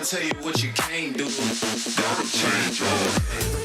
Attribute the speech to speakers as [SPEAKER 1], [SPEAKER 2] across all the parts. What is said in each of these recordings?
[SPEAKER 1] tell you what you can't do. Gotta change all that.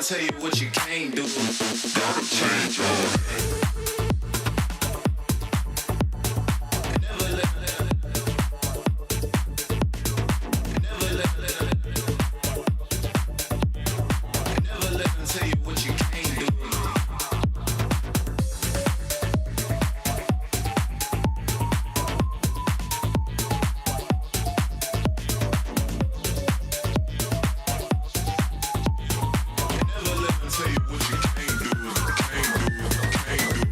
[SPEAKER 1] Tell you what you can't do. Gotta change your way.
[SPEAKER 2] Tell you what you can't do, can't do, can't do.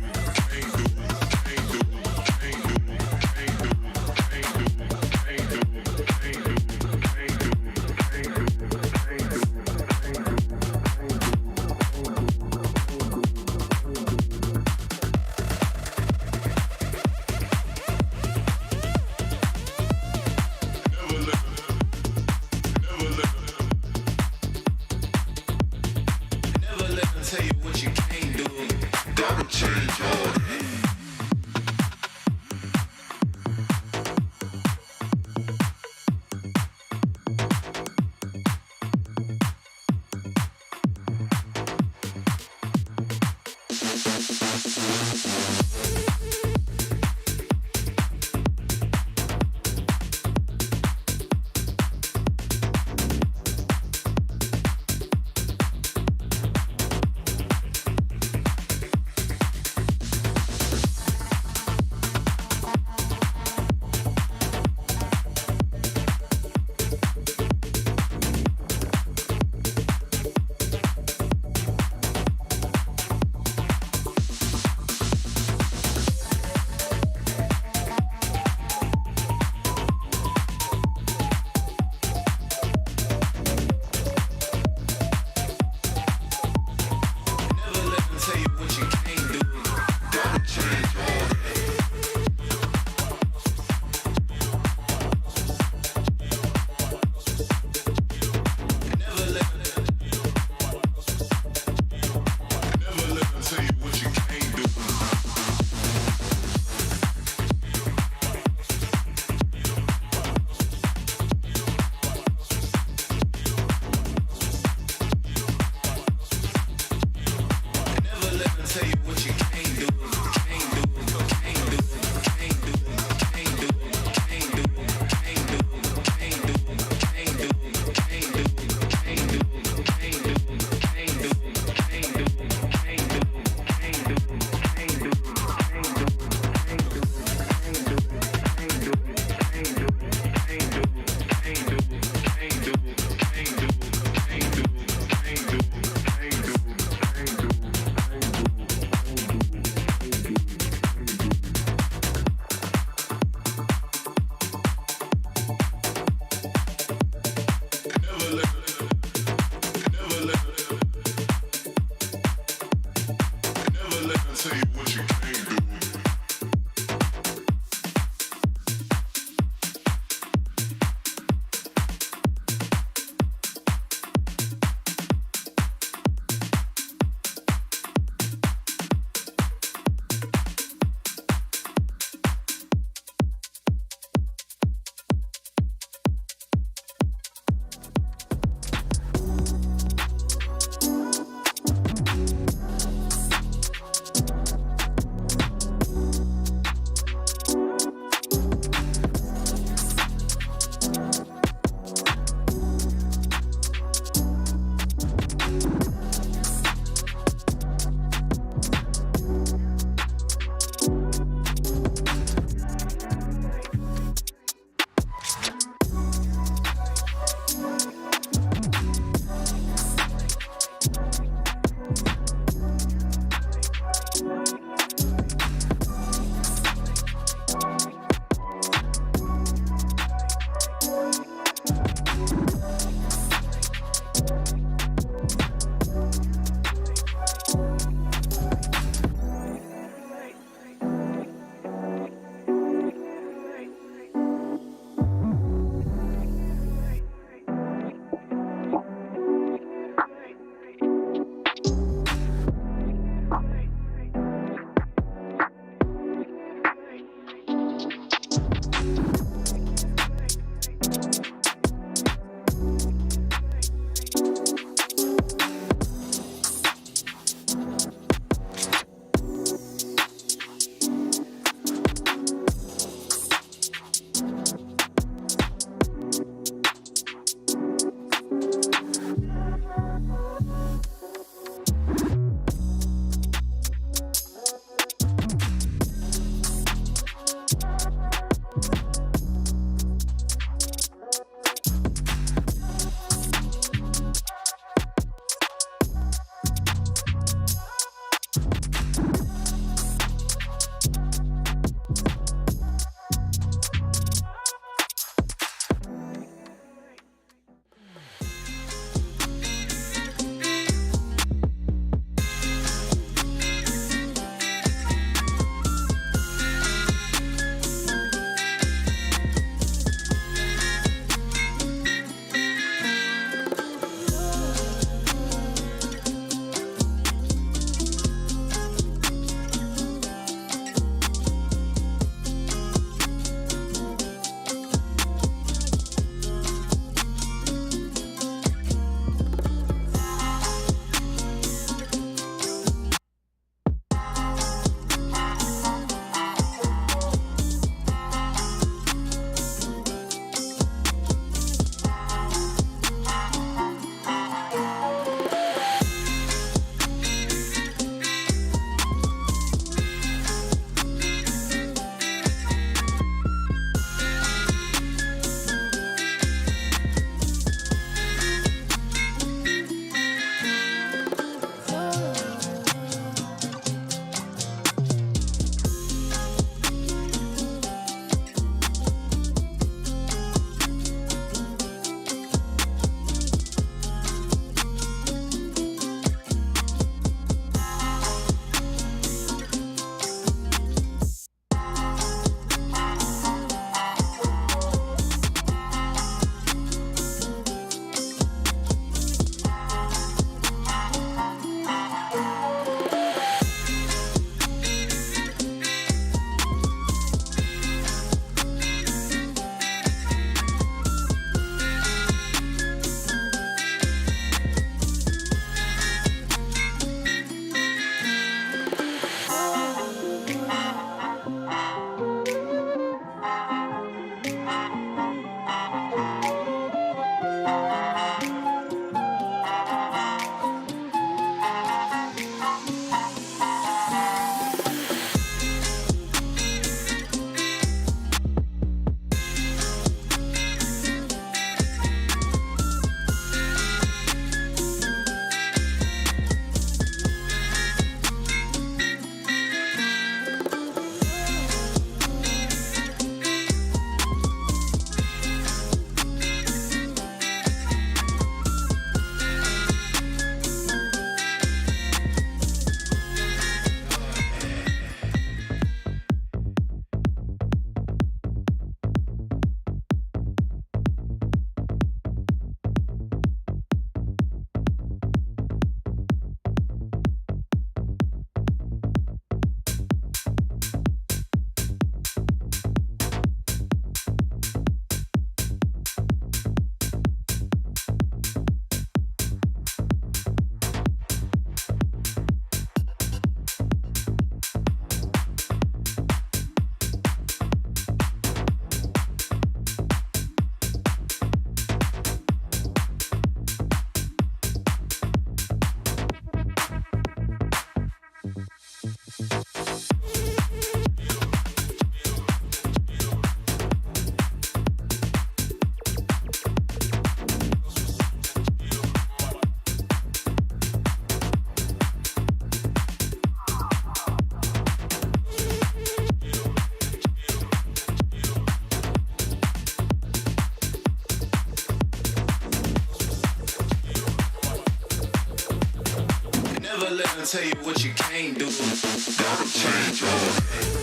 [SPEAKER 1] tell you what you can't do. Gotta change your head.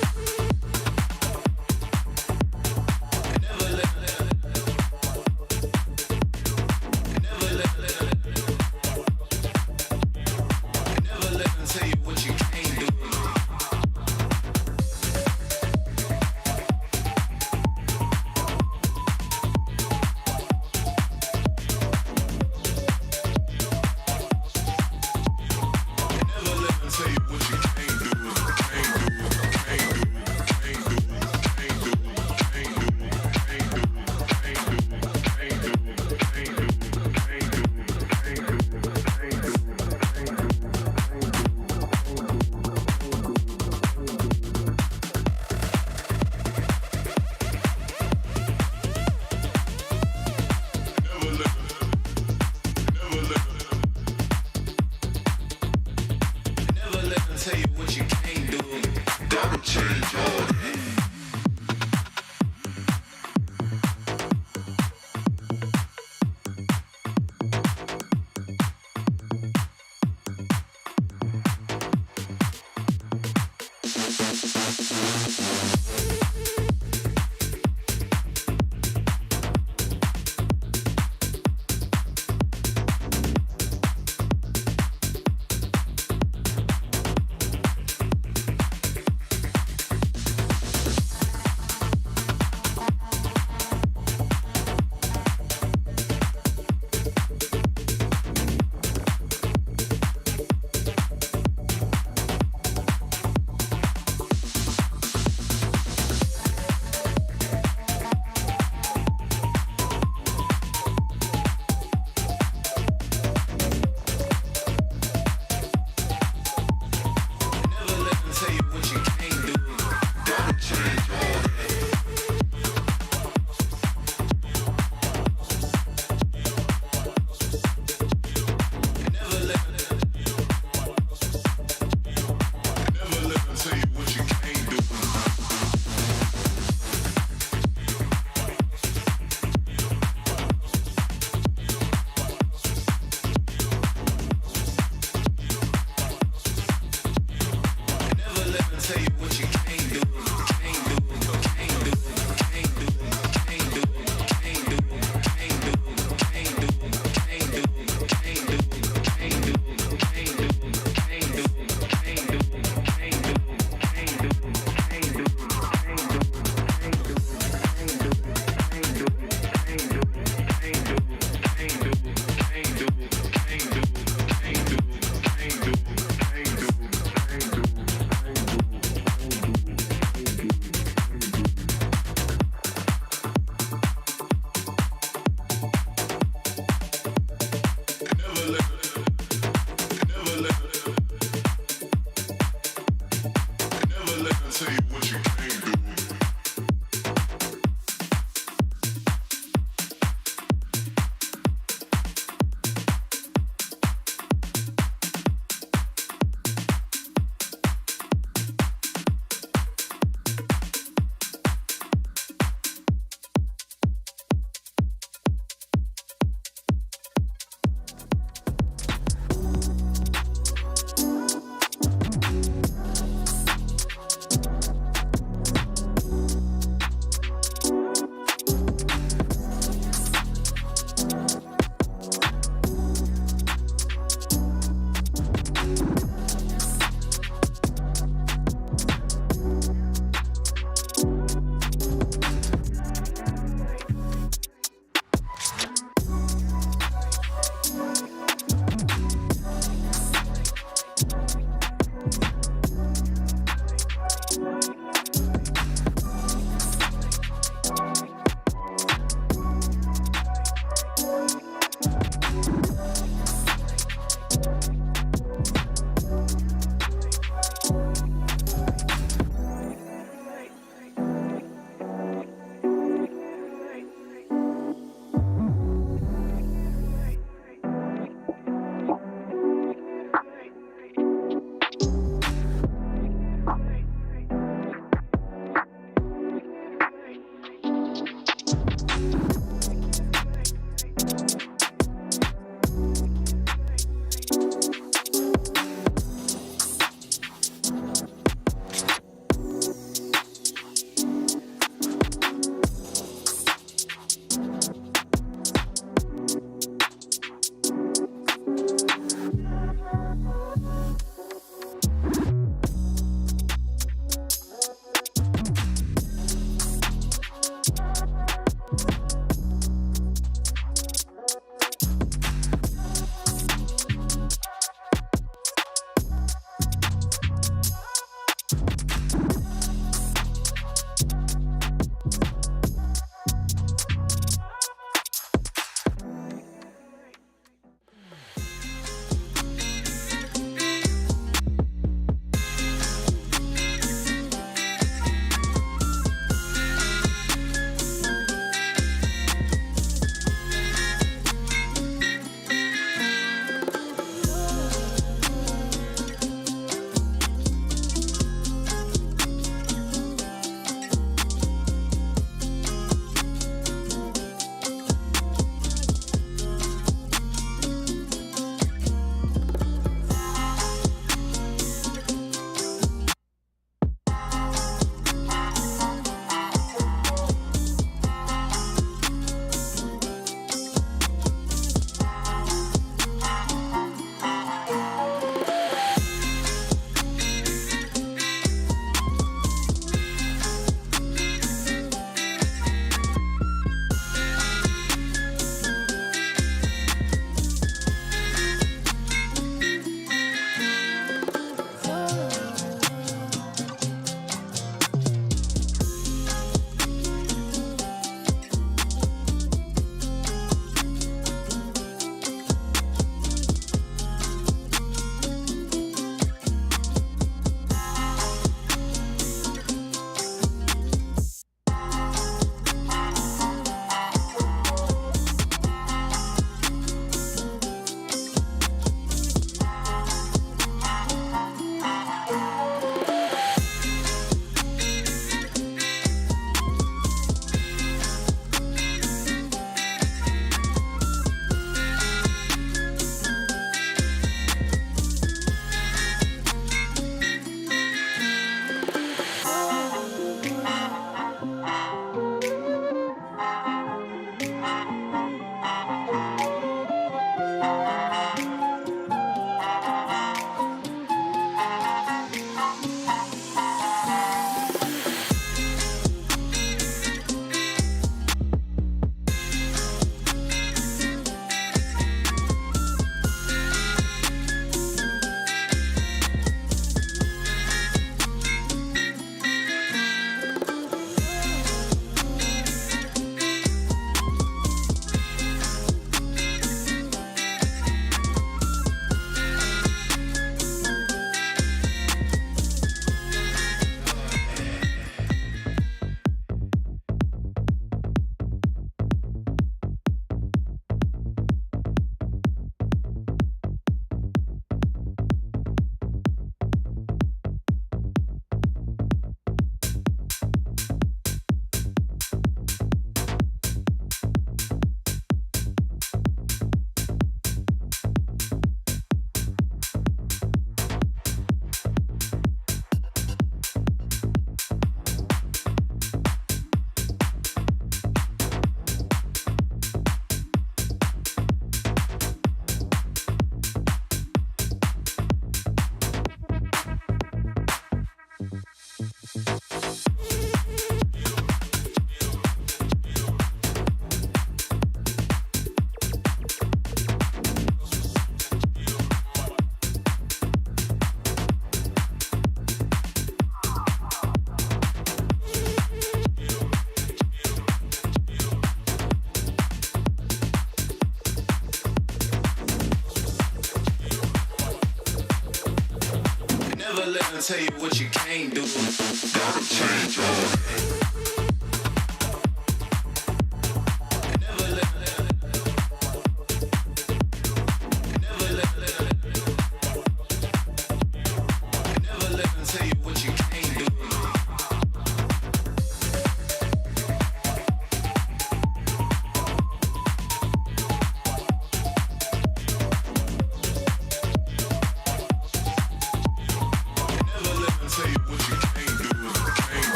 [SPEAKER 1] Tell you what you can't do. Gotta change your head.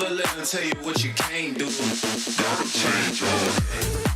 [SPEAKER 1] Never let them tell you what you can't do. Gotta change your head.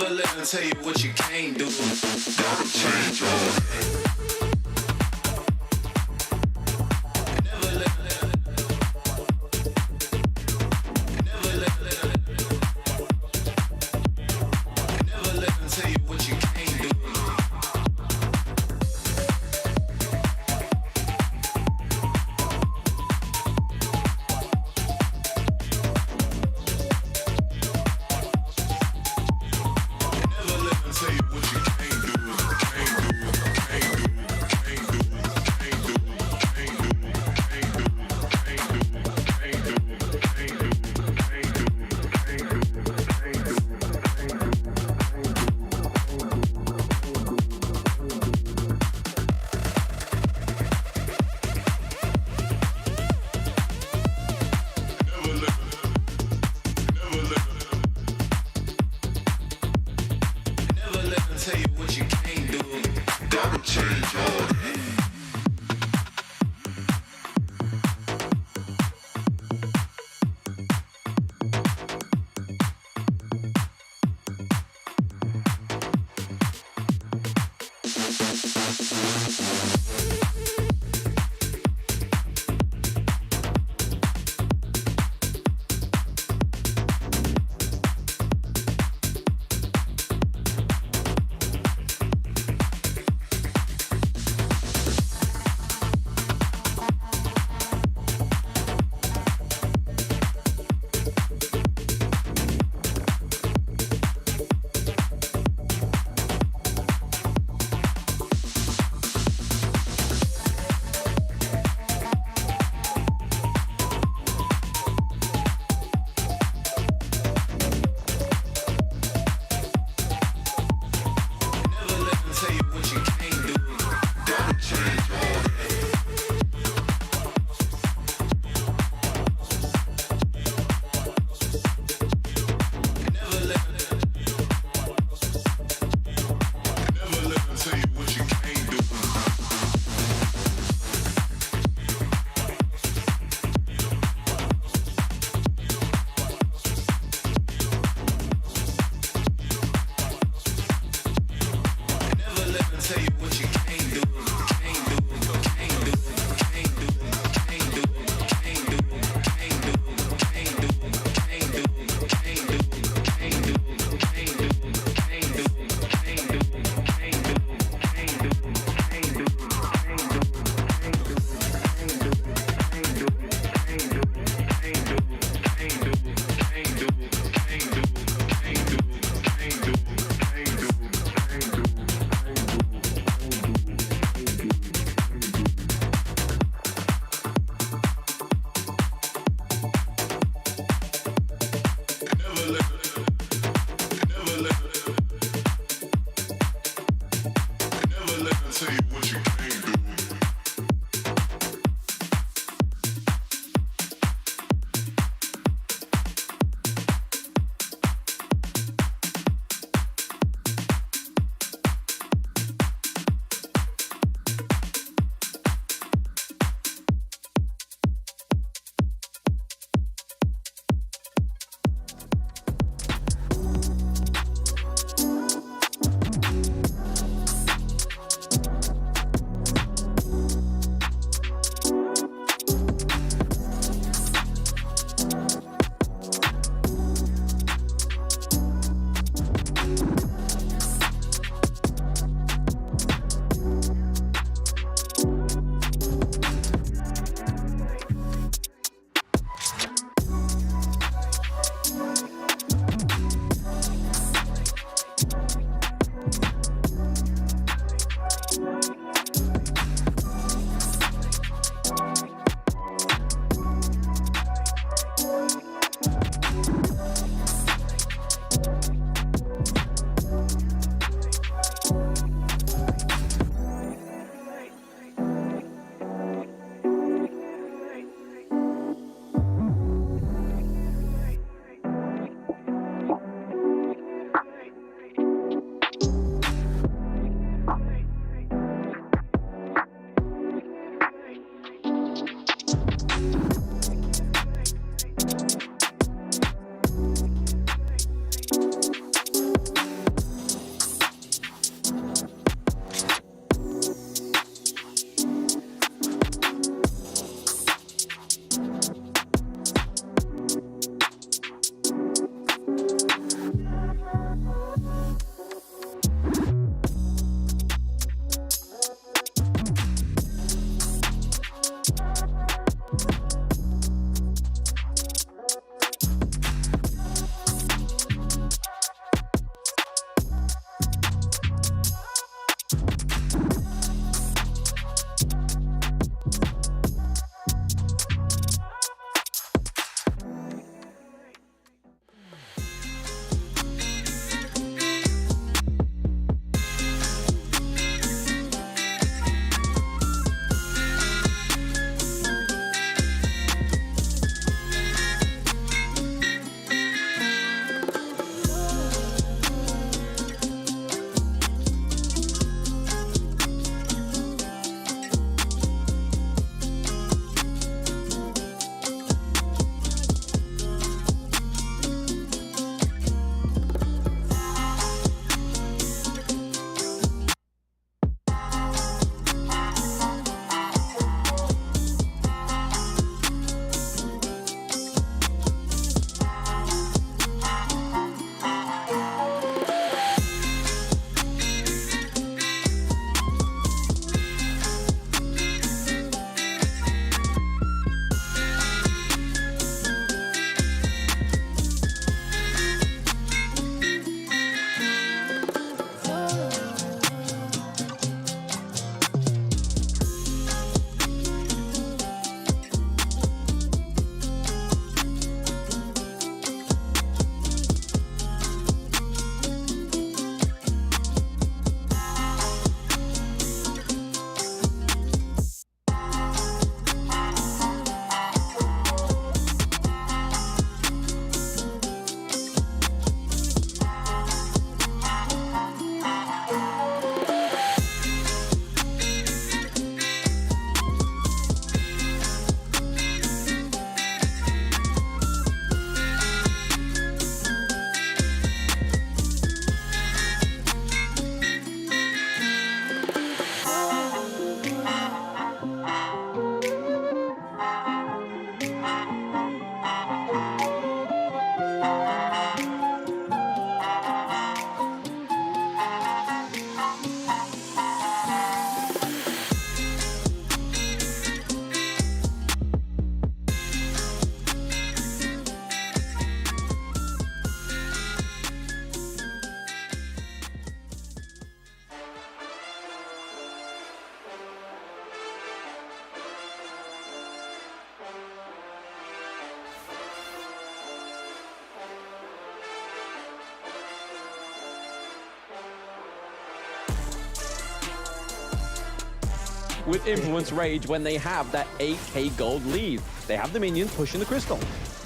[SPEAKER 1] Never let them tell you what you can't do. Gotta change your head.
[SPEAKER 2] with Influence Rage when they have that 8k gold lead. They have the minions pushing the crystal.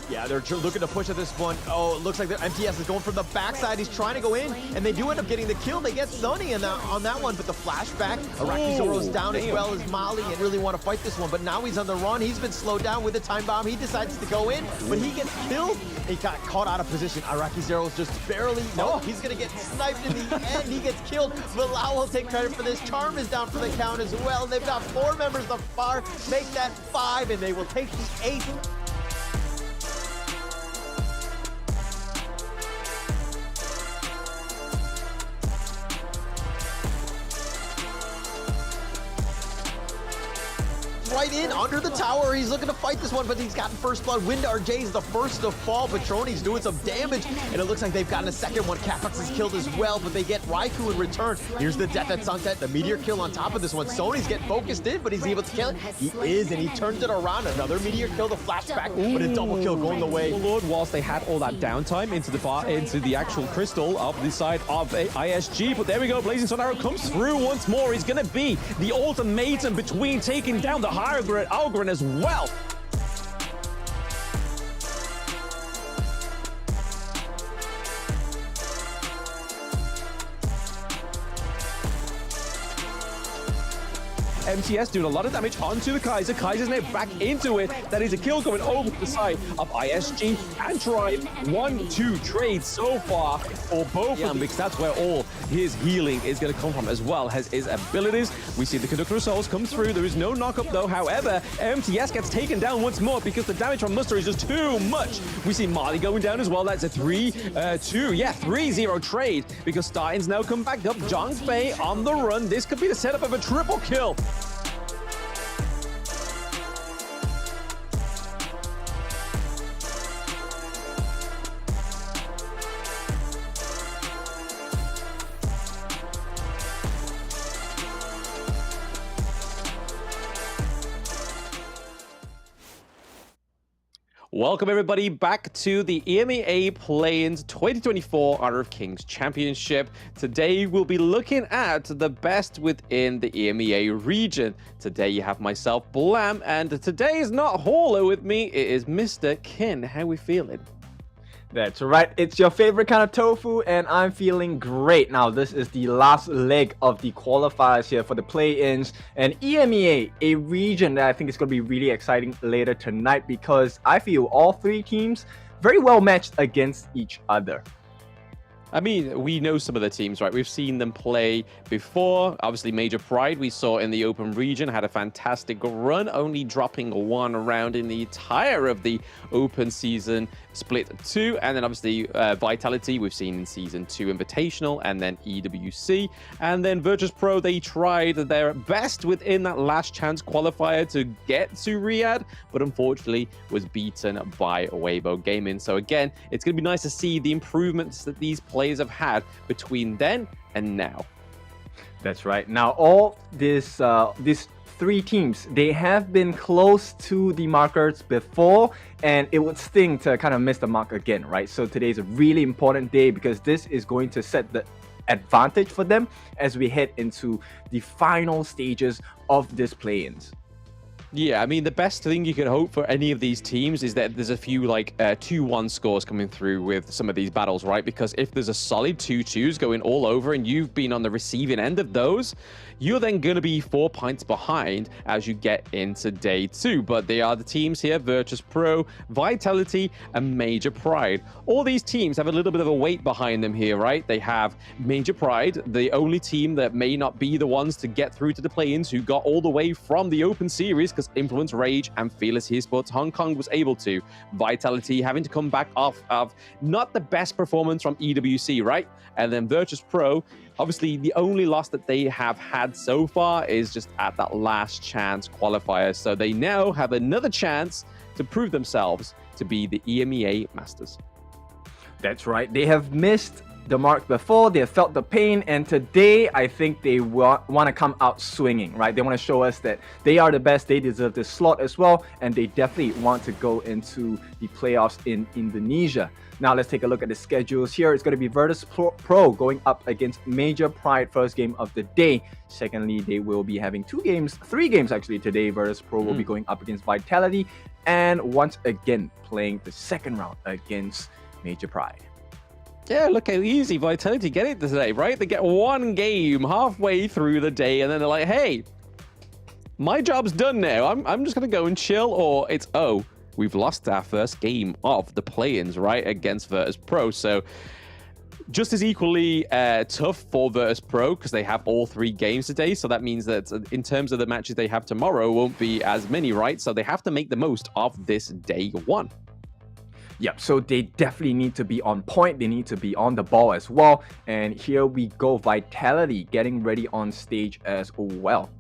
[SPEAKER 3] Yeah, they're looking to push at this point. Oh, it looks like the MTS is going from the backside. He's trying to go in, and they do end up getting the kill. They get Sunny on that one, but the flashback. Iraqi Zoro's down as well as Mali and really want to fight this one, but now he's on the run. He's been slowed down with the time bomb. He decides to go in, but he gets killed. He got caught out of position. Iraqi Zoro's just barely, no, he's going to get sniped in the end. He gets killed. Bilal will take credit for this. Charm is down for the count as well. They've got 4 members of FAR, make that 5, and they will take the 8th. Right in under the tower. He's looking to fight this one, but he's gotten first blood. Windar J is the first to fall. Patroni's doing some damage, and it looks like they've gotten a second one. Capax is killed as well, but they get Raikou in return. Here's the death at Sunset, the meteor kill on top of this one. Sony's getting focused in, but he's able to kill it. He is, and he turns it around. Another meteor kill, the flashback, but a double kill going the way.
[SPEAKER 2] Lord, whilst they had all that downtime into the actual crystal of the side of ISG, but there we go. Blazing Sun Arrow comes through once more. He's going to be the ultimatum between taking down the higher Algorand as well. MTS doing a lot of damage onto the Kaiser. Kaiser's now back into it. That is a kill going over to the side of ISG and Tribe. 1-2 trades so far for both of them, because that's where all his healing is going to come from, as well as his abilities. We see the Conductor of Souls come through. There is no knock-up though. However, MTS gets taken down once more because the damage from Muster is just too much. We see Mali going down as well. That's a 3-0 trade because Startins now come back up. Zhang Fei on the run. This could be the setup of a triple kill. Welcome everybody back to the EMEA Play-ins 2024 Honor of Kings Championship. Today we'll be looking at the best within the EMEA region. Today you have myself, Blam, and today is not Holo with me, it is Mr. Kin. How we feeling?
[SPEAKER 4] That's right, it's your favorite kind of tofu, and I'm feeling great. Now, this is the last leg of the qualifiers here for the play-ins, and EMEA, a region that I think is going to be really exciting later tonight, because I feel all 3 teams very well matched against each other.
[SPEAKER 2] I mean, we know some of the teams, right? We've seen them play before. Obviously, Major Pride, we saw in the open region, had a fantastic run, only dropping 1 round in the entire of the open season split 2. And then obviously Vitality, we've seen in season 2 Invitational, and then EWC. And then Virtus.pro, they tried their best within that last chance qualifier to get to Riyadh, but unfortunately was beaten by Weibo Gaming. So again, it's going to be nice to see the improvements that these players have had between then and now.
[SPEAKER 4] That's right. Now, all these 3 teams, they have been close to the markers before, and it would sting to kind of miss the mark again, right? So today is a really important day because this is going to set the advantage for them as we head into the final stages of this play-ins.
[SPEAKER 2] Yeah, I mean, the best thing you can hope for any of these teams is that there's a few, like, 2-1 scores coming through with some of these battles, right? Because if there's a solid 2-2s going all over and you've been on the receiving end of those, you're then going to be 4 points behind as you get into day 2. But they are the teams here, Virtus.pro, Vitality, and Major Pride. All these teams have a little bit of a weight behind them here, right? They have Major Pride, the only team that may not be the ones to get through to the play-ins, who got all the way from the Open Series, because Influence Rage and Fearless Esports Hong Kong was able to. Vitality having to come back off of not the best performance from EWC, right? And then Virtus.pro, obviously the only loss that they have had so far is just at that last chance qualifier. So they now have another chance to prove themselves to be the EMEA Masters.
[SPEAKER 4] That's right. They have missed the mark before, they have felt the pain, and today I think they want to come out swinging, right? They want to show us that they are the best, they deserve this slot as well, and they definitely want to go into the playoffs in Indonesia. Now let's take a look at the schedules here. It's going to be Virtus.pro going up against Major Pride, first game of the day. Secondly, they will be having three games actually today. Virtus.pro will be going up against Vitality, and once again playing the second round against Major Pride.
[SPEAKER 2] Yeah, look how easy Vitality get it today, right? They get one game halfway through the day, and then they're like, hey, my job's done now. I'm just going to go and chill, or it's, oh, we've lost our first game of the play-ins, right, against Virtus.pro. So just as equally tough for Virtus.pro because they have all 3 games today. So that means that in terms of the matches they have tomorrow, won't be as many, right? So they have to make the most of this day one.
[SPEAKER 4] Yep, so they definitely need to be on point. They need to be on the ball as well. And here we go, Vitality getting ready on stage as well.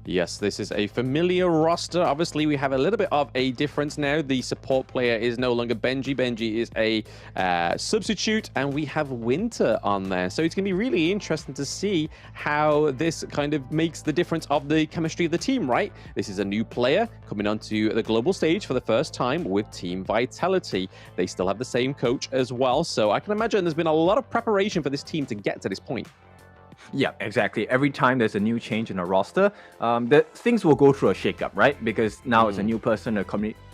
[SPEAKER 2] Yes, this is a familiar roster. Obviously, we have a little bit of a difference now. The support player is no longer Benji. Benji is a substitute, and we have Winter on there. So it's going to be really interesting to see how this kind of makes the difference of the chemistry of the team, right? This is a new player coming onto the global stage for the first time with Team Vitality. They still have the same coach as well. So I can imagine there's been a lot of preparation for this team to get to this point.
[SPEAKER 4] Yeah, exactly. Every time there's a new change in a roster, things will go through a shakeup, right? Because now it's a new person to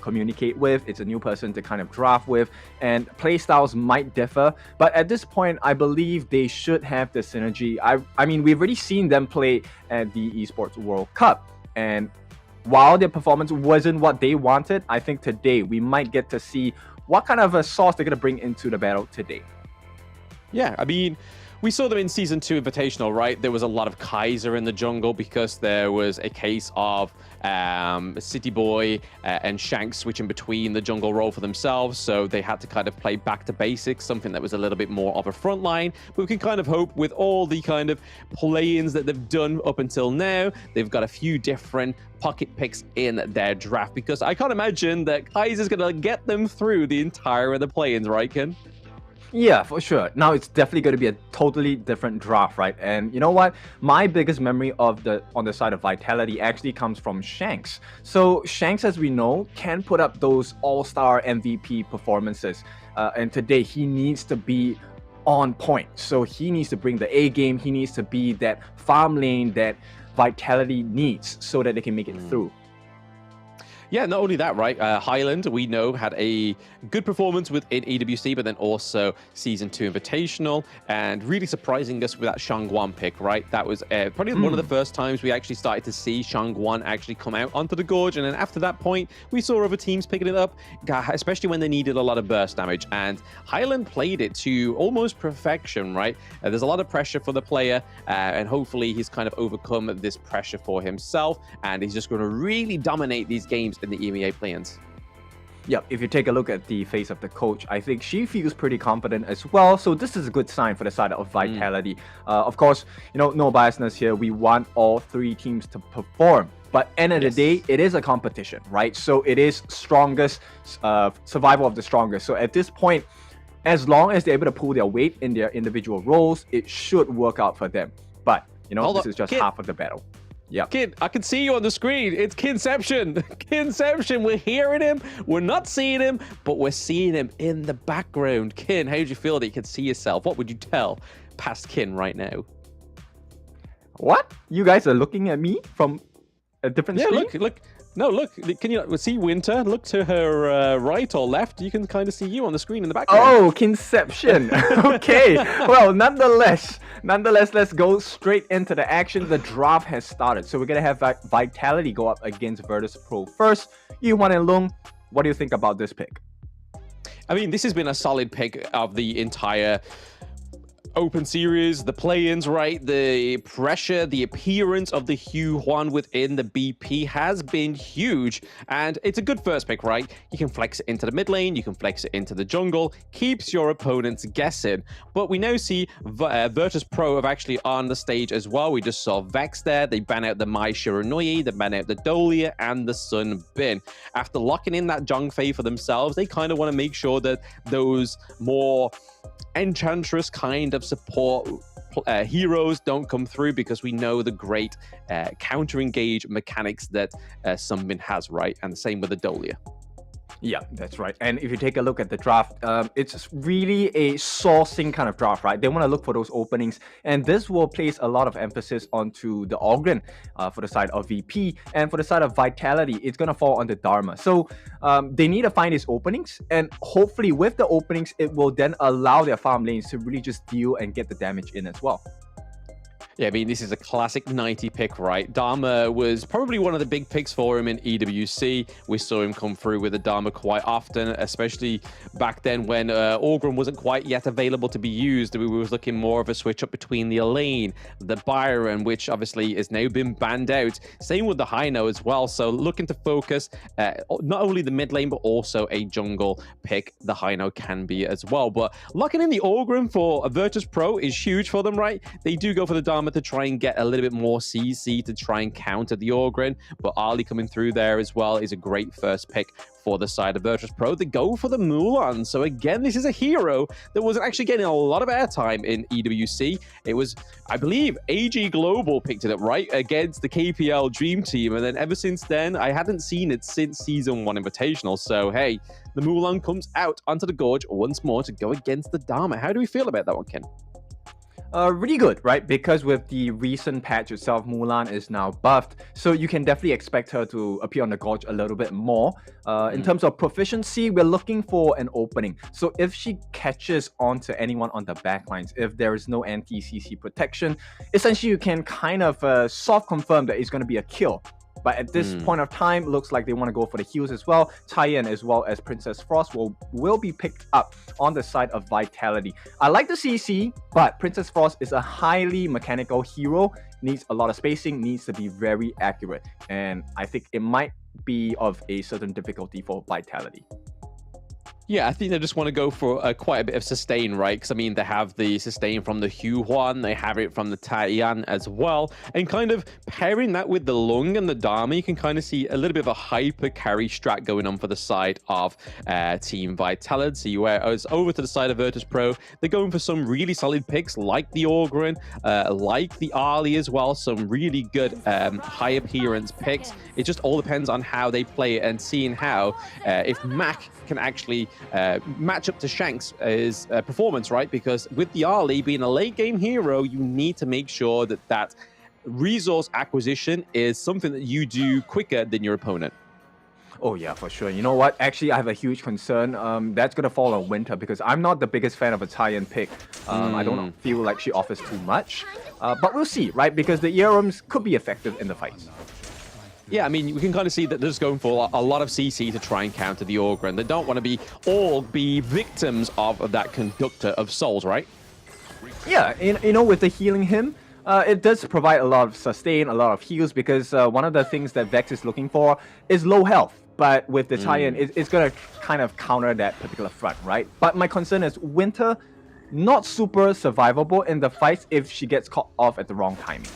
[SPEAKER 4] communicate with, it's a new person to kind of draft with, and play styles might differ. But at this point, I believe they should have the synergy. I mean, we've already seen them play at the Esports World Cup, and while their performance wasn't what they wanted, I think today we might get to see what kind of a sauce they're going to bring into the battle today.
[SPEAKER 2] Yeah, I mean, we saw them in Season 2 Invitational, right? There was a lot of Kaiser in the jungle because there was a case of City Boy and Shanks switching between the jungle role for themselves, so they had to kind of play back to basics, something that was a little bit more of a front line. But we can kind of hope with all the kind of play-ins that they've done up until now, they've got a few different pocket picks in their draft, because I can't imagine that Kaiser's going to get them through the entire of the play-ins, right, Ken?
[SPEAKER 4] Yeah, for sure. Now it's definitely going to be a totally different draft, right? And you know what? My biggest memory on the side of Vitality actually comes from Shanks. So Shanks, as we know, can put up those all-star MVP performances. And today he needs to be on point. So he needs to bring the A game. He needs to be that farm lane that Vitality needs so that they can make it through.
[SPEAKER 2] Yeah, not only that, right? Highland, we know, had a good performance within EWC, but then also Season 2 Invitational, and really surprising us with that Shangguan pick, right? That was probably one of the first times we actually started to see Shangguan actually come out onto the Gorge, and then after that point, we saw other teams picking it up, especially when they needed a lot of burst damage, and Highland played it to almost perfection, right? There's a lot of pressure for the player, and hopefully he's kind of overcome this pressure for himself, and he's just going to really dominate these games in the EMEA play-ins.
[SPEAKER 4] Yep, if you take a look at the face of the coach, I think she feels pretty confident as well. So this is a good sign for the side of Vitality. Of course, you know, no biasness here. We want all 3 teams to perform. But end of the day, it is a competition, right? So it is strongest, survival of the strongest. So at this point, as long as they're able to pull their weight in their individual roles, it should work out for them. But, you know, this is just half of the battle. Yeah,
[SPEAKER 2] Kid, I can see you on the screen. It's Kinception. Kinception. We're hearing him. We're not seeing him, but we're seeing him in the background. Kin, how do you feel that you can see yourself? What would you tell past Kin right now?
[SPEAKER 4] What? You guys are looking at me from a different screen?
[SPEAKER 2] Look. No, look. Can you see Winter? Look to her right or left. You can kind of see you on the screen in the background.
[SPEAKER 4] Oh, Kinception. Okay. Well, nonetheless, let's go straight into the action. The draft has started. So we're going to have Vitality go up against Virtus.pro first. Yuan and Lung, what do you think about this pick?
[SPEAKER 2] I mean, this has been a solid pick of the entire Open Series, the play-ins, right? The pressure, the appearance of the Yuan within the BP has been huge, and it's a good first pick, right? You can flex it into the mid lane, you can flex it into the jungle, keeps your opponents guessing. But we now see Virtus.pro have actually on the stage as well. We just saw Vex there. They ban out the Mai Shiranui, they ban out the Dolia and the Sun Bin. After locking in that Zhongfei for themselves, they kind of want to make sure that those more enchantress kind of support heroes don't come through, because we know the great counter engage mechanics that Sunbin has, right? And the same with the Dolia.
[SPEAKER 4] Yeah, that's right. And if you take a look at the draft, it's really a sourcing kind of draft, right? They want to look for those openings, and this will place a lot of emphasis onto the Ogren for the side of VP, and for the side of Vitality, it's going to fall on the Dharma. So they need to find these openings, and hopefully with the openings, it will then allow their farm lanes to really just deal and get the damage in as well.
[SPEAKER 2] Yeah, I mean, this is a classic 90 pick, right? Dharma was probably one of the big picks for him in EWC. We saw him come through with the Dharma quite often, especially back then when Orgrim wasn't quite yet available to be used. We was looking more of a switch up between the Elaine, the Byron, which obviously has now been banned out. Same with the Hino as well. So looking to focus not only the mid lane, but also a jungle pick. The Hino can be as well. But locking in the Orgrim for a Virtus.pro is huge for them, right? They do go for the Dharma to try and get a little bit more CC to try and counter the Orgrin, but Ali coming through there as well is a great first pick for the side of Virtus.pro. They go for the Mulan. So again, this is a hero that wasn't actually getting a lot of airtime in EWC. It was, I believe, AG Global picked it up, right, against the KPL Dream Team. And then ever since then, I hadn't seen it since Season 1 Invitational. So hey, the Mulan comes out onto the Gorge once more to go against the Dharma. How do we feel about that one, Ken?
[SPEAKER 4] Really good, right? Because with the recent patch itself, Mulan is now buffed, so you can definitely expect her to appear on the Gorge a little bit more. In terms of proficiency, we're looking for an opening. So if she catches onto anyone on the backlines, if there is no anti-CC protection, essentially you can kind of soft confirm that it's going to be a kill. But at this point of time, looks like they want to go for the heals as well. Tyen as well as Princess Frost will be picked up on the side of Vitality. I like the CC, but Princess Frost is a highly mechanical hero. Needs a lot of spacing, needs to be very accurate. And I think it might be of a certain difficulty for Vitality.
[SPEAKER 2] Yeah, I think they just want to go for quite a bit of sustain, right? Because, I mean, they have the sustain from the Huan, they have it from the Taiyan as well. And kind of pairing that with the Lung and the Dharma, you can kind of see a little bit of a hyper carry strat going on for the side of Team Vitality, whereas over to the side of Virtus.pro, they're going for some really solid picks like the Orgrin, like the Ali as well, some really good high appearance picks. It just all depends on how they play it and seeing how, if Mac can actually match up to Shank's performance, right? Because with the Ali being a late game hero, you need to make sure that that resource acquisition is something that you do quicker than your opponent.
[SPEAKER 4] Oh yeah, for sure. You know what? Actually, I have a huge concern. That's going to fall on Winter because I'm not the biggest fan of a Tyen pick. I don't feel like she offers too much. But we'll see, right? Because the Earums could be effective in the fights.
[SPEAKER 2] Yeah, I mean, we can kind of see that they're just going for a lot of CC to try and counter the Orgrin. They don't want to be victims of that Conductor of Souls, right?
[SPEAKER 4] Yeah, you know, with the healing him, it does provide a lot of sustain, a lot of heals, because one of the things that Vex is looking for is low health. But with the Tyen, it's going to kind of counter that particular front, right? But my concern is Winter, not super survivable in the fights if she gets caught off at the wrong timing.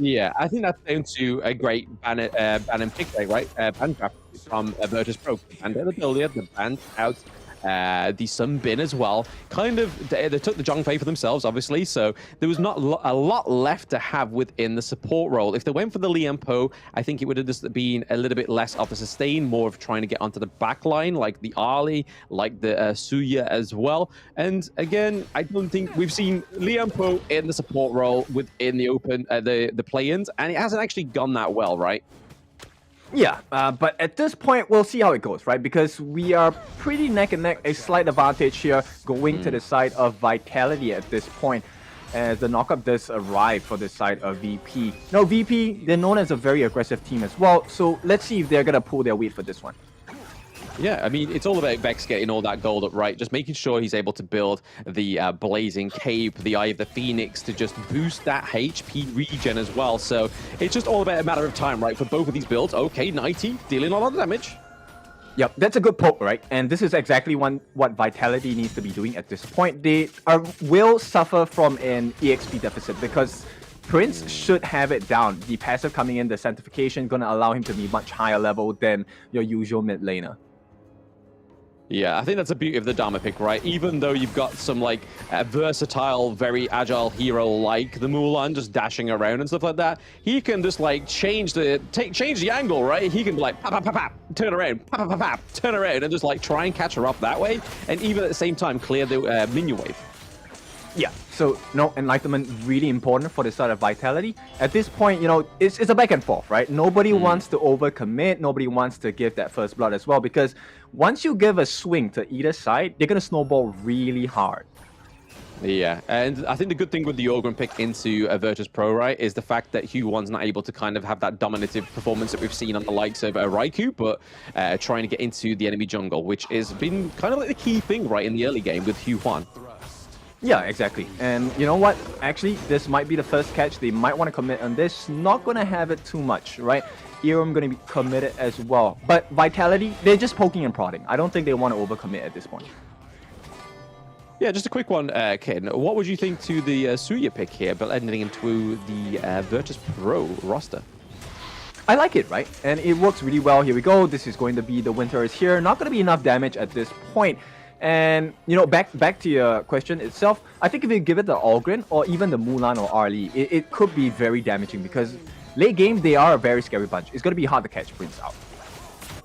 [SPEAKER 2] Yeah, I think that's down to a great ban and pick day, right? Ban draft from Virtus.pro. And the earlier, the banned out the Sun Bin as well. Kind of, they took the Zhongfei for themselves, obviously, so there was not a lot left to have within the support role. If they went for the Lian Po, I think it would have just been a little bit less of a sustain, more of trying to get onto the back line, like the Ali, like the Suya as well. And again, I don't think we've seen Lian Po in the support role within the open, the play-ins, and it hasn't actually gone that well, right?
[SPEAKER 4] Yeah, but at this point, we'll see how it goes, right? Because we are pretty neck and neck, a slight advantage here going to the side of Vitality at this point, as the knockup does arrive for the side of VP. Now, VP, they're known as a very aggressive team as well, so let's see if they're going to pull their weight for this one.
[SPEAKER 2] Yeah, I mean, it's all about Vex getting all that gold up right, just making sure he's able to build the Blazing Cape, the Eye of the Phoenix, to just boost that HP regen as well. So it's just all about a matter of time, right, for both of these builds. Okay, 90, dealing a lot of damage.
[SPEAKER 4] Yep, that's a good poke, right? And this is exactly what Vitality needs to be doing at this point. They will suffer from an EXP deficit because Prince should have it down. The passive coming in, the Sanctification, going to allow him to be much higher level than your usual mid laner.
[SPEAKER 2] Yeah, I think that's the beauty of the Dharma pick, right? Even though you've got some like versatile, very agile hero like the Mulan just dashing around and stuff like that, he can just like change the angle, right? He can be like pop, pop, pop, pop, turn around, pop, pop, pop, pop, turn around, and just like try and catch her up that way, and even at the same time clear the minion wave.
[SPEAKER 4] Yeah, so no, enlightenment really important for the side of Vitality. At this point, it's a back and forth, right? Nobody wants to overcommit, nobody wants to give that first blood as well, because once you give a swing to either side, they're gonna snowball really hard.
[SPEAKER 2] Yeah, and I think the good thing with the Ogryn pick into a Virtus.pro, right, is the fact that Hugh1's not able to kind of have that dominative performance that we've seen on the likes of Raikou, but trying to get into the enemy jungle, which has been kind of like the key thing, right, in the early game with Hugh1.
[SPEAKER 4] Yeah, exactly. And you know what? Actually, this might be the first catch. They might want to commit on this. Not going to have it too much, right? I'm going to be committed as well. But Vitality, they're just poking and prodding. I don't think they want to overcommit at this point.
[SPEAKER 2] Yeah, just a quick one, Ken. What would you think to the Suya pick here, but ending into the Virtus.pro roster?
[SPEAKER 4] I like it, right? And it works really well. Here we go. This is going to be the Winter is here. Not going to be enough damage at this point. And, back to your question itself, I think if you give it the Ogryn or even the Mulan or Arlie, it could be very damaging because late game, they are a very scary bunch. It's going to be hard to catch Prince out.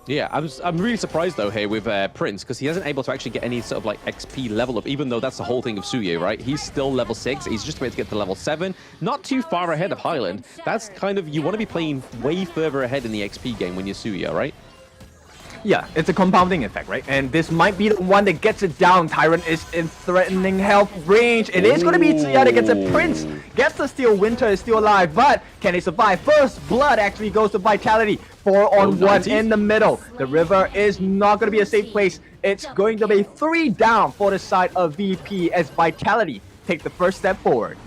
[SPEAKER 2] Yeah, I'm really surprised though here with Prince because he hasn't able to actually get any sort of like XP level up, even though that's the whole thing of Suya, right? He's still level 6. He's just about to get to level 7. Not too far ahead of Highland. That's kind of, you want to be playing way further ahead in the XP game when you're Suya, right?
[SPEAKER 4] Yeah, it's a compounding effect, right? And this might be the one that gets it down. Tyrant is in threatening health range. It is going to be Tsuya that gets it. Prince gets the steal. Winter is still alive, but can he survive? First blood actually goes to Vitality. 4-on-1 in the middle. The river is not going to be a safe place. It's going to be 3 down for the side of VP as Vitality take the first step forward.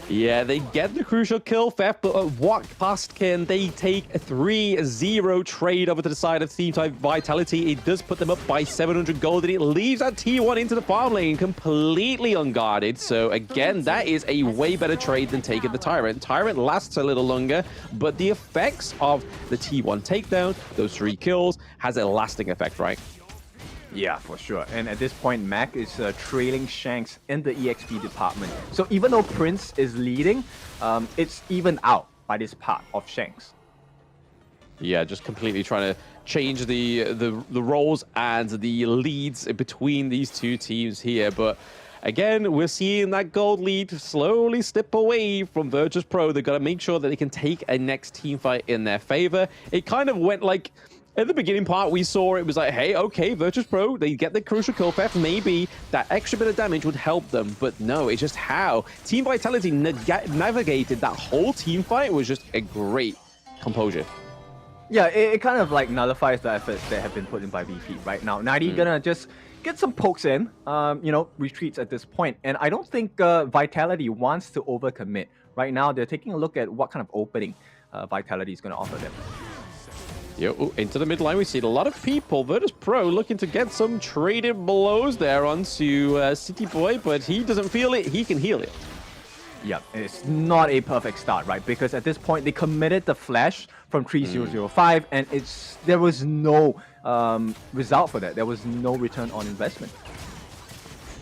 [SPEAKER 2] Yeah, they get the crucial kill, Theft, but what past can they take a 3-0 trade over to the side of Team Type Vitality? It does put them up by 700 gold, and it leaves that T1 into the farm lane completely unguarded. So again, that is a way better trade than taking the Tyrant. Tyrant lasts a little longer, but the effects of the T1 takedown, those 3 kills, has a lasting effect, right?
[SPEAKER 4] Yeah, for sure. And at this point, Mac is trailing Shanks in the EXP department. So even though Prince is leading, it's even out by this part of Shanks.
[SPEAKER 2] Yeah, just completely trying to change the roles and the leads between these two teams here. But again, we're seeing that gold lead slowly slip away from Virtus.pro. They've got to make sure that they can take a next team fight in their favor. It kind of went like... At the beginning part, we saw it was like, hey, okay, Virtus.pro, they get the crucial kill theft. Maybe that extra bit of damage would help them. But no, it's just how Team Vitality navigated that whole team fight was just a great composure.
[SPEAKER 4] Yeah, it kind of like nullifies the efforts that have been put in by VP right now. 90 gonna just get some pokes in, retreats at this point. And I don't think Vitality wants to overcommit. Right now, they're taking a look at what kind of opening Vitality is going to offer them.
[SPEAKER 2] Into the mid line, we see a lot of people. Virtus.pro looking to get some traded blows there onto City Boy, but he doesn't feel it. He can heal it.
[SPEAKER 4] Yeah, it's not a perfect start, right? Because at this point, they committed the flash from 3005, and there was no result for that. There was no return on investment.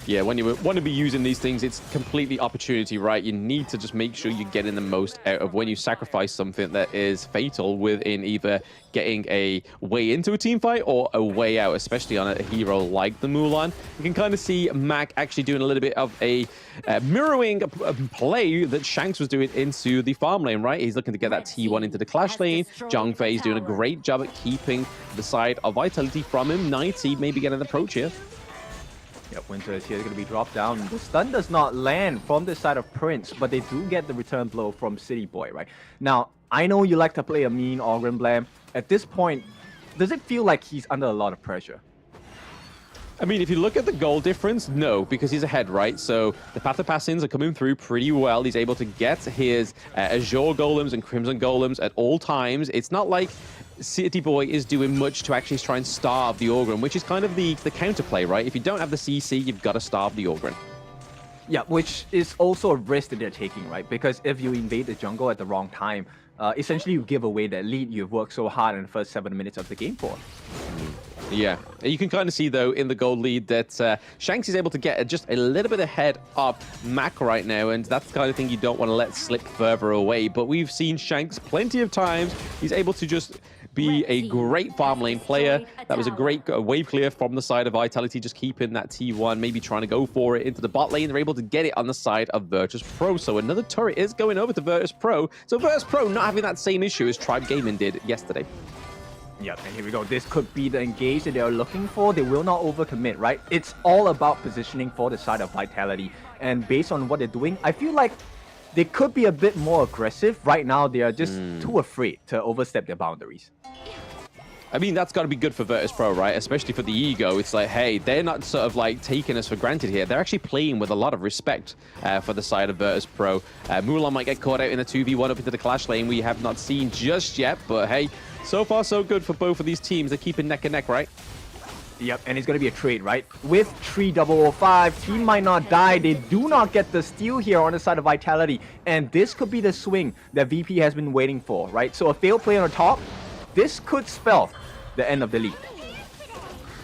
[SPEAKER 2] Yeah, when you want to be using these things, it's completely opportunity, right? You need to just make sure you're getting the most out of when you sacrifice something that is fatal within either getting a way into a team fight or a way out, especially on a hero like the Mulan. You can kind of see Mac actually doing a little bit of a mirroring play that Shanks was doing into the farm lane, right? He's looking to get that T1 into the clash lane. Zhang Fei is doing a great job at keeping the side of Vitality from him. 90 maybe getting an approach here.
[SPEAKER 4] Yep, Winter is here, going to be dropped down. The stun does not land from the side of Prince, but they do get the return blow from City Boy, right? Now, I know you like to play a mean Ogryn Blam. At this point, does it feel like he's under a lot of pressure?
[SPEAKER 2] I mean, if you look at the goal difference, no, because he's ahead, right? So the Path of Passings are coming through pretty well. He's able to get his Azure Golems and Crimson Golems at all times. It's not like City Boy is doing much to actually try and starve the Ogryn, which is kind of the counterplay, right? If you don't have the CC, you've got to starve the Ogryn.
[SPEAKER 4] Yeah, which is also a risk that they're taking, right? Because if you invade the jungle at the wrong time, essentially you give away that lead you've worked so hard in the first 7 minutes of the game for.
[SPEAKER 2] Yeah, you can kind of see, though, in the gold lead that Shanks is able to get just a little bit ahead of Mac right now, and that's the kind of thing you don't want to let slip further away. But we've seen Shanks plenty of times. He's able to just be a great farm lane player. That was a great wave clear from the side of Vitality, just keeping that T1, maybe trying to go for it into the bot lane. They're able to get it on the side of Virtus.pro. So another turret is going over to Virtus.pro. So Virtus.pro not having that same issue as Tribe Gaming did yesterday.
[SPEAKER 4] Yep, and here we go. This could be the engage that they're looking for. They will not overcommit, right? It's all about positioning for the side of Vitality. And based on what they're doing, I feel like they could be a bit more aggressive. Right now, they are just too afraid to overstep their boundaries.
[SPEAKER 2] I mean, that's got to be good for Virtus.pro, right? Especially for the ego. It's like, hey, they're not sort of like taking us for granted here. They're actually playing with a lot of respect for the side of Virtus.pro. Mulan might get caught out in a 2v1 up into the clash lane. We have not seen just yet, but hey, so far so good for both of these teams. They're keeping neck and neck, right?
[SPEAKER 4] Yep, and it's going to be a trade, right? With 3005, team might not die. They do not get the steal here on the side of Vitality. And this could be the swing that VP has been waiting for, right? So a failed play on the top, this could spell the end of the lead.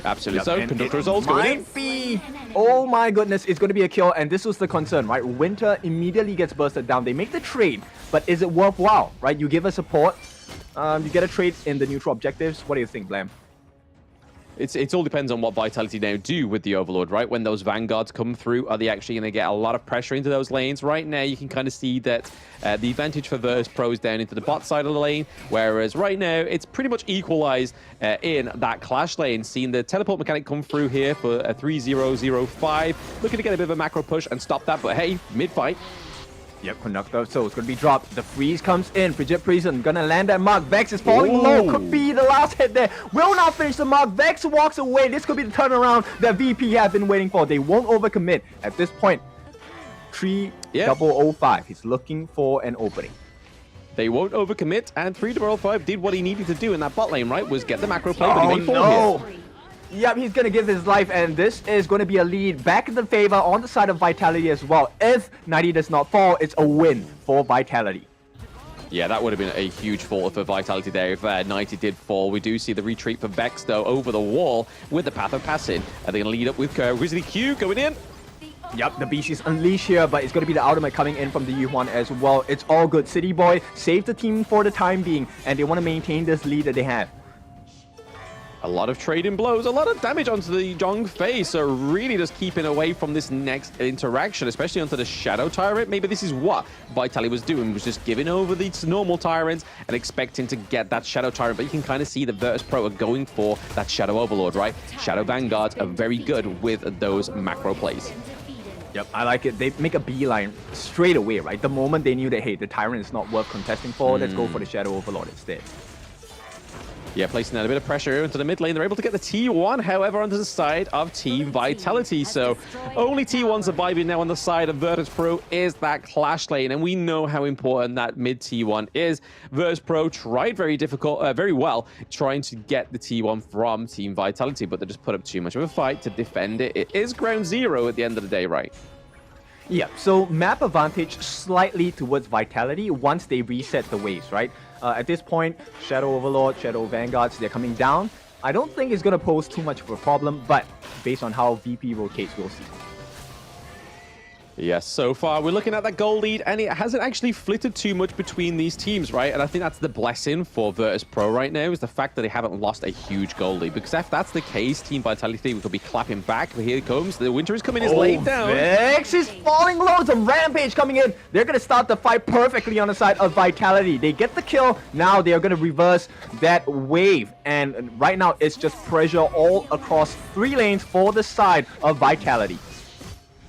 [SPEAKER 2] Absolutely.
[SPEAKER 4] Yep,
[SPEAKER 2] So, conductor results going in.
[SPEAKER 4] Might be. Oh my goodness, it's going to be a kill, and this was the concern, right? Winter immediately gets bursted down. They make the trade, but is it worthwhile, right? You give a support, you get a trade in the neutral objectives. What do you think, Blam?
[SPEAKER 2] It all depends on what Vitality now do with the Overlord, right? When those Vanguards come through, are they actually going to get a lot of pressure into those lanes? Right now, you can kind of see that the advantage for Virtus.pro is down into the bot side of the lane, whereas right now, it's pretty much equalized in that clash lane. Seeing the teleport mechanic come through here for a 3005. Looking to get a bit of a macro push and stop that, but hey, mid-fight.
[SPEAKER 4] Yep, Conductor, so it's going to be dropped. The freeze comes in. Frigid Prison going to land that mark. Vex is falling low. Could be the last hit there. Will not finish the mark. Vex walks away. This could be the turnaround that VP have been waiting for. They won't overcommit. At this point, 3005. He's looking for an opening.
[SPEAKER 2] They won't overcommit, and 3005 did what he needed to do in that bot lane, right? Was get the macro play, but he made
[SPEAKER 4] no.
[SPEAKER 2] here.
[SPEAKER 4] Yep, he's going to give his life, and this is going to be a lead back in the favor on the side of Vitality as well. If 90 does not fall, it's a win for Vitality.
[SPEAKER 2] Yeah, that would have been a huge fall for Vitality there if 90 did fall. We do see the retreat for Vex, though, over the wall with the Path of Passing. Are they going to lead up with Grizzly Q going in?
[SPEAKER 4] Yep, the beast is unleashed here, but it's going to be the ultimate coming in from the Yuhuan as well. It's all good. City Boy saved the team for the time being, and they want to maintain this lead that they have.
[SPEAKER 2] A lot of trading blows, a lot of damage onto the Zhong face, so really just keeping away from this next interaction, especially onto the Shadow Tyrant. Maybe this is what Vitality was doing, was just giving over these normal Tyrants and expecting to get that Shadow Tyrant, but you can kind of see the Virtus.pro are going for that Shadow Overlord, right? Shadow Vanguards are very good with those macro plays.
[SPEAKER 4] Yep, I like it. They make a beeline straight away, right? The moment they knew that, hey, the Tyrant is not worth contesting for, let's go for the Shadow Overlord instead.
[SPEAKER 2] Yeah, placing that a bit of pressure into the mid lane. They're able to get the T1, however, onto the side of Team Vitality. So only T1 surviving now on the side of Virtus.pro is that clash lane. And we know how important that mid T1 is. Virtus.pro tried very well trying to get the T1 from Team Vitality, but they just put up too much of a fight to defend it. It is ground zero at the end of the day, right?
[SPEAKER 4] Yeah, so map advantage slightly towards Vitality once they reset the waves, right? At this point, Shadow Overlord, Shadow Vanguards, they're coming down. I don't think it's going to pose too much of a problem, but based on how VP rotates, we'll see.
[SPEAKER 2] Yes, so far we're looking at that goal lead, and it hasn't actually flitted too much between these teams, right? And I think that's the blessing for Virtus.pro right now, is the fact that they haven't lost a huge goal lead. Because if that's the case, Team Vitality will be clapping back. But here it comes. The Winter is coming, is laid down.
[SPEAKER 4] Vex is falling low. Some Rampage coming in. They're going to start the fight perfectly on the side of Vitality. They get the kill. Now they are going to reverse that wave. And right now, it's just pressure all across 3 lanes for the side of Vitality.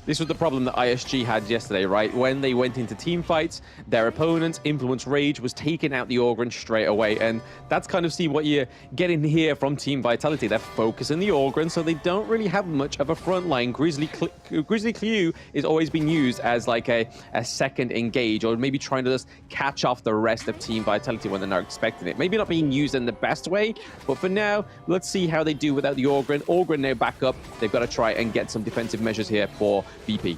[SPEAKER 2] This was the problem that ISG had yesterday, right? When they went into team fights, their opponent's Influence Rage was taking out the Ogryn straight away. And that's kind of see what you're getting here from Team Vitality. They're focusing the Ogryn, so they don't really have much of a front line. Grizzly Q is always being used as like a second engage, or maybe trying to just catch off the rest of Team Vitality when they're not expecting it. Maybe not being used in the best way, but for now, let's see how they do without the Ogryn. Ogryn now back up. They've got to try and get some defensive measures here for VP.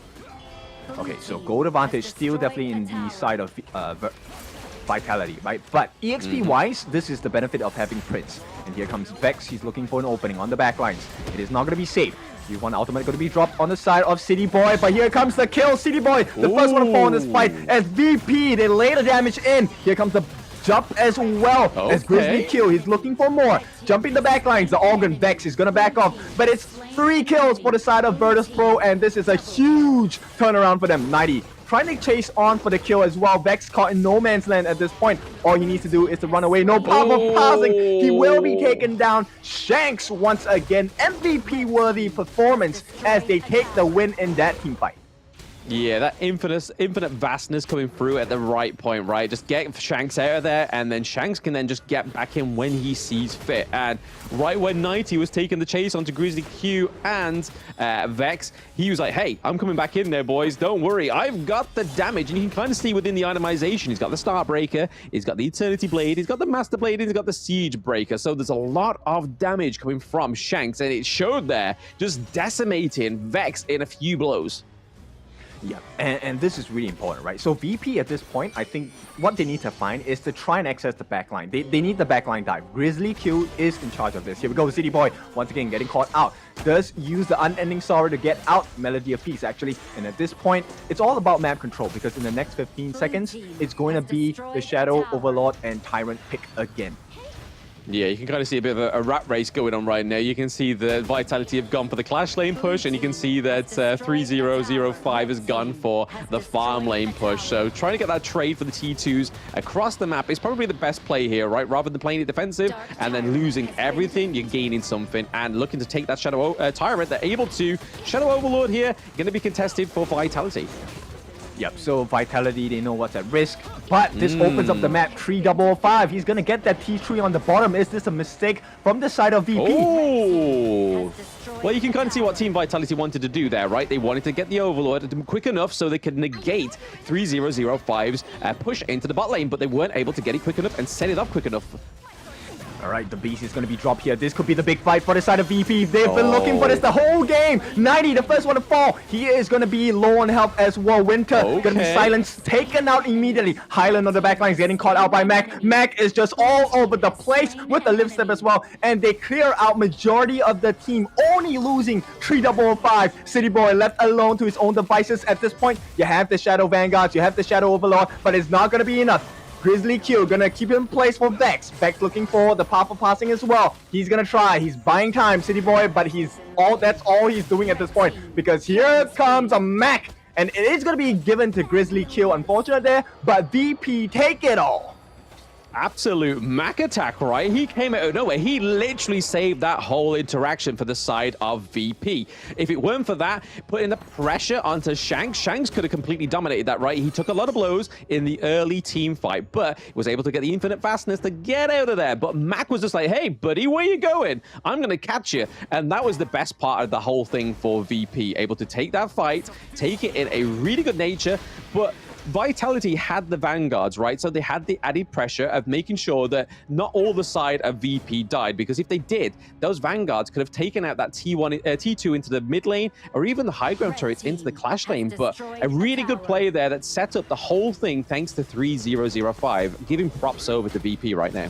[SPEAKER 4] Okay, so gold advantage still definitely in the side of Vitality, right? But EXP-wise, this is the benefit of having Prince. And here comes Vex. He's looking for an opening on the back lines. It is not going to be safe. U1 ultimate going to be dropped on the side of City Boy, but here comes the kill. City Boy, the first one to fall in this fight. As VP, they lay the damage in. Here comes the jump as well as Grizzly Q. He's looking for more. Jumping the back lines, the Organ Vex is going to back off. But it's 3 kills for the side of Virtus.pro, and this is a huge turnaround for them. 90 trying to chase on for the kill as well. Vex caught in no man's land at this point. All he needs to do is to run away. No problem of passing. He will be taken down. Shanks once again. MVP-worthy performance as they take the win in that team fight.
[SPEAKER 2] Yeah, that infinite vastness coming through at the right point, right? Just get Shanks out of there, and then Shanks can then just get back in when he sees fit. And right when 90 was taking the chase onto Grizzly Q and Vex, he was like, hey, I'm coming back in there, boys. Don't worry. I've got the damage. And you can kind of see within the itemization, he's got the Starbreaker, he's got the Eternity Blade, he's got the Master Blade, and he's got the Siege Breaker. So there's a lot of damage coming from Shanks, and it showed there, just decimating Vex in a few blows.
[SPEAKER 4] Yeah, and this is really important, right? So VP at this point, I think what they need to find is to try and access the backline. They need the backline dive. Grizzly Q is in charge of this. Here we go, City Boy, once again getting caught out. Does use the Unending Sorrow to get out, Melody of Peace actually. And at this point, it's all about map control because in the next 15 seconds, it's going to be the Shadow, Overlord, and Tyrant pick again.
[SPEAKER 2] Yeah, you can kind of see a bit of a rat race going on right now. You can see the Vitality have gone for the Clash lane push, and you can see that 3005 has gone for the farm lane push. So trying to get that trade for the T2s across the map is probably the best play here, right? Rather than playing it defensive and then losing everything, you're gaining something. And looking to take that Shadow Tyrant, they're able to. Shadow Overlord here, going to be contested for Vitality.
[SPEAKER 4] Yep, so Vitality, they know what's at risk, but this opens up the map. 3005, he's gonna get that T3 on the bottom. Is this a mistake from the side of VP?
[SPEAKER 2] Oh! Well, you can kind of see what Team Vitality wanted to do there, right? They wanted to get the Overlord quick enough so they could negate 3005's push into the bot lane, but they weren't able to get it quick enough and set it up quick enough.
[SPEAKER 4] All right, the Beast is going to be dropped here. This could be the big fight for the side of VP. They've been looking for this the whole game. 90, the first one to fall. He is going to be low on health as well. Winter going to be silenced, taken out immediately. Highland on the back line is getting caught out by Mac. Mac is just all over the place with the lift step as well. And they clear out majority of the team, only losing 3005. City Boy left alone to his own devices at this point. You have the Shadow Vanguards, you have the Shadow Overlord, but it's not going to be enough. Grizzly Q gonna keep him in place for Vex. Vex looking for the powerful passing as well. He's gonna try. He's buying time, City Boy, but that's all he's doing at this point. Because here comes a Mac, and it is gonna be given to Grizzly Q. Unfortunate there, but VP take it all.
[SPEAKER 2] Absolute Mac attack, right? He came out of nowhere. He literally saved that whole interaction for the side of VP. If it weren't for that, putting the pressure onto Shanks, Shanks could have completely dominated that, right? He took a lot of blows in the early team fight, but was able to get the infinite fastness to get out of there. But Mac was just like, hey, buddy, where you going? I'm going to catch you. And that was the best part of the whole thing for VP. Able to take that fight, take it in a really good nature, but Vitality had the Vanguards, right? So they had the added pressure of making sure that not all the side of VP died, because if they did, those Vanguards could have taken out that T2 into the mid lane, or even the high ground turrets into the Clash lane. But a really good play there that set up the whole thing thanks to 3005. Giving props over to VP right now.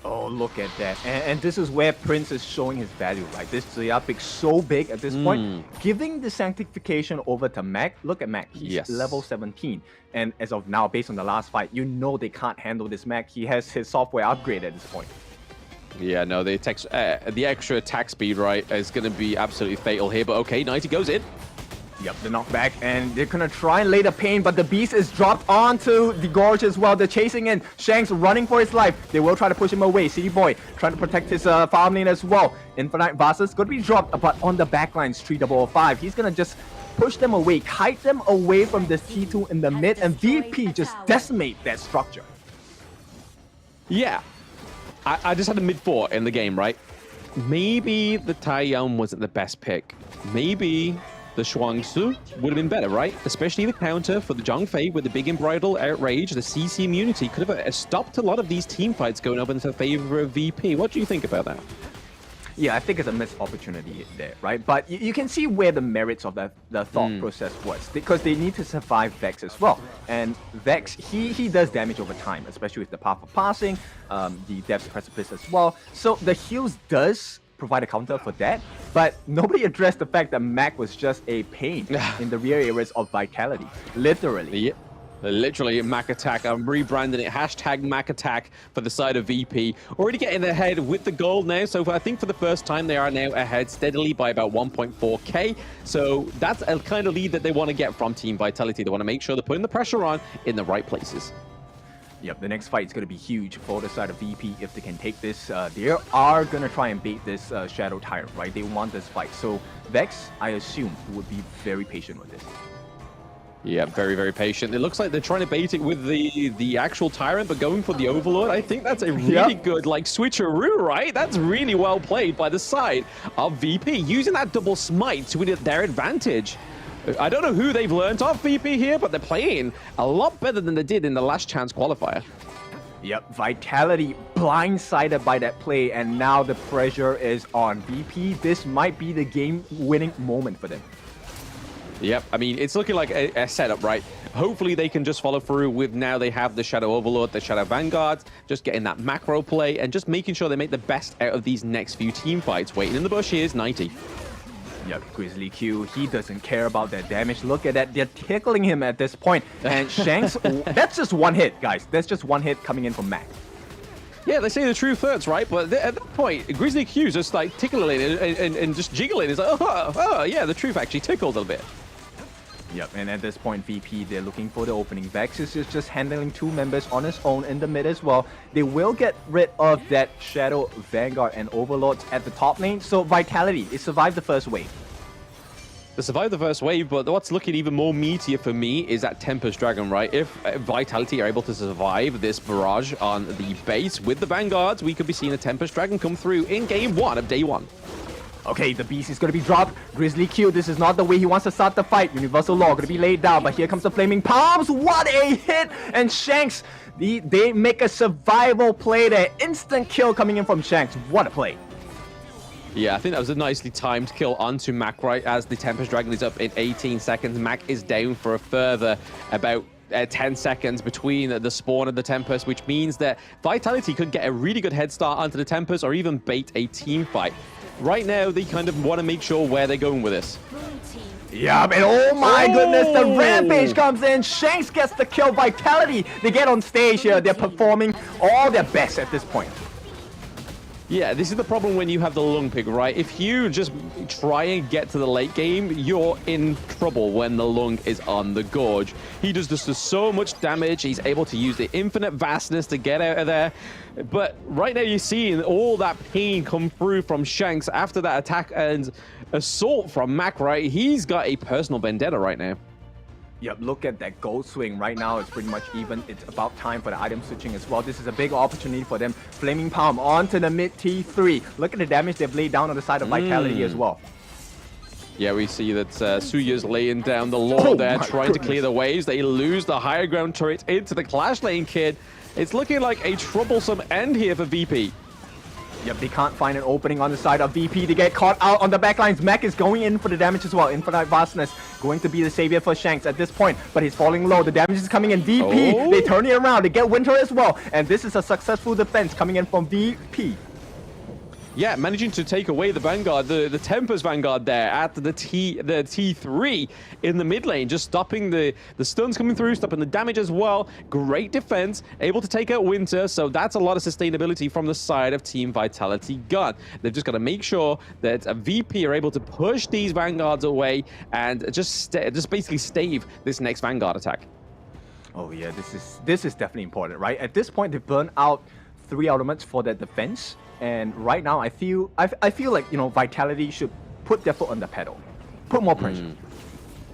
[SPEAKER 4] Oh, look at that. And this is where Prince is showing his value, right? This Zayapik so big at this point. Giving the sanctification over to Mac. Look at Mac. He's level 17. And as of now, based on the last fight, you know they can't handle this Mac. He has his software upgrade at this point.
[SPEAKER 2] Yeah, no, the extra attack speed, right, is going to be absolutely fatal here. But okay, 90 goes in.
[SPEAKER 4] Yep, the knockback, and they're gonna try and lay the pain, but the Beast is dropped onto the Gorge as well. They're chasing in. Shanks running for his life. They will try to push him away. City Boy trying to protect his farm lane as well. Infinite Vasa's gonna be dropped, but on the backlines, 3005. He's gonna just push them away, kite them away from this T2 in the mid, and VP just decimate that structure.
[SPEAKER 2] Yeah, I just had a mid-4 in the game, right? Maybe the Taiyang wasn't the best pick. Maybe the Shuangsu would have been better, right? Especially the counter for the Zhongfei with the big Embridled Outrage, the CC immunity could have stopped a lot of these team fights going up into favor of VP. What do you think about that?
[SPEAKER 4] Yeah, I think it's a missed opportunity there, right? But you can see where the merits of the thought process was, because they need to survive Vex as well. And Vex, he does damage over time, especially with the path of passing, the depth of precipice as well. So the heals does provide a counter for that, but nobody addressed the fact that Mac was just a pain in the rear areas of Vitality, literally.
[SPEAKER 2] Yeah. Literally, Mac Attack. I'm rebranding it. Hashtag Mac Attack for the side of VP. Already getting ahead with the gold now. So I think for the first time, they are now ahead steadily by about 1.4k. So that's a kind of lead that they want to get from Team Vitality. They want to make sure they're putting the pressure on in the right places.
[SPEAKER 4] Yep, the next fight is going to be huge for the side of VP if they can take this. They are going to try and bait this Shadow Tyrant, right? They want this fight. So Vex, I assume, would be very patient with this.
[SPEAKER 2] Yeah, very, very patient. It looks like they're trying to bait it with the actual Tyrant, but going for the Overlord. I think that's a really good, like, switcheroo, right? That's really well played by the side of VP, using that double smite to their advantage. I don't know who they've learned off VP here, but they're playing a lot better than they did in the last chance qualifier.
[SPEAKER 4] Yep, Vitality blindsided by that play, and now the pressure is on VP. This might be the game-winning moment for them.
[SPEAKER 2] Yep, I mean, it's looking like a setup, right? Hopefully they can just follow through with now they have the Shadow Overlord, the Shadow Vanguards, just getting that macro play and just making sure they make the best out of these next few team fights. Waiting in the bush is 90.
[SPEAKER 4] Yep, Grizzly Q, he doesn't care about that damage. Look at that, they're tickling him at this point. And Shanks, that's just one hit, guys. That's just one hit coming in from Mac.
[SPEAKER 2] Yeah, they say the truth hurts, right? But at that point, Grizzly Q's just like tickling and just jiggling. It's like, oh, yeah, the truth actually tickled a bit.
[SPEAKER 4] Yep, and at this point, VP, they're looking for the opening. Vex is just handling two members on his own in the mid as well. They will get rid of that Shadow Vanguard and Overlords at the top lane. So Vitality, it survived the first wave.
[SPEAKER 2] They survived the first wave, but what's looking even more meatier for me is that Tempest Dragon, right? If Vitality are able to survive this barrage on the base with the Vanguards, we could be seeing a Tempest Dragon come through in game 1 of day 1.
[SPEAKER 4] Okay, the beast is going to be dropped. Grizzly Q, this is not the way he wants to start the fight. Universal Law going to be laid down, but here comes the Flaming Palms. What a hit! And Shanks, they make a survival play there. Instant kill coming in from Shanks. What a play.
[SPEAKER 2] Yeah, I think that was a nicely timed kill onto Mac, right? As the Tempest Dragon is up in 18 seconds. Mac is down for a further about 10 seconds between the spawn and the Tempest, which means that Vitality could get a really good head start onto the Tempest or even bait a team fight. Right now, they kind of want to make sure where they're going with this.
[SPEAKER 4] Yeah, and oh my goodness, the Rampage comes in. Shanks gets the kill. Vitality, they get on stage here. They're performing all their best at this point.
[SPEAKER 2] Yeah, this is the problem when you have the lung pick, right? If you just try and get to the late game, you're in trouble when the lung is on the gorge. He does just so much damage. He's able to use the infinite vastness to get out of there. But right now you're seeing all that pain come through from Shanks after that attack and assault from Mac, right? He's got a personal vendetta right now.
[SPEAKER 4] Yep, look at that gold swing. Right now, it's pretty much even. It's about time for the item switching as well. This is a big opportunity for them. Flaming Palm onto the mid T3. Look at the damage they've laid down on the side of Vitality as well.
[SPEAKER 2] Yeah, we see that Suya's laying down the law there, trying to clear the waves. They lose the higher ground turret into the Clash Lane Kid. It's looking like a troublesome end here for VP.
[SPEAKER 4] Yep, they can't find an opening on the side of VP. They get caught out on the backlines. Mac is going in for the damage as well. Infinite Vastness going to be the savior for Shanks at this point, but he's falling low. The damage is coming in. VP, they turn it around. They get Winter as well, and this is a successful defense coming in from VP.
[SPEAKER 2] Yeah, managing to take away the Vanguard, the Tempest Vanguard there at the T3 in the mid lane, just stopping the stuns coming through, stopping the damage as well. Great defense, able to take out Winter, so that's a lot of sustainability from the side of Team Vitality Gun. They've just got to make sure that a VP are able to push these Vanguards away and just basically stave this next Vanguard attack.
[SPEAKER 4] Oh yeah, this is definitely important, right? At this point, they've burned out 3 elements for their defense. And right now, I feel like, you know, Vitality should put their foot on the pedal, put more pressure.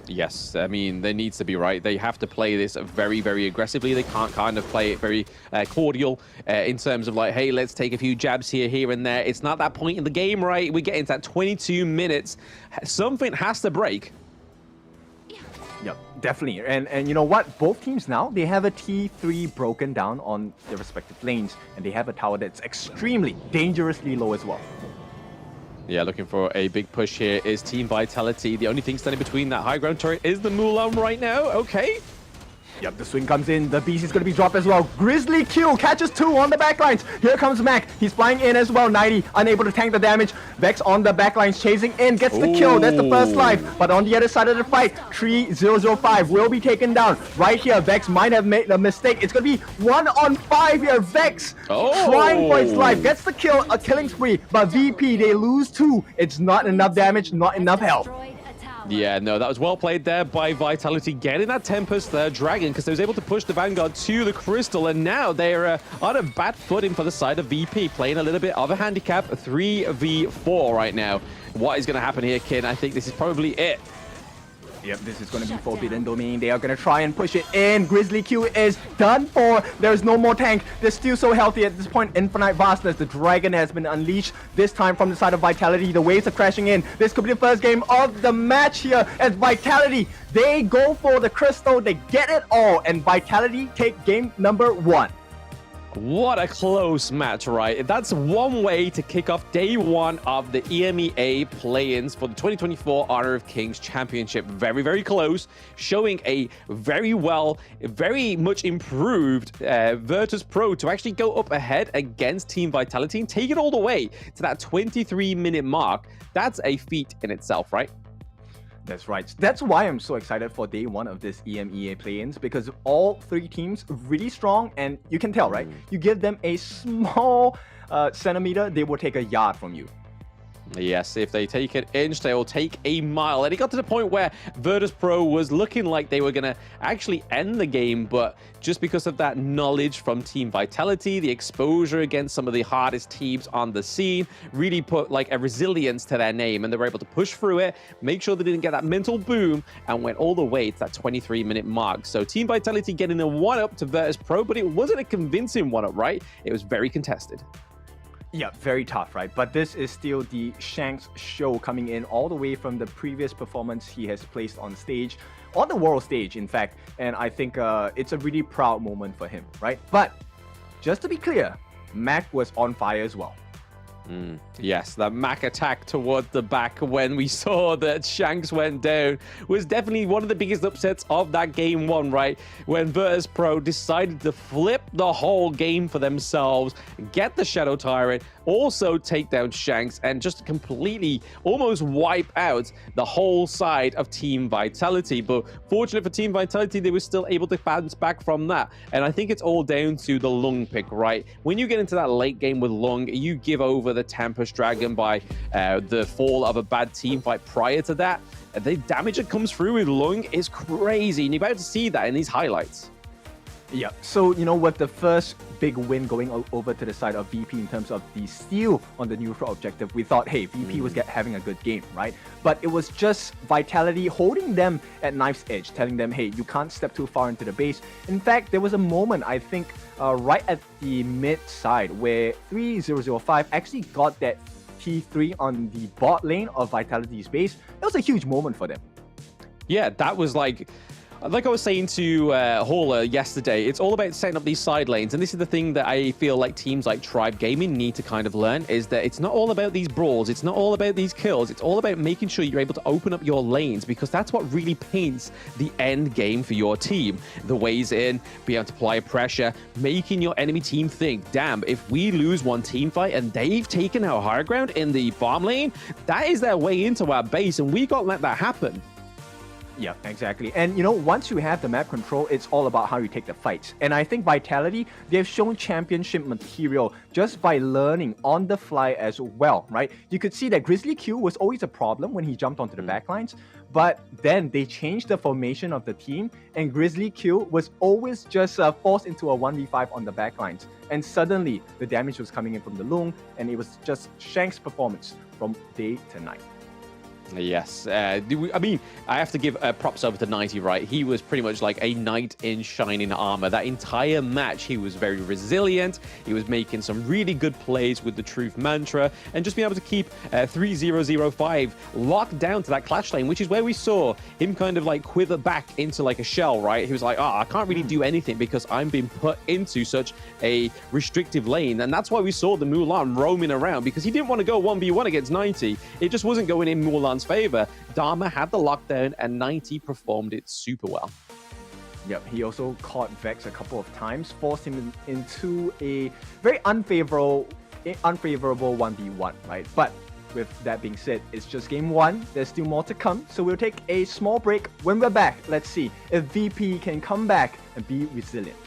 [SPEAKER 2] Yes, I mean, there needs to be, right? They have to play this very, very aggressively. They can't kind of play it very cordial in terms of like, hey, let's take a few jabs here and there. It's not that point in the game, right? We get into that 22 minutes. Something has to break.
[SPEAKER 4] Yep, definitely. And you know what? Both teams now, they have a T3 broken down on their respective lanes, and they have a tower that's extremely dangerously low as well.
[SPEAKER 2] Yeah, looking for a big push here is Team Vitality. The only thing standing between that high ground turret is the Mulan right now. Okay.
[SPEAKER 4] Yep, the swing comes in. The beast is going to be dropped as well. Grizzly Q catches 2 on the backlines. Here comes Mac. He's flying in as well. 90, unable to tank the damage. Vex on the backlines, chasing in, gets the kill. That's the first life. But on the other side of the fight, 3005 will be taken down. Right here, Vex might have made a mistake. It's going to be 1-on-5 here. Vex trying for his life. Gets the kill, a killing spree. But VP, they lose 2. It's not enough damage, not enough health.
[SPEAKER 2] Yeah, no, that was well played there by Vitality, getting that Tempest Dragon, because they was able to push the Vanguard to the Crystal, and now they're on a bad footing for the side of VP, playing a little bit of a handicap, 3v4 right now. What is going to happen here, Kin? I think this is probably it.
[SPEAKER 4] Yep, this is going to be Forbidden Domain. They are going to try and push it in. Grizzly Q is done for. There's no more tank. They're still so healthy at this point. Infinite Vastness. The Dragon has been unleashed, this time from the side of Vitality. The waves are crashing in. This could be the first game of the match here as Vitality, they go for the Crystal. They get it all. And Vitality take game number 1.
[SPEAKER 2] What a close match, right? That's one way to kick off day 1 of the EMEA play-ins for the 2024 Honor of Kings Championship. Very, very close, showing a very much improved Virtus.pro to actually go up ahead against Team Vitality and take it all the way to that 23-minute mark. That's a feat in itself, right?
[SPEAKER 4] That's right. That's why I'm so excited for day 1 of this EMEA play-ins, because all 3 teams really strong, and you can tell, right? You give them a small centimeter, they will take a yard from you.
[SPEAKER 2] Yes, if they take an inch, they will take a mile. And it got to the point where Virtus.pro was looking like they were going to actually end the game, but just because of that knowledge from Team Vitality, the exposure against some of the hardest teams on the scene, really put like a resilience to their name, and they were able to push through it, make sure they didn't get that mental boom, and went all the way to that 23-minute mark. So Team Vitality getting a 1-up to Virtus.pro, but it wasn't a convincing 1-up, right? It was very contested.
[SPEAKER 4] Yeah, very tough, right? But this is still the Shanks show coming in all the way from the previous performance he has placed on stage, on the world stage, in fact. And I think it's a really proud moment for him, right? But just to be clear, Mac was on fire as well.
[SPEAKER 2] Yes, that Mac attack towards the back when we saw that Shanks went down was definitely one of the biggest upsets of that game 1, right? When Virtus.pro decided to flip the whole game for themselves, get the Shadow Tyrant, also take down Shanks, and just completely almost wipe out the whole side of Team Vitality. But fortunate for Team Vitality, they were still able to bounce back from that. And I think it's all down to the Lung pick, right? When you get into that late game with Lung, you give over the Tempest Dragon by the fall of a bad team fight prior to that. The damage that comes through with Lung is crazy, and you're about to see that in these highlights.
[SPEAKER 4] Yeah, so, you know, with the first big win going over to the side of VP in terms of the steal on the neutral objective, we thought, hey, VP was having a good game, right? But it was just Vitality holding them at knife's edge, telling them, hey, you can't step too far into the base. In fact, there was a moment, I think, right at the mid side where 3005 actually got that T3 on the bot lane of Vitality's base. That was a huge moment for them.
[SPEAKER 2] Yeah, that was like I was saying to Hauler yesterday, it's all about setting up these side lanes. And this is the thing that I feel like teams like Tribe Gaming need to kind of learn, is that it's not all about these brawls. It's not all about these kills. It's all about making sure you're able to open up your lanes, because that's what really paints the end game for your team. The ways in, being able to apply pressure, making your enemy team think, damn, if we lose one team fight and they've taken our higher ground in the farm lane, that is their way into our base, and we can't let that happen.
[SPEAKER 4] Yeah, exactly. And, you know, once you have the map control, it's all about how you take the fights. And I think Vitality, they've shown championship material just by learning on the fly as well, right? You could see that Grizzly Q was always a problem when he jumped onto the backlines, but then they changed the formation of the team, and Grizzly Q was always just forced into a 1v5 on the backlines. And suddenly, the damage was coming in from the Lung, and it was just Shank's performance from day to night.
[SPEAKER 2] Yes. I mean, I have to give props over to 90, right? He was pretty much like a knight in shining armor. That entire match, he was very resilient. He was making some really good plays with the truth mantra and just being able to keep 3005 locked down to that clash lane, which is where we saw him kind of like quiver back into like a shell, right? He was like, I can't really do anything because I'm being put into such a restrictive lane. And that's why we saw the Mulan roaming around, because he didn't want to go 1v1 against 90. It just wasn't going in Mulan's favor. Dharma had the lockdown and 90 performed it super well.
[SPEAKER 4] Yep, he also caught Vex a couple of times, forced him into a very unfavorable 1v1, right? But with that being said, it's just game one. There's still more to come. So we'll take a small break. When we're back, let's see if VP can come back and be resilient.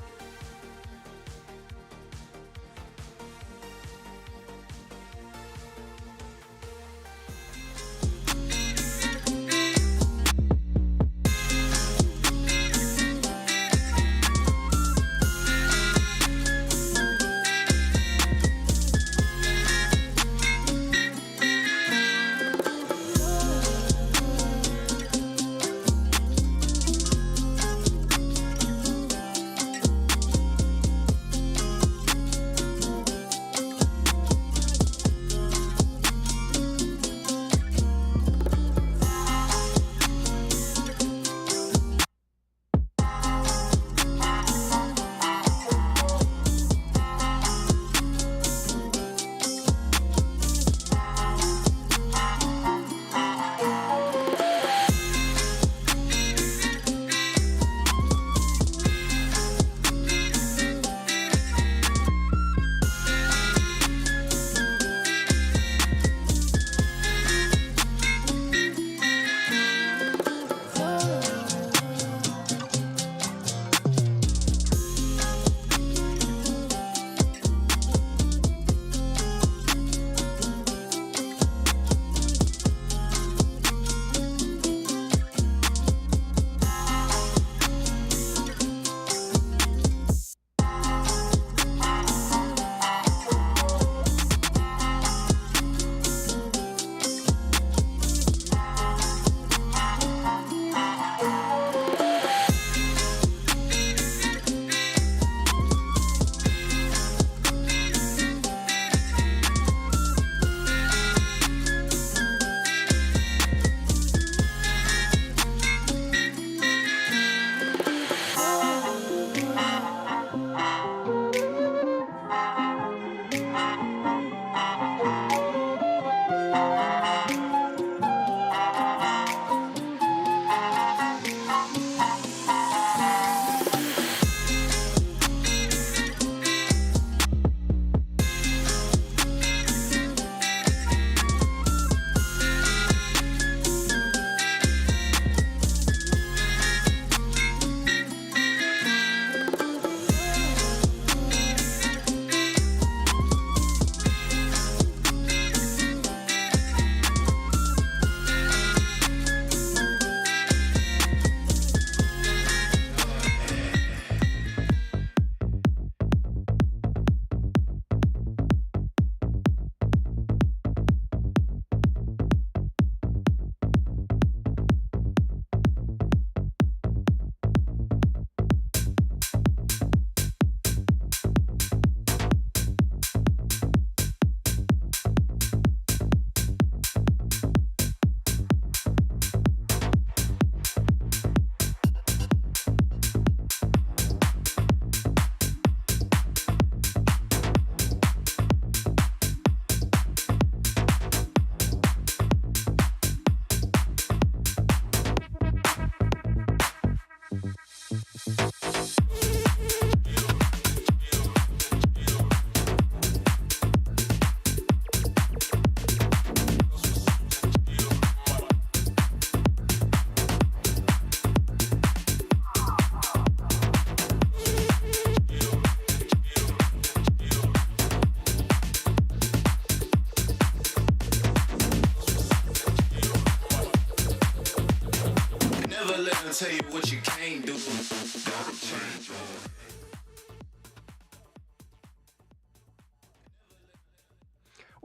[SPEAKER 1] tell you what you can't do. Gotta change your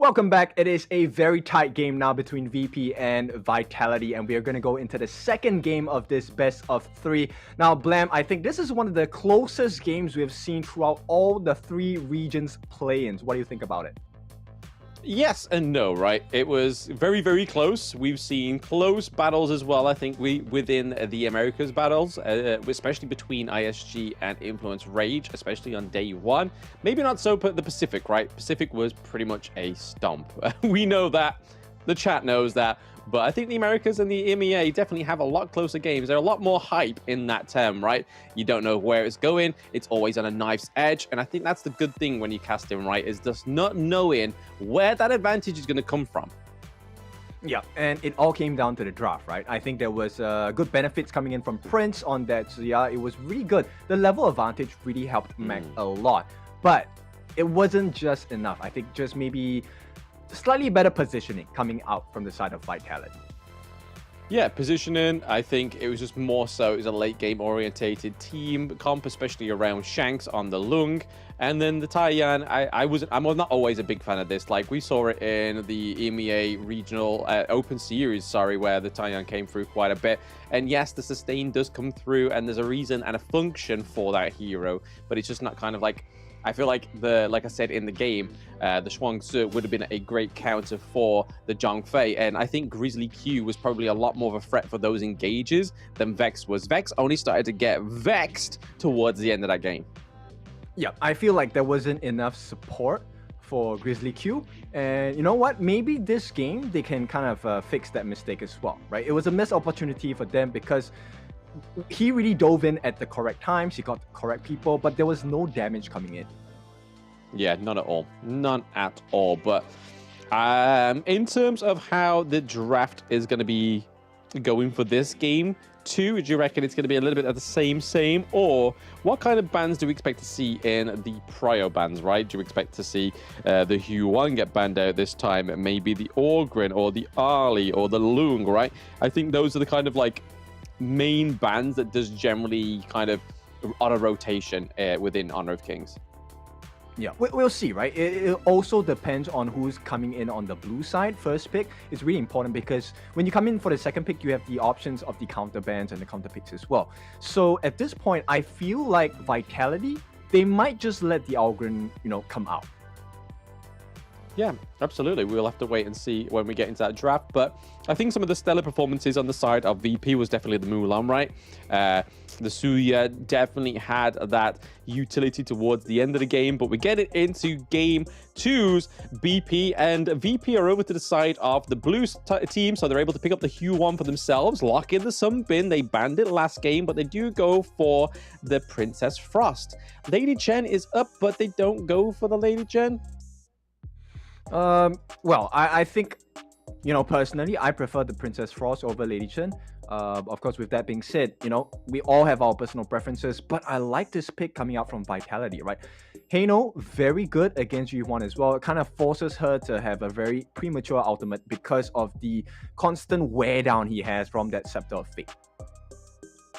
[SPEAKER 4] Welcome back. It is a very tight game now between VP and Vitality, and we are going to go into the second game of this best of three. Now, Blam, I think this is one of the closest games we have seen throughout all the three regions play-ins. What do you think about it?
[SPEAKER 2] Yes and no, right? It was very, very close. We've seen close battles as well, I think, within the Americas battles, especially between ISG and Influence Rage, especially on day one. Maybe not so, but the Pacific, right? Pacific was pretty much a stomp. We know that. The chat knows that. But I think the Americas and the EMEA definitely have a lot closer games. They're a lot more hype in that term, right? You don't know where it's going. It's always on a knife's edge. And I think that's the good thing when you cast him, right? Is just not knowing where that advantage is going to come from.
[SPEAKER 4] Yeah, and it all came down to the draft, right? I think there was good benefits coming in from Prince on that. So yeah, it was really good. The level advantage really helped Mac a lot. But it wasn't just enough. I think just maybe slightly better positioning coming out from the side of Vitality.
[SPEAKER 2] Yeah, positioning, I think it was just more so it was a late game orientated team comp, especially around Shanks on the Lung. And then the Taiyan, I'm not always a big fan of this. Like we saw it in the EMEA regional Open Series, where the Taiyan came through quite a bit. And yes, the sustain does come through and there's a reason and a function for that hero, but it's just not kind of like, I feel like like I said in the game, the Shuangzi would have been a great counter for the Zhongfei, and I think Grizzly Q was probably a lot more of a threat for those engages than Vex was. Vex only started to get vexed towards the end of that game.
[SPEAKER 4] Yeah, I feel like there wasn't enough support for Grizzly Q, and you know what? Maybe this game they can kind of fix that mistake as well, right? It was a missed opportunity for them because he really dove in at the correct times, he got the correct people, but there was no damage coming in.
[SPEAKER 2] Yeah, none at all. None at all. But in terms of how the draft is going to be going for this game, do you reckon it's going to be a little bit of the same, or what kind of bans do we expect to see in the Prio bans, right? Do you expect to see the Huan get banned out this time, maybe the Orgrin, or the Arlie, or the Lung, right? I think those are the kind of like main bans that does generally kind of on a rotation within Honor of Kings.
[SPEAKER 4] Yeah, we'll see, right? It also depends on who's coming in on the blue side. First pick is really important because when you come in for the second pick, you have the options of the counter bans and the counter picks as well. So at this point, I feel like Vitality, they might just let the Algren, come out.
[SPEAKER 2] Yeah, absolutely. We'll have to wait and see when we get into that draft. But I think some of the stellar performances on the side of VP was definitely the Mulan, right? The Suya definitely had that utility towards the end of the game. But we get it into game twos. BP and VP are over to the side of the blue team. So they're able to pick up the Huan for themselves, lock in the Sunbin. They banned it last game, but they do go for the Princess Frost. Lady Chen is up, but they don't go for the Lady Chen.
[SPEAKER 4] Well, I think, personally, I prefer the Princess Frost over Lady Chen. Of course, with that being said, we all have our personal preferences, but I like this pick coming out from Vitality, right? Heino, very good against Yuhuan as well. It kind of forces her to have a very premature ultimate because of the constant wear down he has from that Scepter of Fate.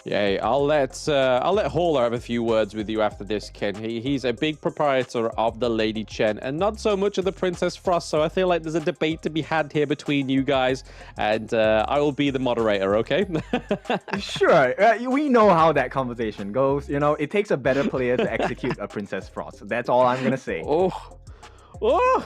[SPEAKER 2] Yeah, I'll let Hauler have a few words with you after this, Ken. He's a big proprietor of the Lady Chen and not so much of the Princess Frost, so I feel like there's a debate to be had here between you guys, and I will be the moderator, okay?
[SPEAKER 4] Sure, we know how that conversation goes. It takes a better player to execute a Princess Frost. That's all I'm gonna say.
[SPEAKER 2] Oh,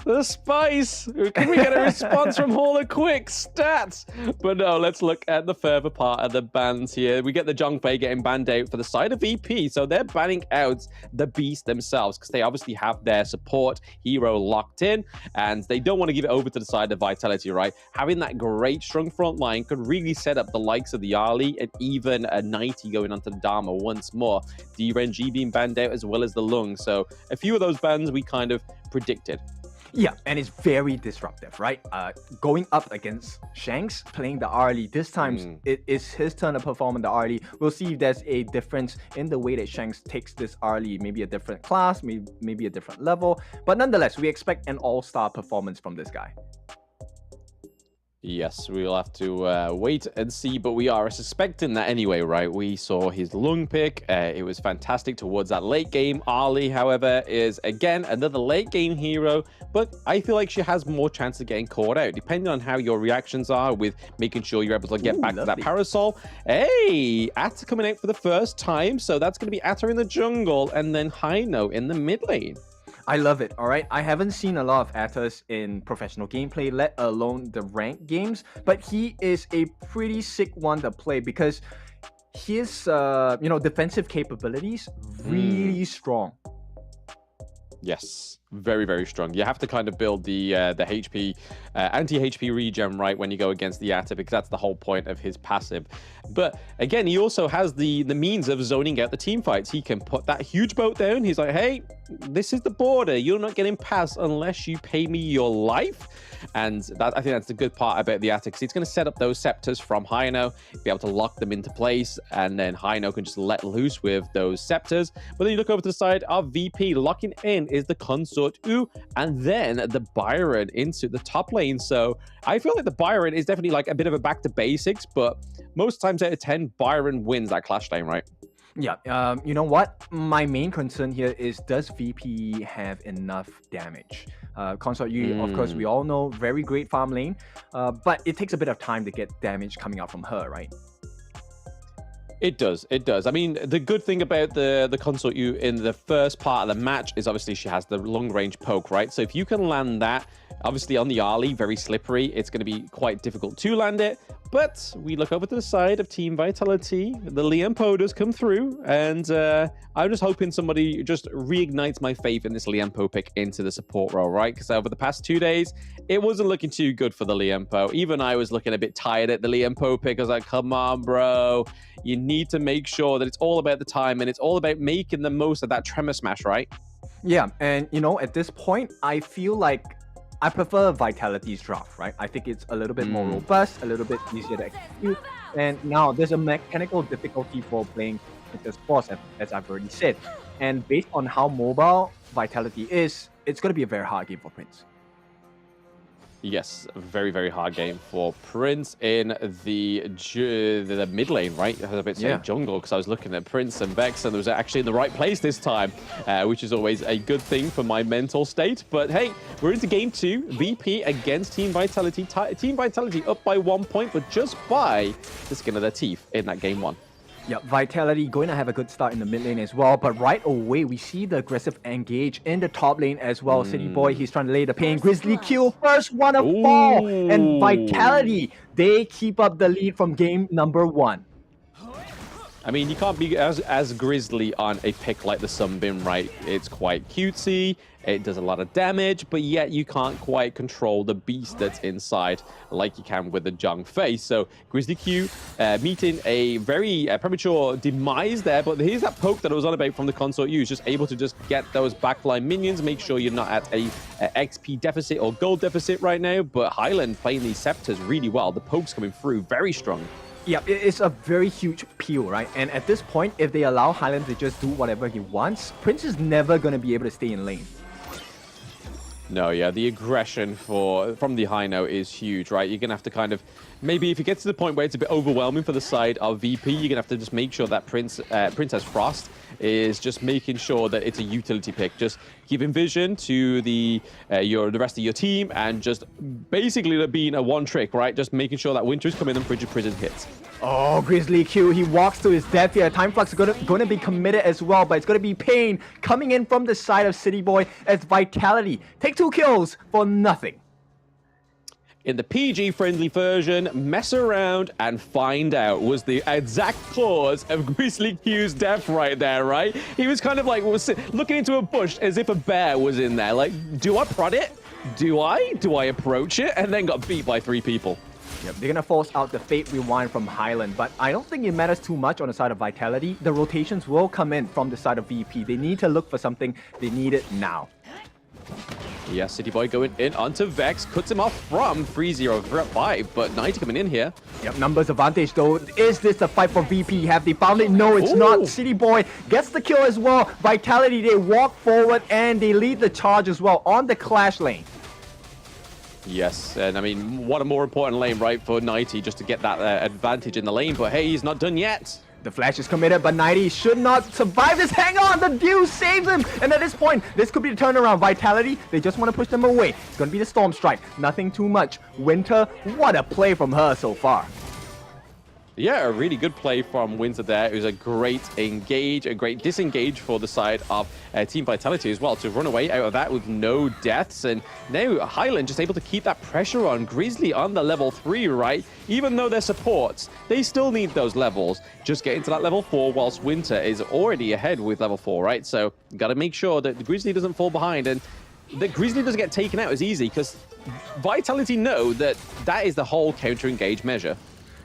[SPEAKER 2] the spice! Can we get a response from Hauler quick? Stats! But no, let's look at the further part of the bans here. We get the Zhongfei getting banned out for the side of VP. So they're banning out the Beast themselves because they obviously have their support hero locked in and they don't want to give it over to the side of Vitality, right? Having that great strong front line could really set up the likes of the Arlie and even a 90 going onto the Dharma once more. DRNG being banned out as well as the Lung. So a few of those bans we kind of predicted.
[SPEAKER 4] Yeah, and it's very disruptive, right? Going up against Shanks, playing the Arlie. This time, it is his turn to perform on the Arlie. We'll see if there's a difference in the way that Shanks takes this Arlie. Maybe a different class, maybe a different level. But nonetheless, we expect an all-star performance from this guy.
[SPEAKER 2] Yes, we'll have to wait and see, but we are suspecting that anyway, right? We saw his lung pick. It was fantastic towards that late game. Ali, however, is again another late game hero, but I feel like she has more chance of getting caught out, depending on how your reactions are with making sure you're able to get back to that parasol. Hey, Atta coming out for the first time, so that's going to be Atta in the jungle, and then Hino in the mid lane.
[SPEAKER 4] I love it, all right? I haven't seen a lot of Atas in professional gameplay, let alone the ranked games, but he is a pretty sick one to play because his, defensive capabilities really strong.
[SPEAKER 2] Yes, very, very strong. You have to kind of build the HP, anti-HP regen, right, when you go against the Atta, because that's the whole point of his passive. But again, he also has the means of zoning out the team fights. He can put that huge boat down. He's like, hey, this is the border. You're not getting past unless you pay me your life. And I think that's the good part about the Atta, because it's going to set up those scepters from Hino, be able to lock them into place, and then Hino can just let loose with those scepters. But then you look over to the side of VP, locking in is the Consort U, and then the Byron into the top lane. So I feel like the Byron is definitely like a bit of a back to basics, but most times out of 10, Byron wins that clash lane, right?
[SPEAKER 4] Yeah, you know what? My main concern here is, does VP have enough damage? Consort U, of course, we all know, very great farm lane, but it takes a bit of time to get damage coming out from her, right?
[SPEAKER 2] It does. I mean, the good thing about the Consort U in the first part of the match is obviously she has the long range poke, right? So if you can land that, obviously on the Ali, very slippery, it's going to be quite difficult to land it. But we look over to the side of Team Vitality, the Liam Poe does come through, and I'm just hoping somebody just reignites my faith in this Liam Poe pick into the support role, right? Because over the past 2 days, it wasn't looking too good for the Liam Poe. Even I was looking a bit tired at the Liam Poe pick. I was like, come on, bro. You need to make sure that it's all about the time, and it's all about making the most of that Tremor Smash, right?
[SPEAKER 4] Yeah, and at this point, I feel like I prefer Vitality's draft, right? I think it's a little bit more robust, a little bit easier to execute. And now there's a mechanical difficulty for playing with the sports, as I've already said. And based on how mobile Vitality is, it's going to be a very hard game for Prince.
[SPEAKER 2] Yes, a very, very hard game for Prince in the mid lane, right? I was a bit saying jungle because I was looking at Prince and Vex, and it was actually in the right place this time, which is always a good thing for my mental state. But hey, we're into game 2, VP against Team Vitality. Team Vitality up by 1 point, but just by the skin of their teeth in that game 1.
[SPEAKER 4] Yeah, Vitality going to have a good start in the mid lane as well, but right away we see the aggressive engage in the top lane as well. City Boy, he's trying to lay the pain. Grizzly Q, first one of fall, and Vitality, they keep up the lead from game number 1.
[SPEAKER 2] I mean, you can't be as grizzly on a pick like the Sunbeam, right? It's quite cutesy, it does a lot of damage, but yet you can't quite control the beast that's inside like you can with the Zhang Fei. So Grizzly Q meeting a very premature demise there, but here's that poke that I was on about from the Consort U. Just able to just get those backline minions, make sure you're not at a XP deficit or gold deficit right now, but Highland playing these scepters really well. The poke's coming through very strong.
[SPEAKER 4] Yeah, it's a very huge peel, right? And at this point, if they allow Highland to just do whatever he wants, Prince is never going to be able to stay in lane.
[SPEAKER 2] No, yeah, the aggression from the Hino is huge, right? You're going to have to kind of, maybe if it gets to the point where it's a bit overwhelming for the side of VP, you're going to have to just make sure that Princess Frost is just making sure that it's a utility pick. Just giving vision to the rest of your team, and just basically being a one trick, right? Just making sure that Winter is coming and Frigid Prison hits.
[SPEAKER 4] Oh, Grizzly Q, he walks to his death here. Time Flux is going to be committed as well, but it's going to be Pain coming in from the side of City Boy as Vitality take 2 kills for nothing.
[SPEAKER 2] In the PG-friendly version, mess around and find out was the exact cause of Grizzly Q's death right there, right? He was kind of like looking into a bush as if a bear was in there. Like, do I prod it? Do I approach it? And then got beat by 3 people.
[SPEAKER 4] Yep, they're going to force out the Fate Rewind from Highland, but I don't think it matters too much on the side of Vitality. The rotations will come in from the side of VP. They need to look for something. They need it now.
[SPEAKER 2] Yeah, City Boy going in onto Vex, cuts him off from 3-0-5, but 90 coming in here.
[SPEAKER 4] Yep, numbers advantage though. Is this a fight for VP? Have they found it? No, it's not. City Boy gets the kill as well. Vitality, they walk forward and they lead the charge as well on the Clash lane.
[SPEAKER 2] Yes, and I mean, what a more important lane, right, for 90 just to get that advantage in the lane. But hey, he's not done yet.
[SPEAKER 4] The flash is committed, but 90 should not survive this. Hang on, the Dew saves him. And at this point, this could be the turnaround. Vitality, they just want to push them away. It's going to be the Storm Strike. Nothing too much. Winter, what a play from her so far.
[SPEAKER 2] Yeah, a really good play from Winter there. It was a great engage, a great disengage for the side of Team Vitality as well to run away out of that with no deaths. And now Highland just able to keep that pressure on. Grizzly on the level 3, right? Even though they're supports, they still need those levels. Just get into that level 4 whilst Winter is already ahead with level 4, right? So got to make sure that the Grizzly doesn't fall behind and the Grizzly doesn't get taken out as easy because Vitality know that that is the whole counter-engage measure.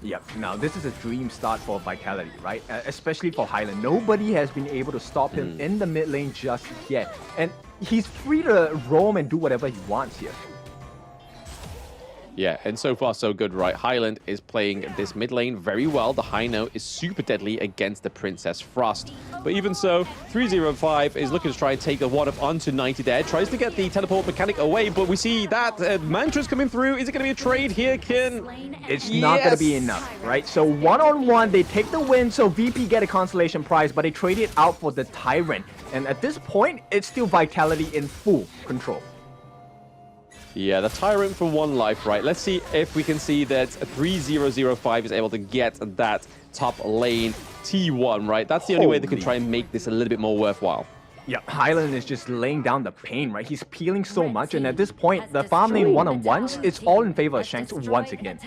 [SPEAKER 4] Yep, now this is a dream start for Vitality, right? Especially for Highland. Nobody has been able to stop him in the mid lane just yet. And he's free to roam and do whatever he wants here.
[SPEAKER 2] Yeah, and so far so good, right? Highland is playing this mid lane very well. The high note is super deadly against the Princess Frost. But even so, 305 is looking to try and take the one up onto 90 there. Tries to get the teleport mechanic away, but we see that Mantra's coming through. Is it going to be a trade here, Kin?
[SPEAKER 4] It's not going to be enough, right? So one-on-one, they take the win, so VP get a consolation prize, but they trade it out for the Tyrant. And at this point, it's still Vitality in full control.
[SPEAKER 2] Yeah, the Tyrant for 1 life, right? Let's see if we can see that 3005 is able to get that top lane T1, right? That's the only way they can try and make this a little bit more worthwhile.
[SPEAKER 4] Yeah, Highland is just laying down the pain, right? He's peeling so much, and at this point, the farm lane one-on-ones, it's all in favor of Shanks once again.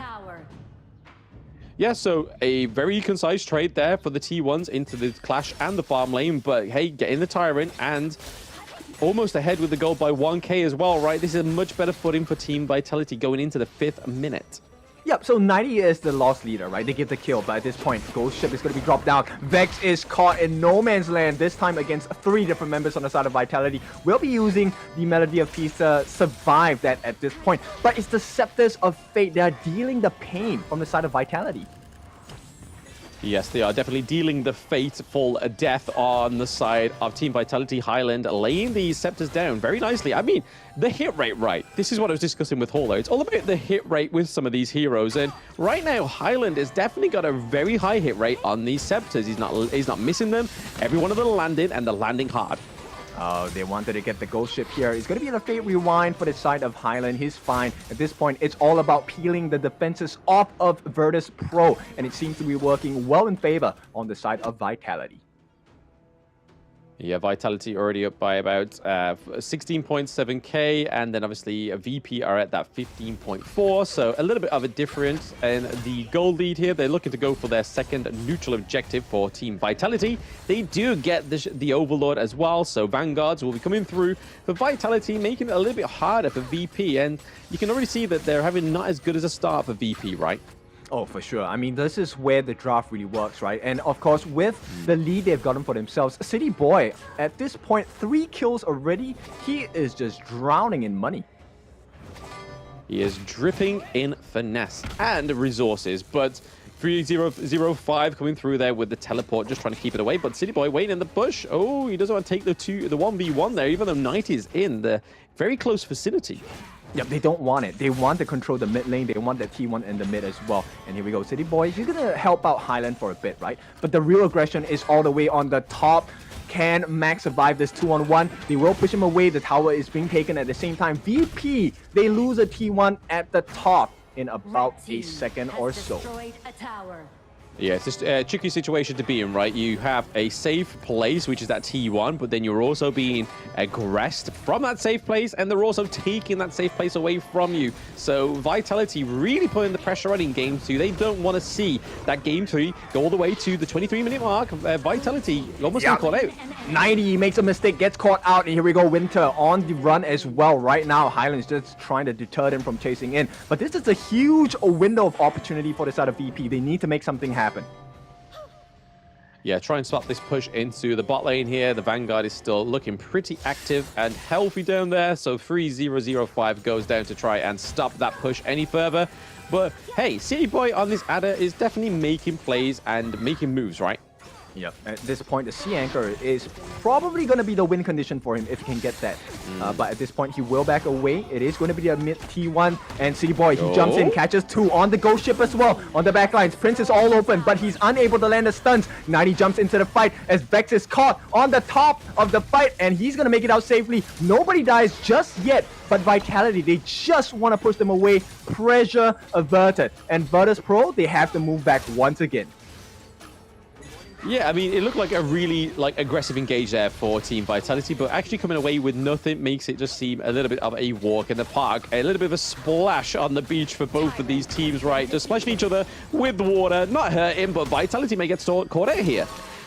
[SPEAKER 2] Yeah, so a very concise trade there for the T1s into the Clash and the farm lane, but hey, get in the Tyrant and almost ahead with the goal by 1k as well, right? This is a much better footing for Team Vitality going into the 5th minute.
[SPEAKER 4] Yep, so 90 is the lost leader, right? They get the kill, but at this point, Ghost Ship is going to be dropped down. Vex is caught in no man's land, this time against 3 different members on the side of Vitality. We'll be using the Melody of Peace to survive that at this point. But it's the Scepters of Fate that are dealing the pain from the side of Vitality.
[SPEAKER 2] Yes, they are definitely dealing the fateful death on the side of Team Vitality. Highland laying these Scepters down very nicely. I mean, the hit rate, right? This is what I was discussing with Holo. It's all about the hit rate with some of these heroes. And right now, Highland has definitely got a very high hit rate on these Scepters. He's not missing them. Every one of them landed, and they're landing hard.
[SPEAKER 4] Oh, they wanted to get the Ghost Ship here. It's going to be the Fate Rewind for the side of Highland. He's fine. At this point, it's all about peeling the defenses off of Virtus.pro, and it seems to be working well in favor on the side of Vitality.
[SPEAKER 2] Yeah, Vitality already up by about 16.7k, and then obviously VP are at that 15.4, so a little bit of a difference. And the gold lead here, they're looking to go for their second neutral objective for Team Vitality. They do get the Overlord as well, so Vanguards will be coming through for Vitality, making it a little bit harder for VP, and you can already see that they're having not as good as a start for VP, right?
[SPEAKER 4] Oh, for sure. I mean, this is where the draft really works, right? And of course, with the lead they've gotten for themselves, City Boy, at this point, 3 kills already. He is just drowning in money.
[SPEAKER 2] He is dripping in finesse and resources, but 3005 coming through there with the teleport, just trying to keep it away. But City Boy waiting in the bush. Oh, he doesn't want to take the 1v1 there, even though 90 is in the very close vicinity.
[SPEAKER 4] Yep, they don't want it. They want to control the mid lane. They want the T1 in the mid as well. And here we go. City Boy, he's going to help out Highland for a bit, right? But the real aggression is all the way on the top. Can Max survive this 2-on-1? They will push him away. The tower is being taken at the same time. VP, they lose a T1 at the top in about a second or so.
[SPEAKER 2] Yeah, it's just a tricky situation to be in, right? You have a safe place, which is that T1, but then you're also being aggressed from that safe place, and they're also taking that safe place away from you. So Vitality really putting the pressure on in Game 2. They don't want to see that Game 3 go all the way to the 23-minute mark. Vitality almost got caught out.
[SPEAKER 4] 90 makes a mistake, gets caught out, and here we go. Winter on the run as well. Right now, Highland's just trying to deter them from chasing in. But this is a huge window of opportunity for the side of VP. They need to make something happen.
[SPEAKER 2] Yeah, try and stop this push into the bot lane here. The Vanguard is still looking pretty active and healthy down there. So 3005 goes down to try and stop that push any further. But hey, City Boy on this adder is definitely making plays and making moves, right?
[SPEAKER 4] Yep. At this point, the Sea Anchor is probably going to be the win condition for him if he can get that. But at this point, he will back away. It is going to be a mid T1. And City Boy, he jumps in, catches 2 on the ghost ship as well. On the back lines, Prince is all open, but he's unable to land the stuns. 90 jumps into the fight as Vex is caught on the top of the fight, and he's going to make it out safely. Nobody dies just yet, but Vitality, they just want to push them away. Pressure averted. And Virtus.pro, they have to move back once again.
[SPEAKER 2] Yeah, I mean, it looked like a really aggressive engage there for Team Vitality, but actually coming away with nothing makes it just seem a little bit of a walk in the park, a little bit of a splash on the beach for both of these teams, right? Just splashing each other with the water, not hurting, but Vitality may get caught out here.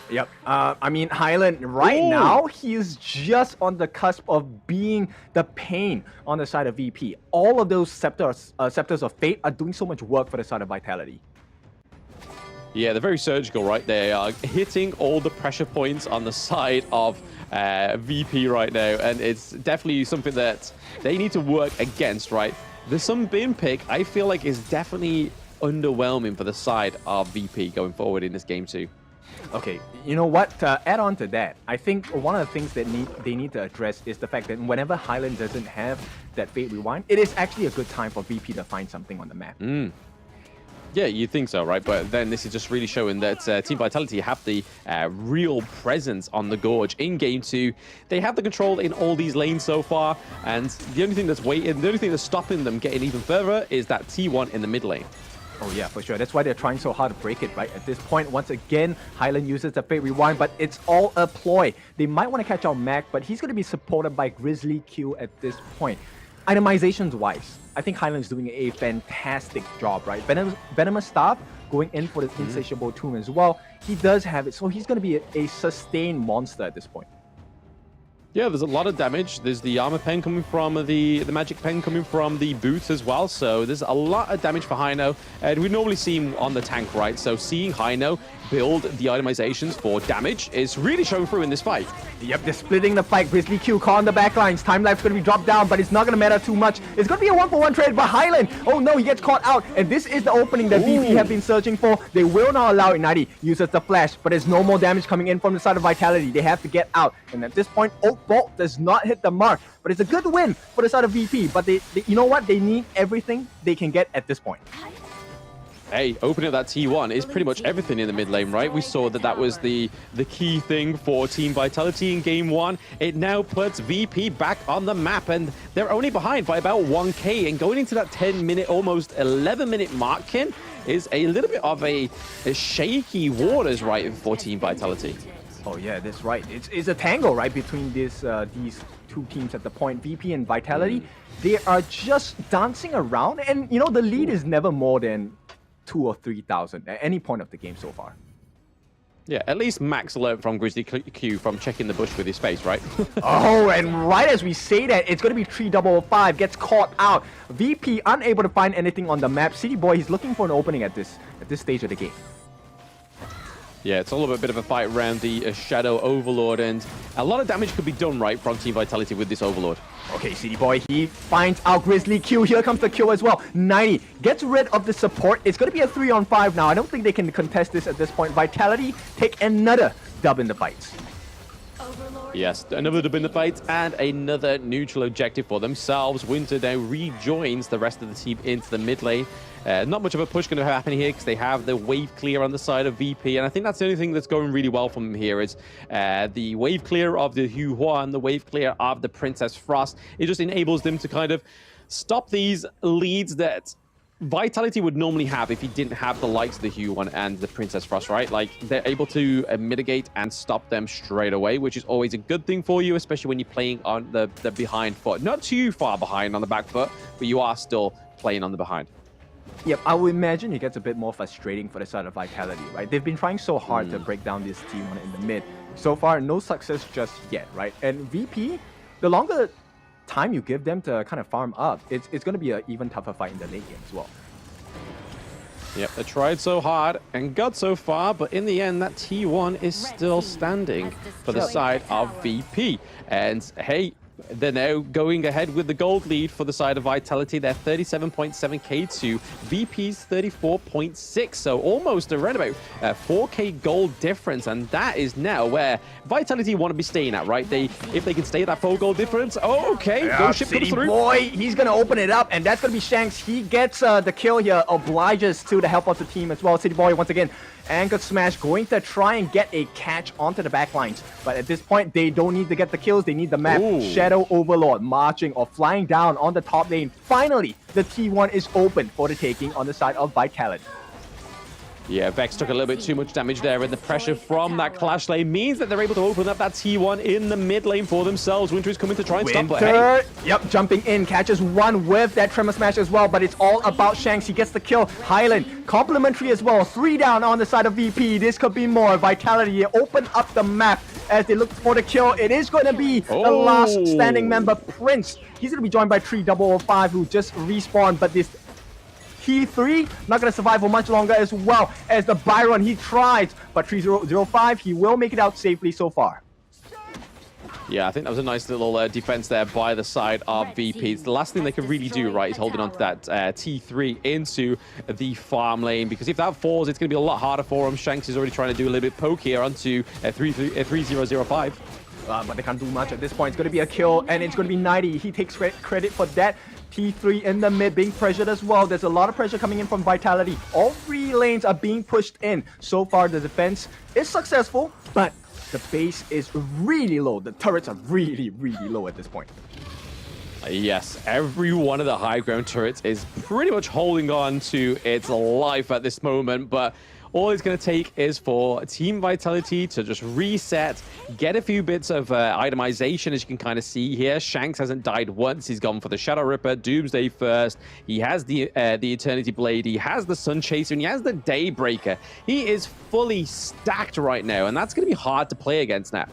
[SPEAKER 4] Yep. I mean, Highland right now, he is just on the cusp of being the pain on the side of VP. All of those scepters of fate are doing so much work for the side of Vitality.
[SPEAKER 2] Yeah, they're very surgical, right? They are hitting all the pressure points on the side of VP right now, and it's definitely something that they need to work against, right? The Sun Bin pick, I feel like, is definitely underwhelming for the side of VP going forward in this game too.
[SPEAKER 4] Okay, you know what? To add on to that, I think one of the things that they need to address is the fact that whenever Highland doesn't have that Fate Rewind, it is actually a good time for VP to find something on the map.
[SPEAKER 2] Yeah, you think so, right? But then this is just really showing that Team Vitality have the real presence on the Gorge in Game 2. They have the control in all these lanes so far, and the only thing that's stopping them getting even further is that T1 in the mid lane.
[SPEAKER 4] Oh yeah, for sure. That's why they're trying so hard to break it, right? At this point, once again, Highland uses the Fate Rewind, but it's all a ploy. They might want to catch out Mac, but he's going to be supported by Grizzly Q at this point. Itemizations-wise, I think Highland's doing a fantastic job, right? Venomous Staff going in for the Insatiable Tomb as well. He does have it, so he's going to be a sustained monster at this point.
[SPEAKER 2] Yeah, there's a lot of damage. There's the armor pen coming from the magic pen coming from the boots as well. So there's a lot of damage for Hino. And we normally see him on the tank, right? So seeing Hino build the itemizations for damage is really showing through in this fight.
[SPEAKER 4] Yep, they're splitting the fight. Grizzly Q caught on the backlines. Time life's going to be dropped down, but it's not going to matter too much. It's going to be a 1-for-1 trade, but Highland, oh no, he gets caught out. And this is the opening that VP have been searching for. They will not allow it. 90 uses the flash, but there's no more damage coming in from the side of Vitality. They have to get out. And at this point, Oak Bolt does not hit the mark, but it's a good win for the side of VP. But they you know what? They need everything they can get at this point.
[SPEAKER 2] Hey, opening up that T1 is pretty much everything in the mid lane, right? We saw that was the key thing for Team Vitality in Game 1. It now puts VP back on the map, and they're only behind by about 1k, and going into that 10-minute, almost 11-minute mark, Kin, is a little bit of a shaky waters, right, for Team Vitality.
[SPEAKER 4] Oh yeah, that's right. It's a tangle, right, between these two teams at the point. VP and Vitality, they are just dancing around, and you know, the lead is never more than 2,000 or 3,000 at any point of the game so far.
[SPEAKER 2] Yeah, at least Max learned from Grizzly Q from checking the bush with his face, right?
[SPEAKER 4] Oh, and right as we say that, it's going to be 3005, gets caught out. VP unable to find anything on the map. City Boy, he's looking for an opening at this stage of the game.
[SPEAKER 2] Yeah, it's all a bit of a fight around the Shadow Overlord, and a lot of damage could be done, right, from Team Vitality with this Overlord.
[SPEAKER 4] Okay, City Boy, he finds out Grizzly Q. Here comes the kill as well. 90 gets rid of the support. It's going to be a 3-on-5 now. I don't think they can contest this at this point. Vitality take another dub in the fights.
[SPEAKER 2] Yes, another dub in the fight and another neutral objective for themselves. Winter now rejoins the rest of the team into the mid lane. Not much of a push going to happen here because they have the wave clear on the side of VP, and I think that's the only thing that's going really well for them here is the wave clear of the Hu Hua and the wave clear of the Princess Frost. It just enables them to kind of stop these leads that Vitality would normally have if he didn't have the likes of the Hu One and the Princess Frost, right? Like, they're able to mitigate and stop them straight away, which is always a good thing for you, especially when you're playing on the behind foot. Not too far behind on the back foot, but you are still playing on the behind.
[SPEAKER 4] Yep, I would imagine it gets a bit more frustrating for the side of Vitality, right? They've been trying so hard to break down this T1 in the mid. So far, no success just yet, right? And VP, the longer time you give them to kind of farm up, it's going to be an even tougher fight in the late game as well.
[SPEAKER 2] Yep, they tried so hard and got so far, but in the end, that T1 is still standing for the side of VP. And hey, They're now going ahead with the gold lead for the side of Vitality. They're 37.7k to VP's 34.6, so almost around about 4k gold difference, and that is now where Vitality want to be staying at, right? If they can stay at that 4 gold difference, okay,
[SPEAKER 3] Yeah,
[SPEAKER 2] Ghost Ship
[SPEAKER 3] City
[SPEAKER 2] comes through.
[SPEAKER 3] Boy, he's going to open it up, and that's going to be Shanks. He gets the kill here, obliges to the help of the team as well. City Boy, once again, anchor smash, going to try and get a catch onto the backlines. But at this point, they don't need to get the kills, they need the map.
[SPEAKER 2] Ooh.
[SPEAKER 3] Shadow Overlord marching or flying down on the top lane. Finally, the T1 is open for the taking on the side of Vitality.
[SPEAKER 2] Yeah, Vex took a little bit too much damage there, and the pressure from that clash lane means that they're able to open up that T1 in the mid lane for themselves. Winter is coming to try and stop, but hey.
[SPEAKER 3] Yep, jumping in, catches one with that Tremor Smash as well, but it's all about Shanks. He gets the kill. Highland, complimentary as well. 3 down on the side of VP. This could be more. Vitality open up the map as they look for the kill. It is going to be the last standing member, Prince. He's going to be joined by 3005, who just respawned, but this T3 not going to survive for much longer, as well as the Byron. He tried, but 3005, he will make it out safely so far.
[SPEAKER 2] Yeah, I think that was a nice little defense there by the side of VP. It's the last thing they can really do, right, is holding on to that T3 into the farm lane, because if that falls, it's going to be a lot harder for him. Shanks is already trying to do a little bit poke here onto 3005.
[SPEAKER 3] But they can't do much at this point. It's going to be a kill, and it's going to be 90. He takes credit for that. T3 in the mid being pressured as well. There's a lot of pressure coming in from Vitality. All 3 lanes are being pushed in. So far, the defense is successful, but the base is really low. The turrets are really, really low at this point.
[SPEAKER 2] Yes, every one of the high ground turrets is pretty much holding on to its life at this moment, but all it's going to take is for Team Vitality to just reset, get a few bits of itemization, as you can kind of see here. Shanks hasn't died once. He's gone for the Shadow Ripper, Doomsday first. He has the Eternity Blade. He has the Sun Chaser, and he has the Daybreaker. He is fully stacked right now, and that's going to be hard to play against now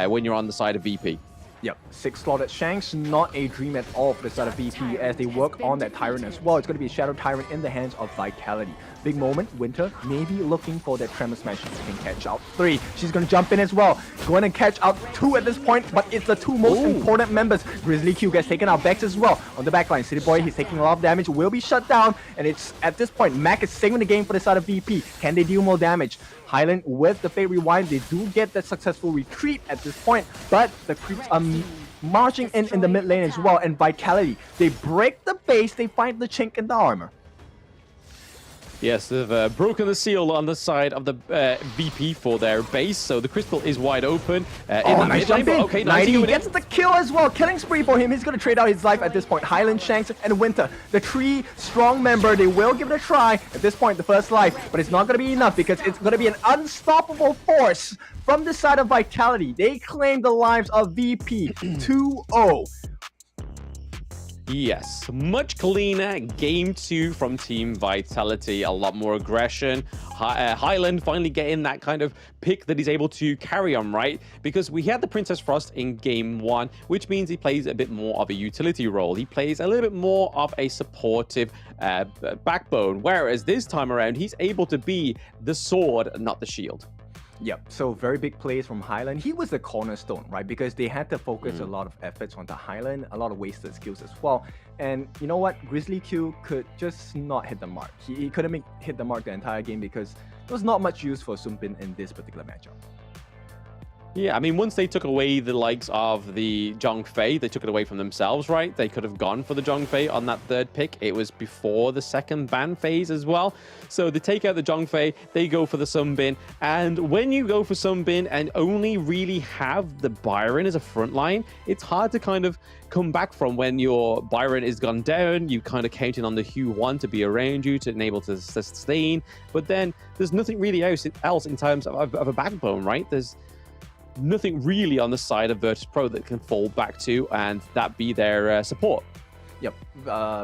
[SPEAKER 2] when you're on the side of VP.
[SPEAKER 3] Yep, 6 slotted Shanks, not a dream at all for the side of VP as they work on that Tyrant as well. It's going to be a Shadow Tyrant in the hands of Vitality. Big moment, Winter maybe looking for that Tremor Smash. She can catch out 3. She's going to jump in as well. Going to catch out 2 at this point, but it's the 2 most important members. Grizzly Q gets taken out. Vex as well on the backline. City Boy, he's taking a lot of damage, will be shut down, and it's at this point, Mac is saving the game for the side of VP. Can they deal more damage? Highland with the Fate Rewind, they do get that successful retreat at this point, but the creeps are marching in the mid lane as well, and Vitality, they break the base, they find the chink in the armor.
[SPEAKER 2] Yes, they've broken the seal on the side of the VP for their base, so the crystal is wide open.
[SPEAKER 3] Nice jump in.
[SPEAKER 2] Okay,
[SPEAKER 3] 90 gets the kill as well. Killing spree for him. He's going to trade out his life at this point. Highland, Shanks, and Winter. The 3 strong member, they will give it a try. At this point, the first life, but it's not going to be enough because it's going to be an unstoppable force from the side of Vitality. They claim the lives of VP 2-0.
[SPEAKER 2] Yes, much cleaner game 2 from Team Vitality. A lot more aggression. Highland finally getting that kind of pick that he's able to carry on, right? Because we had the Princess Frost in game 1, which means he plays a bit more of a utility role. He plays a little bit more of a supportive backbone, whereas this time around, he's able to be the sword, not the shield.
[SPEAKER 3] Yep, so very big plays from Highland. He was the cornerstone, right? Because they had to focus a lot of efforts onto Highland, a lot of wasted skills as well. And you know what? Grizzly Q could just not hit the mark. He couldn't hit the mark the entire game because there was not much use for Sumpin in this particular matchup.
[SPEAKER 2] Yeah, I mean, once they took away the likes of the Zhongfei, they took it away from themselves, right? They could have gone for the Zhongfei on that 3rd pick. It was before the 2nd ban phase as well. So they take out the Zhongfei, they go for the Sunbin. And when you go for Sunbin and only really have the Byron as a front line, it's hard to kind of come back from when your Byron is gone down. You kind of counting on the Hue-1 to be around you to enable to sustain. But then there's nothing really else in terms of a backbone, right? There's nothing really on the side of Virtus.pro that can fall back to and that be their support.
[SPEAKER 3] Yep,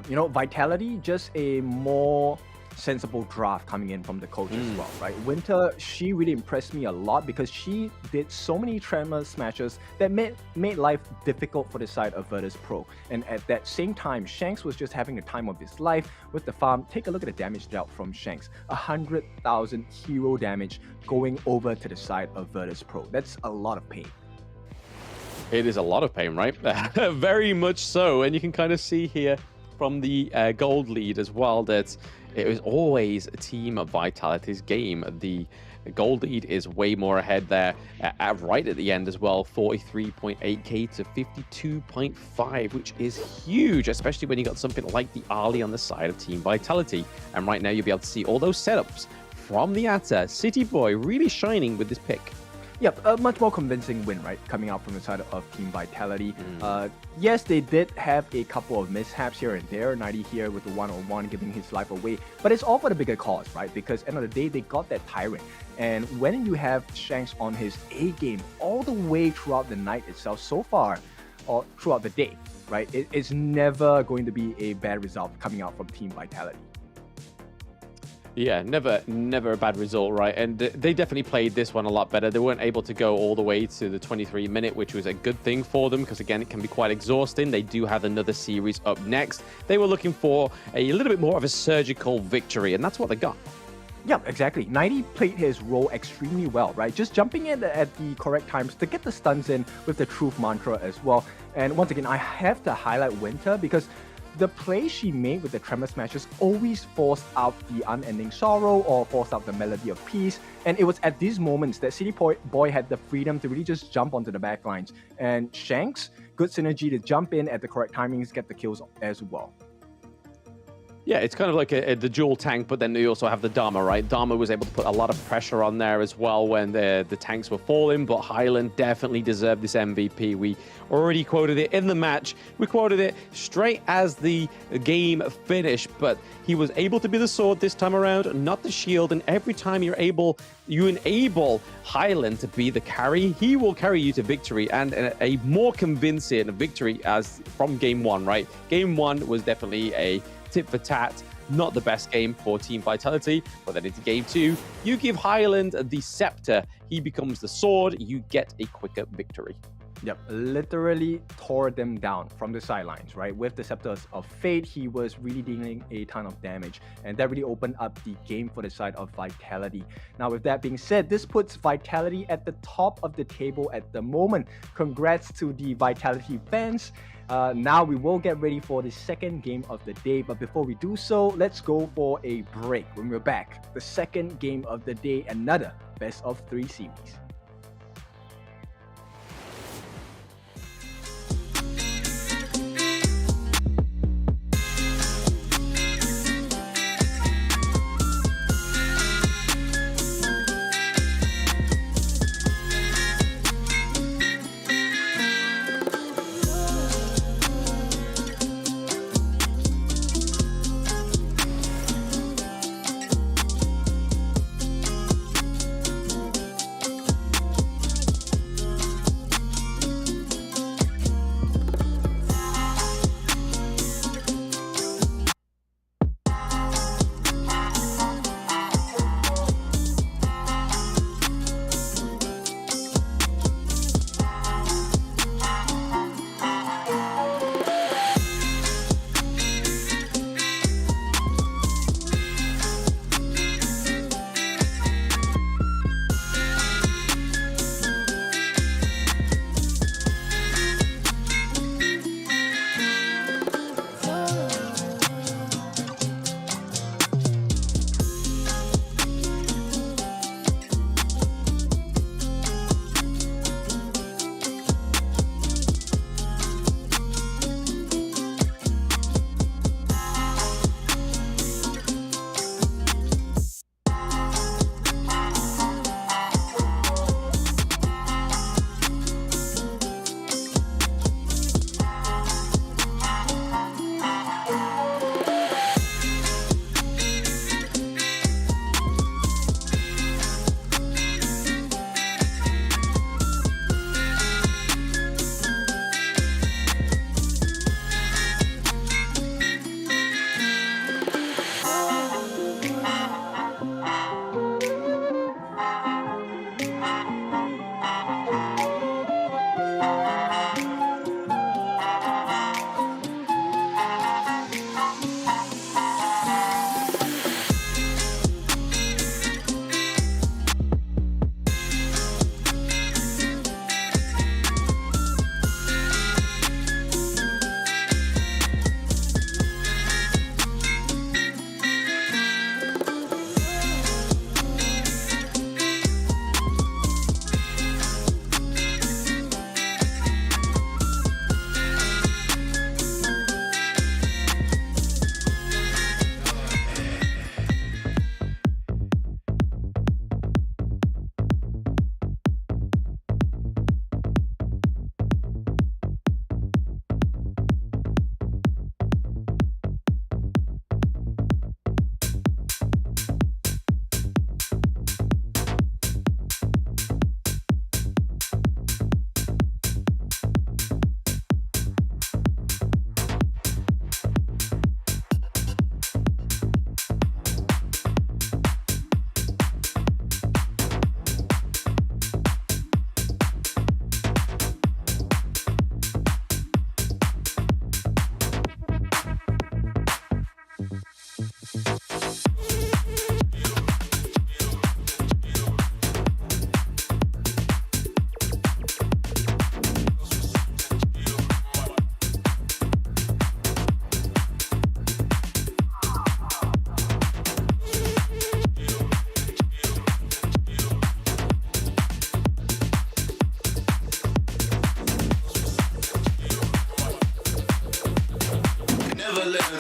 [SPEAKER 3] you know, Vitality, just a more sensible draft coming in from the coach as well, right? Winter, she really impressed me a lot because she did so many Tremor Smashes that made life difficult for the side of Virtus.pro. And at that same time, Shanks was just having the time of his life with the farm. Take a look at the damage dealt from Shanks. 100,000 hero damage going over to the side of Virtus.pro. That's a lot of pain.
[SPEAKER 2] It is a lot of pain, right? Very much so. And you can kind of see here from the gold lead as well that it was always Team Vitality's game. The gold lead is way more ahead there, right at the end as well, 43.8k to 52.5, which is huge, especially when you got something like the Ali on the side of Team Vitality. And right now you'll be able to see all those setups from the Atta. City Boy really shining with this pick.
[SPEAKER 4] Yep, a much more convincing win, right? Coming out from the side of Team Vitality. Yes, they did have a couple of mishaps here and there. 90 here with the one-on-one giving his life away. But it's all for the bigger cause, right? Because end of the day, they got that Tyrant. And when you have Shanks on his A game all the way throughout the night itself so far, or throughout the day, right? It's never going to be a bad result coming out from Team Vitality.
[SPEAKER 2] Yeah, never a bad result, right? And they definitely played this one a lot better. They weren't able to go all the way to the 23-minute, which was a good thing for them because, again, it can be quite exhausting. They do have another series up next. They were looking for a little bit more of a surgical victory, and that's what they got.
[SPEAKER 4] Yeah, exactly. 90 played his role extremely well, right? Just jumping in at the correct times to get the stuns in with the truth mantra as well. And once again, I have to highlight Winter because the play she made with the Tremor Smashes always forced out the unending sorrow or forced out the melody of peace. And it was at these moments that City Boy had the freedom to really just jump onto the backlines. And Shanks, good synergy to jump in at the correct timings, get the kills as well.
[SPEAKER 2] Yeah, it's kind of like the dual tank, but then you also have the Dharma, right? Dharma was able to put a lot of pressure on there as well when the tanks were falling, but Highland definitely deserved this MVP. We already quoted it in the match. We quoted it straight as the game finished, but he was able to be the sword this time around, not the shield, and every time you enable Highland to be the carry, he will carry you to victory, and a more convincing victory as from game one, right? Game one was definitely a tit for tat, not the best game for Team Vitality, but then into game two, you give Highland the scepter, he becomes the sword, you get a quicker victory.
[SPEAKER 4] Yep, literally tore them down from the sidelines, right? With the Scepters of Fate, he was really dealing a ton of damage, and that really opened up the game for the side of Vitality. Now, with that being said, this puts Vitality at the top of the table at the moment. Congrats to the Vitality fans. Now we will get ready for the second game of the day, but before we do so, let's go for a break. When we're back, the second game of the day, another best of 3 series.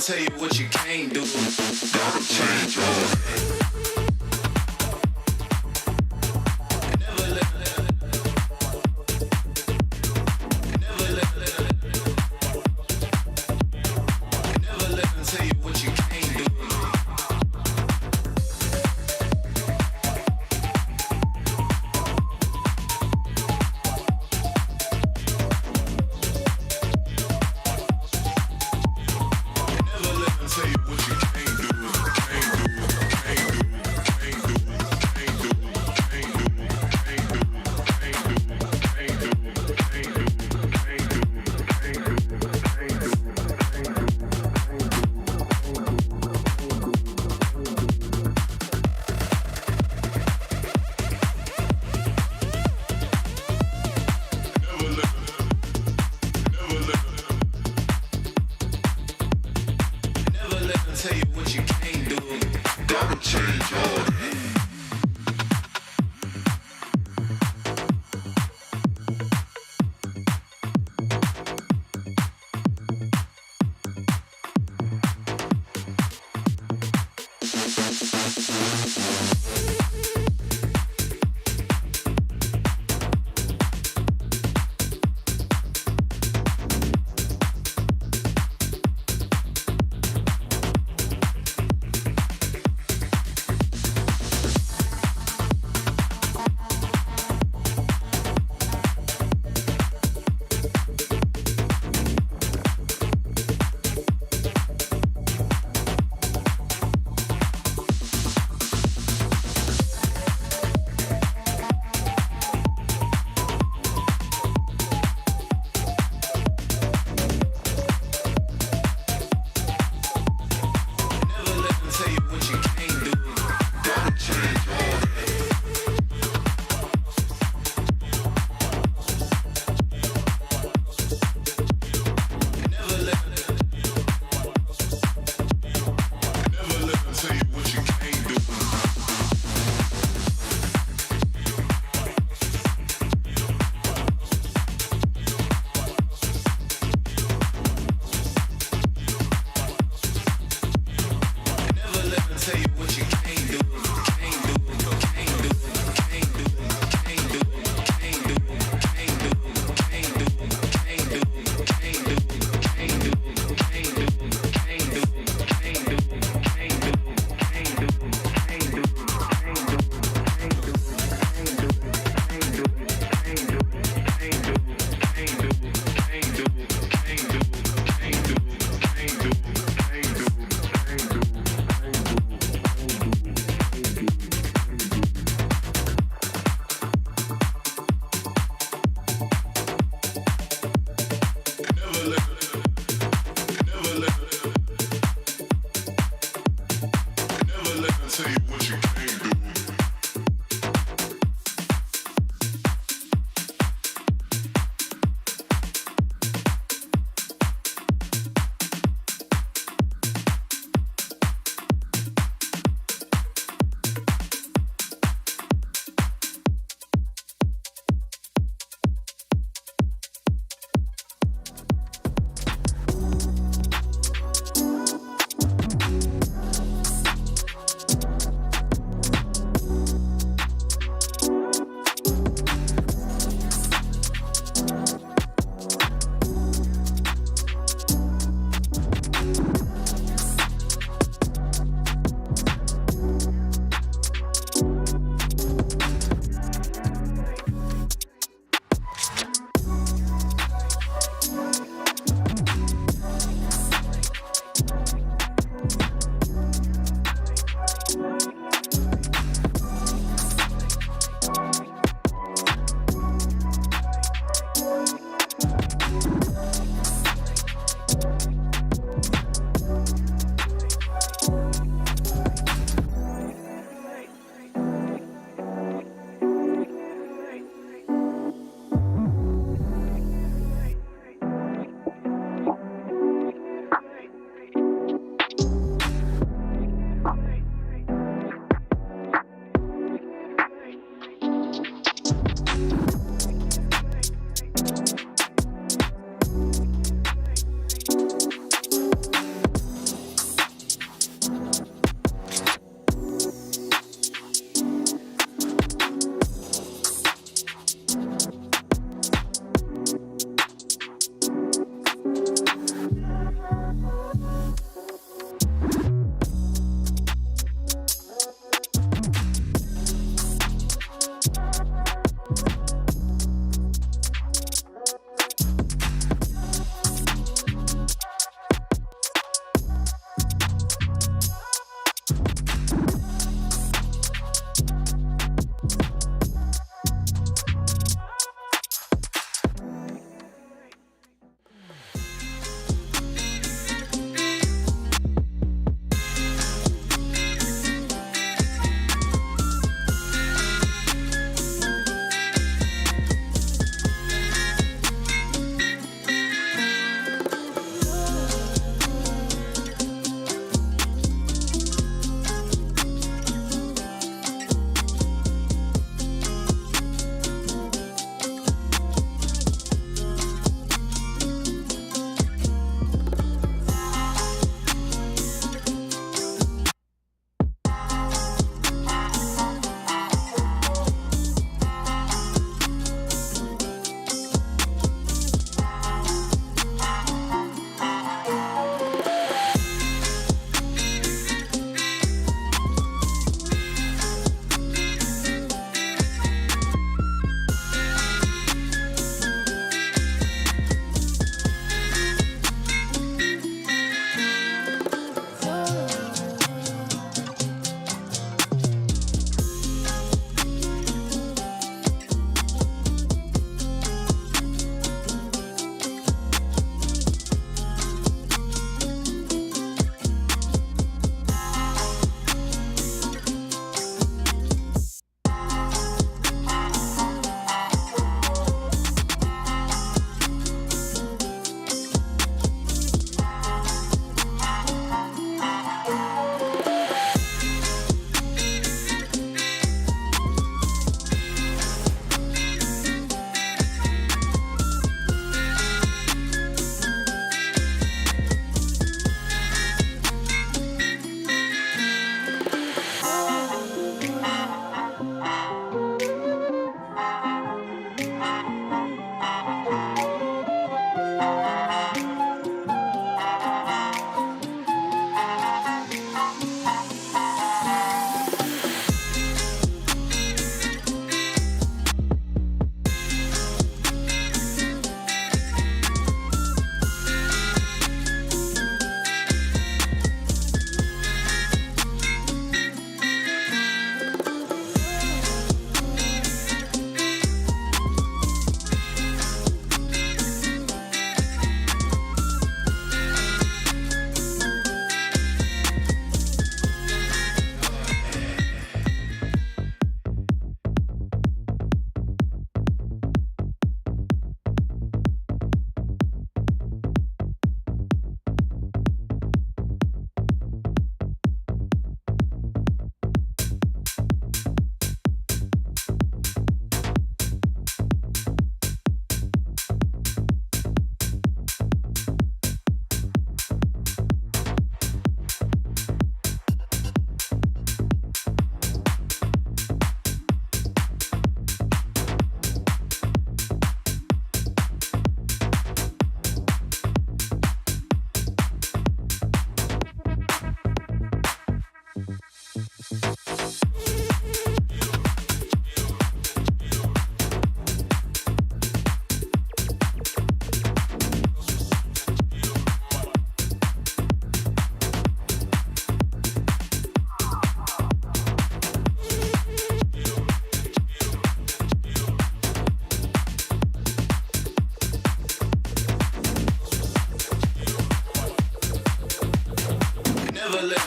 [SPEAKER 1] tell you what you can't do. Gotta change your ways. Never let them tell you what you can't do. Never let them tell you what you can't do, can't do, can't do.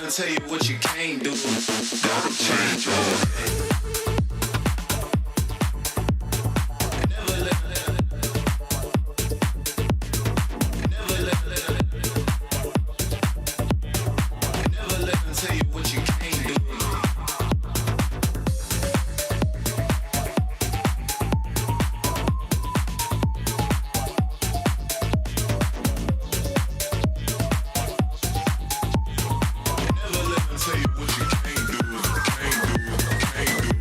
[SPEAKER 1] let them tell you what you can't do. Gotta change your ways. Tell you what you can't do, can't do, can't do.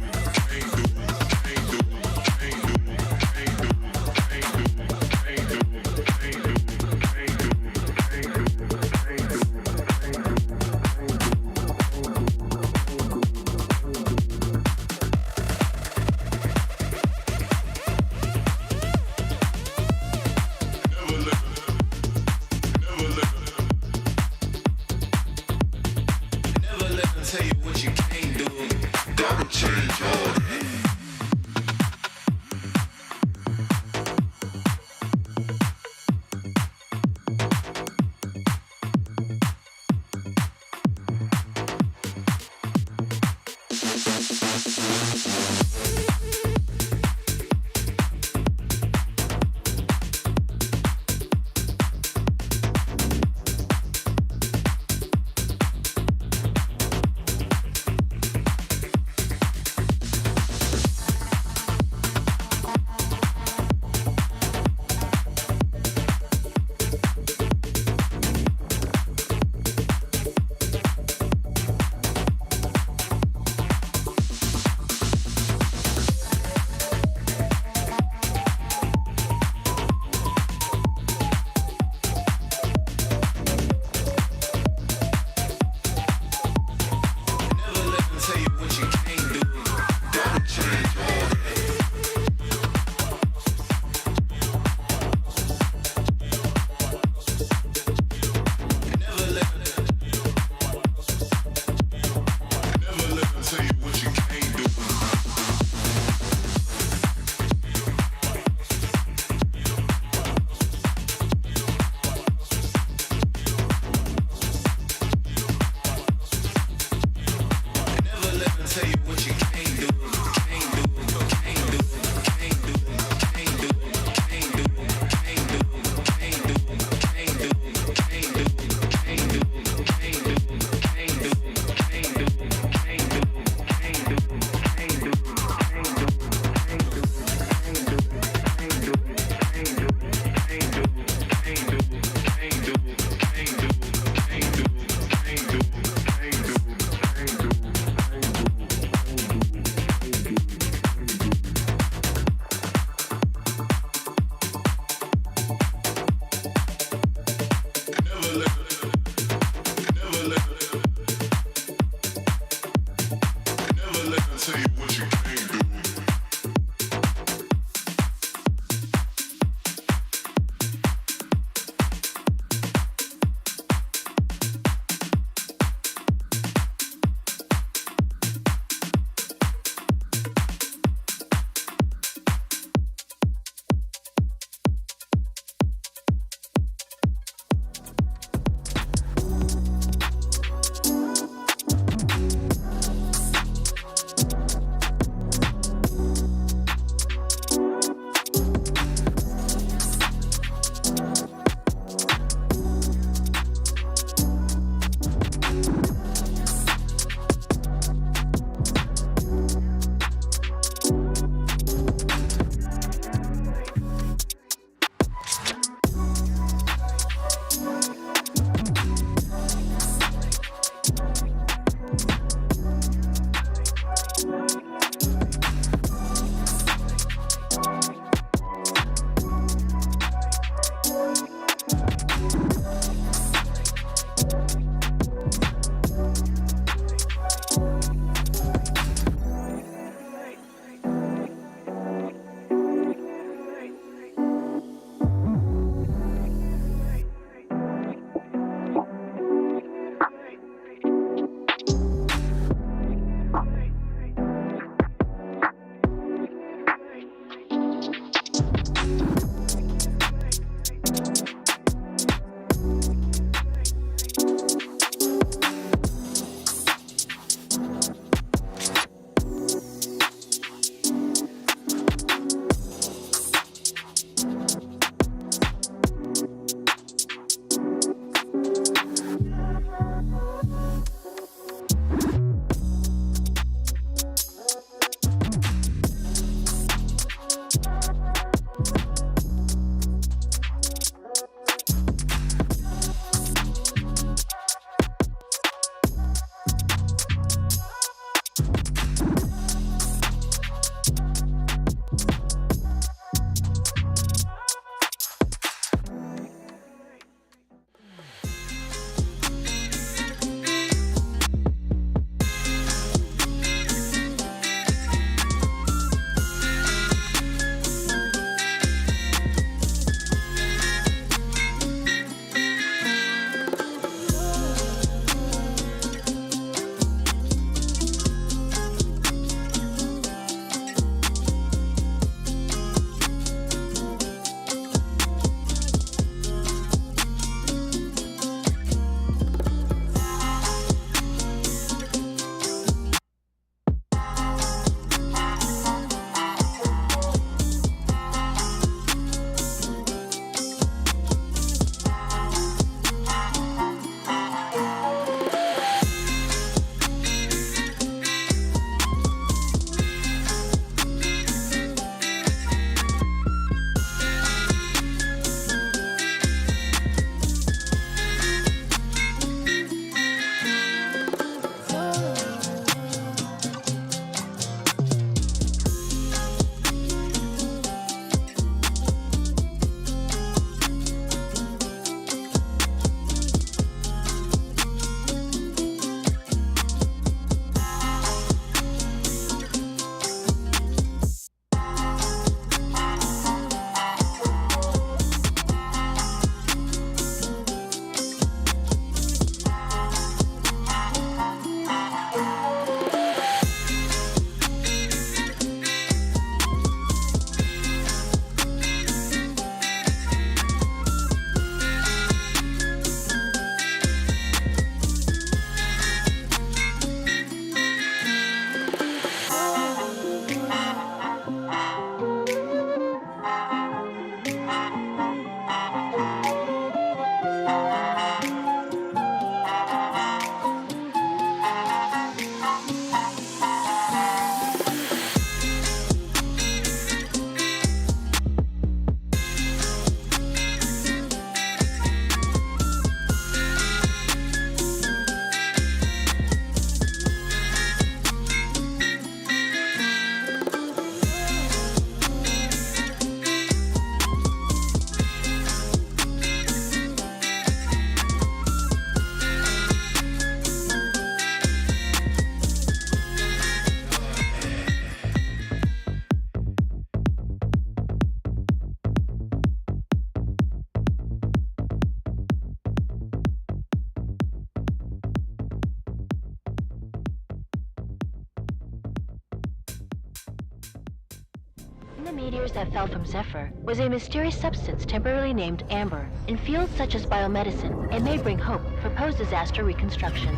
[SPEAKER 5] meteors that fell from Zephyr was a mysterious substance temporarily named Amber. In fields such as biomedicine, it may bring hope for post-disaster reconstruction.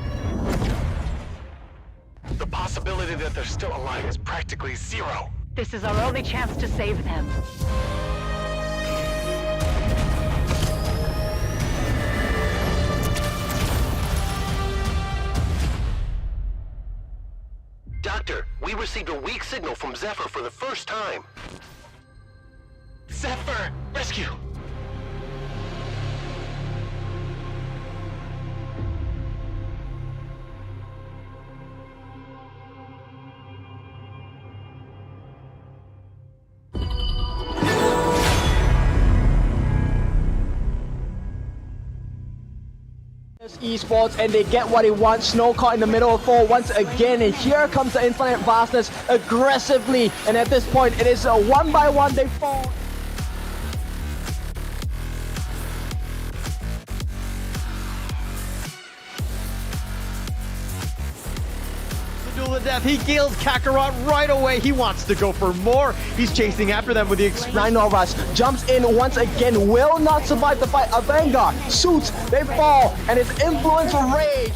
[SPEAKER 6] The possibility that they're still alive is practically zero.
[SPEAKER 5] This is our only chance to save them.
[SPEAKER 6] Doctor, we received a weak signal from Zephyr for the first time. Zephyr! Rescue!
[SPEAKER 3] Esports, and they get what they want. Snow caught in the middle of 4 once again, and here comes the Infinite Vastness aggressively, and at this point it is a 1-by-1 they fall. Duel to death. He kills Kakarot right away. He wants to go for more. He's chasing after them with the Rhino Rush. Jumps in once again. Will not survive the fight. A Vanguard. Suits. They fall. And it's Influence Rage.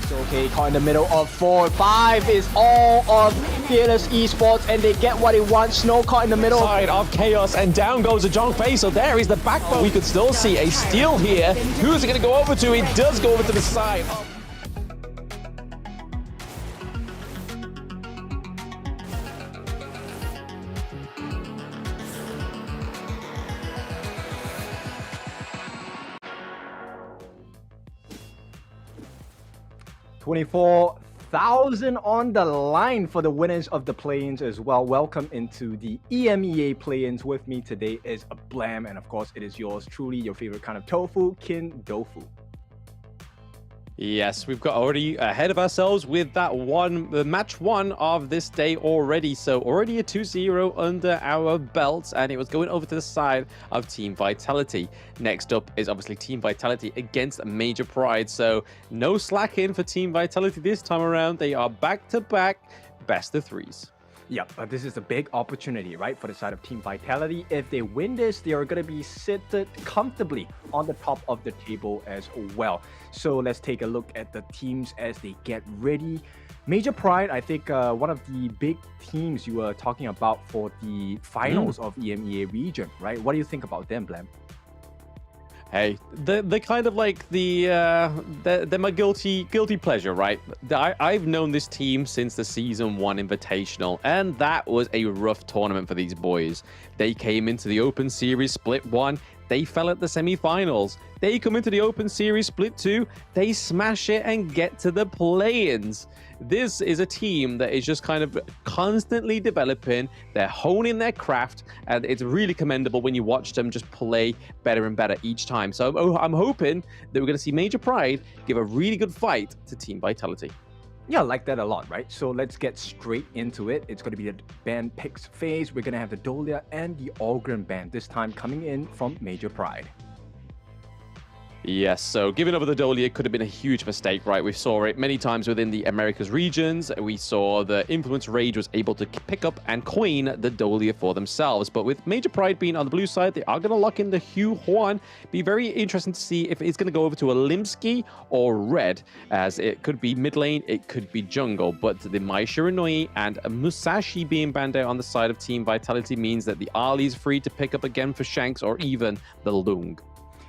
[SPEAKER 3] So okay, caught in the middle of 4. 5 is all of Fearless Esports, and they get what they want. Snow caught in the middle.
[SPEAKER 2] Side of Chaos, and down goes a John Fei. So there is the backbone. We could still see a steal here. Who's it going to go over to? It does go over to the side.
[SPEAKER 4] 24,000 on the line for the winners of the play-ins as well. Welcome into the EMEA play-ins. With me today is a Blam, and of course it is yours truly, your favorite kind of tofu, Kin Dofu.
[SPEAKER 2] Yes, we've got already ahead of ourselves with that the match 1 of this day already. So already a 2-0 under our belts, and it was going over to the side of Team Vitality. Next up is obviously Team Vitality against Major Pride. So no slacking for Team Vitality this time around. They are back-to-back best of 3s.
[SPEAKER 4] Yeah, but this is a big opportunity, right, for the side of Team Vitality. If they win this, they are going to be seated comfortably on the top of the table as well. So let's take a look at the teams as they get ready. Major Pride, I think one of the big teams you were talking about for the finals of EMEA region, right? What do you think about them, Blam?
[SPEAKER 2] Hey, they're kind of like they're my guilty pleasure, right? I've known this team since the Season 1 Invitational, and that was a rough tournament for these boys. They came into the Open Series Split 1, they fell at the semi-finals. They come into the Open Series Split 2, they smash it and get to the play-ins. This is a team that is just kind of constantly developing. They're honing their craft, and it's really commendable when you watch them just play better and better each time. So I'm hoping that we're going to see Major Pride give a really good fight to Team Vitality.
[SPEAKER 4] Yeah, I like that a lot, right? So let's get straight into it. It's going to be the band picks phase. We're going to have the Dolia and the Allgren band, this time coming in from Major Pride.
[SPEAKER 2] Yes, so giving over the Dolia could have been a huge mistake, right? We saw it many times within the Americas regions. We saw the Influence Rage was able to pick up and coin the Dolia for themselves. But with Major Pride being on the blue side, they are going to lock in the Hugh Huan. Be very interesting to see if it's going to go over to a Limsky or Red, as it could be mid lane, it could be jungle. But the Mai Shiranui and Musashi being banned out on the side of Team Vitality means that the Ali is free to pick up again for Shanks or even the Lung.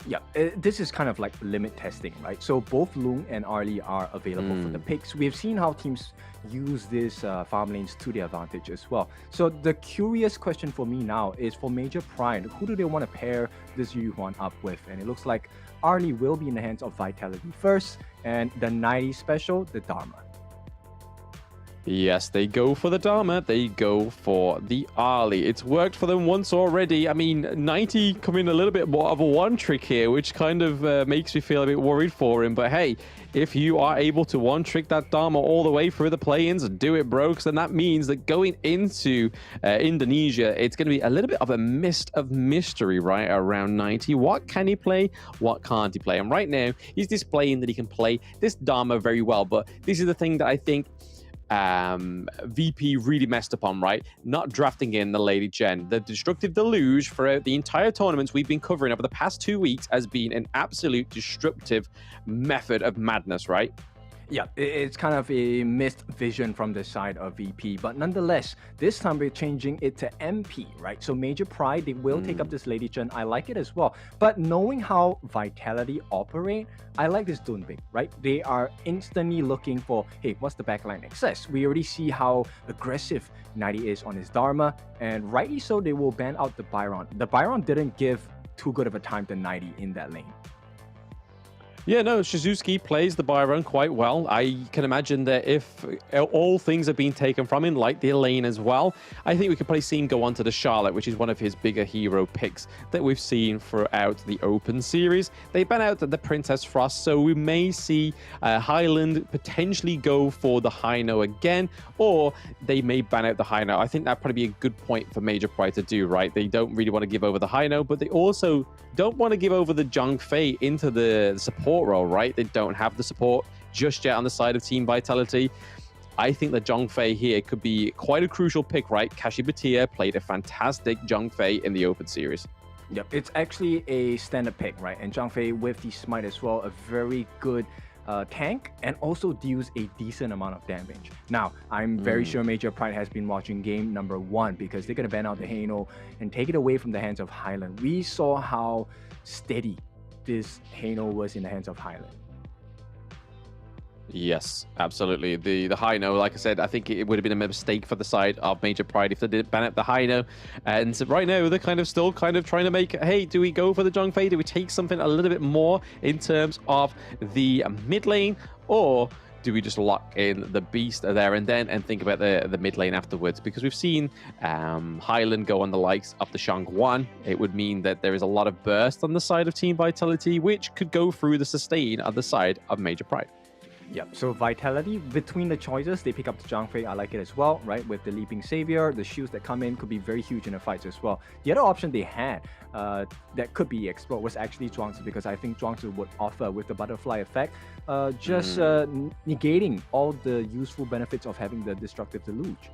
[SPEAKER 4] Yeah, this is kind of like limit testing, right? So both Lung and Arlie are available for the picks. We've seen how teams use these farm lanes to their advantage as well. So the curious question for me now is for Major Pride, who do they want to pair this Yu Huan up with? And it looks like Arlie will be in the hands of Vitality first, and the 90 special, the Dharma.
[SPEAKER 2] Yes, they go for the Dharma, they go for the Ali. It's worked for them once already. I mean, 90 coming a little bit more of a one-trick here, which kind of makes me feel a bit worried for him. But hey, if you are able to one-trick that Dharma all the way through the play-ins, do it, bro, because then that means that going into Indonesia, it's going to be a little bit of a mist of mystery, right, around 90. What can he play? What can't he play? And right now, he's displaying that he can play this Dharma very well. But this is the thing that I think VP really messed up on, right? Not drafting in the Lady Jen. The Destructive Deluge throughout the entire tournaments we've been covering over the past 2 weeks has been an absolute destructive method of madness, right?
[SPEAKER 4] Yeah, it's kind of a missed vision from the side of VP, but nonetheless, this time we're changing it to MP, right? So Major Pride, they will take up this Lady Chen. I like it as well. But knowing how Vitality operate, I like this Dunbig, right? They are instantly looking for, hey, what's the backline access? We already see how aggressive 90 is on his Dharma, and rightly so, they will ban out the Byron. The Byron didn't give too good of a time to 90 in that lane.
[SPEAKER 2] Yeah, no, Shizuki plays the Byron quite well. I can imagine that if all things have been taken from him, like the Elaine as well, I think we could probably see him go on to the Charlotte, which is one of his bigger hero picks that we've seen throughout the Open Series. They ban out the Princess Frost, so we may see Highland potentially go for the Hino again, or they may ban out the Hino. I think that'd probably be a good point for Major Pride to do, right? They don't really want to give over the Hino, but they also don't want to give over the Zhang Fei into the support role, right? They don't have the support just yet on the side of Team Vitality. I think that Zhang Fei here could be quite a crucial pick, right? Kashi Batia played a fantastic Zhang Fei in the Open Series.
[SPEAKER 4] Yep, it's actually a standard pick, right? And Zhang Fei with the Smite as well, a very good tank, and also deals a decent amount of damage. Now, I'm very sure Major Pride has been watching game number 1 because they're going to ban out the Hano and take it away from the hands of Highland. We saw how steady this Hano was in the hands of Highland.
[SPEAKER 2] Yes, absolutely. The Hino, like I said, I think it would have been a mistake for the side of Major Pride if they didn't ban out the Hino. And so right now, they're still trying to make, hey, do we go for the Zhang Fei? Do we take something a little bit more in terms of the mid lane? Or do we just lock in the Beast there and then and think about the mid lane afterwards? Because we've seen Highland go on the likes of the Shang-Guan. It would mean that there is a lot of burst on the side of Team Vitality, which could go through the sustain on the side of Major Pride.
[SPEAKER 4] Yeah, so Vitality, between the choices, they pick up the Zhang Fei. I like it as well, right? With the Leaping Savior, the shields that come in could be very huge in the fights as well. The other option they had that could be explored was actually Zhuangzi, because I think Zhuangzi would offer, with the butterfly effect, negating all the useful benefits of having the Destructive Deluge.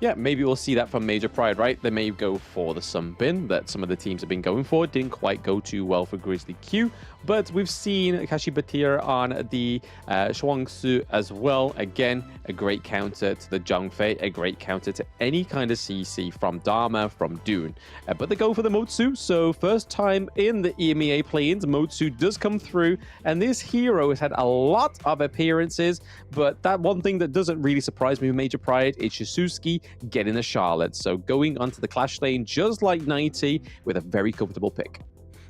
[SPEAKER 2] Yeah, maybe we'll see that from Major Pride, right? They may go for the Sunbin that some of the teams have been going for. Didn't quite go too well for Grizzly Q, but we've seen Kashi Batir on the Shuangsu as well. Again, a great counter to the Zhang Fei, a great counter to any kind of CC from Dharma, from Dune. But they go for the Motsu, so first time in the EMEA play-ins, Motsu does come through, and this hero has had a lot of appearances, but that one thing that doesn't really surprise me with Major Pride is Shizuki getting the Charlotte. So going onto the Clash lane just like 90 with a very comfortable pick.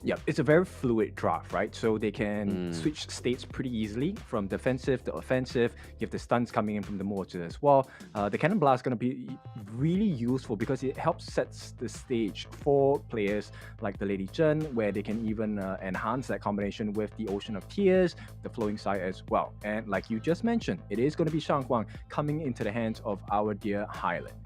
[SPEAKER 4] Yeah, it's a very fluid draft, right? So they can switch states pretty easily from defensive to offensive. You have the stuns coming in from the mortar as well. The Cannon Blast is going to be really useful because it helps set the stage for players like the Lady Zhen, where they can even enhance that combination with the Ocean of Tears, the Flowing Side as well. And like you just mentioned, it is going to be Shangguang coming into the hands of our dear Highland.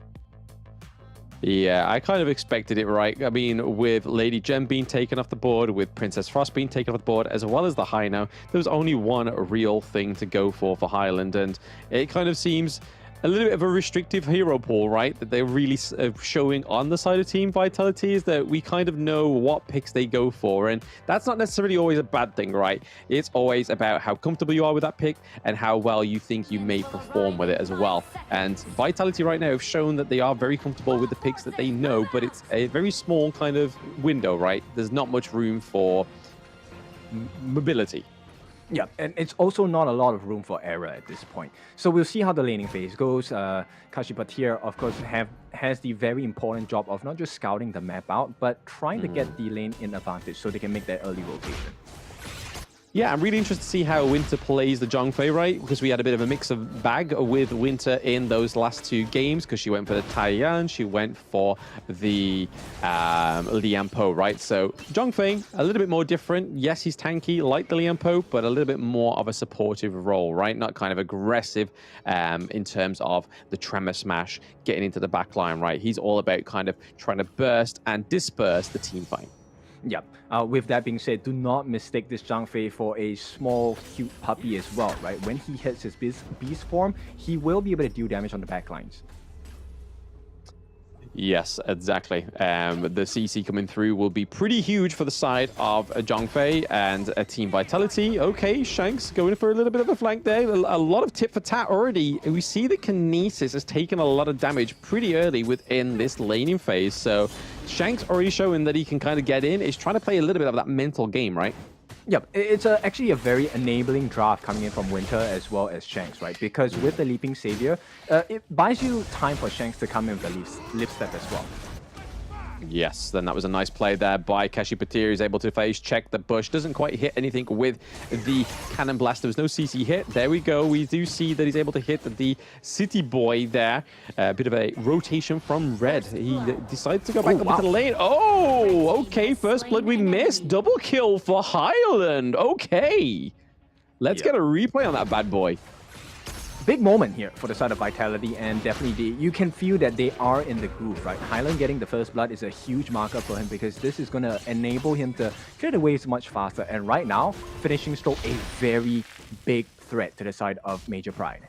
[SPEAKER 2] Yeah, I kind of expected it, right? I mean, with Lady Gem being taken off the board, with Princess Frost being taken off the board, as well as the Hino, there was only one real thing to go for Highland, and it kind of seems a little bit of a restrictive hero pool, right? That they're really showing on the side of Team Vitality is that we kind of know what picks they go for, and that's not necessarily always a bad thing, right? It's always about how comfortable you are with that pick and how well you think you may perform with it as well. And Vitality right now have shown that they are very comfortable with the picks that they know, but it's a very small kind of window, right? There's not much room for mobility.
[SPEAKER 4] Yeah, and it's also not a lot of room for error at this point. So we'll see how the laning phase goes. Kashi Batir, of course, has the very important job of not just scouting the map out, but trying to get the lane in advantage so they can make that early rotation.
[SPEAKER 2] Yeah, I'm really interested to see how Winter plays the Zhang Fei, right? Because we had a bit of a mix of bag with Winter in those last two games, because she went for the Taiyan, she went for the Lian Po, right? So Zhang Fei, a little bit more different. Yes, he's tanky like the Lian Po, but a little bit more of a supportive role, right? Not kind of aggressive in terms of the Tremor Smash, getting into the back line, right? He's all about kind of trying to burst and disperse the team fight.
[SPEAKER 4] Yep. With that being said, do not mistake this Zhang Fei for a small, cute puppy as well, right? When he hits his beast form, he will be able to deal damage on the backlines.
[SPEAKER 2] Yes, exactly. The CC coming through will be pretty huge for the side of Zhang Fei and Team Vitality. Okay, Shanks going for a little bit of a flank there. A lot of tit for tat already. We see that Kinesis has taken a lot of damage pretty early within this laning phase. So Shanks already showing that he can kind of get in. He's trying to play a little bit of that mental game, right?
[SPEAKER 4] Yep, it's actually a very enabling draft coming in from Winter as well as Shanks, right? Because with the Leaping Savior, it buys you time for Shanks to come in with the leap step as well.
[SPEAKER 2] Yes, then that was a nice play there by Cassiopeia. He's able to phase check the bush. Doesn't quite hit anything with the cannon blast. There was no CC hit. There we go. We do see that he's able to hit the City Boy there. A bit of a rotation from Red. He decides to go back up into the lane. Oh, okay. First blood we missed. Double kill for Highland. Okay. Let's get a replay on that bad boy.
[SPEAKER 4] Big moment here for the side of Vitality, and definitely you can feel that they are in the groove, right? Highland getting the first blood is a huge marker for him because this is going to enable him to clear the waves much faster. And right now, finishing stroke a very big threat to the side of Major Pride.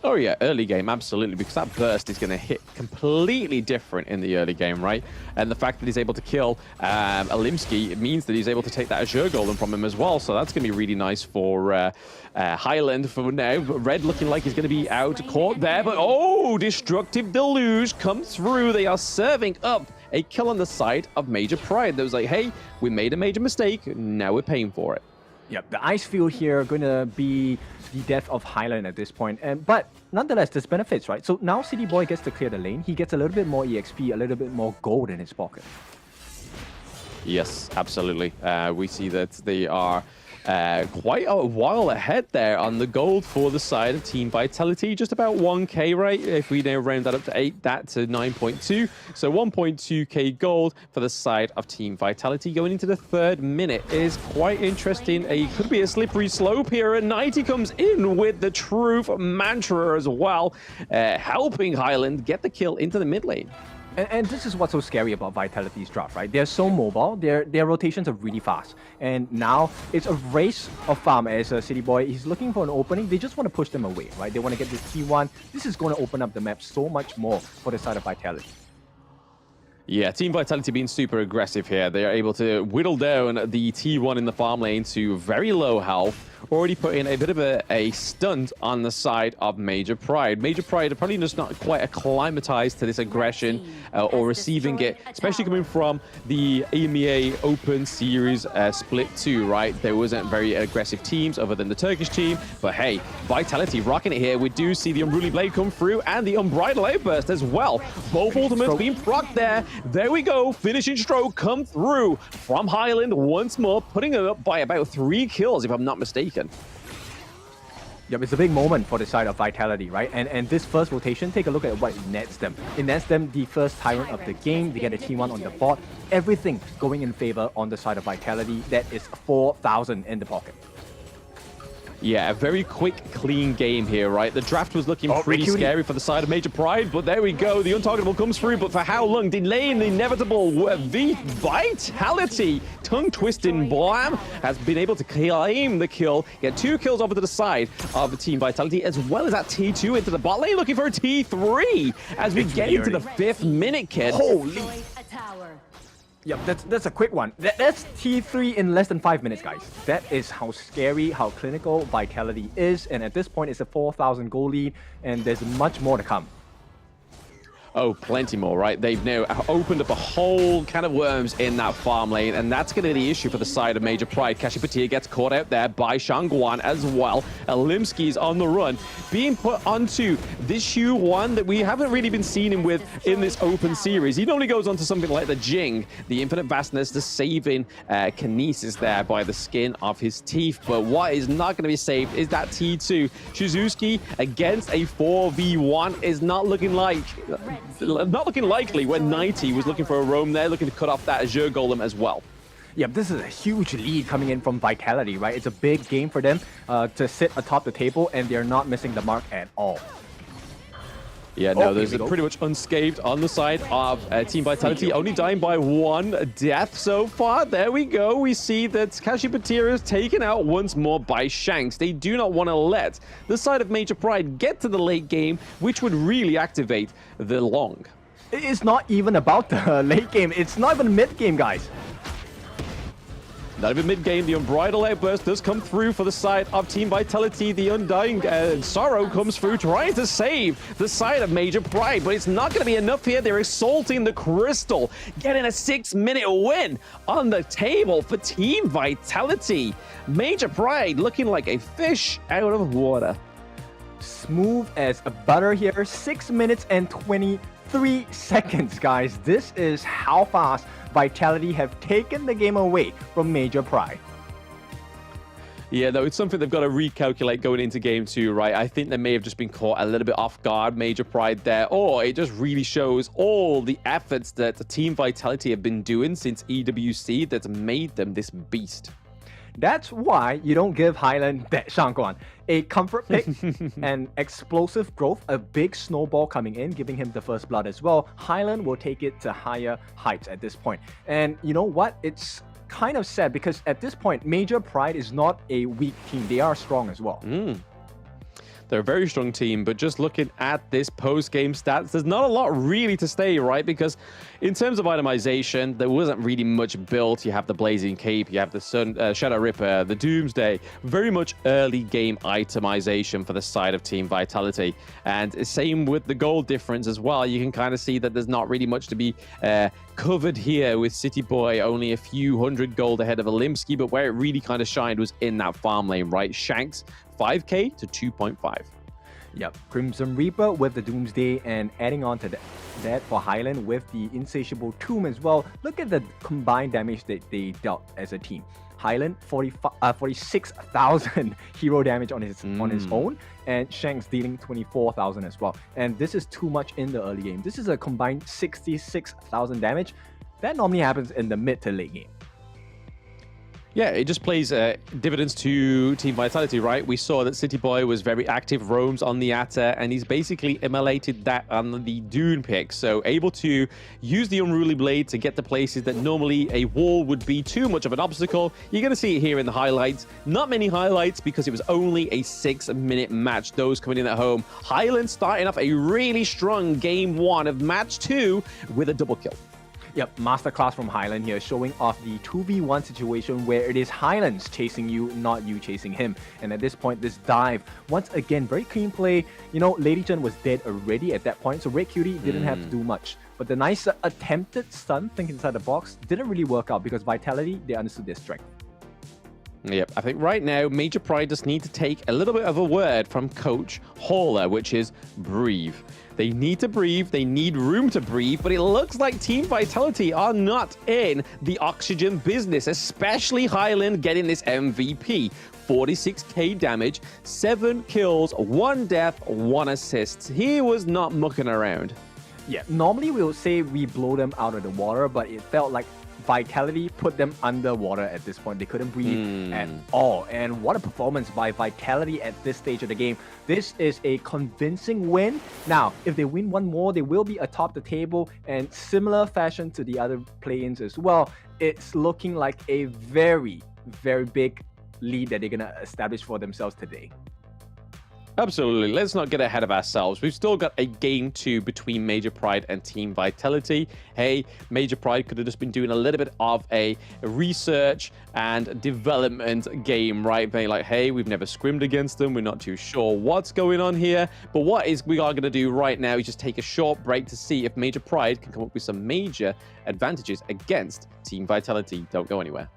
[SPEAKER 2] Oh yeah, early game, absolutely, because that burst is going to hit completely different in the early game, right? And the fact that he's able to kill Alimsky, it means that he's able to take that Azure Golem from him as well, so that's going to be really nice for Highland for now. Red looking like he's going to be out caught there, but oh, Destructive Deluge comes through. They are serving up a kill on the side of Major Pride. That was like, hey, we made a major mistake, now we're paying for it.
[SPEAKER 4] Yep, the ice field here going to be the death of Highland at this point. But nonetheless, there's benefits, right? So now City Boy gets to clear the lane. He gets a little bit more EXP, a little bit more gold in his pocket.
[SPEAKER 2] Yes, absolutely. We see that they are quite a while ahead there on the gold for the side of Team Vitality. Just about 1k, right? If we now round that up to 8, that to 9.2. So 1.2k gold for the side of Team Vitality. Going into the third minute is quite interesting. It could be a slippery slope here. And 90 comes in with the Truth Mantra as well, helping Highland get the kill into the mid lane.
[SPEAKER 4] And this is what's so scary about Vitality's draft, right? They're so mobile, their rotations are really fast. And now it's a race of farm as a City Boy. He's looking for an opening. They just want to push them away, right? They want to get this T1. This is going to open up the map so much more for the side of Vitality.
[SPEAKER 2] Yeah, Team Vitality being super aggressive here. They are able to whittle down the T1 in the farm lane to very low health. Already put in a bit of a stunt on the side of Major Pride. Major Pride are probably just not quite acclimatized to this aggression or receiving it, especially coming from the EMEA Open Series Split 2, right? There wasn't very aggressive teams other than the Turkish team, but hey, Vitality rocking it here. We do see the Unruly Blade come through and the Unbridled Outburst as well. Both ultimates being procced there. There we go, finishing stroke come through from Highland once more, putting it up by about 3 kills, if I'm not mistaken.
[SPEAKER 4] Yep, it's a big moment for the side of Vitality, right? And this first rotation, take a look at what it nets them. It nets them the first Tyrant of the game. They get a T1 on the board. Everything going in favor on the side of Vitality. That is 4,000 in the pocket.
[SPEAKER 2] Yeah, a very quick, clean game here, right? The draft was looking pretty scary for the side of Major Pride, but there we go. The Untargetable comes through, but for how long? Delaying the inevitable. The Vitality, tongue-twisting Blam, has been able to claim the kill, get 2 kills over to the side of the Team Vitality, as well as that T2 into the bot lane, looking for a T3 as we get into the 5th minute, kid.
[SPEAKER 4] Holy! Yep, that's a quick one. That's T3 in less than 5 minutes, guys. That is how scary, how clinical Vitality is. And at this point, it's a 4,000 goal lead, and there's much more to come.
[SPEAKER 2] Oh, plenty more, right? They've now opened up a whole can of worms in that farm lane, and that's going to be the issue for the side of Major Pride. Cassiopeia gets caught out there by Shangguan as well. Alimsky's on the run, being put onto this Hue1 that we haven't really been seen him with in this open series. He normally goes onto something like the Jing, the Infinite Vastness, the saving Kinesis there by the skin of his teeth. But what is not going to be saved is that T2. Shizuki against a 4v1 is not looking likely when 90 was looking for a roam there, looking to cut off that Azure Golem as well.
[SPEAKER 4] Yeah, this is a huge lead coming in from Vitality, right? It's a big game for them to sit atop the table, and they're not missing the mark at all.
[SPEAKER 2] Yeah,
[SPEAKER 3] Oh,
[SPEAKER 2] no, there's
[SPEAKER 3] here we go.
[SPEAKER 2] pretty much unscathed on the side of Team Vitality, only dying by 1 death so far. There we go. We see that Kashipatira is taken out once more by Shanks. They do not want to let the side of Major Pride get to the late game, which would really activate the Long.
[SPEAKER 4] It's not even about the late game. It's not even mid game, guys.
[SPEAKER 2] Not even mid-game, the Unbridled Outburst does come through for the side of Team Vitality. The Undying Sorrow comes through, trying to save the side of Major Pride, but it's not going to be enough here. They're assaulting the Crystal, getting a 6-minute win on the table for Team Vitality. Major Pride looking like a fish out of water.
[SPEAKER 4] Smooth as a butter here. 6 minutes and 23 seconds, guys. This is how fast Vitality have taken the game away from Major Pride.
[SPEAKER 2] Yeah, though, it's something they've got to recalculate going into game 2, right? I think they may have just been caught a little bit off guard, Major Pride there, or it just really shows all the efforts that Team Vitality have been doing since EWC that's made them this beast.
[SPEAKER 4] That's why you don't give Highland that Shangguan a comfort pick and explosive growth, a big snowball coming in, giving him the first blood as well. Highland will take it to higher heights at this point. And you know what? It's kind of sad because at this point, Major Pride is not a weak team. They are strong as well.
[SPEAKER 2] They're a very strong team, but just looking at this post-game stats, there's not a lot really to say, right? Because in terms of itemization, there wasn't really much built. You have the Blazing Cape, you have the Shadow Ripper, the Doomsday. Very much early game itemization for the side of Team Vitality. And same with the gold difference as well. You can kind of see that there's not really much to be covered here with City Boy, only a few hundred gold ahead of Olimsky, but where it really kind of shined was in that farm lane, right? Shanks, 5k to 2.5.
[SPEAKER 4] Yep, Crimson Reaper with the Doomsday, and adding on to that for Highland with the Insatiable Tomb as well. Look at the combined damage that they dealt as a team. Highland 46,000 hero damage on his own, and Shanks dealing 24,000 as well. And this is too much in the early game. This is a combined 66,000 damage. That normally happens in the mid to late game.
[SPEAKER 2] Yeah, it just plays dividends to Team Vitality, right? We saw that City Boy was very active, roams on the Atta, and he's basically immolated that on the Dune pick. So able to use the Unruly Blade to get to places that normally a wall would be too much of an obstacle. You're going to see it here in the highlights. Not many highlights because it was only a 6-minute match. Those coming in at home. Highland starting off a really strong game 1 of match 2 with a double kill.
[SPEAKER 4] Yep, masterclass from Highland here, showing off the 2v1 situation where it is Highlands chasing you, not you chasing him. And at this point, this dive, once again, very clean play. You know, Lady Chen was dead already at that point, so Red Cutie didn't have to do much. But the nice attempted stun think inside the box didn't really work out because Vitality, they understood their strength.
[SPEAKER 2] Yep, I think right now, Major Pride just need to take a little bit of a word from Coach Hauler, which is breathe. They need to breathe, they need room to breathe, but it looks like Team Vitality are not in the oxygen business, especially Highland getting this MVP. 46k damage, 7 kills, 1 death, 1 assist. He was not mucking around.
[SPEAKER 4] Yeah, normally we would say we blow them out of the water, but it felt like Vitality put them underwater at this point. They couldn't breathe at all. And what a performance by Vitality at this stage of the game. This is a convincing win. Now, if they win one more, they will be atop the table, and similar fashion to the other play-ins as well. It's looking like a very, very big lead that they're going to establish for themselves today.
[SPEAKER 2] Absolutely. Let's not get ahead of ourselves. We've still got a game 2 between Major Pride and Team Vitality. Hey, Major Pride could have just been doing a little bit of a research and development game, right? Being like, hey, we've never scrimmed against them. We're not too sure what's going on here. But what we are going to do right now is just take a short break to see if Major Pride can come up with some major advantages against Team Vitality. Don't go anywhere.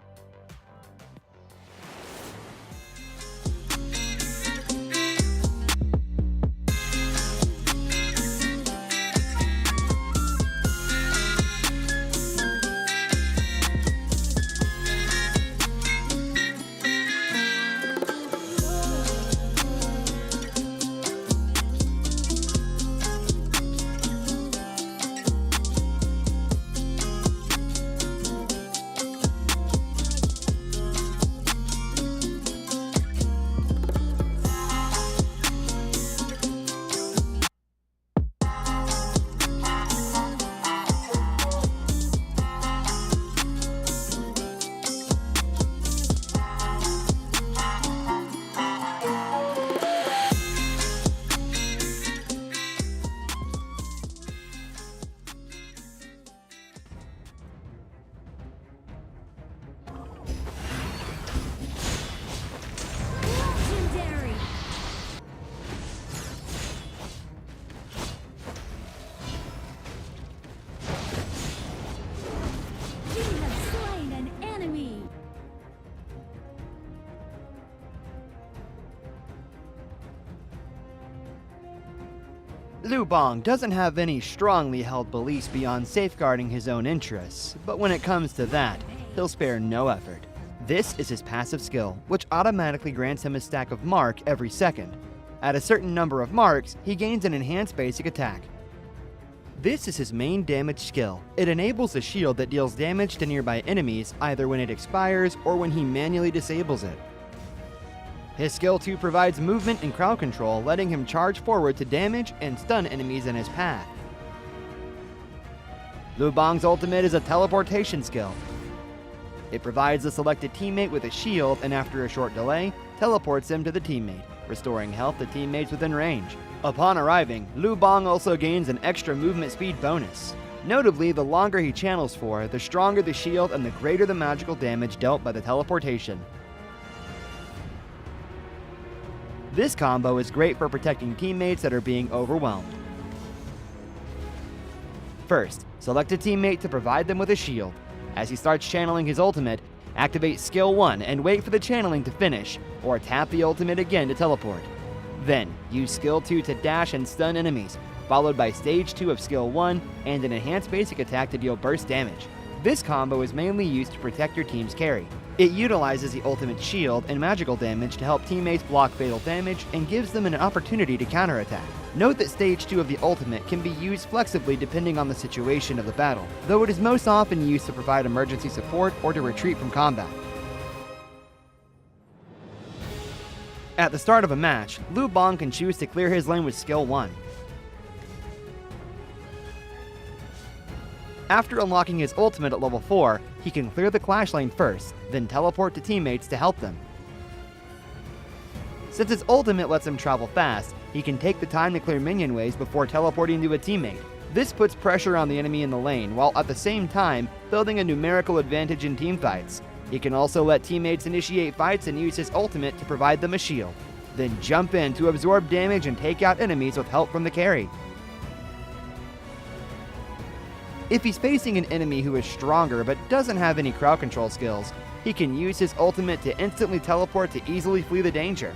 [SPEAKER 7] Liu Bang doesn't have any strongly held beliefs beyond safeguarding his own interests, but when it comes to that, he'll spare no effort. This is his passive skill, which automatically grants him a stack of mark every second. At a certain number of marks, he gains an enhanced basic attack. This is his main damage skill. It enables a shield that deals damage to nearby enemies either when it expires or when he manually disables it. His skill 2 provides movement and crowd control, letting him charge forward to damage and stun enemies in his path. Liu Bang's ultimate is a teleportation skill. It provides the selected teammate with a shield and after a short delay, teleports him to the teammate, restoring health to teammates within range. Upon arriving, Liu Bang also gains an extra movement speed bonus. Notably, the longer he channels for, the stronger the shield and the greater the magical damage dealt by the teleportation. This combo is great for protecting teammates that are being overwhelmed. First, select a teammate to provide them with a shield. As he starts channeling his ultimate, activate skill 1 and wait for the channeling to finish, or tap the ultimate again to teleport. Then, use skill 2 to dash and stun enemies, followed by stage 2 of skill 1 and an enhanced basic attack to deal burst damage. This combo is mainly used to protect your team's carry. It utilizes the ultimate shield and magical damage to help teammates block fatal damage and gives them an opportunity to counterattack. Note that stage 2 of the ultimate can be used flexibly depending on the situation of the battle, though it is most often used to provide emergency support or to retreat from combat. At the start of a match, Liu Bang can choose to clear his lane with skill 1. After unlocking his ultimate at level 4, he can clear the clash lane first, then teleport to teammates to help them. Since his ultimate lets him travel fast, he can take the time to clear minion waves before teleporting to a teammate. This puts pressure on the enemy in the lane, while at the same time building a numerical advantage in teamfights. He can also let teammates initiate fights and use his ultimate to provide them a shield, then jump in to absorb damage and take out enemies with help from the carry. If he's facing an enemy who is stronger but doesn't have any crowd control skills, he can use his ultimate to instantly teleport to easily flee the danger.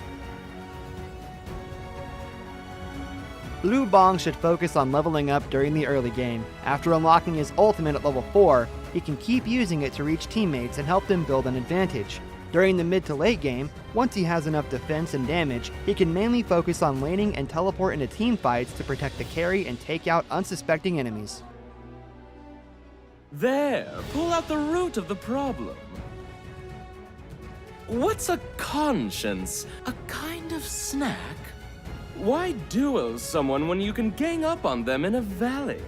[SPEAKER 7] Liu Bang should focus on leveling up during the early game. After unlocking his ultimate at level 4, he can keep using it to reach teammates and help them build an advantage. During the mid to late game, once he has enough defense and damage, he can mainly focus on laning and teleport into team fights to protect the carry and take out unsuspecting enemies.
[SPEAKER 8] There, pull out the root of the problem. What's a conscience? A kind of snack? Why duel someone when you can gang up on them in a valley?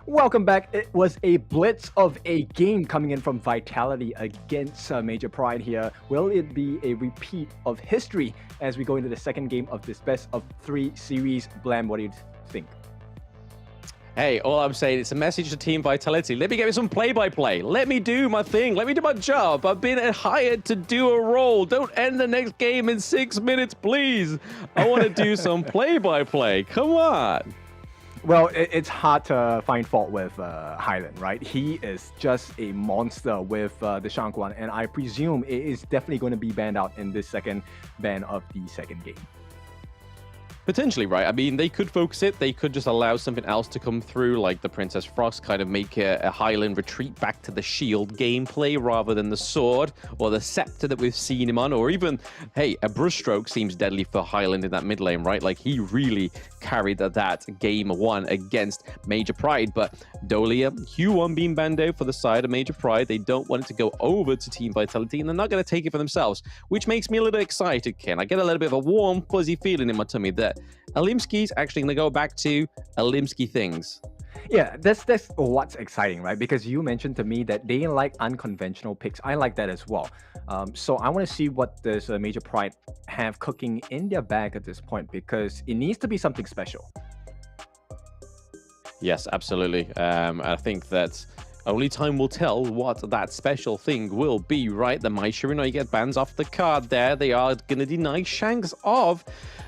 [SPEAKER 4] Welcome back. It was a blitz of a game coming in from Vitality against Major Pride here. Will it be a repeat of history as we go into the second game of this best of 3 series? Blam, what do you think?
[SPEAKER 2] Hey, all I'm saying, it's a message to Team Vitality. Let me give you some play-by-play. Let me do my thing. Let me do my job. I've been hired to do a role. Don't end the next game in 6 minutes, please. I want to do some play-by-play. Come on.
[SPEAKER 4] Well, it's hard to find fault with Highland, right? He is just a monster with the Shangguan, and I presume it is definitely going to be banned out in this second ban of the second game.
[SPEAKER 2] Potentially, right? I mean, they could focus it. They could just allow something else to come through, like the Princess Frost, kind of make a Highland retreat back to the shield gameplay rather than the sword or the scepter that we've seen him on, or even, hey, a brushstroke seems deadly for Highland in that mid lane, right? Like, he really carried that game 1 against Major Pride, but Dolia, Q1 being banned out for the side of Major Pride. They don't want it to go over to Team Vitality, and they're not going to take it for themselves, which makes me a little excited, Ken. I get a little bit of a warm, fuzzy feeling in my tummy that Alimski's actually going to go back to Alimski things.
[SPEAKER 4] Yeah, that's what's exciting, right? Because you mentioned to me that they like unconventional picks. I like that as well. So I want to see what does Major Pride have cooking in their bag at this point, because it needs to be something special.
[SPEAKER 2] Yes, absolutely. I think that Only time will tell what that special thing will be, right? The Mai Shiranui get bans off the card there. They are going to deny Shanks of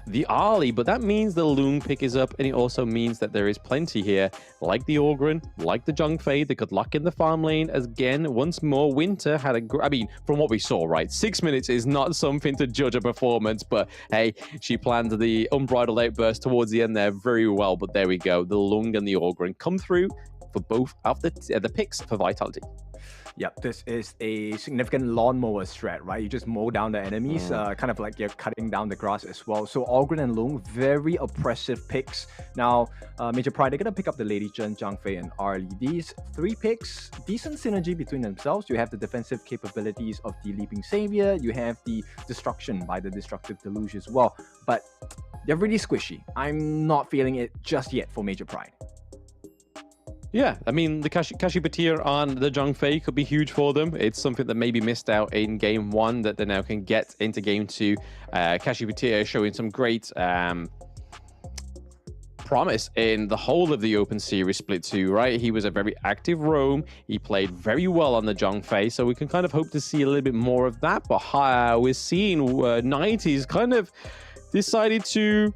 [SPEAKER 2] the Ali, but that means the Loong pick is up, and it also means that there is plenty here, like the Ogryn, like the Zhongfei, that could lock in the farm lane. Again, once more, Winter had I mean, from what we saw, right, 6 minutes is not something to judge a performance, but hey, she planned the unbridled outburst towards the end there very well, but there we go. The Loong and the Ogryn come through for both of the picks for Vitality.
[SPEAKER 4] Yep, this is a significant lawnmower strat, right? You just mow down the enemies, kind of like you're cutting down the grass as well. So Ogryn and Loong, very oppressive picks. Now, Major Pride, they're going to pick up the Lady Zhen, Zhangfei, and Arlie. These 3 picks, decent synergy between themselves. You have the defensive capabilities of the Leaping Savior. You have the destruction by the Destructive Deluge as well. But they're really squishy. I'm not feeling it just yet for Major Pride.
[SPEAKER 2] Yeah, I mean, the Kashi Batir on the Zhongfei could be huge for them. It's something that maybe missed out in Game 1 that they now can get into Game 2. Kashi Batir showing some great promise in the whole of the Open Series Split 2, right? He was a very active roam. He played very well on the Zhongfei, so we can kind of hope to see a little bit more of that. But we're seeing 90s kind of decided to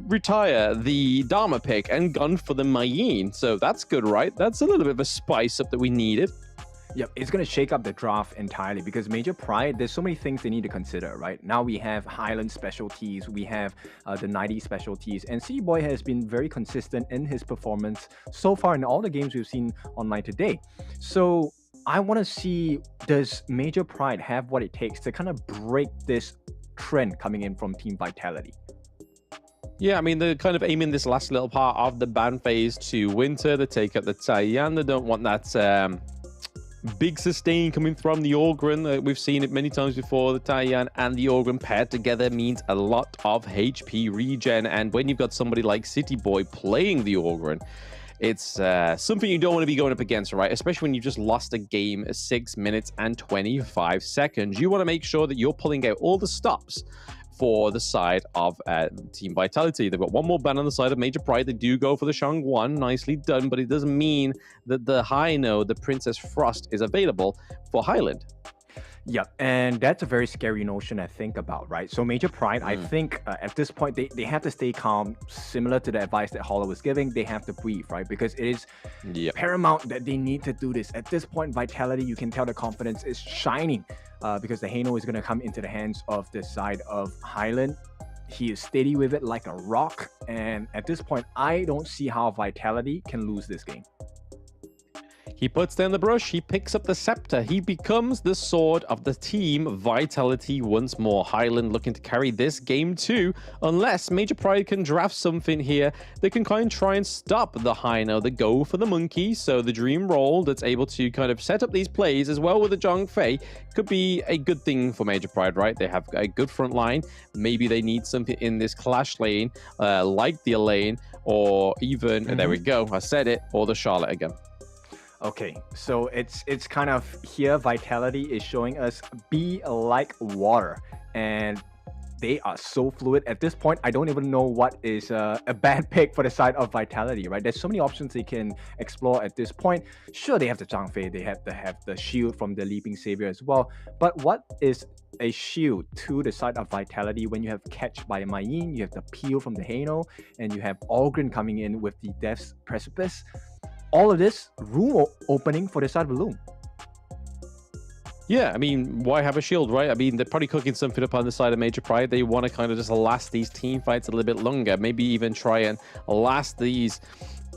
[SPEAKER 2] retire the Dharma pick and gone for the Mayin. So that's good, right? That's a little bit of a spice up that we needed.
[SPEAKER 4] Yep, it's going to shake up the draft entirely because Major Pride, there's so many things they need to consider, right? Now we have Highland specialties, we have the 90 specialties, and City Boy has been very consistent in his performance so far in all the games we've seen online today. So I want to see, does Major Pride have what it takes to kind of break this trend coming in from Team Vitality?
[SPEAKER 2] Yeah, I mean, they're kind of aiming this last little part of the ban phase to Winter. They take up the Taiyan. They don't want that big sustain coming from the Ogryn. We've seen it many times before. The Taiyan and the Ogryn paired together means a lot of HP regen. And when you've got somebody like City Boy playing the Ogryn, it's something you don't want to be going up against, right? Especially when you've just lost a game 6 minutes and 25 seconds. You want to make sure that you're pulling out all the stops for the side of Team Vitality. They've got one more ban on the side of Major Pride. They do go for the Shang1. Nicely done, but it doesn't mean that the Haino, the Princess Frost, is available for Highland.
[SPEAKER 4] Yep, and that's a very scary notion to think about, right? So Major Pride, I think at this point, they have to stay calm, similar to the advice that Hollow was giving. They have to breathe, right? Because it is paramount that they need to do this. At this point, Vitality, you can tell the confidence is shining because the Haino is going to come into the hands of the side of Highland. He is steady with it like a rock, and at this point, I don't see how Vitality can lose this game.
[SPEAKER 2] He puts down the brush, he picks up the scepter, he becomes the sword of the Team Vitality once more. Highland looking to carry this game too, unless Major Pride can draft something here that can kind of try and stop the Haino, the go for the monkey. So the Dream Roll that's able to kind of set up these plays as well with the Zhongfei could be a good thing for Major Pride, right? They have a good front line. Maybe they need something in this clash lane, like the Elaine, or even, there we go, I said it, or the Charlotte again.
[SPEAKER 4] Okay, so it's kind of here Vitality is showing us be like water, and they are so fluid. At this point, I don't even know what is a bad pick for the side of Vitality, right? There's so many options they can explore at this point. Sure, they have the Zhangfei, they have to have the shield from the Leaping Savior as well, but what is a shield to the side of Vitality when you have Catch by Mayin, you have the Peel from the Haino, and you have Ogryn coming in with the Death's Precipice? All of this room opening for the side of Loong.
[SPEAKER 2] Yeah, I mean, why have a shield, right? I mean, they're probably cooking something up on the side of Major Pride. They want to kind of just last these team fights a little bit longer. Maybe even try and last these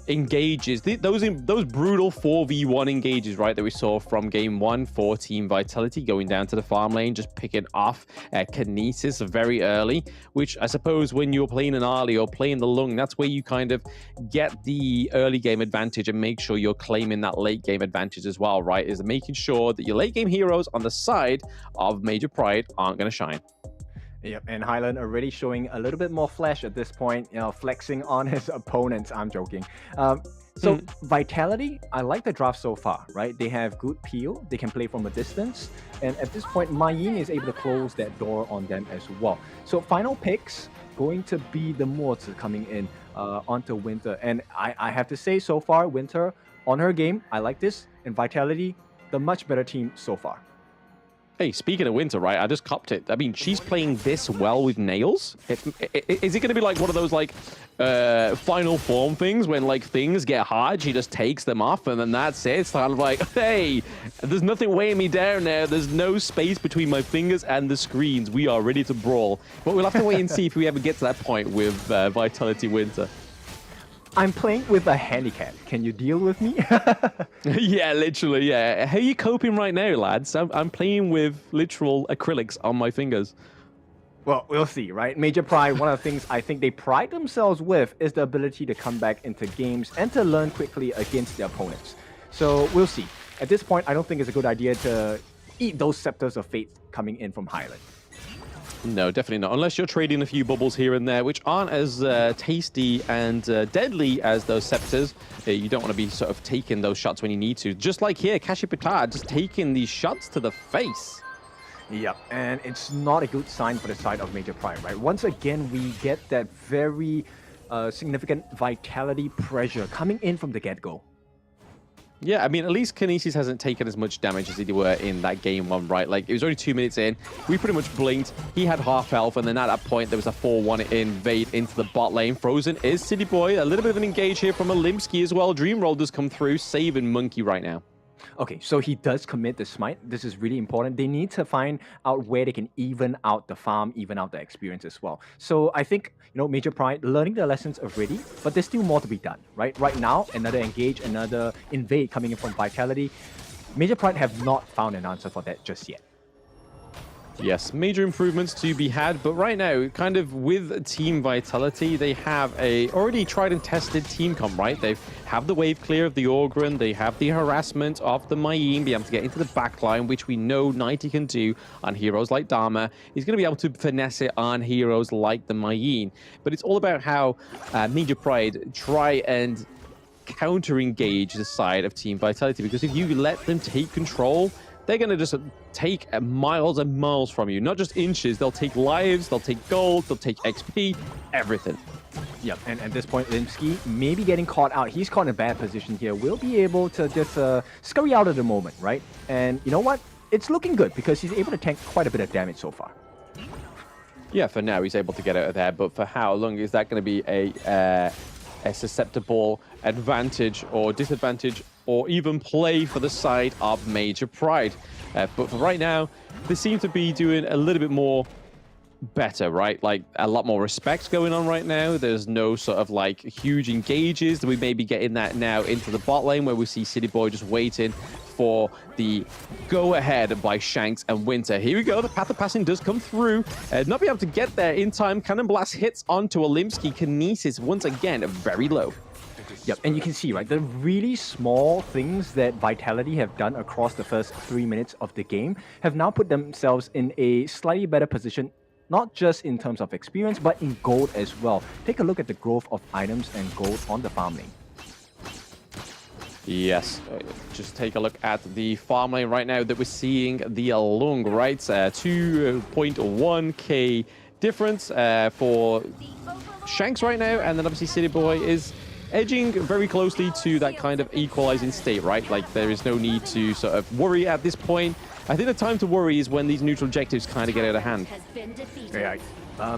[SPEAKER 2] engages, those brutal 4v1 engages, right, that we saw from Game 1 for Team Vitality, going down to the farm lane, just picking off Kinesis very early, which I suppose when you're playing an Ali or playing the Lung, that's where you kind of get the early game advantage and make sure you're claiming that late game advantage as well, right, is making sure that your late game heroes on the side of Major Pride aren't going to shine.
[SPEAKER 4] Yep, and Highland already showing a little bit more flash at this point, you know, flexing on his opponents. I'm joking. So Vitality, I like the draft so far, right? They have good peel, they can play from a distance, and at this point, Mayin is able to close that door on them as well. So final picks going to be the Morts coming in onto Winter, and I have to say so far, Winter on her game, I like this. and Vitality, the much better team so far.
[SPEAKER 2] Hey, speaking of Winter, right, I just copped it. I mean, she's playing this well with nails. Is it going to be like one of those, like, final form things when, like, things get hard, she just takes them off, and then that's it? It's kind of like, hey, there's nothing weighing me down now. There's no space between my fingers and the screens. We are ready to brawl. But we'll have to wait and see if we ever get to that point with Vitality Winter.
[SPEAKER 4] I'm playing with a handicap. Can you deal with me?
[SPEAKER 2] Yeah, literally, yeah. How are you coping right now, lads? I'm playing with literal acrylics on my fingers.
[SPEAKER 4] Well, we'll see, right? Major Pride, one of the things I think they pride themselves with is the ability to come back into games and to learn quickly against their opponents. So we'll see. At this point, I don't think it's a good idea to eat those Scepters of Fate coming in from Highland.
[SPEAKER 2] No, definitely not. Unless you're trading a few bubbles here and there, which aren't as tasty and deadly as those Scepters. You don't want to be sort of taking those shots when you need to. Just like here, Kashi Petard just taking these shots to the face.
[SPEAKER 4] Yep, and it's not a good sign for the side of Major Pride, right? Once again, we get that very significant Vitality pressure coming in from the get-go.
[SPEAKER 2] Yeah, I mean, at least Kinesis hasn't taken as much damage as he were in that game one, right? Like, it was only 2 minutes in. We pretty much blinked. He had half health, and then at that point, there was a 4-1 invade into the bot lane. Frozen is City Boy. A little bit of an engage here from Olimsky as well. Dream Roll does come through, saving Monkey right now.
[SPEAKER 4] Okay, so he does commit the smite. This is really important. They need to find out where they can even out the farm, even out the experience as well. So I think, you know, Major Pride learning the lessons already, but there's still more to be done, right? Right now, another engage, another invade coming in from Vitality. Major Pride have not found an answer for that just yet.
[SPEAKER 2] Yes, major improvements to be had, but right now, kind of with Team Vitality, they have a already tried and tested team comp, right? They have the wave clear of the Ogryn, they have the harassment of the Mayim, be able to get into the backline, which we know 90 can do on heroes like Dharma. He's going to be able to finesse it on heroes like the Mayim. But it's all about how Major Pride try and counter-engage the side of Team Vitality, because if you let them take control, they're going to just take miles and miles from you. Not just inches, they'll take lives, they'll take gold, they'll take XP, everything.
[SPEAKER 4] Yep, and at this point, Limsky may be getting caught out. He's caught in a bad position here. We'll be able to just scurry out of the moment, right? And you know what? It's looking good because he's able to tank quite a bit of damage so far.
[SPEAKER 2] Yeah, for now, he's able to get out of there, but for how long is that going to be a susceptible advantage or disadvantage or even play for the side of Major Pride? But for right now, they seem to be doing a little bit more better, right? Like a lot more respect going on right now. There's no sort of like huge engages. We may be getting that now into the bot lane where we see City Boy just waiting for the go-ahead by Shanks and Winter. Here we go. The Path of Passing does come through. Not be able to get there in time. Cannon Blast hits onto Olimsky. Kinesis once again very low.
[SPEAKER 4] Yep, and you can see, right, the really small things that Vitality have done across the first 3 minutes of the game have now put themselves in a slightly better position, not just in terms of experience, but in gold as well. Take a look at the growth of items and gold on the farm lane.
[SPEAKER 2] Yes, just take a look at the farm lane right now that we're seeing the Alung, right? 2.1k difference for Shanks right now, and then obviously City Boy is edging very closely to that kind of equalizing state, right? Like there is no need to sort of worry at this point. I think the time to worry is when these neutral objectives kind of get out of hand.
[SPEAKER 4] Right.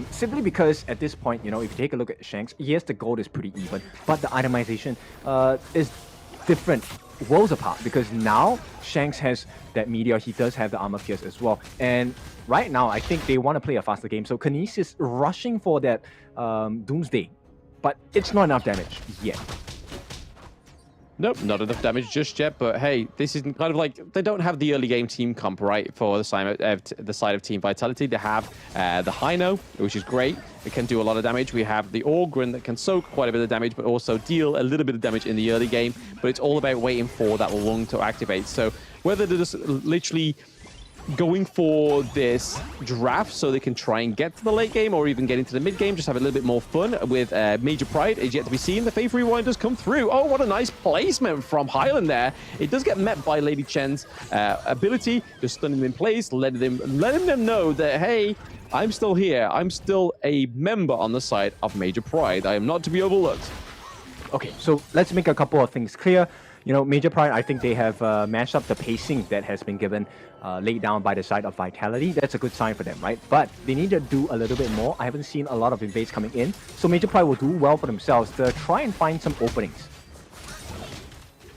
[SPEAKER 4] Simply because at this point, you know, if you take a look at Shanks, yes, the gold is pretty even, but the itemization is different worlds apart, because now Shanks has that meteor, he does have the armor pierce as well, and right now I think they want to play a faster game, so Kinesis is rushing for that Doomsday, but it's not enough damage yet.
[SPEAKER 2] Nope, not enough damage just yet, but hey, this is kind of like, they don't have the early game team comp, right, for the side of Team Vitality. They have the Hino, which is great. It can do a lot of damage. We have the Ogryn that can soak quite a bit of damage, but also deal a little bit of damage in the early game, but it's all about waiting for that lung to activate. So whether they're just literally going for this draft so they can try and get to the late game or even get into the mid game, just have a little bit more fun with Major Pride is yet to be seen. The Faith Rewind does come through. Oh, what a nice placement from Highland there. It does get met by Lady Chen's ability, just stunning them in place, letting them know that, hey, I'm still here. I'm still a member on the side of Major Pride. I am not to be overlooked.
[SPEAKER 4] Okay, so let's make a couple of things clear. You know, Major Pride, I think they have matched up the pacing that has been given, laid down by the side of Vitality. That's a good sign for them, right? But they need to do a little bit more. I haven't seen a lot of invades coming in. So Major Pride will do well for themselves to try and find some openings.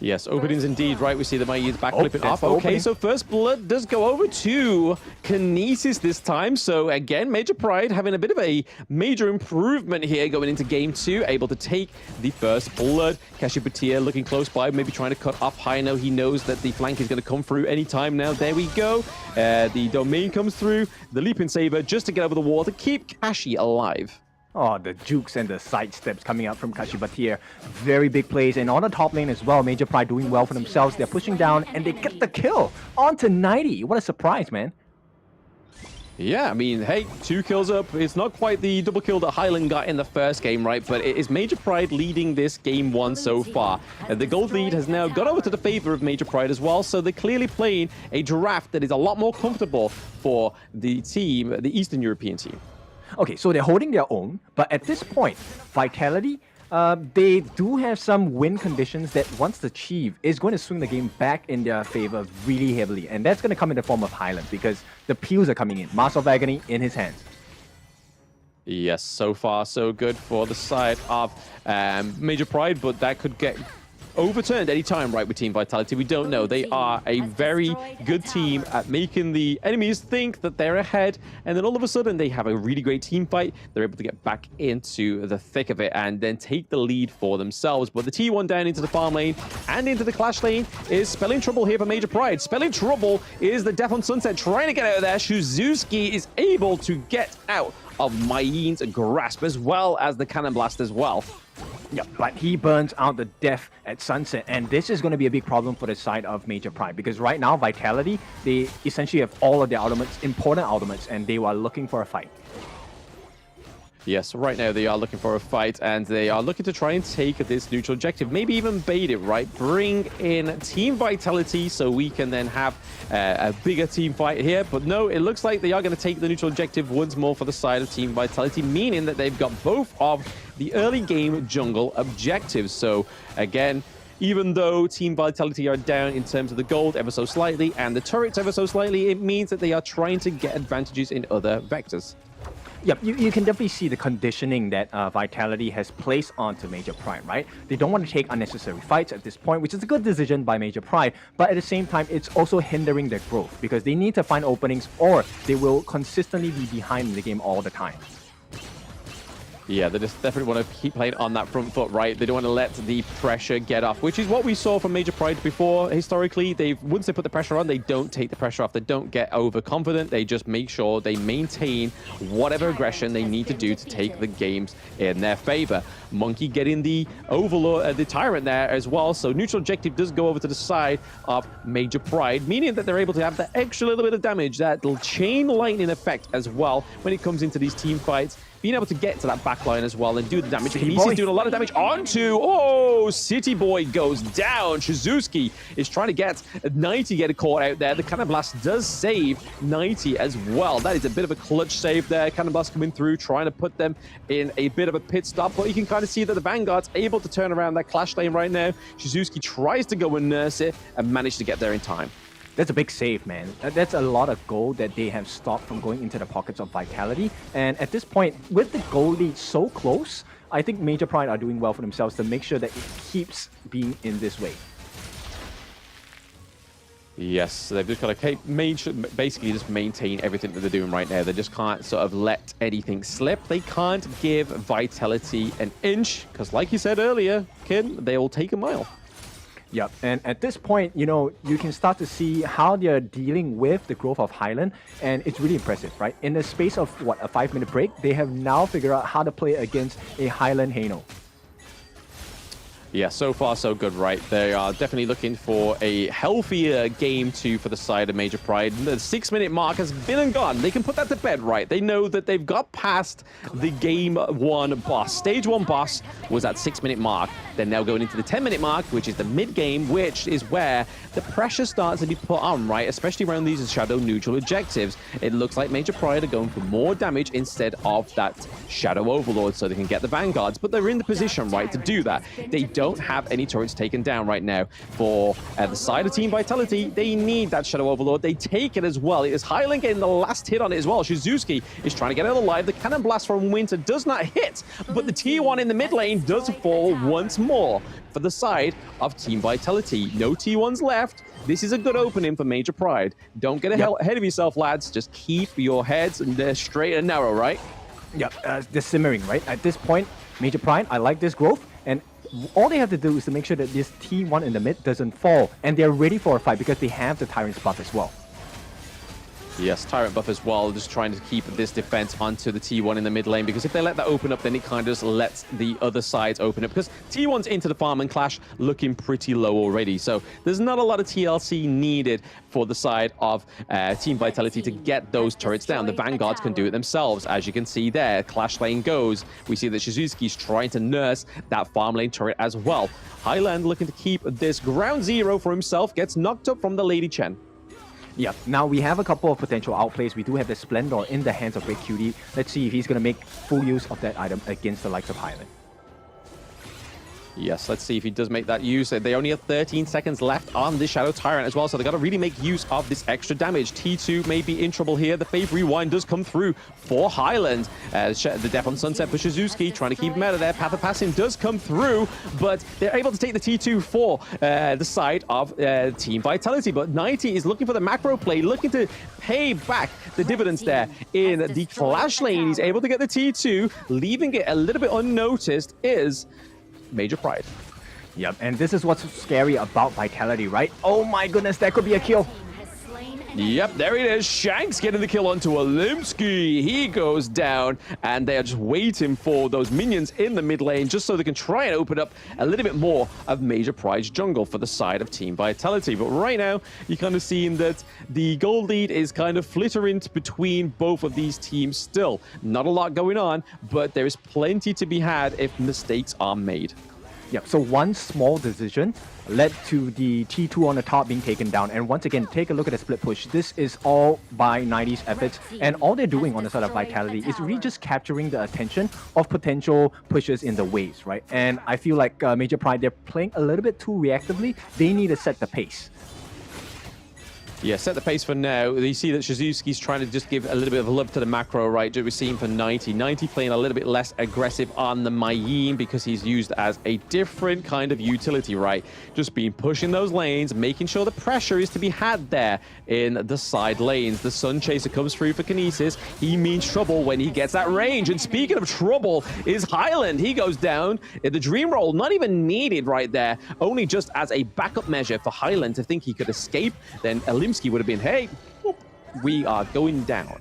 [SPEAKER 2] Yes, openings indeed, right? We see the Mai's back flipping off. Okay,
[SPEAKER 4] opening.
[SPEAKER 2] so first blood does go over to Kinesis this time. So again, Major Pride having a bit of a major improvement here going into game 2, able to take the first blood. Kashipatia looking close by, maybe trying to cut off Hino. He knows that the flank is going to come through anytime now. There we go. The domain comes through, the leaping saber just to get over the wall to keep Kashi alive.
[SPEAKER 4] Oh, the jukes and the side steps coming out from Kashipatia. Very big plays. And on the top lane as well, Major Pride doing well for themselves. They're pushing down and they get the kill onto 90. What a surprise, man.
[SPEAKER 2] Yeah, I mean, hey, 2 kills up. It's not quite the double kill that Highland got in the first game, right? But it is Major Pride leading this game 1 so far. And the gold lead has now got over to the favor of Major Pride as well. So they're clearly playing a draft that is a lot more comfortable for the team, the Eastern European team.
[SPEAKER 4] Okay, so they're holding their own, but at this point, Vitality, they do have some win conditions that once achieved is going to swing the game back in their favor really heavily, and that's going to come in the form of Highland because the peels are coming in. Master of Agony in his hands.
[SPEAKER 2] Yes, so far so good for the side of Major Pride, but that could get overturned any time, right, with Team Vitality. We don't know. They are a very good team at making the enemies think that they're ahead, and then all of a sudden they have a really great team fight. They're able to get back into the thick of it and then take the lead for themselves. But the T1 down into the farm lane and into the clash lane is spelling trouble here for Major Pride. Spelling trouble is the Death on Sunset trying to get out of there. Shuzuki is able to get out of Mayin's grasp as well as the Cannon Blast as well.
[SPEAKER 4] Yeah, but he burns out the death at Sunset, and this is going to be a big problem for the side of Major Pride because right now, Vitality, they essentially have all of their ultimates, important ultimates, and they are looking for a fight.
[SPEAKER 2] Yes, right now they are looking for a fight, and they are looking to try and take this neutral objective, maybe even bait it, right? Bring in Team Vitality so we can then have a bigger team fight here. But no, it looks like they are going to take the neutral objective once more for the side of Team Vitality, meaning that they've got both of the early game jungle objectives. So again, even though Team Vitality are down in terms of the gold ever so slightly and the turrets ever so slightly, it means that they are trying to get advantages in other vectors.
[SPEAKER 4] Yep, you can definitely see the conditioning that Vitality has placed onto Major Pride, right? They don't want to take unnecessary fights at this point, which is a good decision by Major Pride, but at the same time, it's also hindering their growth because they need to find openings or they will consistently be behind in the game all the time.
[SPEAKER 2] Yeah, they just definitely want to keep playing on that front foot, right? They don't want to let the pressure get off, which is what we saw from Major Pride before. Historically, once they put the pressure on, they don't take the pressure off. They don't get overconfident. They just make sure they maintain whatever aggression they need to do to take the games in their favor. Monkey getting the Overlord, the Tyrant there as well. So neutral objective does go over to the side of Major Pride, meaning that they're able to have that extra little bit of damage, that little chain lightning effect as well when it comes into these team fights. Being able to get to that backline as well and do the damage. Kinesis doing a lot of damage onto... Oh, City Boy goes down. Shizuki is trying to get 90 get caught out there. The Cannon Blast does save 90 as well. That is a bit of a clutch save there. Cannon Blast coming through, trying to put them in a bit of a pit stop. But you can kind of see that the Vanguard's able to turn around that clash lane right now. Shizuki tries to go and nurse it and manage to get there in time.
[SPEAKER 4] That's a big save, man. That's a lot of gold that they have stopped from going into the pockets of Vitality. And at this point, with the gold lead so close, I think Major Pride are doing well for themselves to make sure that it keeps being in this way.
[SPEAKER 2] Yes, so they've just got to basically just maintain everything that they're doing right now. They just can't sort of let anything slip. They can't give Vitality an inch, because like you said earlier, Kid, they will take a mile.
[SPEAKER 4] Yep, and at this point, you know, you can start to see how they're dealing with the growth of Highland, and it's really impressive, right? In the space of, what, a 5-minute break, they have now figured out how to play against a Highland Hano.
[SPEAKER 2] Yeah, so far so good, right? They are definitely looking for a healthier game 2 for the side of Major Pride. The 6-minute mark has been and gone. They can put that to bed, right? They know that they've got past the game 1 boss. Stage 1 boss was at 6-minute mark. They're now going into the 10-minute mark, which is the mid-game, which is where the pressure starts to be put on, right? Especially around these shadow neutral objectives. It looks like Major Pride are going for more damage instead of that shadow overlord so they can get the vanguards, but they're in the position, right, to do that. They don't don't have any turrets taken down right now. For the side of Team Vitality, they need that Shadow Overlord. They take it as well. It is Highland getting the last hit on it as well. Shizuki is trying to get it alive. The Cannon Blast from Winter does not hit, but the T1 in the mid lane does fall once more for the side of Team Vitality. No T1s left. This is a good opening for Major Pride. Don't get ahead of yourself, lads. Just keep your heads straight and narrow, right?
[SPEAKER 4] Yep, they're simmering, right? At this point, Major Pride, I like this growth, and all they have to do is to make sure that this T1 in the mid doesn't fall, and they're ready for a fight because they have the Tyrant's buff as well.
[SPEAKER 2] Yes, Tyrant buff as well, just trying to keep this defense onto the T1 in the mid lane, because if they let that open up, then it kind of just lets the other sides open up, because T1's into the farm and clash looking pretty low already. So there's not a lot of TLC needed for the side of Team Vitality to get those turrets down. The Vanguards can do it themselves, as you can see there. Clash lane goes. We see that Shizuki's trying to nurse that farm lane turret as well. Highland looking to keep this ground zero for himself, gets knocked up from the Lady Chen.
[SPEAKER 4] Yeah, now we have a couple of potential outplays. We do have the Splendor in the hands of Red Cutie. Let's see if he's going to make full use of that item against the likes of Highland.
[SPEAKER 2] Yes, let's see if he does make that use. They only have 13 seconds left on the Shadow Tyrant as well, so they got to really make use of this extra damage. T2 may be in trouble here. The Faith Rewind does come through for Highland. The Death on Sunset for Shizuki, trying to keep him out of there. Path of Passing does come through, but they're able to take the T2 for the side of Team Vitality. But 90 is looking for the macro play, looking to pay back the dividends there in the Clash lane. He's able to get the T2, leaving it a little bit unnoticed is Major Pride.
[SPEAKER 4] Yep, and this is what's scary about Vitality, right? Oh my goodness, that could be a kill.
[SPEAKER 2] Yep, there it is. Shanks getting the kill onto Olimsky. He goes down, and they are just waiting for those minions in the mid lane just so they can try and open up a little bit more of Major Pride's jungle for the side of Team Vitality. But right now, you're kind of seeing that the gold lead is kind of flittering between both of these teams still. Not a lot going on, but there is plenty to be had if mistakes are made.
[SPEAKER 4] Yep, so one small decision led to the T2 on the top being taken down. And once again, take a look at the split push. This is all by 90's efforts. And all they're doing on the side of Vitality is really just capturing the attention of potential pushes in the waves, right? And I feel like Major Pride, they're playing a little bit too reactively. They need to set the pace.
[SPEAKER 2] Yeah, set the pace for now. You see that Shizuki's trying to just give a little bit of love to the macro, right? We're seeing for 90. 90 playing a little bit less aggressive on the Mayim because he's used as a different kind of utility, right? Just being pushing those lanes, making sure the pressure is to be had there in the side lanes. The Sun Chaser comes through for Kinesis. He means trouble when he gets that range. And speaking of trouble is Highland. He goes down. The Dream Roll, not even needed right there. Only just as a backup measure for Highland to think he could escape. Then Olimsky would have been, hey, we are going down.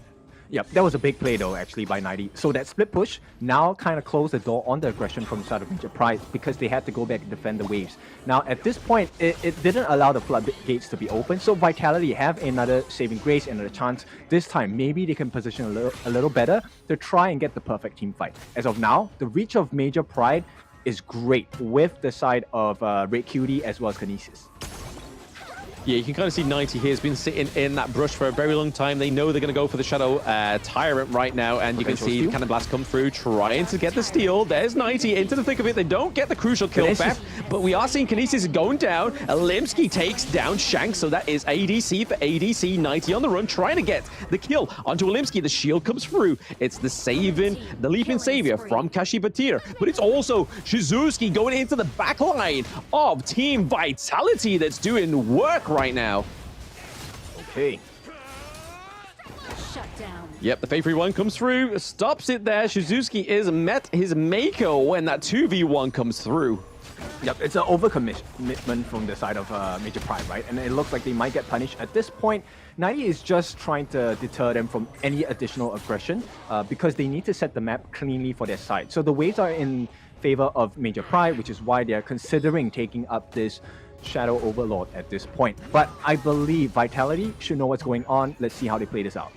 [SPEAKER 4] Yep, that was a big play though, actually, by 90. So that split push now kind of closed the door on the aggression from the side of Major Pride because they had to go back and defend the waves. Now, at this point, it didn't allow the floodgates to be open, so Vitality have another saving grace, another chance. This time, maybe they can position a little better to try and get the perfect team fight. As of now, the reach of Major Pride is great with the side of Red Cutie as well as Kinesis.
[SPEAKER 2] Yeah, you can kind of see 90 here has been sitting in that brush for a very long time. They know they're going to go for the Shadow Tyrant right now, and you can see Cannon Blast come through, trying to get the steal. There's 90 into the thick of it. They don't get the crucial kill back, but we are seeing Kinesis going down. Olimsky takes down Shanks, so that is ADC for ADC. 90 on the run, trying to get the kill onto Olimsky. The shield comes through. It's the leaping savior from Kashi Batir, but it's also Shizuki going into the back line of Team Vitality that's doing work right now.
[SPEAKER 4] Okay.
[SPEAKER 5] Shut down.
[SPEAKER 2] Yep, the Faith Rewind comes through, stops it there. Shizuki is met his Mako when that 2v1 comes through.
[SPEAKER 4] Yep, it's an overcommitment from the side of Major Pride, right? And it looks like they might get punished. At this point, 90 is just trying to deter them from any additional aggression because they need to set the map cleanly for their side. So the waves are in favor of Major Pride, which is why they're considering taking up this Shadow Overlord at this point. But I believe Vitality should know what's going on. Let's see how they play this out.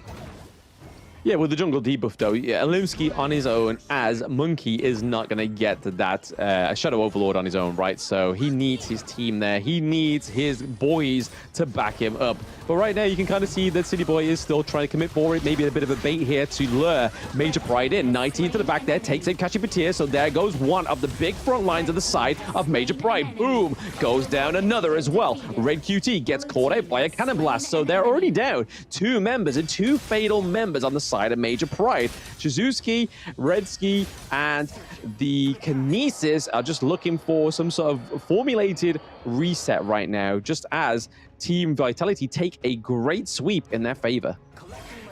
[SPEAKER 2] Yeah, with the jungle debuff though, Alimsky on his own as Monkey is not going to get that Shadow Overlord on his own, right? So he needs his team there. He needs his boys to back him up. But right now you can kind of see that City Boy is still trying to commit for it. Maybe a bit of a bait here to lure Major Pride in. 19 to the back there, takes in Kashi Patir. So there goes one of the big front lines of the side of Major Pride. Boom! Goes down another as well. Red QT gets caught out by a cannon blast. So they're already down 2 members and 2 fatal members on the side of Major Pride. Shizuki, Redsky, and the Kinesis are just looking for some sort of formulated reset right now, just as Team Vitality take a great sweep in their favor.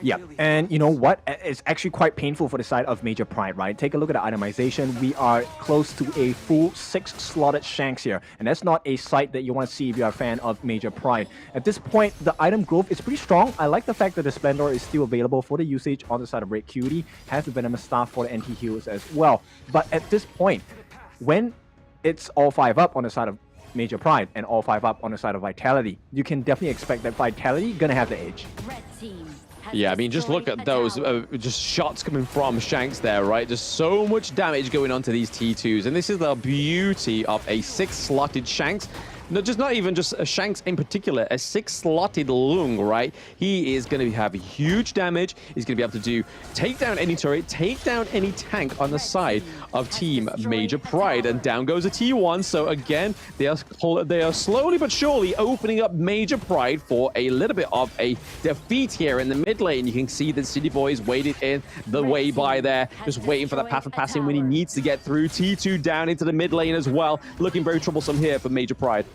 [SPEAKER 4] Yeah, and you know what? It's actually quite painful for the side of Major Pride, right? Take a look at the itemization. We are close to a full 6 slotted Shanks here, and that's not a sight that you want to see if you're a fan of Major Pride. At this point, the item growth is pretty strong. I like the fact that the Splendor is still available for the usage on the side of Red Cutie, has the Venomous Staff for the anti-heals as well. But at this point, when it's all 5 up on the side of Major Pride and all 5 up on the side of Vitality, you can definitely expect that Vitality gonna have the edge.
[SPEAKER 2] Yeah, I mean, just look at those just shots coming from Shanks there, right? Just so much damage going on to these T2s. And this is the beauty of a 6-slotted Shanks. No, not even just a Shanks in particular, a 6-slotted Lung, right? He is going to have huge damage. He's going to be able to take down any turret, take down any tank on the side of Team Major Pride. And down goes a T1. So again, they are slowly but surely opening up Major Pride for a little bit of a defeat here in the mid lane. You can see that City Boy is waited in the way by there, just waiting for that path of passing when he needs to get through. T2 down into the mid lane as well, looking very troublesome here for Major Pride.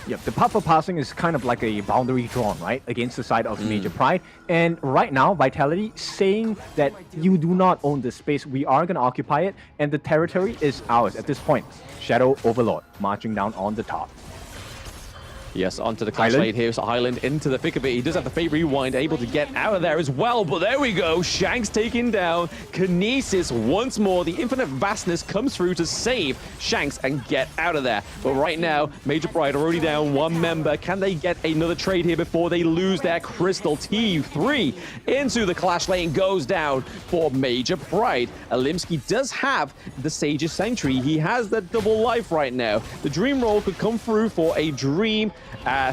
[SPEAKER 4] Yep, the path for passing is kind of like a boundary drawn, right, against the side of Major Pride. And right now, Vitality saying that you do not own this space, we are going to occupy it, and the territory is ours at this point. Shadow Overlord marching down on the top.
[SPEAKER 2] Yes, onto the clash lane here. So Highland into the thick of it. He does have the Fate Rewind, able to get out of there as well. But there we go. Shanks taken down. Kinesis once more. The Infinite Vastness comes through to save Shanks and get out of there. But right now, Major Pride already down 1 member. Can they get another trade here before they lose their Crystal? T3 into the clash lane goes down for Major Pride. Alimsky does have the Sage's Sanctuary. He has the double life right now. The Dream Roll could come through for a Dream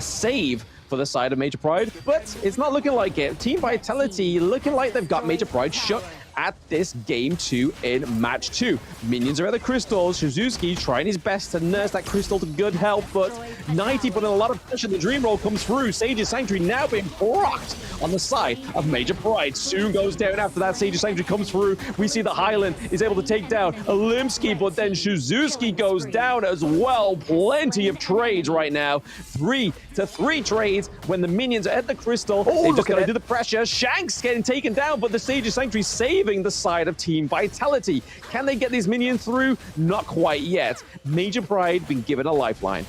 [SPEAKER 2] save for the side of Major Pride, but it's not looking like it. Team Vitality looking like they've got Major Pride shut at this game 2 in match 2. Minions are at the crystals. Shizuki trying his best to nurse that crystal to good health, but 90 putting a lot of pressure. The Dream Roll comes through. Sage's Sanctuary now being blocked on the side of Major Pride. Soon goes down after that. Sage's Sanctuary comes through. We see the Highland is able to take down Alimsky, but then Shizuki goes down as well. Plenty of trades right now. 3-3 trades when the minions are at the crystal. They just got to do the pressure. Shanks getting taken down, but the Sage's Sanctuary saving the side of Team Vitality. Can they get these minions through? Not quite yet. Major Pride been given a lifeline.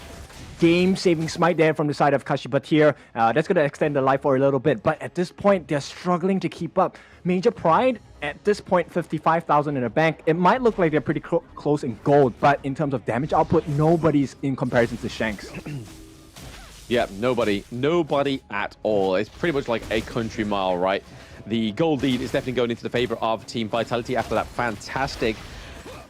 [SPEAKER 4] Game-saving smite there from the side of Kashi Patir. That's going to extend the life for a little bit, but at this point, they're struggling to keep up. Major Pride, at this point, 55,000 in the bank. It might look like they're pretty close in gold, but in terms of damage output, nobody's in comparison to Shanks.
[SPEAKER 2] Yeah, nobody at all. It's pretty much like a country mile, right? The gold lead is definitely going into the favor of Team Vitality after that fantastic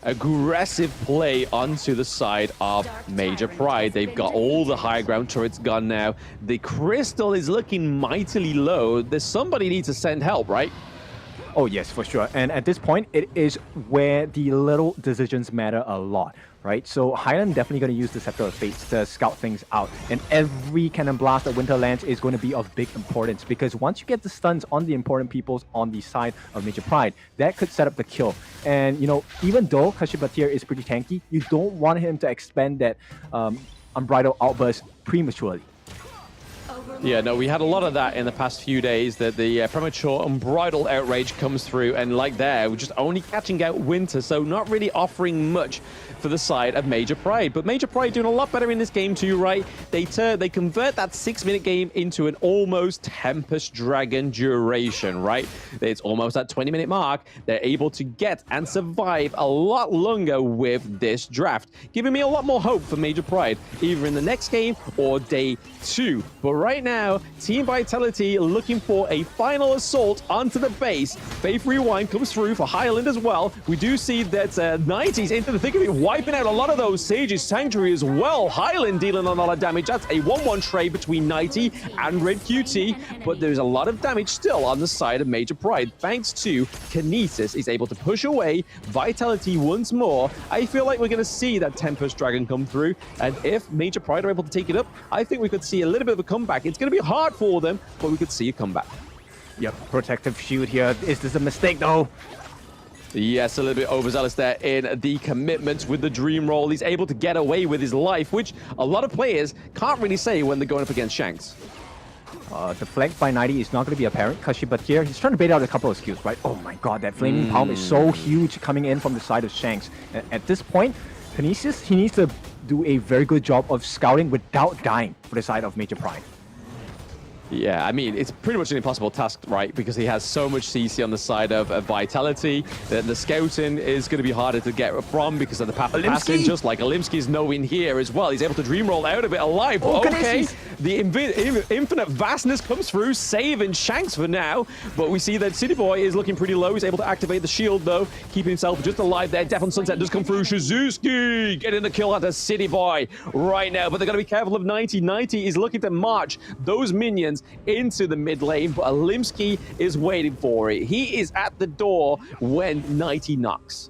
[SPEAKER 2] aggressive play onto the side of Major Pride. They've got all the high ground turrets gone now. The crystal is looking mightily low. There's somebody needs to send help, right?
[SPEAKER 4] Oh yes, for sure. And at this point, it is where the little decisions matter a lot, right? So Highland definitely going to use the Scepter of Fates to scout things out. And every Cannon Blast that Winter lands is going to be of big importance, because once you get the stuns on the important peoples on the side of Major Pride, that could set up the kill. And, you know, even though Kashi Patir is pretty tanky, you don't want him to expend that Unbridled Outburst prematurely.
[SPEAKER 2] Yeah, no, we had a lot of that in the past few days, that the premature unbridled outrage comes through, and like there, we're just only catching out Winter, so not really offering much for the side of Major Pride. But Major Pride doing a lot better in this game too, right? They convert that 6-minute game into an almost Tempest Dragon duration, right? It's almost that 20-minute mark. They're able to get and survive a lot longer with this draft, giving me a lot more hope for Major Pride, either in the next game or day 2. But right now, now, Team Vitality looking for a final assault onto the base. Faith Rewind comes through for Highland as well. We do see that 90's into the thick of it, wiping out a lot of those Sage's Sanctuary as well. Highland dealing a lot of damage. That's a 1-1 trade between 90 and Red QT, but there's a lot of damage still on the side of Major Pride. Thanks to Kinesis is able to push away Vitality once more. I feel like we're going to see that Tempest Dragon come through, and if Major Pride are able to take it up, I think we could see a little bit of a comeback. It's going to be hard for them, but we could see a comeback.
[SPEAKER 4] Yep, protective shield here. Is this a mistake though?
[SPEAKER 2] Yes, a little bit overzealous there in the commitment with the dream roll. He's able to get away with his life, which a lot of players can't really say when they're going up against Shanks.
[SPEAKER 4] The flank by 90 is not going to be apparent. But here, he's trying to bait out a couple of skills, right? Oh my god, that Flaming Palm is so huge coming in from the side of Shanks. At this point, Kinesis, he needs to do a very good job of scouting without dying for the side of Major Pride.
[SPEAKER 2] Yeah, I mean, it's pretty much an impossible task, right? Because he has so much CC on the side of Vitality that the scouting is going to be harder to get from because of the path of passing, just like Olimski's knowing here as well. He's able to dream roll out of it alive.
[SPEAKER 4] Oh,
[SPEAKER 2] okay, the infinite vastness comes through, saving Shanks for now. But we see that City Boy is looking pretty low. He's able to activate the shield, though, keeping himself just alive there. Death on Sunset does come through. Shizuki getting the kill out of City Boy right now. But they're going to be careful of 90. 90 is looking to march those minions into the mid lane, but Olimski is waiting for it. He is at the door when 90 knocks.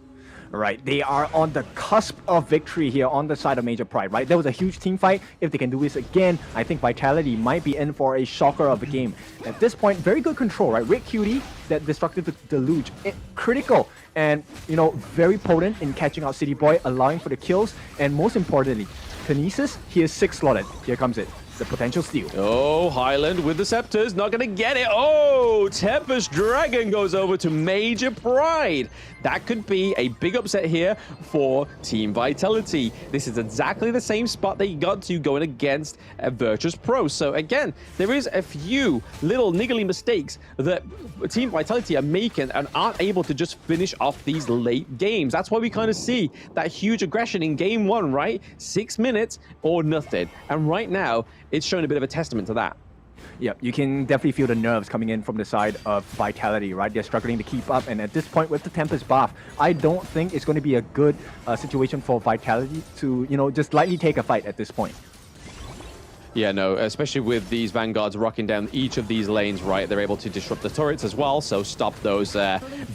[SPEAKER 4] Right, they are on the cusp of victory here on the side of Major Pride, right? There was a huge team fight. If they can do this again, I think Vitality might be in for a shocker of a game. At this point, very good control, right? Red Cutie, that Destructive Deluge, critical and, you know, very potent in catching out City Boy, allowing for the kills, and most importantly, Kinesis, he is 6 slotted. Here comes it. The potential steal.
[SPEAKER 2] Oh, Highland with the scepters, not gonna get it. Oh, Tempest Dragon goes over to Major Pride. That could be a big upset here for Team Vitality. This is exactly the same spot they got to going against Virtus.pro. So again, there is a few little niggly mistakes that Team Vitality are making and aren't able to just finish off these late games. That's why we kind of see that huge aggression in game 1, right? 6 minutes or nothing. And right now, it's shown a bit of a testament to that.
[SPEAKER 4] Yeah, you can definitely feel the nerves coming in from the side of Vitality, right? They're struggling to keep up, and at this point with the Tempest buff, I don't think it's going to be a good situation for Vitality to, you know, just lightly take a fight at this point.
[SPEAKER 2] Yeah, no, especially with these Vanguards rocking down each of these lanes, right? They're able to disrupt the turrets as well, so stop those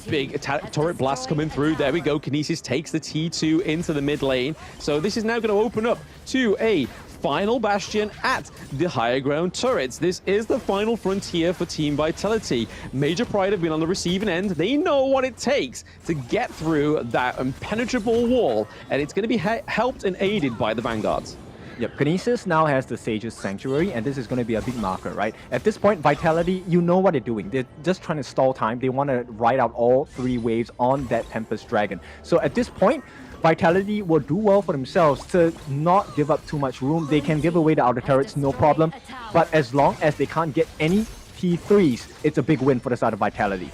[SPEAKER 2] big turret blasts coming through. There we go. Kinesis takes the T2 into the mid lane. So this is now going to open up to a final bastion at the higher ground turrets. This is the final frontier for Team Vitality. Major Pride have been on the receiving end. They know what it takes to get through that impenetrable wall, and it's going to be helped and aided by the Vanguards.
[SPEAKER 4] Yep, Kinesis now has the Sage's Sanctuary, and this is going to be a big marker, right? At this point, Vitality, you know what they're doing. They're just trying to stall time. They want to ride out all 3 waves on that Tempest Dragon. So at this point, Vitality will do well for themselves to not give up too much room. They can give away the outer turrets, no problem. But as long as they can't get any T3s, it's a big win for the side of Vitality.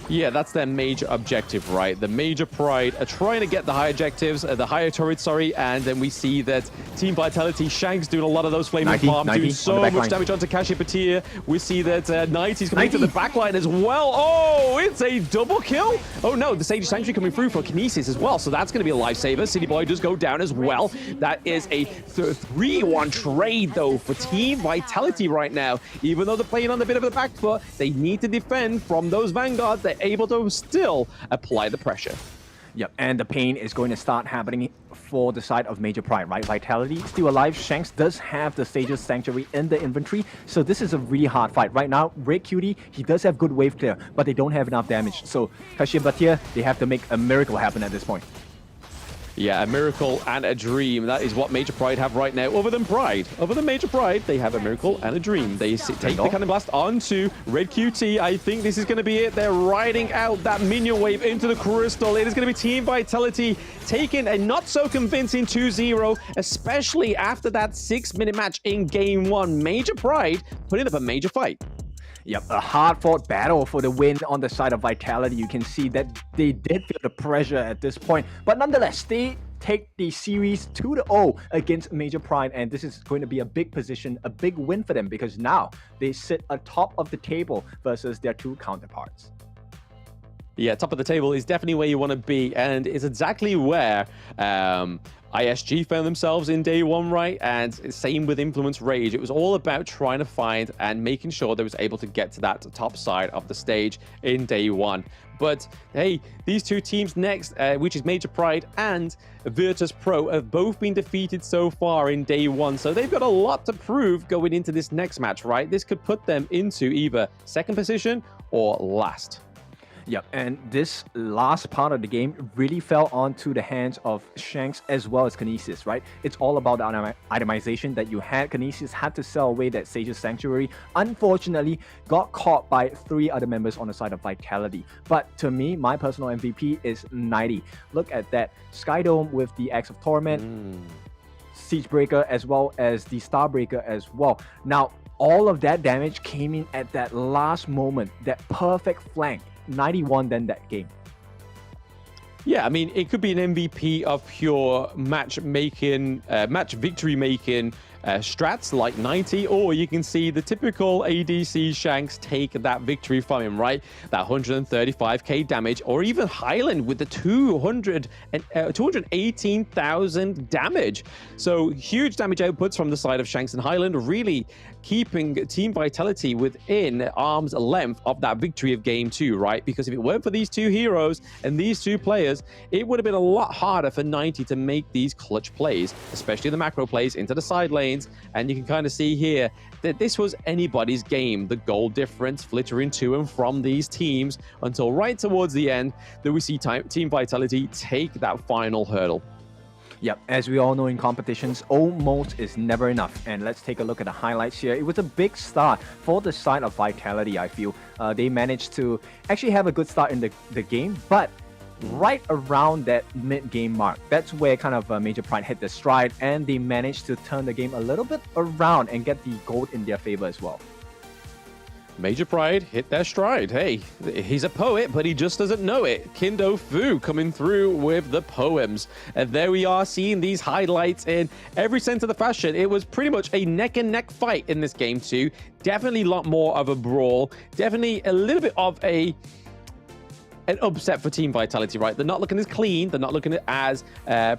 [SPEAKER 2] Yeah, that's their major objective, right? The Major Pride are trying to get the high objectives, the higher turrets, sorry, and then we see that Team Vitality, Shanks doing a lot of those flaming palms, doing so much damage onto Cassiopeia. We see that 90's coming to the backline as well. Oh, it's a double kill. Oh no, the Sage Sanctuary coming through for Kinesis as well, so that's going to be a lifesaver. City Boy does go down as well. That is a 3-1 trade, though, for Team Vitality right now. Even though they're playing on a bit of a back foot, they need to defend from those Vanguards. They're able to still apply the pressure.
[SPEAKER 4] Yep, and the pain is going to start happening for the side of Major Pride, right? Vitality still alive. Shanks does have the Sage's Sanctuary in the inventory, so this is a really hard fight. Right now, Red Cutie, he does have good wave clear, but they don't have enough damage. So Cassiopeia, they have to make a miracle happen at this point.
[SPEAKER 2] Yeah, a miracle and a dream. That is what Major Pride have right now. Other than Pride, other than Major Pride, they have a miracle and a dream. They take the Cannon Blast onto Red QT. I think this is going to be it. They're riding out that minion wave into the Crystal. It is going to be Team Vitality taking a not so convincing 2-0, especially after that 6-minute match in Game 1. Major Pride putting up a major fight.
[SPEAKER 4] Yep, a hard-fought battle for the win on the side of Vitality. You can see that they did feel the pressure at this point, but nonetheless, they take the series 2-0 against Major Pride, and this is going to be a big position, a big win for them, because now they sit atop of the table versus their two counterparts.
[SPEAKER 2] Yeah, top of the table is definitely where you want to be, and it's exactly where ISG found themselves in day one, right? And same with Influence Rage. It was all about trying to find and making sure they was able to get to that top side of the stage in day one. But hey, these two teams next, which is Major Pride and Virtus.pro, have both been defeated so far in day one. So they've got a lot to prove going into this next match, right? This could put them into either second position or last.
[SPEAKER 4] Yep, and this last part of the game really fell onto the hands of Shanks as well as Kinesis, right? It's all about the itemization that you had. Kinesis had to sell away that Sage's Sanctuary. Unfortunately, got caught by 3 other members on the side of Vitality. But to me, my personal MVP is 90. Look at that. Skydome with the Axe of Torment, Siegebreaker, as well as the Starbreaker as well. Now, all of that damage came in at that last moment, that perfect flank. 91 then that game.
[SPEAKER 2] Yeah, I mean, it could be an MVP of pure match victory making strats like 90, or you can see the typical ADC Shanks take that victory from him, right? That 135k damage, or even Highland with the 218,000 damage. So huge damage outputs from the side of Shanks and Highland, really keeping Team Vitality within arm's length of that victory of game 2, right? Because if it weren't for these two heroes and these two players, it would have been a lot harder for 90 to make these clutch plays, especially the macro plays into the side lanes. And you can kind of see here that this was anybody's game. The goal difference flittering to and from these teams until right towards the end that we see Team Vitality take that final hurdle.
[SPEAKER 4] Yep, as we all know in competitions, almost is never enough. And let's take a look at the highlights here. It was a big start for the side of Vitality, I feel. They managed to actually have a good start in the game, but right around that mid-game mark, that's where kind of Major Pride hit the stride, and they managed to turn the game a little bit around and get the gold in their favor as well.
[SPEAKER 2] Major Pride hit their stride. Hey, he's a poet, but he just doesn't know it. Kindo Fu coming through with the poems. And there we are seeing these highlights in every sense of the fashion. It was pretty much a neck-and-neck fight in this game too. Definitely a lot more of a brawl. Definitely a little bit of an upset for Team Vitality, right? They're not looking as clean. They're not looking as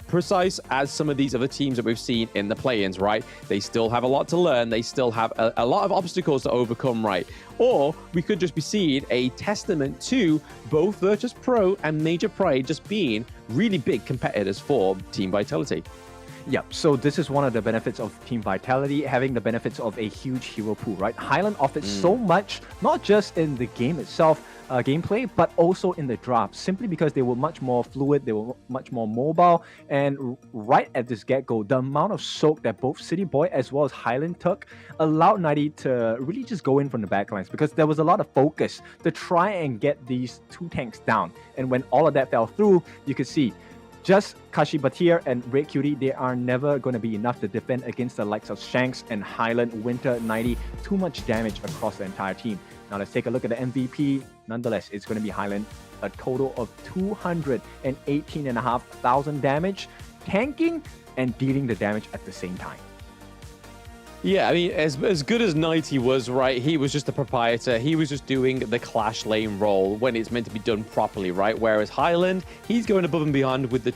[SPEAKER 2] precise as some of these other teams that we've seen in the play-ins, right? They still have a lot to learn. They still have a lot of obstacles to overcome, right? Or we could just be seeing a testament to both Virtus.pro and Major Pride just being really big competitors for Team Vitality.
[SPEAKER 4] Yep, so this is one of the benefits of Team Vitality, having the benefits of a huge hero pool, right? Highland offered so much, not just in the game itself, gameplay, but also in the draft, simply because they were much more fluid, they were much more mobile, and right at this get-go, the amount of soak that both City Boy as well as Highland took allowed 90 to really just go in from the backlines, because there was a lot of focus to try and get these two tanks down. And when all of that fell through, you could see just Kashi Batir and Red Cutie, they are never going to be enough to defend against the likes of Shanks and Highland, Winter, 90. Too much damage across the entire team. Now let's take a look at the MVP. Nonetheless, it's going to be Highland. A total of 218,500 damage, tanking and dealing the damage at the same time.
[SPEAKER 2] Yeah, I mean, as good as 90 was, right, he was just a proprietor. He was just doing the clash lane role when it's meant to be done properly, right? Whereas Highland, he's going above and beyond with the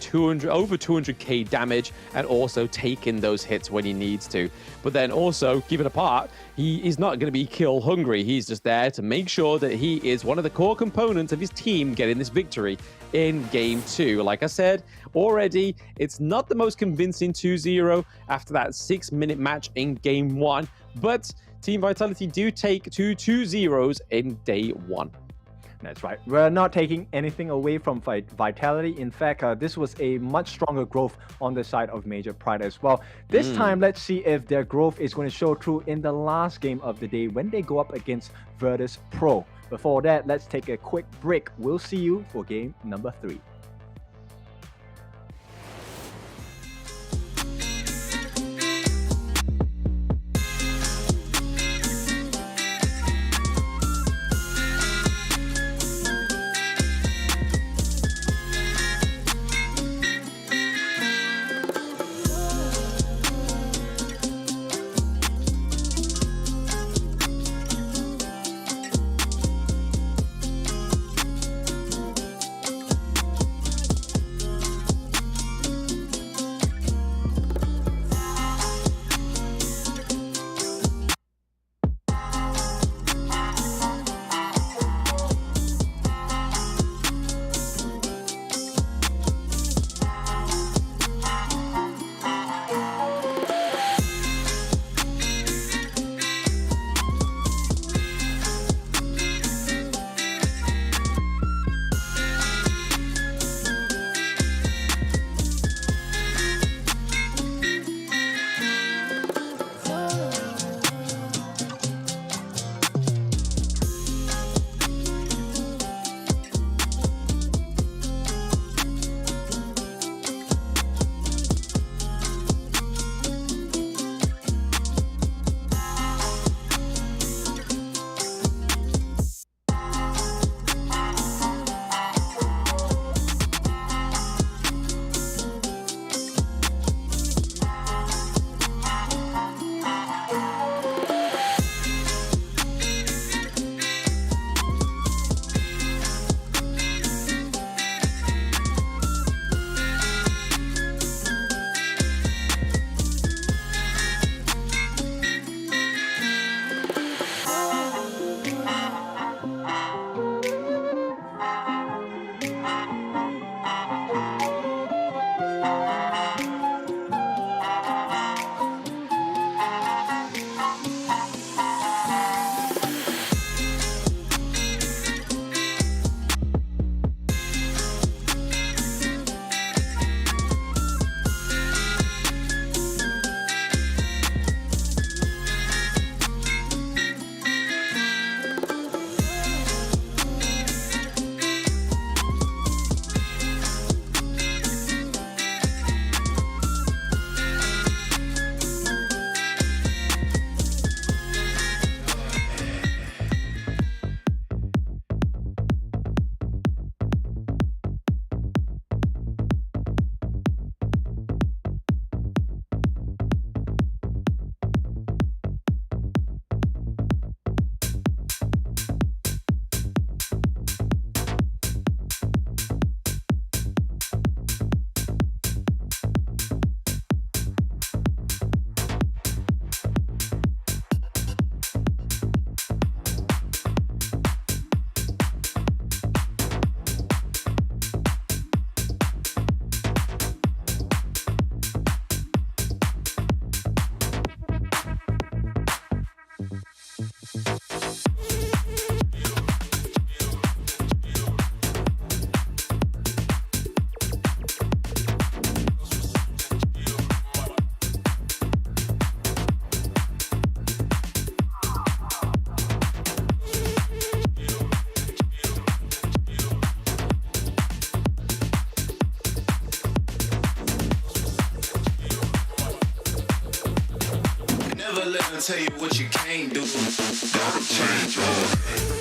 [SPEAKER 2] over 200k damage and also taking those hits when he needs to. But then also, keep it apart, he is not going to be kill hungry. He's just there to make sure that he is one of the core components of his team getting this victory in game 2. Like I said already, it's not the most convincing 2-0 after that 6-minute match in game 1, but Team Vitality do take 2 2-0s in day 1.
[SPEAKER 4] That's right. We're not taking anything away from Vitality. In fact, this was a much stronger growth on the side of Major Pride as well. This time, let's see if their growth is going to show through in the last game of the day when they go up against Virtus.pro. Before that, let's take a quick break. We'll see you for game number 3.
[SPEAKER 1] Never let them tell you what you can't do. Gotta change your head.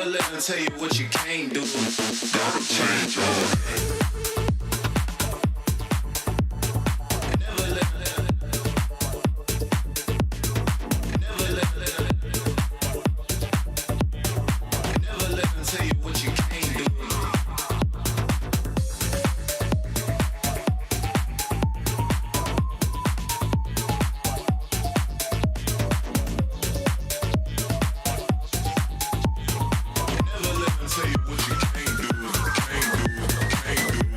[SPEAKER 1] Never let them tell you what you can't do. Gotta change your head. Never let them tell you what you can't do. Never let them tell you what you can't do, can't do, can't do.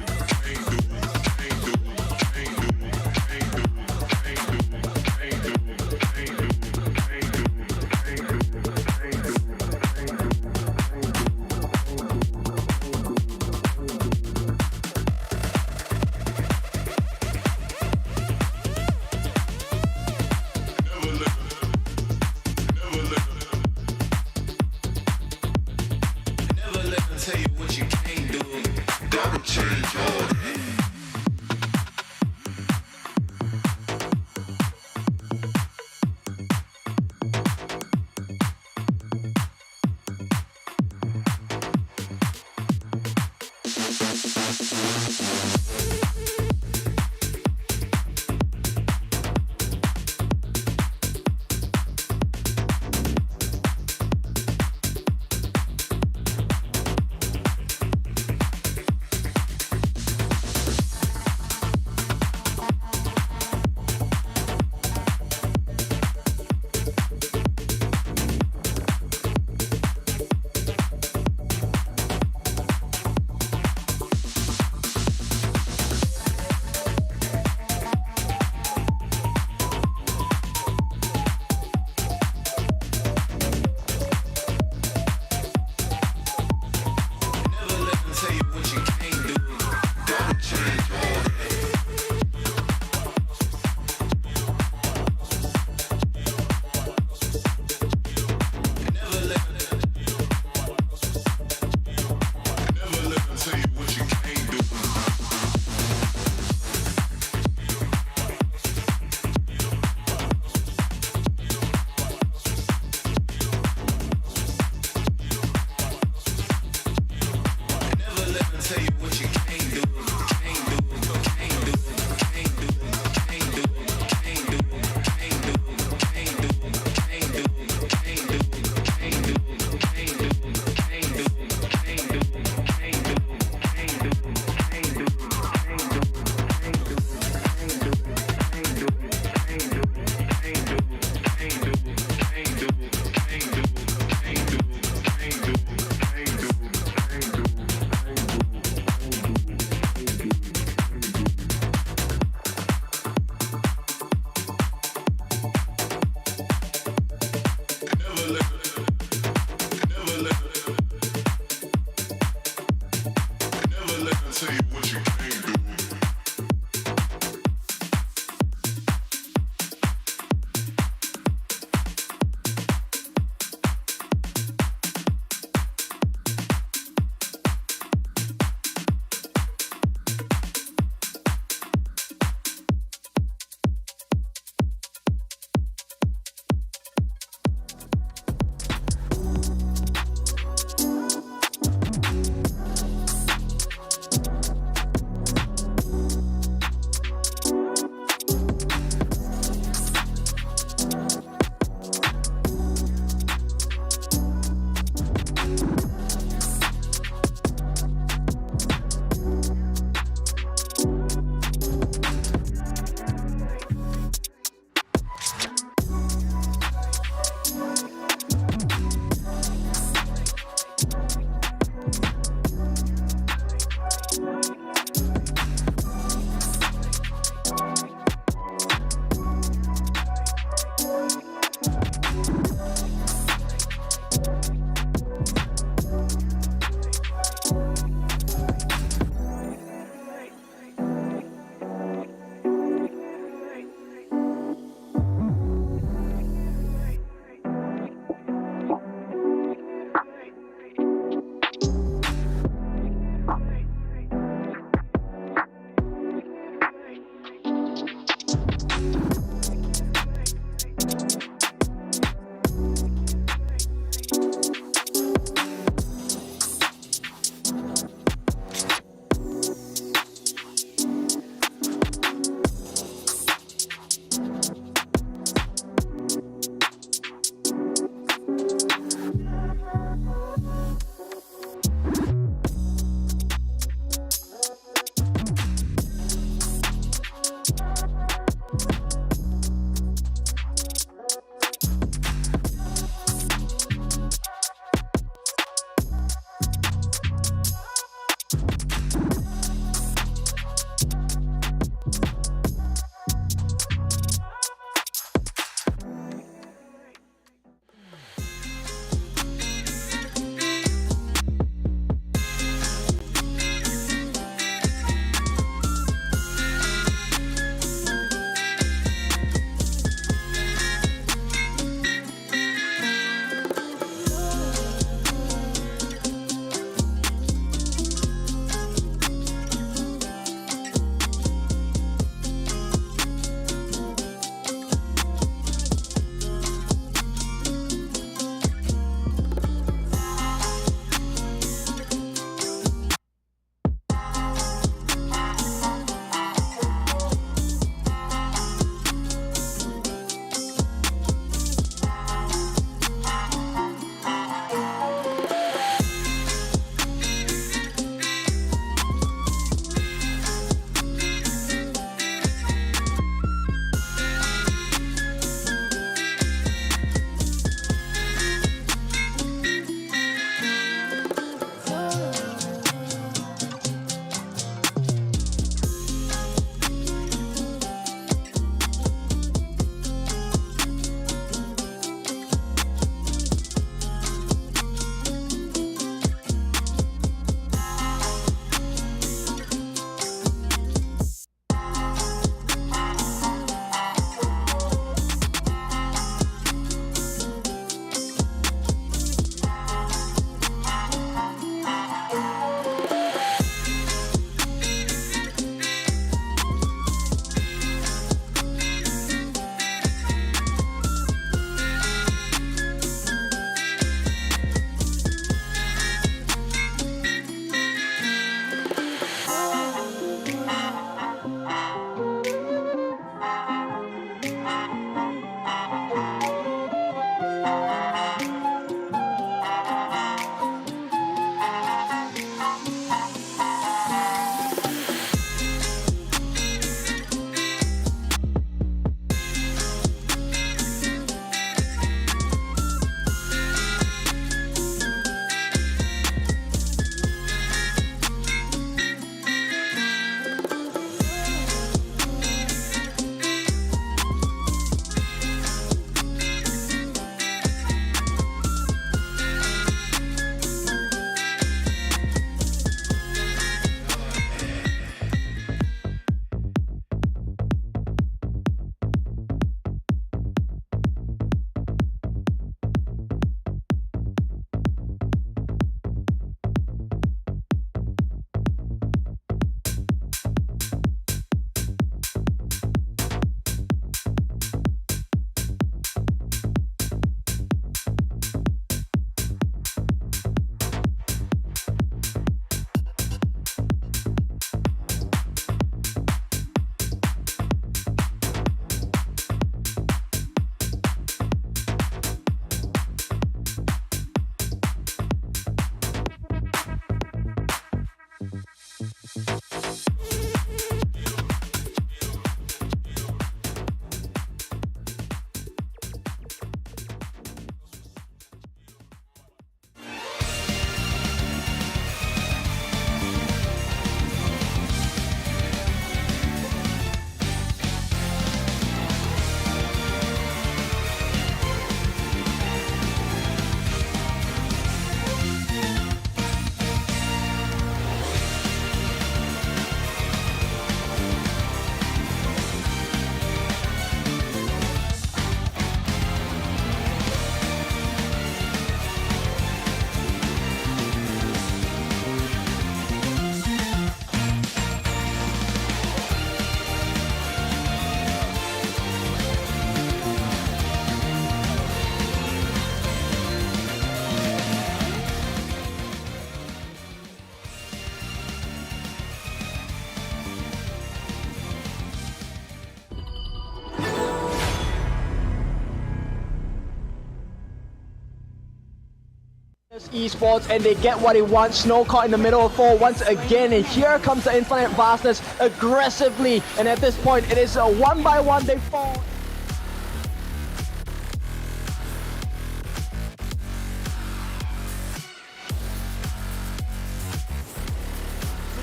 [SPEAKER 3] Esports, and they get what they want. Snow caught in the middle of 4 once again, and here comes the Infinite Vastness aggressively, and at this point it is a 1 by 1 they fall.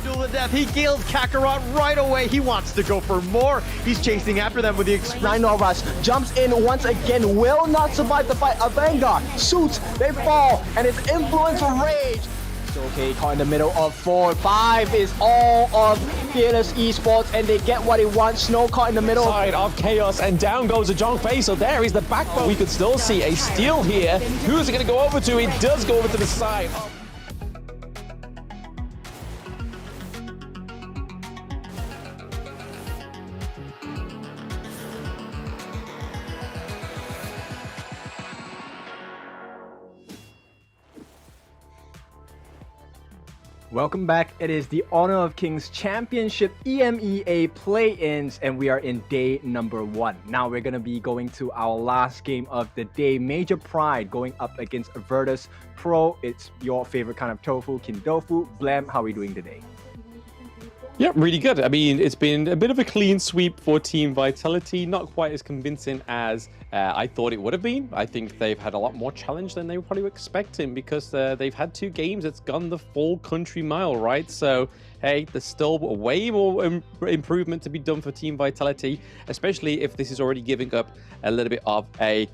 [SPEAKER 3] Duel to death. He kills Kakarot right away. He wants to go for more. He's chasing after them with the Rhino Rush. Jumps in once again. Will not survive the fight. A Vanguard. Shoots. They fall. And it's Influence Rage. So okay, caught in the middle of 4. 5 is all of Fearless Esports, and they get what they want. Snow caught in the middle.
[SPEAKER 2] Side of Chaos, and down goes a Zhongfei. So there is the backbone. We could still see a steal here. Who's it going to go over to? It does go over to the side.
[SPEAKER 4] Welcome back. It is the Honor of Kings Championship EMEA play-ins, and we are in day number 1. Now we're going to be going to our last game of the day. Major Pride going up against Virtus.pro. It's your favorite kind of tofu, Kindofu. Blam, how are we doing today?
[SPEAKER 2] Yeah, really good. I mean, it's been a bit of a clean sweep for Team Vitality. Not quite as convincing as I thought it would have been. I think they've had a lot more challenge than they were probably expecting because they've had 2 games. It's gone the full country mile, right? So, hey, there's still way more improvement to be done for Team Vitality, especially if this is already giving up a little bit of a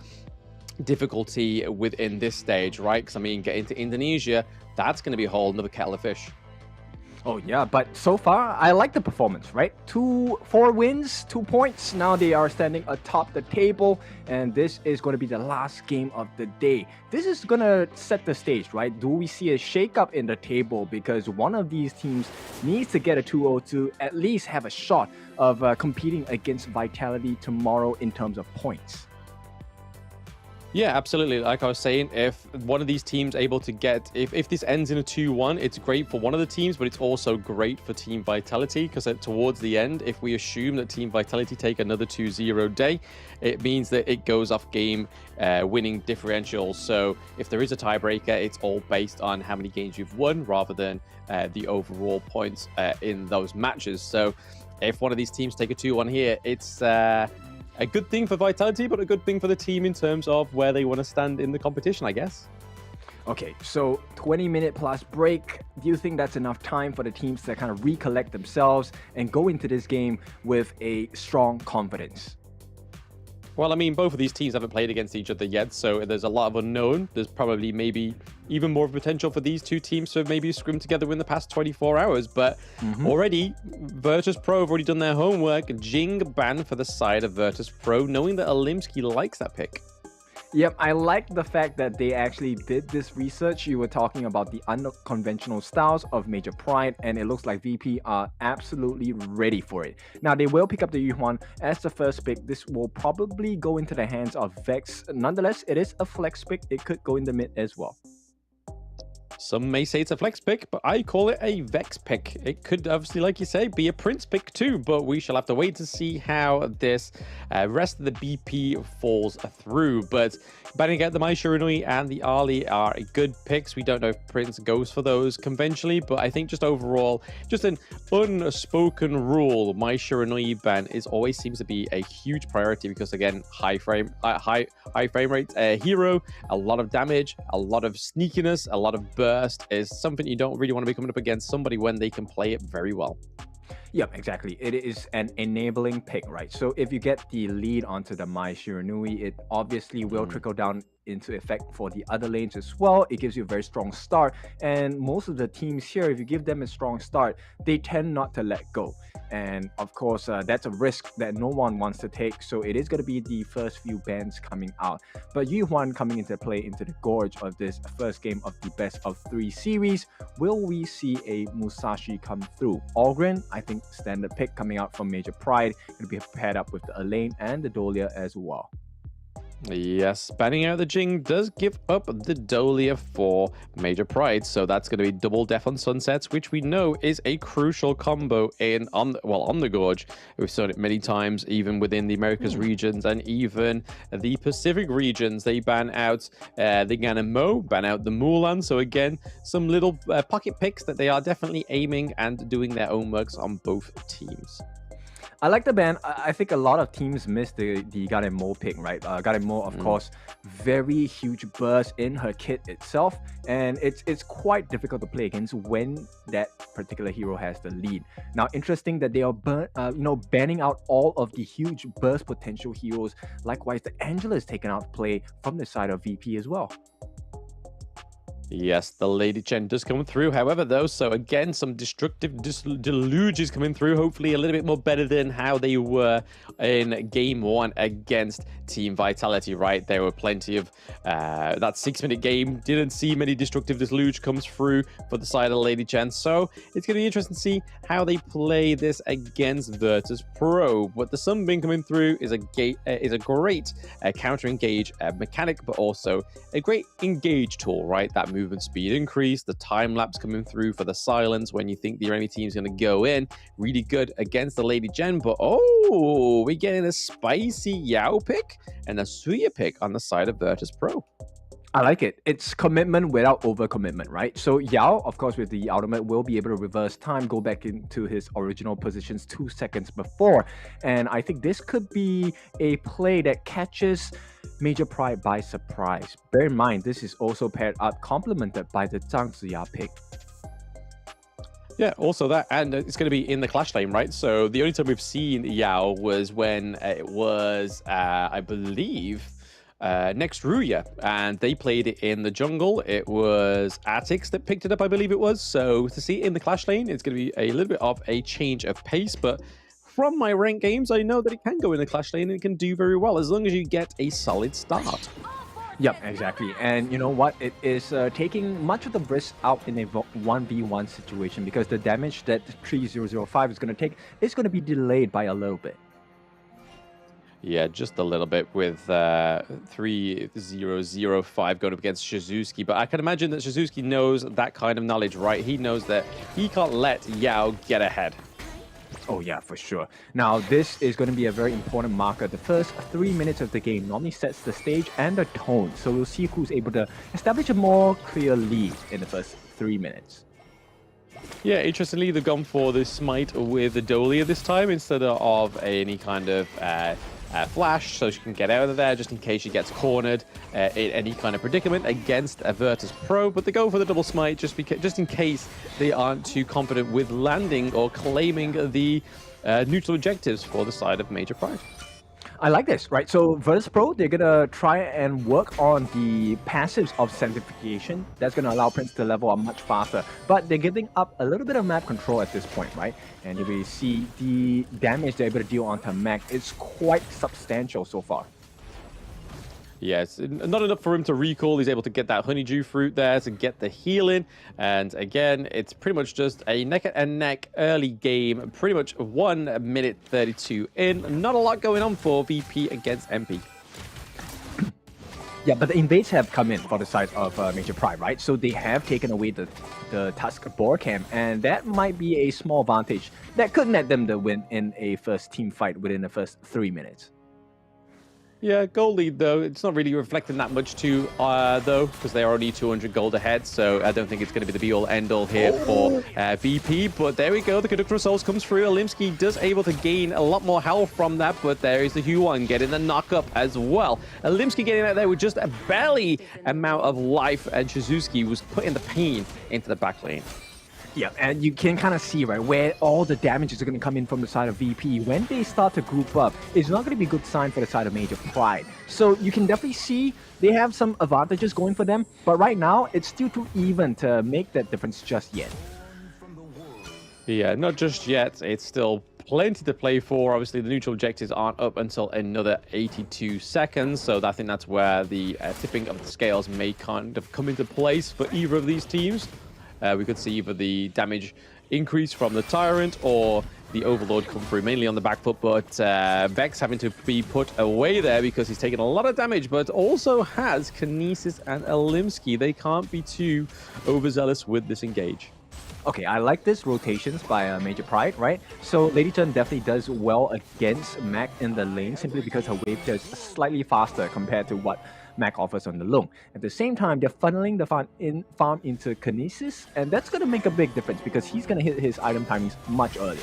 [SPEAKER 2] difficulty within this stage, right? Because, I mean, getting to Indonesia, that's going to be a whole another kettle of fish.
[SPEAKER 4] Oh yeah, but so far I like the performance, right? 4 wins, 2 points. Now they are standing atop the table, and this is going to be the last game of the day. This is going to set the stage, right? Do we see a shake-up in the table? Because one of these teams needs to get a 2-0 to at least have a shot of competing against Vitality tomorrow in terms of points.
[SPEAKER 2] Yeah, absolutely. Like I was saying, if one of these teams able to get, if this ends in a 2-1, it's great for one of the teams, but it's also great for Team Vitality because towards the end, if we assume that Team Vitality take another 2-0 day, it means that it goes off game winning differentials. So if there is a tiebreaker, it's all based on how many games you've won rather than the overall points in those matches. So if one of these teams take a 2-1 here, it's a good thing for Vitality, but a good thing for the team in terms of where they want to stand in the competition, I guess.
[SPEAKER 4] Okay, so 20-minute plus break. Do you think that's enough time for the teams to kind of recollect themselves and go into this game with a strong confidence?
[SPEAKER 2] Well, I mean, both of these teams haven't played against each other yet, so there's a lot of unknown. There's probably maybe even more potential for these 2 teams to maybe scrim together in the past 24 hours. But already, Virtus.pro have already done their homework. Jing ban for the side of Virtus.pro, knowing that Alimsky likes that pick.
[SPEAKER 4] Yep, I like the fact that they actually did this research. You were talking about the unconventional styles of Major Pride, and it looks like VP are absolutely ready for it. Now, they will pick up the Yuhuan as the first pick. This will probably go into the hands of Vex. Nonetheless, it is a flex pick. It could go in the mid as well.
[SPEAKER 2] Some may say it's a flex pick, but I call it a Vex pick. It could obviously, like you say, be a Prince pick too, but we shall have to wait to see how this rest of the BP falls through. But banning out the Mai Shiranui and the Ali are good picks. We don't know if Prince goes for those conventionally, but I think just overall, just an unspoken rule, Mai Shiranui ban always seems to be a huge priority because, again, high frame rate hero, a lot of damage, a lot of sneakiness, a lot of burst is something you don't really want to be coming up against somebody when they can play it very well.
[SPEAKER 4] Yep, exactly. It is an enabling pick, right? So if you get the lead onto the Mai Shiranui, it obviously will trickle down into effect for the other lanes as well. It gives you a very strong start, and most of the teams here, if you give them a strong start, they tend not to let go. And of course, that's a risk that no one wants to take. So it is going to be the first few bans coming out. But Yuhuan coming into play into the gorge of this first game of the best of 3 series. Will we see a Musashi come through? Algren, I think standard pick coming out from Major Pride. Going to be paired up with the Elaine and the Dolia as well.
[SPEAKER 2] Yes, banning out the Jing does give up the Dolia for Major Pride, so that's going to be double death on Sunsets, which we know is a crucial combo on the Gorge. We've seen it many times, even within the Americas regions and even the Pacific regions. They ban out the Ganamo, ban out the Mulan. So again, some little pocket picks that they are definitely aiming and doing their own works on both teams.
[SPEAKER 4] I like the ban. I think a lot of teams missed the Garemo pick, right? Garemo, of course, very huge burst in her kit itself, and it's quite difficult to play against when that particular hero has the lead. Now, interesting that they are banning out all of the huge burst potential heroes. Likewise, the Angela is taken out of play from the side of VP as well.
[SPEAKER 2] Yes, the Lady Chen does come through. However, though, so again, some destructive deluges coming through. Hopefully, a little bit more better than how they were in Game 1 against Team Vitality, right? There were plenty of that 6-minute game. Didn't see many destructive deluge comes through for the side of Lady Chen. So it's going to be interesting to see how they play this against Virtus.pro. But the Sunbeam coming through is a great counter-engage mechanic, but also a great engage tool, right? That movement speed increase, the time lapse coming through for the silence when you think the enemy team's going to go in. Really good against the Lady Jen, but we're getting a spicy Yao pick and a Suya pick on the side of Virtus.pro.
[SPEAKER 4] I like it. It's commitment without overcommitment, right? So Yao, of course, with the ultimate, will be able to reverse time, go back into his original positions 2 seconds before. And I think this could be a play that catches Major Pride by surprise. Bear in mind, this is also paired up, complemented by the Zhang Ziya pick.
[SPEAKER 2] Yeah, also that, and it's going to be in the clash lane, right? So the only time we've seen Yao was when it was, I believe, next Ruya, and they played it in the jungle. It was Atix that picked it up, I believe it was. So to see it in the clash lane, it's going to be a little bit of a change of pace, but from my ranked games, I know that it can go in the clash lane and it can do very well as long as you get a solid start.
[SPEAKER 4] Yep, exactly. And you know what? It is taking much of the risk out in a 1v1 situation because the damage that 3005 is going to take is going to be delayed by a little bit.
[SPEAKER 2] Yeah, just a little bit with 3005 going up against Shizuki. But I can imagine that Shizuki knows that kind of knowledge, right? He knows that he can't let Yao get ahead.
[SPEAKER 4] Oh yeah, for sure. Now, this is going to be a very important marker. The first 3 minutes of the game normally sets the stage and the tone. So we'll see who's able to establish a more clear lead in the first 3 minutes.
[SPEAKER 2] Yeah, interestingly, they've gone for the smite with the Dolia this time instead of any kind of flash, so she can get out of there just in case she gets cornered in any kind of predicament against a Virtus.pro. But they go for the double smite just in case they aren't too confident with landing or claiming the neutral objectives for the side of Major Pride.
[SPEAKER 4] I like this, right? So Virtus.pro, they're gonna try and work on the passives of sanctification. That's gonna allow Prince to level up much faster. But they're giving up a little bit of map control at this point, right? And if you see the damage they're able to deal onto Mac, it's quite substantial so far.
[SPEAKER 2] Yes, not enough for him to recall. He's able to get that honeydew fruit there to get the healing. And again, it's pretty much just a neck-and-neck early game. Pretty much 1 minute 32 in. Not a lot going on for VP against MP.
[SPEAKER 4] Yeah, but the invades have come in for the side of Major Pride, right? So they have taken away the Tusk Boar Camp, and that might be a small advantage that could net them the win in a first team fight within the first 3 minutes.
[SPEAKER 2] Yeah, gold lead, though. It's not really reflecting that much too, though, because they're already 200 gold ahead, so I don't think it's going to be the be-all, end-all here for VP. But there we go. The Conductor of Souls comes through. Alimsky does able to gain a lot more health from that, but there is the Huan getting the knock-up as well. Alimsky getting out there with just a barely amount of life, and Shizuki was putting the pain into the back lane.
[SPEAKER 4] Yeah, and you can kind of see, right, where all the damages are going to come in from the side of VP. When they start to group up, it's not going to be a good sign for the side of Major Pride. So you can definitely see they have some advantages going for them, but right now, it's still too even to make that difference just yet.
[SPEAKER 2] Yeah, not just yet. It's still plenty to play for. Obviously, the neutral objectives aren't up until another 82 seconds, so I think that's where the tipping of the scales may kind of come into place for either of these teams. We could see either the damage increase from the Tyrant or the Overlord come through, mainly on the back foot, but Vex having to be put away there because he's taken a lot of damage, but also has Kinesis and Alimsky. They can't be too overzealous with this engage.
[SPEAKER 4] Okay, I like this rotations by Major Pride, right? So Lady Chen definitely does well against Mac in the lane simply because her wave is slightly faster compared to what Mac offers on the Lung. At the same time, they're funneling the farm into Kinesis, and that's going to make a big difference because he's going to hit his item timings much earlier.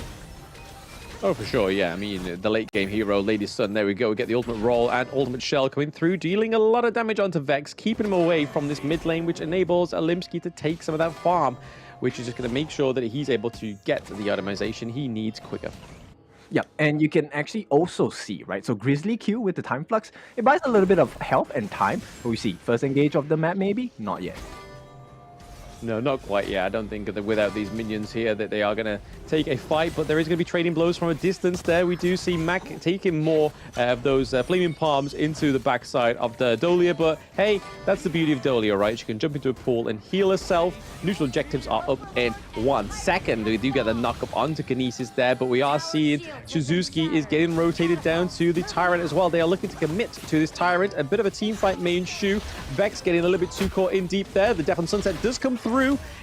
[SPEAKER 2] Oh, for sure, yeah. I mean, the late game hero, Lady Sun, there we go. We get the ultimate roll and ultimate shell coming through, dealing a lot of damage onto Vex, keeping him away from this mid lane, which enables Alimsky to take some of that farm, which is just going to make sure that he's able to get the itemization he needs quicker.
[SPEAKER 4] Yeah, and you can actually also see, right? So Grizzly Q with the time flux, it buys a little bit of health and time. But we see first engage of the map, maybe? Not yet.
[SPEAKER 2] No, not quite yet. I don't think that without these minions here that they are going to take a fight, but there is going to be trading blows from a distance there. We do see Mac taking more of those flaming palms into the backside of the Dolia, but hey, that's the beauty of Dolia, right? She can jump into a pool and heal herself. Neutral objectives are up in 1 second. We do get the knock up onto Kinesis there, but we are seeing Suzuki is getting rotated down to the Tyrant as well. They are looking to commit to this Tyrant. A bit of a team fight may ensue. Vex getting a little bit too caught in deep there. The Death on Sunset does come through.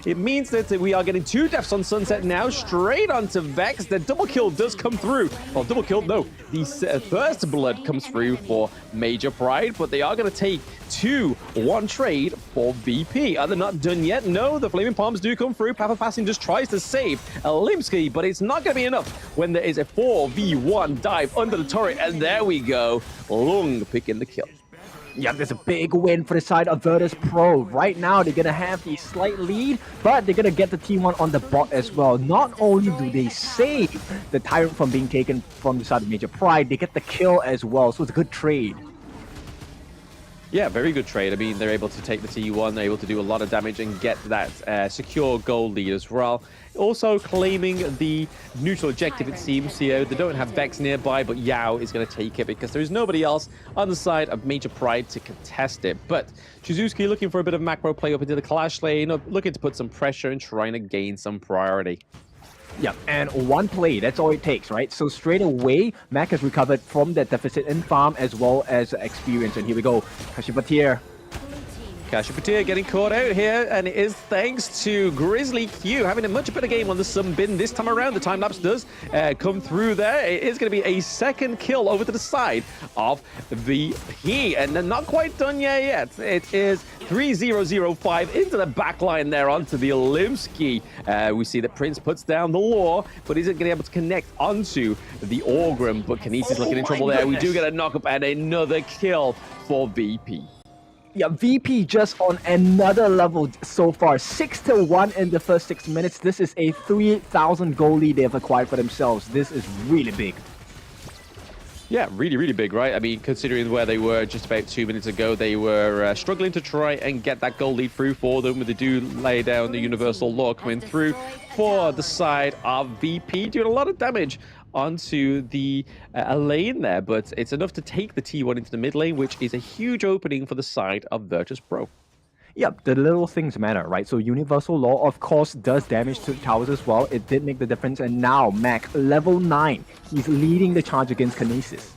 [SPEAKER 2] It means that we are getting 2 deaths on Sunset now, straight onto Vex. The double kill does come through. Well, double kill, no. The first blood comes through for Major Pride, but they are going to take 2-1 trade for VP. Are they not done yet? No, the Flaming Palms do come through. Papa Passing just tries to save Alimsky, but it's not going to be enough when there is a 4v1 dive under the turret, and there we go. Lung picking the kill.
[SPEAKER 4] Yeah, there's a big win for the side of Virtus.pro. Right now, they're going to have the slight lead, but they're going to get the T1 on the bot as well. Not only do they save the Tyrant from being taken from the side of Major Pride, they get the kill as well, so it's a good trade.
[SPEAKER 2] Yeah, very good trade. I mean, they're able to take the T1, they're able to do a lot of damage and get that secure gold lead as well. Also claiming the neutral objective, it seems here. They don't have Vex nearby, but Yao is going to take it because there is nobody else on the side of Major Pride to contest it. But Suzuki looking for a bit of macro play up into the Clash lane, looking to put some pressure and trying to gain some priority.
[SPEAKER 4] Yeah, and 1 play, that's all it takes, right? So straight away, Mac has recovered from that deficit in farm as well as experience. And here we go, Kashipatir.
[SPEAKER 2] Kashipatir getting caught out here, and it is thanks to Grizzly Q having a much better game on the Sunbin this time around. The time-lapse does come through there. It is going to be a second kill over to the side of VP, and they're not quite done yet. It is 3005 into the back line there onto the Alimsky. We see that Prince puts down the Law, but isn't going to be able to connect onto the Orgrim, but Kinesis looking in trouble there. We do get a knock-up and another kill for VP.
[SPEAKER 4] Yeah, VP just on another level so far. 6-1 in the first 6 minutes. This is a 3,000 goal lead they've acquired for themselves. This is really big.
[SPEAKER 2] Yeah, really, really big, right? I mean, considering where they were just about 2 minutes ago, they were struggling to try and get that goal lead through for them. They do lay down the Universal Law coming through for the side of VP, doing a lot of damage onto the lane there, but it's enough to take the T1 into the mid lane, which is a huge opening for the side of Virtus.pro.
[SPEAKER 4] Yep, the little things matter, right? So Universal Law, of course, does damage to towers as well. It did make the difference, and now Mac, level 9. He's leading the charge against Kinesis.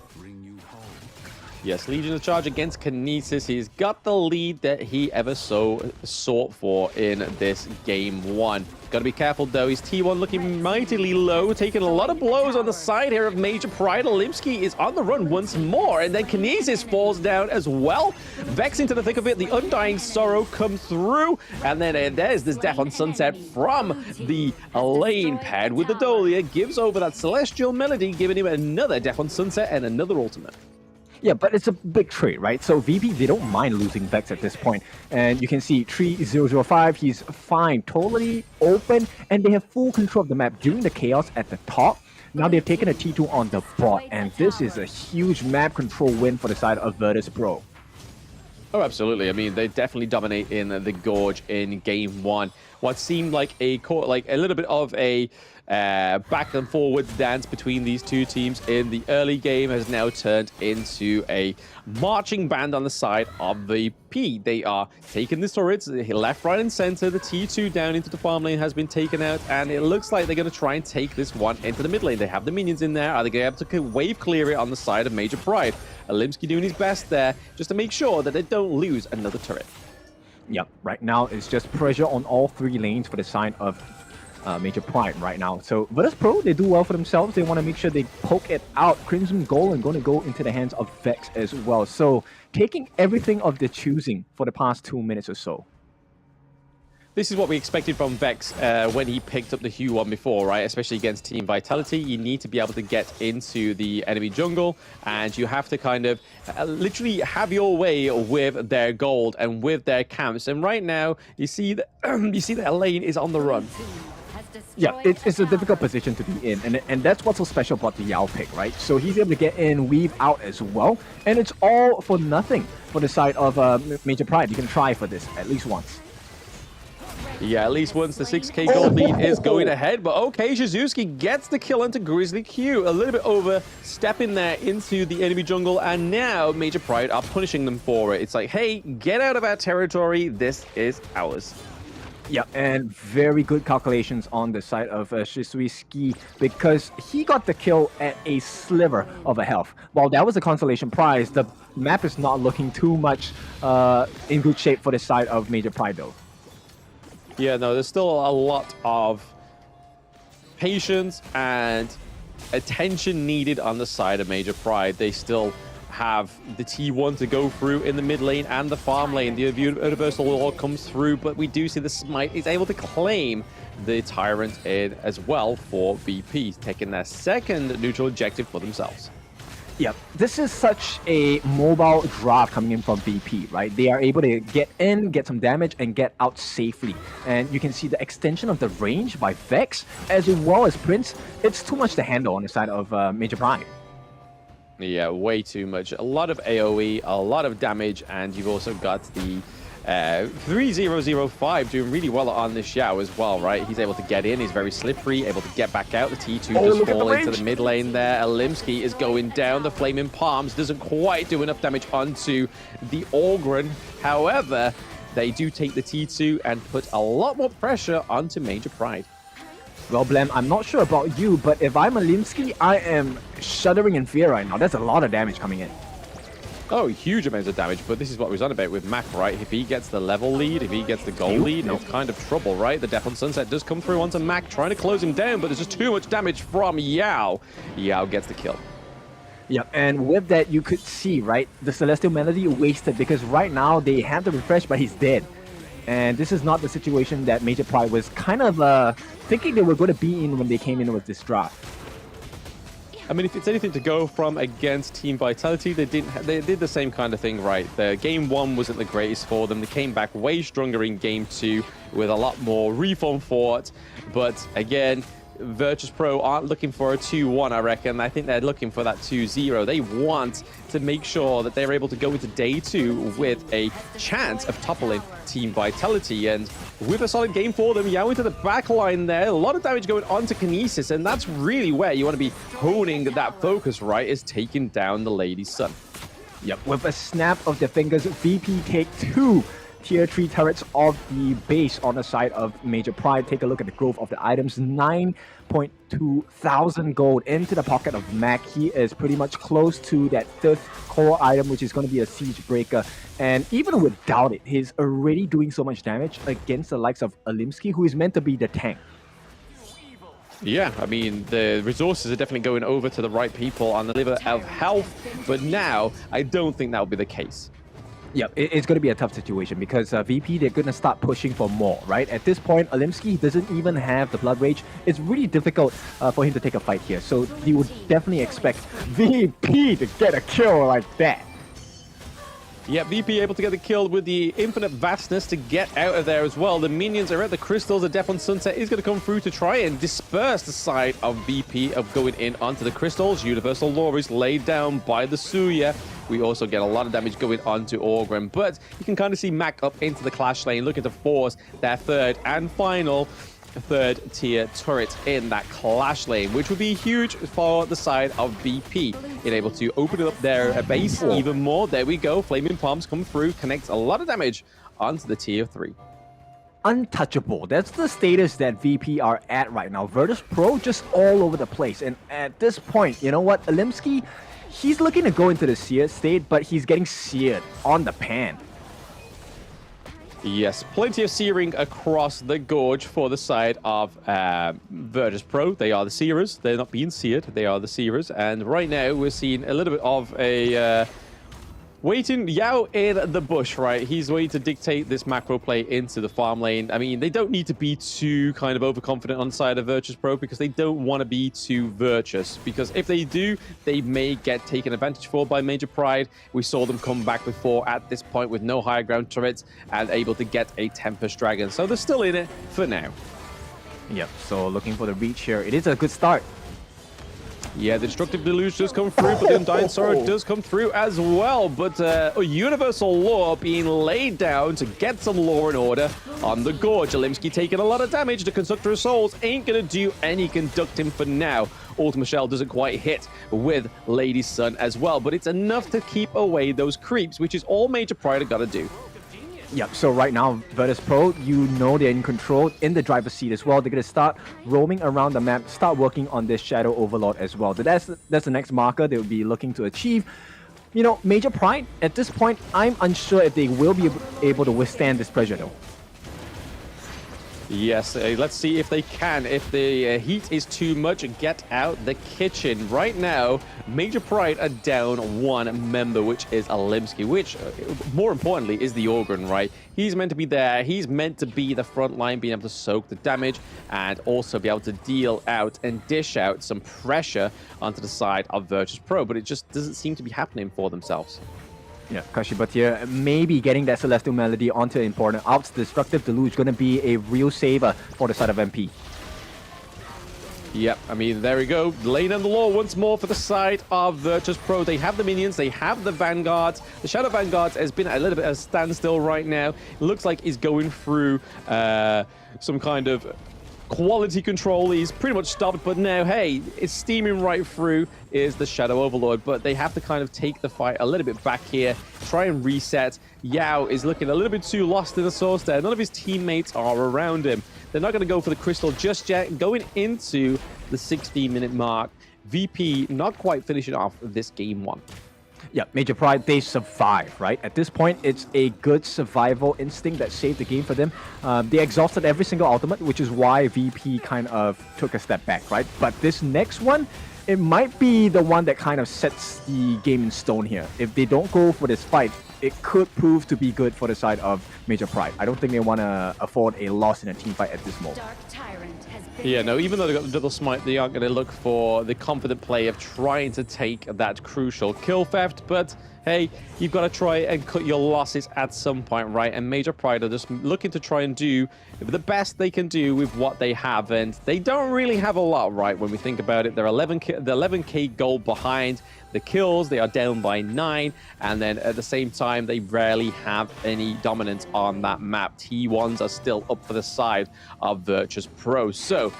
[SPEAKER 2] Yes, leading the charge against Kinesis. He's got the lead that he ever so sought for in this game 1. Got to be careful, though. His T1 looking mightily low, taking a lot of blows on the side here of Major Pride. Alimsky is on the run once more, and then Kinesis falls down as well. Vex into the thick of it. The Undying Sorrow comes through, and then there's this Death on Sunset from the lane pad with the Dolia. Gives over that Celestial Melody, giving him another Death on Sunset and another ultimate.
[SPEAKER 4] Yeah, but it's a big trade, right? So VP, they don't mind losing Vex at this point. And you can see 3005, he's fine, totally open, and they have full control of the map during the chaos at the top. Now they've taken a T2 on the bot, and this is a huge map control win for the side of Virtus.pro.
[SPEAKER 2] Oh, absolutely. I mean, they definitely dominate in the Gorge in game 1. What seemed like a little bit of a back and forward dance between these two teams in the early game has now turned into a marching band on the side of VP. They are taking the turrets left, right, and center. The T2 down into the farm lane has been taken out, and it looks like they're going to try and take this one into the mid lane. They have the minions in there. Are they going to be able to wave clear it on the side of Major Pride? Alimsky doing his best there just to make sure that they don't lose another turret.
[SPEAKER 4] Yep, right now it's just pressure on all 3 lanes for the side of Major Pride right now. So Virtus.pro, they do well for themselves. They want to make sure they poke it out. Crimson Gold and going to go into the hands of Vex as well. So taking everything of their choosing for the past 2 minutes or so.
[SPEAKER 2] This is what we expected from Vex when he picked up the Hue one before, right? Especially against Team Vitality. You need to be able to get into the enemy jungle, and you have to kind of literally have your way with their gold and with their camps. And right now, you see that their lane is on the run.
[SPEAKER 4] Yeah, it's a difficult position to be in, and that's what's so special about the Yao pick, right? So he's able to get in, weave out as well, and it's all for nothing for the side of Major Pride. You can try for this at least once.
[SPEAKER 2] Yeah, at least once the 6k gold lead is going ahead. But okay, Shizuki gets the kill into Grizzly Q. A little bit overstepping there into the enemy jungle. And now Major Pride are punishing them for it. It's like, hey, get out of our territory. This is ours.
[SPEAKER 4] Yeah, and very good calculations on the side of Shizuki, because he got the kill at a sliver of a health. While that was a consolation prize, the map is not looking too much in good shape for the side of Major Pride though.
[SPEAKER 2] Yeah, no, there's still a lot of patience and attention needed on the side of Major Pride. They still have the T1 to go through in the mid lane and the farm lane. The Universal Law comes through, but we do see the Smite is able to claim the Tyrant in as well for VP, taking their second neutral objective for themselves.
[SPEAKER 4] Yeah, this is such a mobile draft coming in from VP, right? They are able to get in, get some damage, and get out safely. And you can see the extension of the range by Vex, as well as Prince. It's too much to handle on the side of Major Pride.
[SPEAKER 2] Yeah, way too much. A lot of AoE, a lot of damage, and you've also got the 3005 doing really well on this Xiao as well, right? He's able to get in, he's very slippery, able to get back out. The T2 does fall into the mid lane there. Alimsky is going down. The Flaming Palms doesn't quite do enough damage onto the Orgren. However, they do take the T2 and put a lot more pressure onto Major Pride.
[SPEAKER 4] Well, Blem, I'm not sure about you, but if I'm Alimsky, I am shuddering in fear right now. That's a lot of damage coming in.
[SPEAKER 2] Oh, huge amounts of damage, but this is what we was on about with Mac, right? If he gets the level lead, if he gets the gold lead, it's kind of trouble, right? The Death on Sunset does come through onto Mac, trying to close him down, but there's just too much damage from Yao. Yao gets the kill.
[SPEAKER 4] Yeah, and with that, you could see, right, the Celestial Melody wasted, because right now they have the refresh, but he's dead. And this is not the situation that Major Pride was kind of thinking they were going to be in when they came in with this draft.
[SPEAKER 2] I mean, if it's anything to go from against Team Vitality, they did the same kind of thing, right? The game 1 wasn't the greatest for them. They came back way stronger in game 2 with a lot more reform fought. But again, Virtus.pro aren't looking for a 2-1, I reckon. I think they're looking for that 2-0. They want to make sure that they're able to go into day 2 with a chance of toppling Team Vitality. And with a solid game for them, Yao into the back line there. A lot of damage going on to Kinesis, and that's really where you want to be honing that focus, right? Is taking down the Lady Sun.
[SPEAKER 4] Yep, with a snap of the fingers, VP take 2 Tier 3 turrets of the base on the side of Major Pride. Take a look at the growth of the items. 9.2 thousand gold into the pocket of Mac. He is pretty much close to that 5th core item, which is going to be a Siege Breaker. And even without it, he's already doing so much damage against the likes of Alimsky, who is meant to be the tank.
[SPEAKER 2] Yeah, I mean, the resources are definitely going over to the right people on the level of health, but now I don't think that will be the case.
[SPEAKER 4] Yeah, it's going to be a tough situation because VP, they're going to start pushing for more, right? At this point, Alimsky doesn't even have the Blood Rage. It's really difficult for him to take a fight here. So you would definitely expect VP to get a kill like that.
[SPEAKER 2] Yeah, VP able to get the kill with the infinite vastness to get out of there as well. The minions are at the crystals. The Death on Sunset is going to come through to try and disperse the side of VP of going in onto the crystals. Universal Law is laid down by the Suya. We also get a lot of damage going onto Orgrim, but you can kind of see Mac up into the Clash lane, looking to force their third and final third tier turret in that clash lane, which would be huge for the side of VP. Being able to open up their base even more. There we go. Flaming Palms come through, connects a lot of damage onto the tier 3.
[SPEAKER 4] Untouchable. That's the status that VP are at right now. Virtus.pro just all over the place. And at this point, you know what? Alimsky, he's looking to go into the seared state, but he's getting seared on the pan.
[SPEAKER 2] Yes, plenty of searing across the gorge for the side of Virtus.pro. They are the searers. They're not being seared. They are the searers. And right now, we're seeing a little bit of a... waiting, Yao in the bush, right? He's waiting to dictate this macro play into the farm lane. I mean, they don't need to be too kind of overconfident on the side of Virtus.pro because they don't want to be too virtuous. Because if they do, they may get taken advantage for by Major Pride. We saw them come back before at this point with no higher ground turrets and able to get a Tempest Dragon. So they're still in it for now.
[SPEAKER 4] Yep, so looking for the reach here. It is a good start.
[SPEAKER 2] Yeah, the Destructive Deluge does come through, but the Undying Sorrow does come through as well. But a Universal Law being laid down to get some law and order on the Gorge. Alimsky taking a lot of damage. The Constructor of Souls ain't going to do any conducting for now. Ultima Shell doesn't quite hit with Lady Sun as well, but it's enough to keep away those creeps, which is all Major Pride have got to do.
[SPEAKER 4] Yep, so right now, Virtus.pro, you know they're in control in the driver's seat as well. They're going to start roaming around the map, start working on this Shadow Overlord as well. So that's the next marker they will be looking to achieve. You know, Major Pride, at this point, I'm unsure if they will be able to withstand this pressure though.
[SPEAKER 2] Yes, let's see if they can. If the heat is too much, get out the kitchen. Right now, Major Pride are down one member, which is Alimsky, which, more importantly, is the Organ, right? He's meant to be there. He's meant to be the front line, being able to soak the damage and also be able to deal out and dish out some pressure onto the side of Virtus.pro, but it just doesn't seem to be happening for themselves.
[SPEAKER 4] Yeah, Kashibat here, maybe getting that Celestial Melody onto important outs. Destructive Deluge going to be a real saver for the side of MP.
[SPEAKER 2] Yep, I mean, there we go. Lane and the Law once more for the side of Virtus.pro. They have the minions, they have the Vanguards. The Shadow Vanguards has been a little bit of a standstill right now. It looks like he's going through some kind of quality control. He's pretty much stopped, but now, hey, it's steaming right through is the Shadow Overlord, but they have to kind of take the fight a little bit back here, try and reset. Yao is looking a little bit too lost in the source there. None of his teammates are around him. They're not going to go for the crystal just yet. Going into the 16-minute mark, VP not quite finishing off this game one.
[SPEAKER 4] Yeah, Major Pride, they survive, right? At this point, it's a good survival instinct that saved the game for them. They exhausted every single ultimate, which is why VP kind of took a step back, right? But this next one, it might be the one that kind of sets the game in stone here. If they don't go for this fight, it could prove to be good for the side of Major Pride. I don't think they want to afford a loss in a team fight at this moment.
[SPEAKER 2] Yeah, no, even though they got the double smite, they aren't going to look for the confident play of trying to take that crucial kill theft. But hey, you've got to try and cut your losses at some point, right? And Major Pride are just looking to try and do the best they can do with what they have. And they don't really have a lot, right? When we think about it, they're 11k gold behind. The kills, they are down by 9, and then at the same time, they rarely have any dominance on that map. T1s are still up for the side of Virtus.pro. So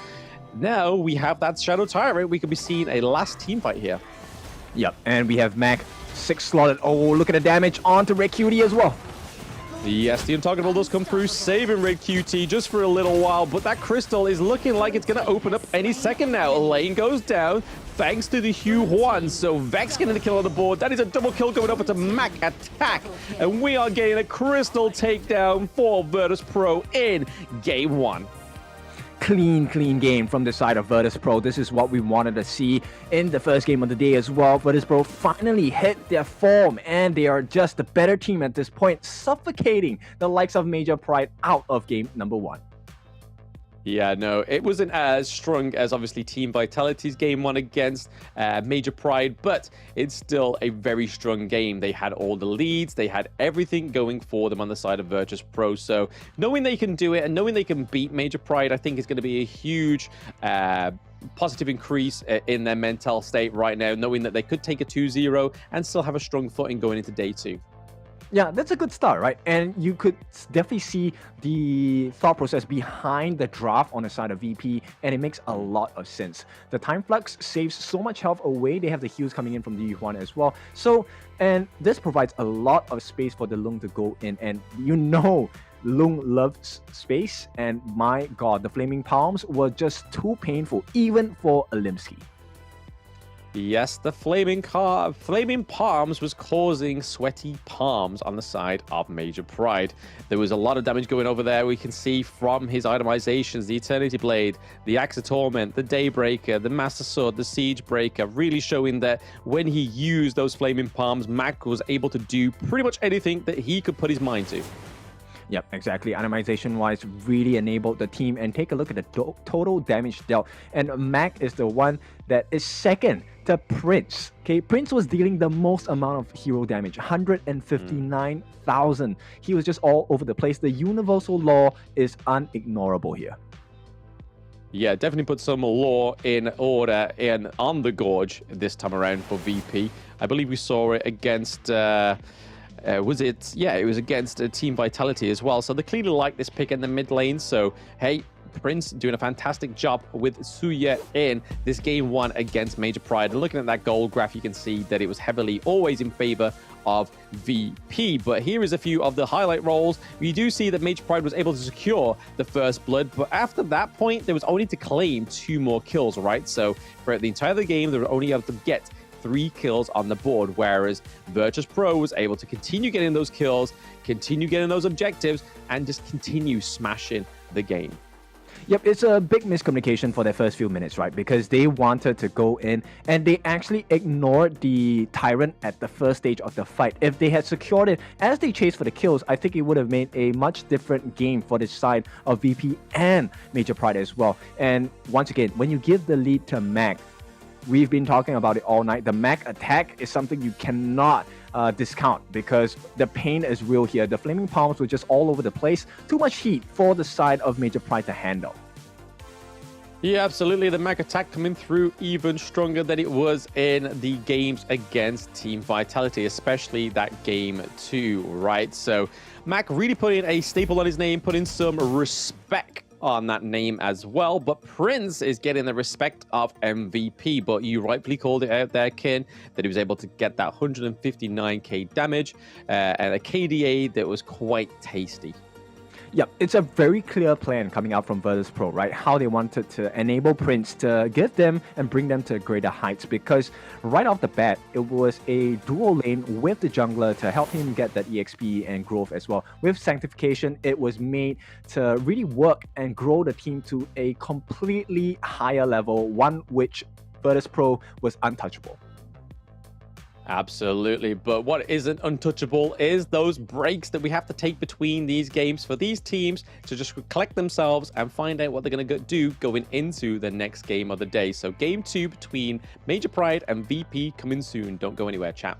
[SPEAKER 2] now we have that Shadow Tyrant. We could be seeing a last team fight here.
[SPEAKER 4] Yep, and we have Mac 6 slotted. Oh, look at the damage onto Red Cutie as well.
[SPEAKER 2] Yes, the Untargetable does come through, saving Red QT just for a little while, but that crystal is looking like it's going to open up any second now. Lane goes down, thanks to the Hugh Juan, so Vex getting the kill on the board. That is a double kill going over to Mac Attack, and we are getting a crystal takedown for Virtus.pro in Game 1.
[SPEAKER 4] Clean game from the side of Virtus.pro. This is what we wanted to see in the first game of the day as well. Virtus.pro finally hit their form, and they are just the better team at this point, suffocating the likes of Major Pride out of game number 1.
[SPEAKER 2] Yeah, no, it wasn't as strong as obviously Team Vitality's game 1 against Major Pride, but it's still a very strong game. They had all the leads, they had everything going for them on the side of Virtus.pro. So knowing they can do it and knowing they can beat Major Pride, I think is going to be a huge positive increase in their mental state right now, knowing that they could take a 2-0 and still have a strong footing going into day 2.
[SPEAKER 4] Yeah, that's a good start, right? And you could definitely see the thought process behind the draft on the side of VP, and it makes a lot of sense. The time flux saves so much health away. They have the heals coming in from the Yuan as well. So, and this provides a lot of space for the Lung to go in, and Lung loves space, and my god, the Flaming Palms were just too painful, even for Alimsky.
[SPEAKER 2] Yes, the Flaming Palms was causing sweaty palms on the side of Major Pride. There was a lot of damage going over there. We can see from his itemizations, the Eternity Blade, the Axe of Torment, the Daybreaker, the Master Sword, the Siege Breaker, really showing that when he used those Flaming Palms, Mac was able to do pretty much anything that he could put his mind to.
[SPEAKER 4] Yep, exactly. Itemization-wise, really enabled the team. And take a look at the total damage dealt. And Mac is the one that is second to Prince. Okay, Prince was dealing the most amount of hero damage, 159,000. He was just all over the place. The universal law is unignorable here.
[SPEAKER 2] Yeah, definitely put some law in order and on the Gorge this time around for VP. I believe we saw it against... was it? Yeah, it was against Team Vitality as well. So they clearly like this pick in the mid lane. So, hey, Prince doing a fantastic job with Suya in this game 1 against Major Pride. And looking at that gold graph, you can see that it was heavily always in favor of VP. But here is a few of the highlight rolls. We do see that Major Pride was able to secure the first blood, but after that point, there was only to claim 2 more kills, right? So for the entire game, they were only able to get 3 kills on the board, whereas Virtus.pro was able to continue getting those kills, continue getting those objectives, and just continue smashing the game.
[SPEAKER 4] Yep, it's a big miscommunication for their first few minutes, right? Because they wanted to go in and they actually ignored the Tyrant at the first stage of the fight. If they had secured it as they chased for the kills, I think it would have made a much different game for the side of VP and Major Pride as well. And once again, when you give the lead to Mac, we've been talking about it all night. The Mac attack is something you cannot discount because the pain is real here. The Flaming Palms were just all over the place. Too much heat for the side of Major Pride to handle.
[SPEAKER 2] Yeah, absolutely. The Mac attack coming through even stronger than it was in the games against Team Vitality, especially that game 2, right? So Mac really putting a staple on his name, putting some respect on that name as well. But Prince is getting the respect of MVP. But you rightfully called it out there, Kin, that he was able to get that 159k damage and a KDA that was quite tasty.
[SPEAKER 4] Yep, it's a very clear plan coming out from Virtus.pro, right? How they wanted to enable Prince to get them and bring them to greater heights, because right off the bat, it was a dual lane with the jungler to help him get that EXP and growth as well. With Sanctification, it was made to really work and grow the team to a completely higher level, one which Virtus.pro was untouchable.
[SPEAKER 2] Absolutely, but what isn't untouchable is those breaks that we have to take between these games for these teams to just collect themselves and find out what they're going to do going into the next game of the day. So game 2 between Major Pride and VP coming soon. Don't go anywhere, chat.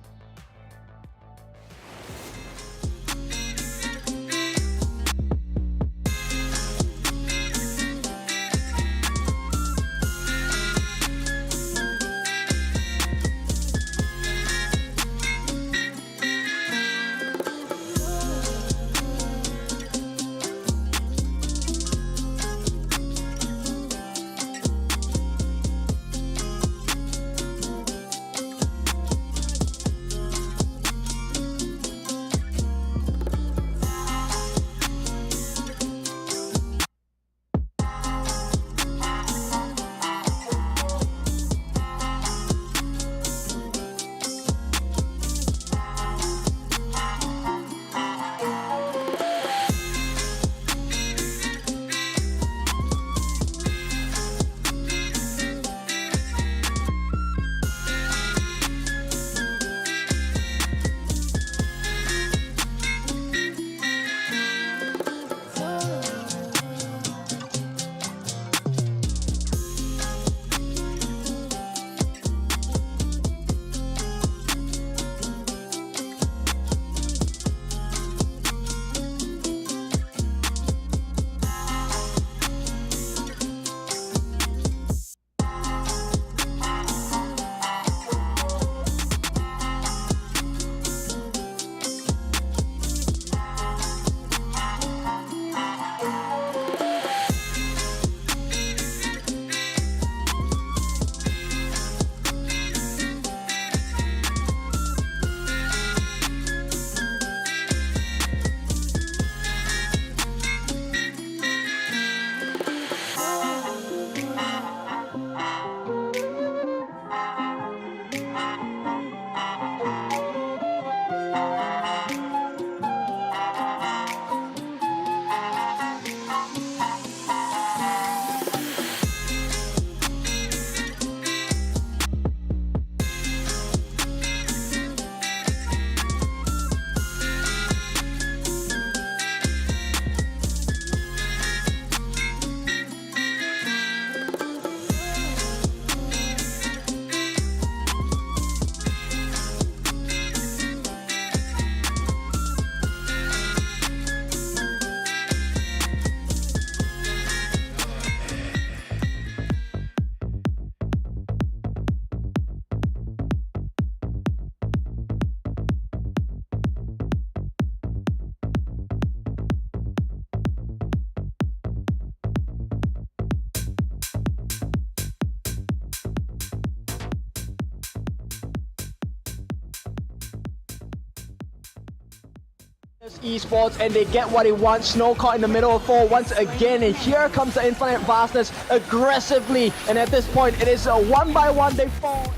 [SPEAKER 3] Esports, and they get what they want. Snow caught in the middle of 4 once again, and here comes the Infinite Vastness aggressively, and at this point it is a 1 by 1 they fall.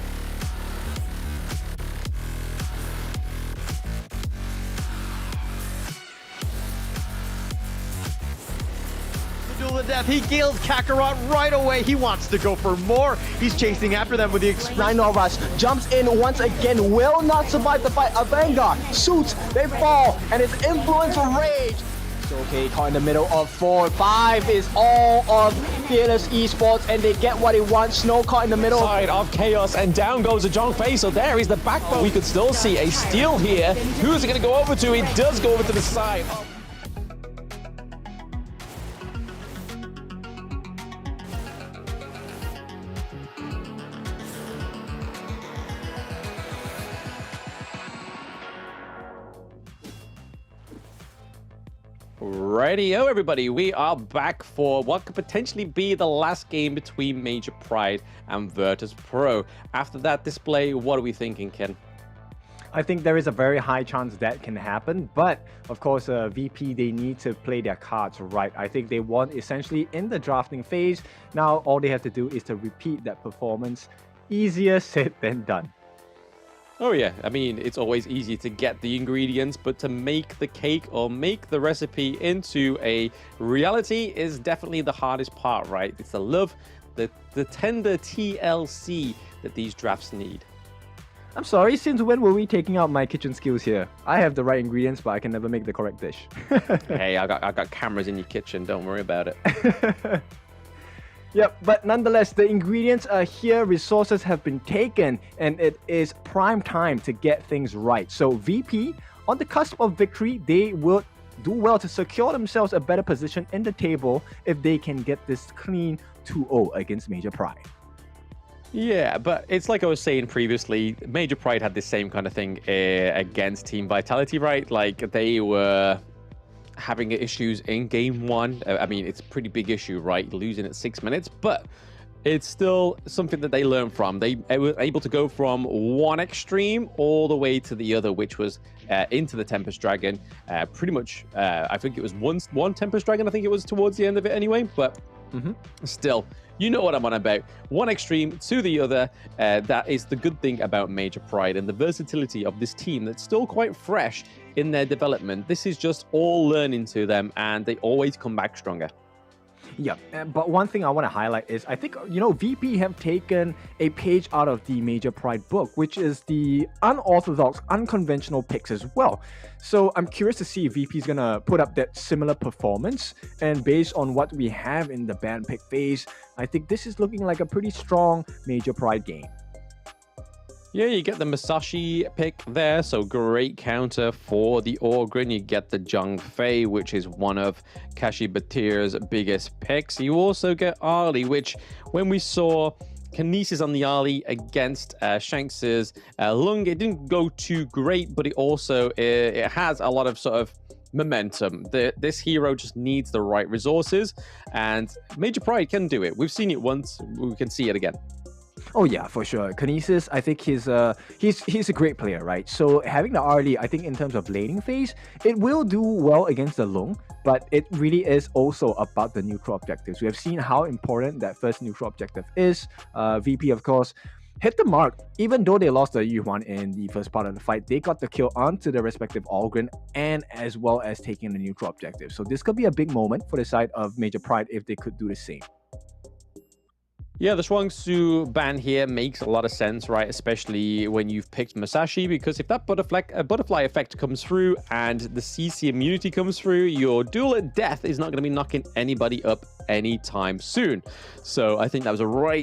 [SPEAKER 3] Duel to death. He kills Kakarot right away. He wants to go for more. He's chasing after them with the Rhino Rush. Jumps in once again. Will not survive the fight. A Vanguard. Shoots. They fall. And it's Influence Rage. So okay, caught in the middle of 4. 5 is all of Fearless Esports, and they get what they want. Snow caught in the middle.
[SPEAKER 2] Side of Chaos, and down goes a Zhong Fei. So there is the backbone. We could still see a steal here. Who's it going to go over to? It does go over to the side. Rightio, everybody, we are back for what could potentially be the last game between Major Pride and Virtus.pro. After that display, what are we thinking, Ken?
[SPEAKER 4] I think there is a very high chance that can happen, but of course, VP, they need to play their cards right. I think they won essentially in the drafting phase. Now, all they have to do is to repeat that performance. Easier said than done.
[SPEAKER 2] Oh yeah, I mean, it's always easy to get the ingredients, but to make the cake or make the recipe into a reality is definitely the hardest part, right? It's the love, the tender TLC that these drafts need.
[SPEAKER 4] I'm sorry, since when were we taking out my kitchen skills here? I have the right ingredients, but I can never make the correct dish.
[SPEAKER 2] Hey, I got cameras in your kitchen, don't worry about it.
[SPEAKER 4] Yep, but nonetheless, the ingredients are here, resources have been taken, and it is prime time to get things right. So VP, on the cusp of victory, they will do well to secure themselves a better position in the table if they can get this clean 2-0 against Major Pride.
[SPEAKER 2] Yeah, but it's like I was saying previously, Major Pride had the same kind of thing against Team Vitality, right? Like, they were having issues in game 1. I mean, it's a pretty big issue, right? Losing at 6 minutes, but it's still something that they learned from. They were able to go from one extreme all the way to the other, which was into the Tempest Dragon. Pretty much, I think it was one Tempest Dragon, I think it was towards the end of it anyway, but still, you know what I'm on about. One extreme to the other. That is the good thing about Major Pride and the versatility of this team that's still quite fresh in their development. This is just all learning to them, and they always come back stronger.
[SPEAKER 4] Yeah, but one thing I want to highlight is I think, you know, VP have taken a page out of the Major Pride book, which is the unorthodox, unconventional picks as well. So I'm curious to see if VP is going to put up that similar performance. And based on what we have in the ban pick phase, I think this is looking like a pretty strong Major Pride game.
[SPEAKER 2] Yeah, you get the Masashi pick there, so great counter for the Orgrin. You get the Zhong Fei, which is one of Kashi Batir's biggest picks. You also get Ali, which when we saw Kinesis on the Ali against Shanks's Lung, it didn't go too great, but it also it has a lot of sort of momentum. This hero just needs the right resources, and Major Pride can do it. We've seen it once, we can see it again.
[SPEAKER 4] Oh yeah, for sure. Kinesis, I think he's a great player, right? So having the RD, I think in terms of laning phase, it will do well against the Lung, but it really is also about the neutral objectives. We have seen how important that first neutral objective is. VP, of course, hit the mark. Even though they lost the U1 in the first part of the fight, they got the kill onto the respective Orgrin and as well as taking the neutral objective. So this could be a big moment for the side of Major Pride if they could do the same.
[SPEAKER 2] Yeah, the Shuangsu ban here makes a lot of sense, right? Especially when you've picked Masashi, because if that butterfly effect comes through and the CC immunity comes through, your duel at death is not going to be knocking anybody up anytime soon. So I think that was a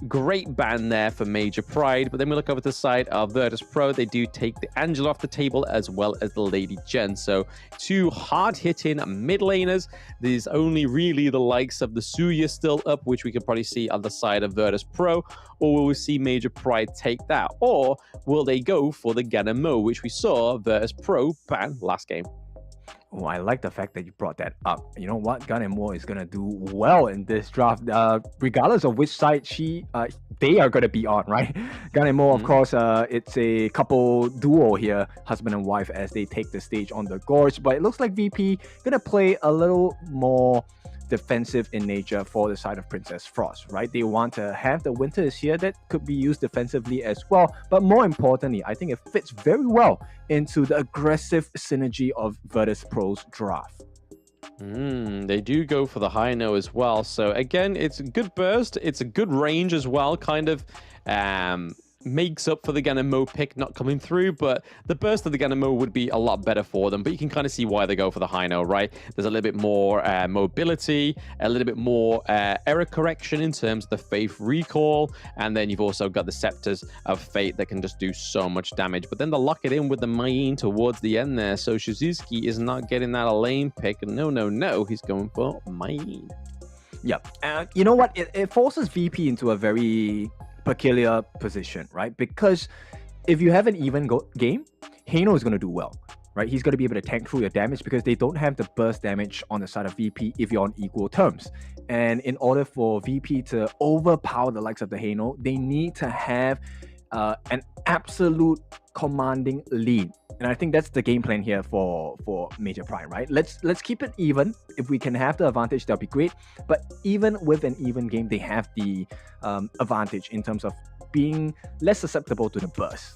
[SPEAKER 2] great ban there for Major Pride. But then we look over to the side of Virtus.pro. They do take the Angela off the table as well as the Lady Jen. So two hard-hitting mid laners. There's only really the likes of the Suya still up, which we can probably see on the side of Virtus.pro. Or will we see Major Pride take that? Or will they go for the Ganamo, which we saw Virtus.pro ban last game?
[SPEAKER 4] Oh, I like the fact that you brought that up. You know what? Gun and Moore is gonna do well in this draft, regardless of which side they are gonna be on, right? Gun and Moore, of course, it's a couple duo here, husband and wife, as they take the stage on the Gorge. But it looks like VP gonna play a little more defensive in nature for the side of Princess Frost, right? They want to have the winter is here that could be used defensively as well. But more importantly, I think it fits very well into the aggressive synergy of Virtus.pro's draft.
[SPEAKER 2] They do go for the high no as well. So again, it's a good burst. It's a good range as well, kind of makes up for the Ganemo pick not coming through, but the burst of the Ganemo would be a lot better for them. But you can kind of see why they go for the high no, right? There's a little bit more mobility, a little bit more error correction in terms of the Faith recall, and then you've also got the Scepters of Fate that can just do so much damage. But then they lock it in with the Mayin towards the end there, so Shizuki is not getting that lane pick. No, he's going for Mayin.
[SPEAKER 4] Yep. You know what? It forces VP into a very peculiar position, right? Because if you have an even game, Heino is going to do well, right? He's going to be able to tank through your damage because they don't have the burst damage on the side of VP if you're on equal terms. And in order for VP to overpower the likes of the Heino, they need to have an absolute commanding lead. And I think that's the game plan here for Major Prime, right? Let's keep it even. If we can have the advantage, that'll be great. But even with an even game, they have the advantage in terms of being less susceptible to the burst.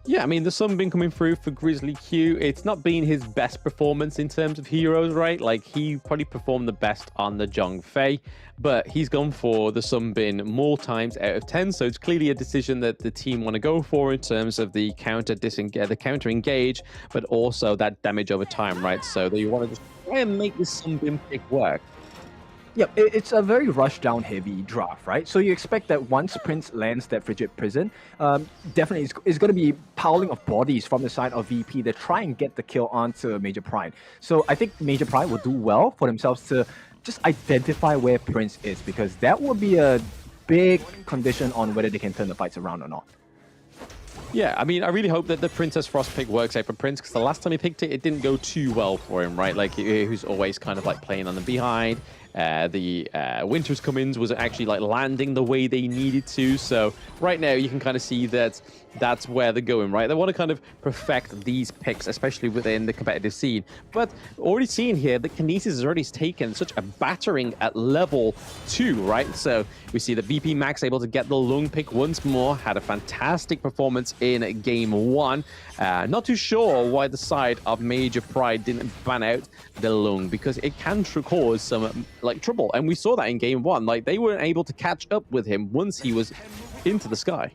[SPEAKER 2] Yeah, I mean, the Sunbeam coming through for Grizzly Q. It's not been his best performance in terms of heroes, right? Like, he probably performed the best on the Zhongfei, but he's gone for the Sunbeam more times out of 10, so it's clearly a decision that the team want to go for in terms of the counter engage, but also that damage over time, right? So they want to just try and make this Sunbeam pick work.
[SPEAKER 4] Yep, it's a very rush-down heavy draft, right? So you expect that once Prince lands that Frigid Prison, definitely it's going to be piling of bodies from the side of VP that try and get the kill onto Major Prime. So I think Major Prime will do well for themselves to just identify where Prince is, because that will be a big condition on whether they can turn the fights around or not.
[SPEAKER 2] Yeah, I mean, I really hope that the Princess Frost pick works out for Prince, because the last time he picked it, it didn't go too well for him, right? Like, who's always kind of like playing on the behind. The Winter's Come-ins was actually like landing the way they needed to. So right now you can kind of see that that's where they're going, right? They want to kind of perfect these picks, especially within the competitive scene. But already seeing here that Kinesis has already taken such a battering at level 2, right? So we see that VP Max able to get the Lung pick once more, had a fantastic performance in game 1. Not too sure why the side of Major Pride didn't ban out the Lung, because it can cause some like trouble, and we saw that in game 1. Like, they weren't able to catch up with him once he was into the sky.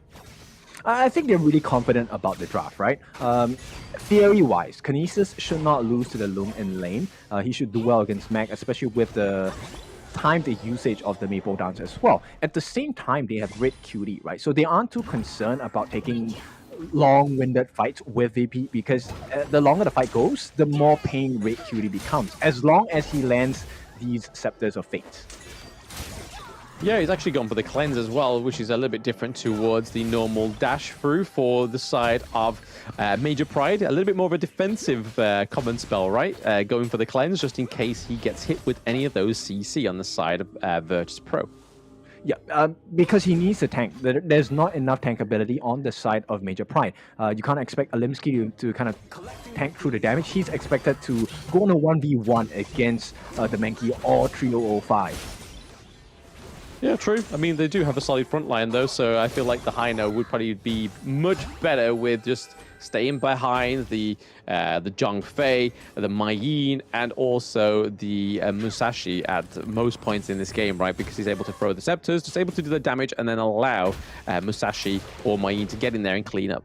[SPEAKER 4] I think they're really confident about the draft, right? Theory-wise, Kinesis should not lose to the Lung in lane. He should do well against Mag, especially with the timed usage of the Maple Dance as well. At the same time, they have Red QD, right? So they aren't too concerned about taking long-winded fights with VP, because the longer the fight goes, the more pain Red QD becomes, as long as he lands these Scepters of Fate.
[SPEAKER 2] Yeah, he's actually gone for the cleanse as well, which is a little bit different towards the normal dash through for the side of Major Pride. A little bit more of a defensive common spell, right? Going for the cleanse just in case he gets hit with any of those CC on the side of Virtus.pro.
[SPEAKER 4] Yeah, because he needs a tank. There's not enough tank ability on the side of Major Pride. You can't expect Alimsky to kind of tank through the damage. He's expected to go on a 1v1 against the Mankey or Trio 05.
[SPEAKER 2] Yeah, true. I mean, they do have a solid front line, though, so I feel like the Heino would probably be much better with just staying behind the Zhongfei, the Mayin, and also the Musashi at most points in this game, right? Because he's able to throw the Scepters, just able to do the damage, and then allow Musashi or Mayin to get in there and clean up.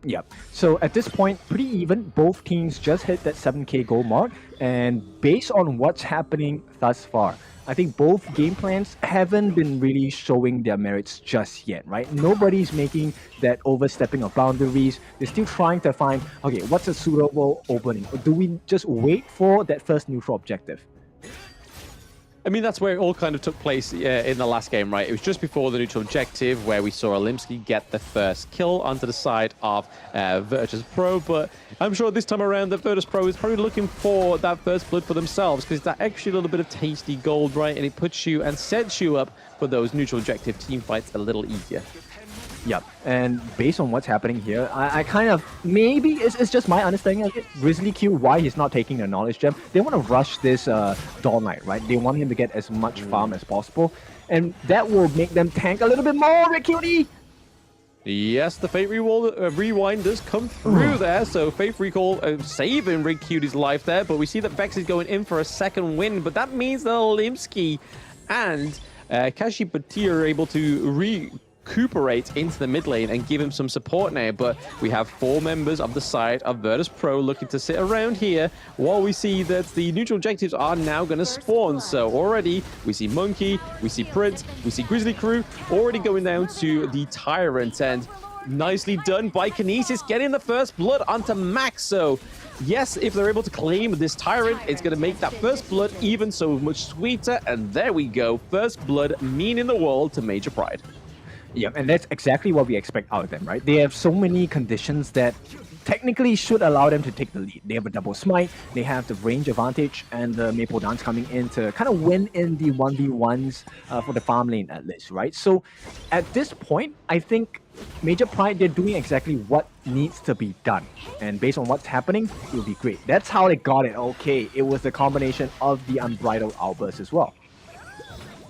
[SPEAKER 4] Yeah, so at this point, pretty even. Both teams just hit that 7k goal mark, and based on what's happening thus far, I think both game plans haven't been really showing their merits just yet, right? Nobody's making that overstepping of boundaries. They're still trying to find, okay, what's a suitable opening? Or do we just wait for that first neutral objective?
[SPEAKER 2] I mean, that's where it all kind of took place in the last game, right? It was just before the neutral objective where we saw Olimsky get the first kill onto the side of Virtus.pro, but I'm sure this time around that Virtus.pro is probably looking for that first blood for themselves, because that extra little bit of tasty gold, right? And it puts you and sets you up for those neutral objective team fights a little easier.
[SPEAKER 4] Yep, and based on what's happening here, I kind of, maybe it's just my understanding of it. Grizzly Q, why he's not taking a knowledge gem, they want to rush this Dawn Knight, right? They want him to get as much farm as possible, and that will make them tank a little bit more, Red Cutie!
[SPEAKER 2] Yes, the Fate Rewind does come through there, so Fate Recall saving Red Cutie's life there, but we see that Vex is going in for a second win, but that means that Olimsky and Kashi Batir are able to recuperate into the mid lane and give him some support now, but we have 4 members of the side of Virtus.pro looking to sit around here while we see that the neutral objectives are now going to spawn. So already we see Monkey, we see Prince, we see Grizzly Crew already going down to the Tyrant, and nicely done by Kinesis getting the first blood onto Max. So yes, if they're able to claim this Tyrant, it's going to make that first blood even so much sweeter, and there we go, first blood meaning the world to Major Pride.
[SPEAKER 4] Yeah, and that's exactly what we expect out of them, right? They have so many conditions that technically should allow them to take the lead. They have a double smite, they have the range advantage, and the Maple Dance coming in to kind of win in the 1v1s for the farm lane at least, right? So at this point, I think Major Pride, they're doing exactly what needs to be done. And based on what's happening, it will be great. That's how they got it, okay. It was the combination of the Unbridled Outburst as well.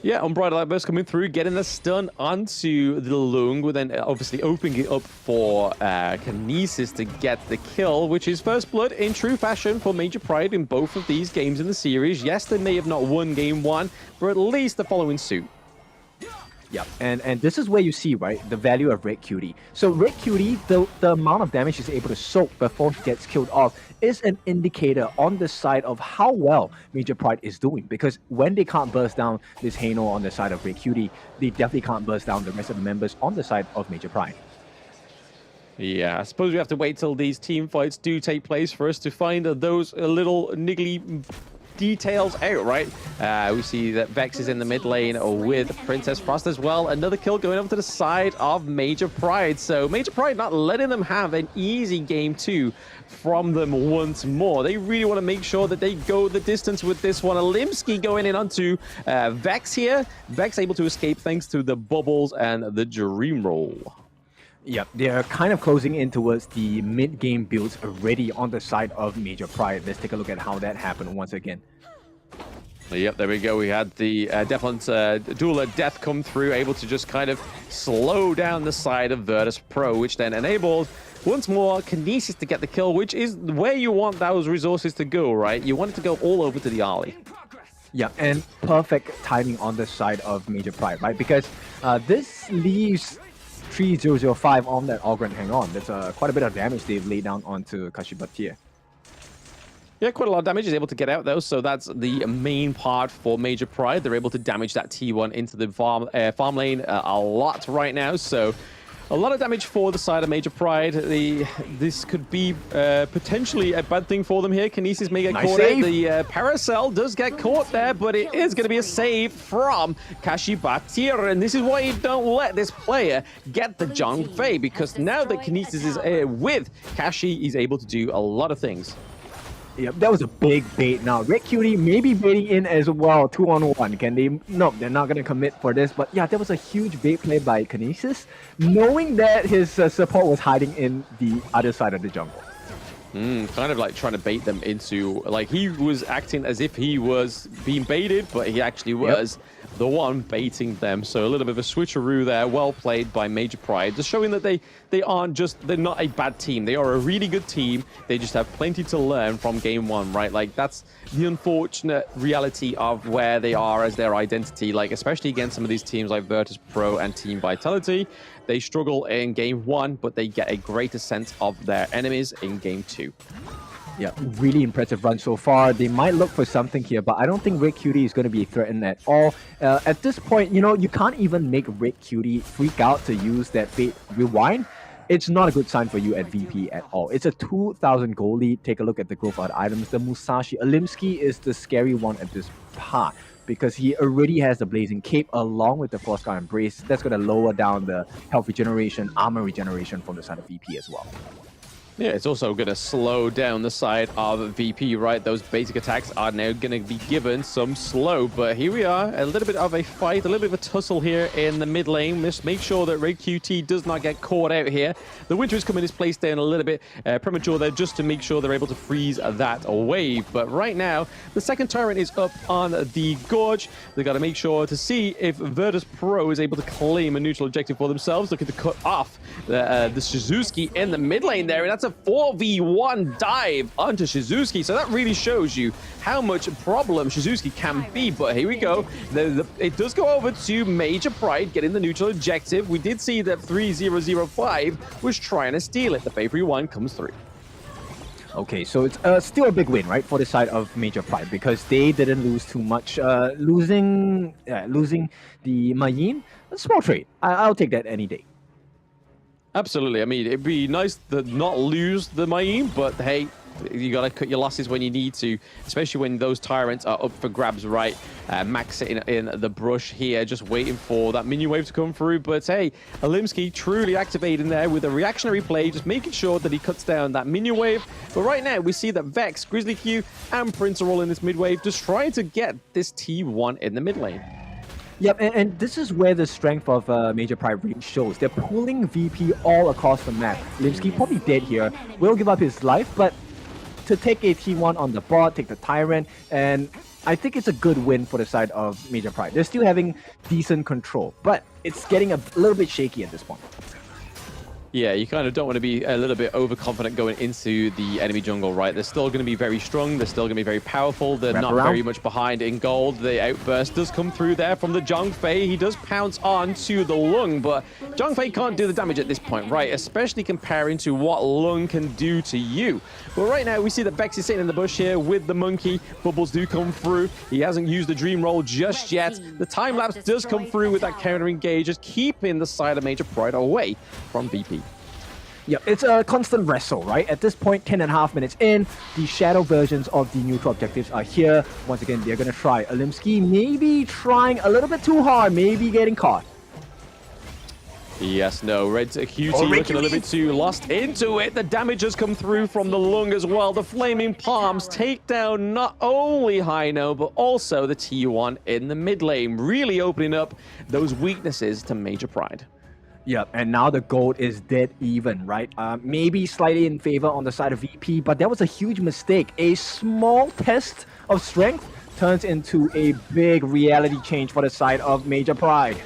[SPEAKER 2] Yeah, Unbridled Outburst coming through, getting the stun onto the Lung, with then obviously opening it up for Kinesis to get the kill, which is first blood in true fashion for Major Pride in both of these games in the series. Yes, they may have not won game 1, but at least they're following suit.
[SPEAKER 4] Yeah, and this is where you see, right, the value of Red Cutie. So Red Cutie, the amount of damage he's able to soak before he gets killed off is an indicator on the side of how well Major Pride is doing. Because when they can't burst down this Hano on the side of Red Cutie, they definitely can't burst down the rest of the members on the side of Major Pride.
[SPEAKER 2] Yeah, I suppose we have to wait till these team fights do take place for us to find those little niggly details out, right? We see that Vex is in the mid lane with Princess Frost as well. Another kill going over to the side of Major Pride. So Major Pride not letting them have an easy game 2 from them once more. They really want to make sure that they go the distance with this one. Olimsky going in onto Vex here. Vex able to escape thanks to the bubbles and the dream roll.
[SPEAKER 4] Yep, they're kind of closing in towards the mid-game builds already on the side of Major Pride. Let's take a look at how that happened once again.
[SPEAKER 2] Yep, there we go. We had the Deflon's Dueler Death come through, able to just kind of slow down the side of Virtus.pro, which then enabled once more Kinesis to get the kill, which is where you want those resources to go, right? You want it to go all over to the alley.
[SPEAKER 4] Yeah, and perfect timing on the side of Major Pride, right? Because this leaves 3005 on that Ogryn hang on. That's quite a bit of damage they've laid down onto Kashi Batir.
[SPEAKER 2] Yeah, quite a lot of damage. He's able to get out though, so that's the main part for Major Pride. They're able to damage that T1 into the farm lane a lot right now, so a lot of damage for the side of Major Pride. This could be potentially a bad thing for them here. Kinesis may get caught out. The Paracel does get caught there, but it is going to be a save from Kashi Batir. And this is why you don't let this player get the Zhang Fei, because now that Kinesis is with Kashi, he's able to do a lot of things.
[SPEAKER 4] Yep, that was a big bait. Now, Red Cutie may be baiting in as well, 2-on-1. Can they? No, they're not going to commit for this. But yeah, that was a huge bait play by Kinesis, knowing that his support was hiding in the other side of the jungle.
[SPEAKER 2] Kind of like trying to bait them into, like he was acting as if he was being baited, but he actually was the one baiting them. So a little bit of a switcheroo there. Well played by Major Pride, just showing that they're not a bad team. They are a really good team. They just have plenty to learn from game 1, right? Like that's the unfortunate reality of where they are as their identity, like especially against some of these teams like Virtus.pro and Team Vitality. They struggle in game 1, but they get a greater sense of their enemies in game 2.
[SPEAKER 4] Yeah, really impressive run so far. They might look for something here, but I don't think Red Cutie is going to be threatened at all. At this point, you know, you can't even make Red Cutie freak out to use that Fate Rewind. It's not a good sign for you at VP at all. It's a 2,000 gold lead. Take a look at the growth of the items. The Musashi Olimsky is the scary one at this part. because he already has the Blazing Cape along with the Force Guard Embrace. That's going to lower down the health regeneration, armor regeneration from the side of VP as well.
[SPEAKER 2] Yeah, it's also going to slow down the side of VP, right? Those basic attacks are now going to be given some slow. But here we are, a little bit of a fight, a little bit of a tussle here in the mid lane. Just make sure that Red QT does not get caught out here. The Winter is coming his place down a little bit premature there, just to make sure they're able to freeze that wave. But right now, the second Tyrant is up on the Gorge. They got to make sure to see if Virtus.pro is able to claim a neutral objective for themselves. Looking to cut off the Shizuki in the mid lane there, and that's a 4v1 dive onto Shizuki, so that really shows you how much problem Shizuki can be. But here we go, it does go over to Major Pride getting the neutral objective. We did see that 3005 was trying to steal it. The Favorite one comes through.
[SPEAKER 4] Okay, so it's still a big win, right, for the side of Major Pride, because they didn't lose too much. Losing the Mayin, a small trade. I'll take that any day.
[SPEAKER 2] Absolutely. I mean, it'd be nice to not lose the Maim, but hey, you gotta cut your losses when you need to, especially when those Tyrants are up for grabs, right? Max sitting in the brush here, just waiting for that minion wave to come through. But hey, Alimsky truly activating there with a reactionary play, just making sure that he cuts down that minion wave. But right now, we see that Vex, Grizzly Q, and Prince are all in this mid wave, just trying to get this T1 in the mid lane.
[SPEAKER 4] Yep, and this is where the strength of Major Pride really shows. They're pulling VP all across the map. Limsky probably dead here, will give up his life, but to take a T1 on the bot, take the Tyrant, and I think it's a good win for the side of Major Pride. They're still having decent control, but it's getting a little bit shaky at this point.
[SPEAKER 2] Yeah, you kind of don't want to be a little bit overconfident going into the enemy jungle, right? They're still going to be very strong. They're still going to be very powerful. They're not very much behind in gold. The outburst does come through there from the Zhongfei. He does pounce on to the Lung, but Zhongfei can't do the damage at this point, right? Especially comparing to what Lung can do to you. But right now, we see that Vex is sitting in the bush here with the monkey. Bubbles do come through. He hasn't used the Dream Roll just yet. The time lapse does come through with that counter engage, just keeping the side of Major Pride away from VP.
[SPEAKER 4] Yeah, it's a constant wrestle, right? At this point, 10.5 minutes in, the shadow versions of the neutral objectives are here. Once again, they're going to try. Alimsky maybe trying a little bit too hard, maybe getting caught.
[SPEAKER 2] Yes, no, Red QT looking a little bit too lost into it. The damage has come through from the Lung as well. The Flaming Palms take down not only Hino, but also the T1 in the mid lane, really opening up those weaknesses to Major Pride.
[SPEAKER 4] Yep, and now the gold is dead even, right? Maybe slightly in favor on the side of VP, but that was a huge mistake. A small test of strength turns into a big reality change for the side of Major Pride.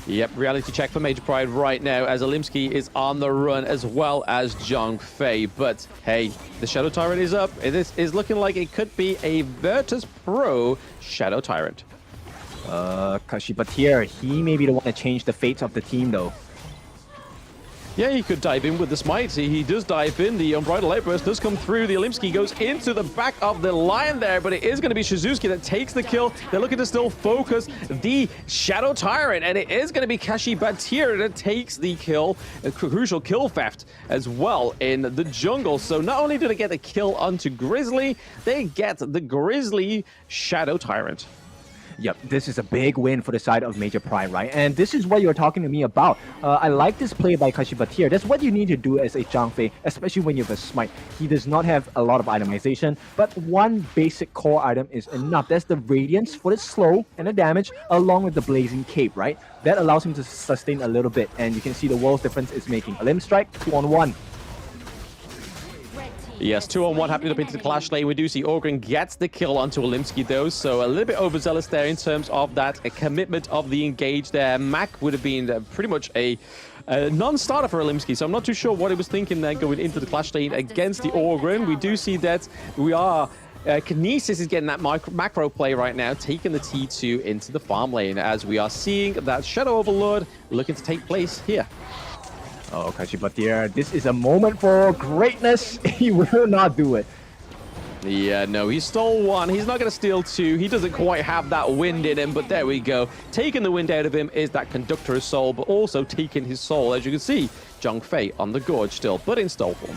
[SPEAKER 2] Yep, reality check for Major Pride right now as Alimsky is on the run as well as Zhongfei. But hey, the Shadow Tyrant is up. It is looking like it could be a Virtus.pro Shadow Tyrant.
[SPEAKER 4] Kashibatir, he may be the one to change the fates of the team though.
[SPEAKER 2] Yeah, he could dive in with the smite. He does dive in. The Unbridled Outburst does come through. The Alimsky goes into the back of the line there, but it is going to be Shizuki that takes the kill. They're looking to still focus the Shadow Tyrant, and it is going to be Kashibatir that takes the kill, a crucial kill theft as well in the jungle. So not only do they get the kill onto Grizzly, they get the Grizzly Shadow Tyrant.
[SPEAKER 4] Yep, this is a big win for the side of Major Pride, right? And this is what you're talking to me about. I like this play by Kashibatir. That's what you need to do as a Zhongfei, especially when you have a smite. He does not have a lot of itemization, but one basic core item is enough. That's the Radiance for the slow and the damage, along with the Blazing Cape, right? That allows him to sustain a little bit, and you can see the world's difference is making. A limb strike, 2-on-1.
[SPEAKER 2] Yes, 2-on-1 happening up into the clash lane. We do see Orgren gets the kill onto Alimsky though, so a little bit overzealous there in terms of that commitment of the engage there. Mac would have been pretty much a non-starter for Alimsky, so I'm not too sure what he was thinking there going into the clash lane against the Orgren. We do see that we are... Kinesis is getting that macro play right now, taking the T2 into the farm lane as we are seeing that Shadow Overlord looking to take place here.
[SPEAKER 4] Oh, Kashibatir, this is a moment for greatness. He will not do it.
[SPEAKER 2] Yeah, no, he stole one. He's not going to steal two. He doesn't quite have that wind in him, but there we go. Taking the wind out of him is that Conductor's Soul, but also taking his soul. As you can see, Zhongfei on the Gorge still, but in stole form.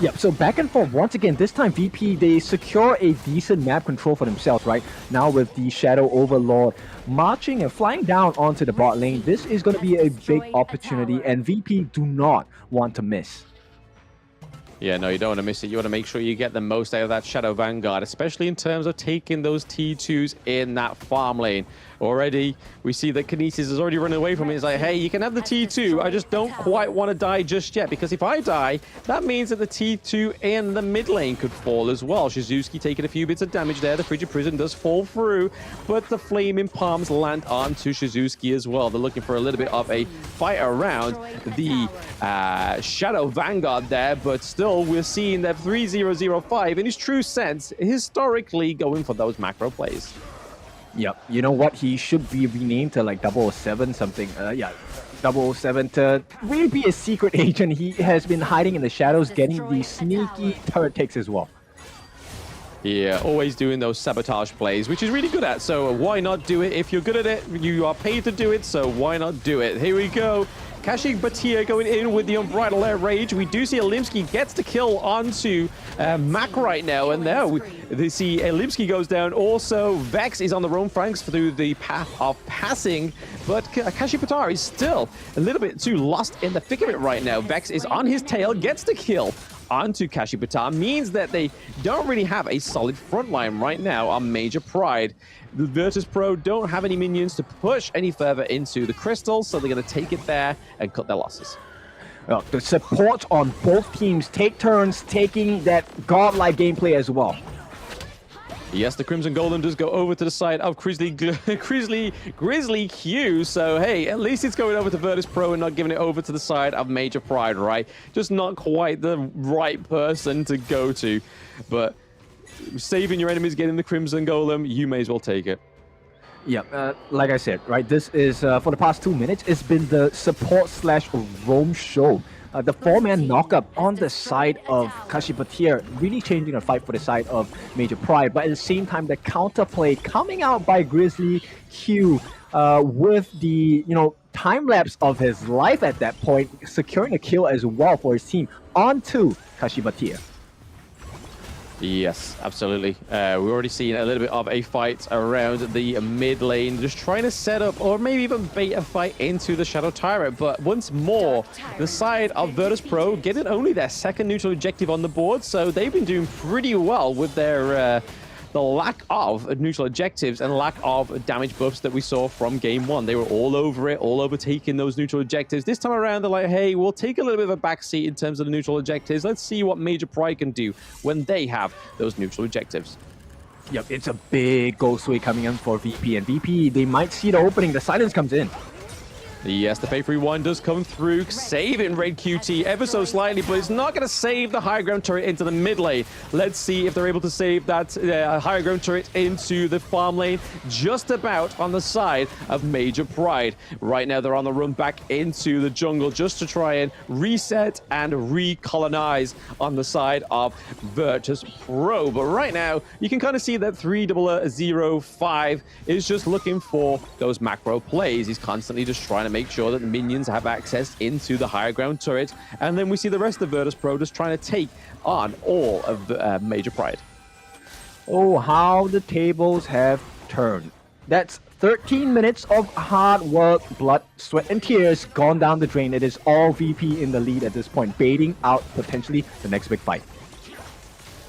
[SPEAKER 4] Yep, so back and forth once again. This time VP, they secure a decent map control for themselves, right? Now with the Shadow Overlord marching and flying down onto the bot lane, this is going to be a big opportunity, and VP do not want to miss.
[SPEAKER 2] Yeah, no, you don't want to miss it. You want to make sure you get the most out of that Shadow Vanguard, especially in terms of taking those T2s in that farm lane. Already, we see that Kinesis is already running away from it. He's like, hey, you can have the T2. I just don't quite want to die just yet, because if I die, that means that the T2 in the mid lane could fall as well. Shizuki taking a few bits of damage there. The Frigid Prison does fall through, but the Flaming Palms land onto Shizuki as well. They're looking for a little bit of a fight around the Shadow Vanguard there, but still, we're seeing that 3005 in his true sense, historically going for those macro plays.
[SPEAKER 4] Yep, you know what? He should be renamed to like 007 something. Yeah, 007 to really be a secret agent. He has been hiding in the shadows, getting these sneaky turret takes as well.
[SPEAKER 2] Yeah, always doing those sabotage plays, which is really good at. So why not do it? If you're good at it, you are paid to do it, so why not do it? Here we go. Kashi Batia going in with the Unbridled Air Rage. We do see Alimsky gets the kill onto Mac right now, and now we see Alimsky goes down. Also, Vex is on the roam flanks through the path of passing, but Kashi Patar is still a little bit too lost in the thick of it right now. Vex is on his tail, gets the kill onto Kashi Patar, means that they don't really have a solid front line right now on Major Pride. The Virtus.pro don't have any minions to push any further into the crystals, so they're going to take it there and cut their losses.
[SPEAKER 4] Well, the support on both teams take turns taking that godlike gameplay as well.
[SPEAKER 2] Yes, the Crimson Golem does go over to the side of Grizzly Q. So, hey, at least it's going over to Virtus.pro and not giving it over to the side of Major Pride, right? Just not quite the right person to go to. But saving your enemies, getting the Crimson Golem, you may as well take it.
[SPEAKER 4] Yeah, like I said, right, this is, for the past 2 minutes, it's been the support/roam show. The 4-man knockup on the side of Kashi Patir, really changing the fight for the side of Major Pride, but at the same time, the counterplay coming out by Grizzly Q with the, time-lapse of his life at that point, securing a kill as well for his team onto Kashi Patir.
[SPEAKER 2] Yes, absolutely. We've already seen a little bit of a fight around the mid lane, just trying to set up or maybe even bait a fight into the Shadow Tyrant. But once more, the side of Virtus.pro getting only their second neutral objective on the board, so they've been doing pretty well with their the lack of neutral objectives and lack of damage buffs that we saw from game one. They were all over it, all over taking those neutral objectives. This time around, they're like, hey, we'll take a little bit of a backseat in terms of the neutral objectives. Let's see what Major Pride can do when they have those neutral objectives.
[SPEAKER 4] Yep, it's a big goal sway coming in for VP, and VP, they might see the opening. The silence comes in.
[SPEAKER 2] Yes, the Pay 3-1 does come through, saving Red QT ever so slightly, but it's not going to save the high ground turret into the mid lane. Let's see if they're able to save that high ground turret into the farm lane, just about on the side of Major Pride. Right now, they're on the run back into the jungle just to try and reset and recolonize on the side of Virtus.pro. But right now, you can kind of see that 3005 is just looking for those macro plays. He's constantly just trying to make sure that the minions have access into the higher ground turret, and then we see the rest of Virtus.pro just trying to take on all of the Major Pride.
[SPEAKER 4] Oh, how the tables have turned. That's 13 minutes of hard work, blood, sweat, and tears gone down the drain. It is all VP in the lead at this point, baiting out potentially the next big fight.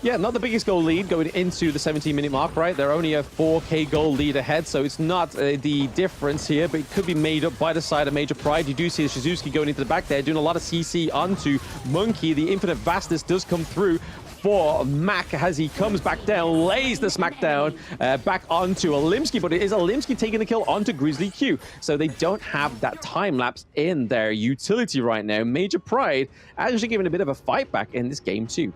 [SPEAKER 2] Yeah, not the biggest goal lead going into the 17-minute mark, right? They're only a 4K goal lead ahead, so it's not the difference here, but it could be made up by the side of Major Pride. You do see Shizuki going into the back there, doing a lot of CC onto Monkey. The Infinite Vastness does come through for Mac as he comes back down, lays the smackdown back onto Alimsky, but it is Alimsky taking the kill onto Grizzly Q. So they don't have that time lapse in their utility right now. Major Pride actually giving a bit of a fight back in this game too.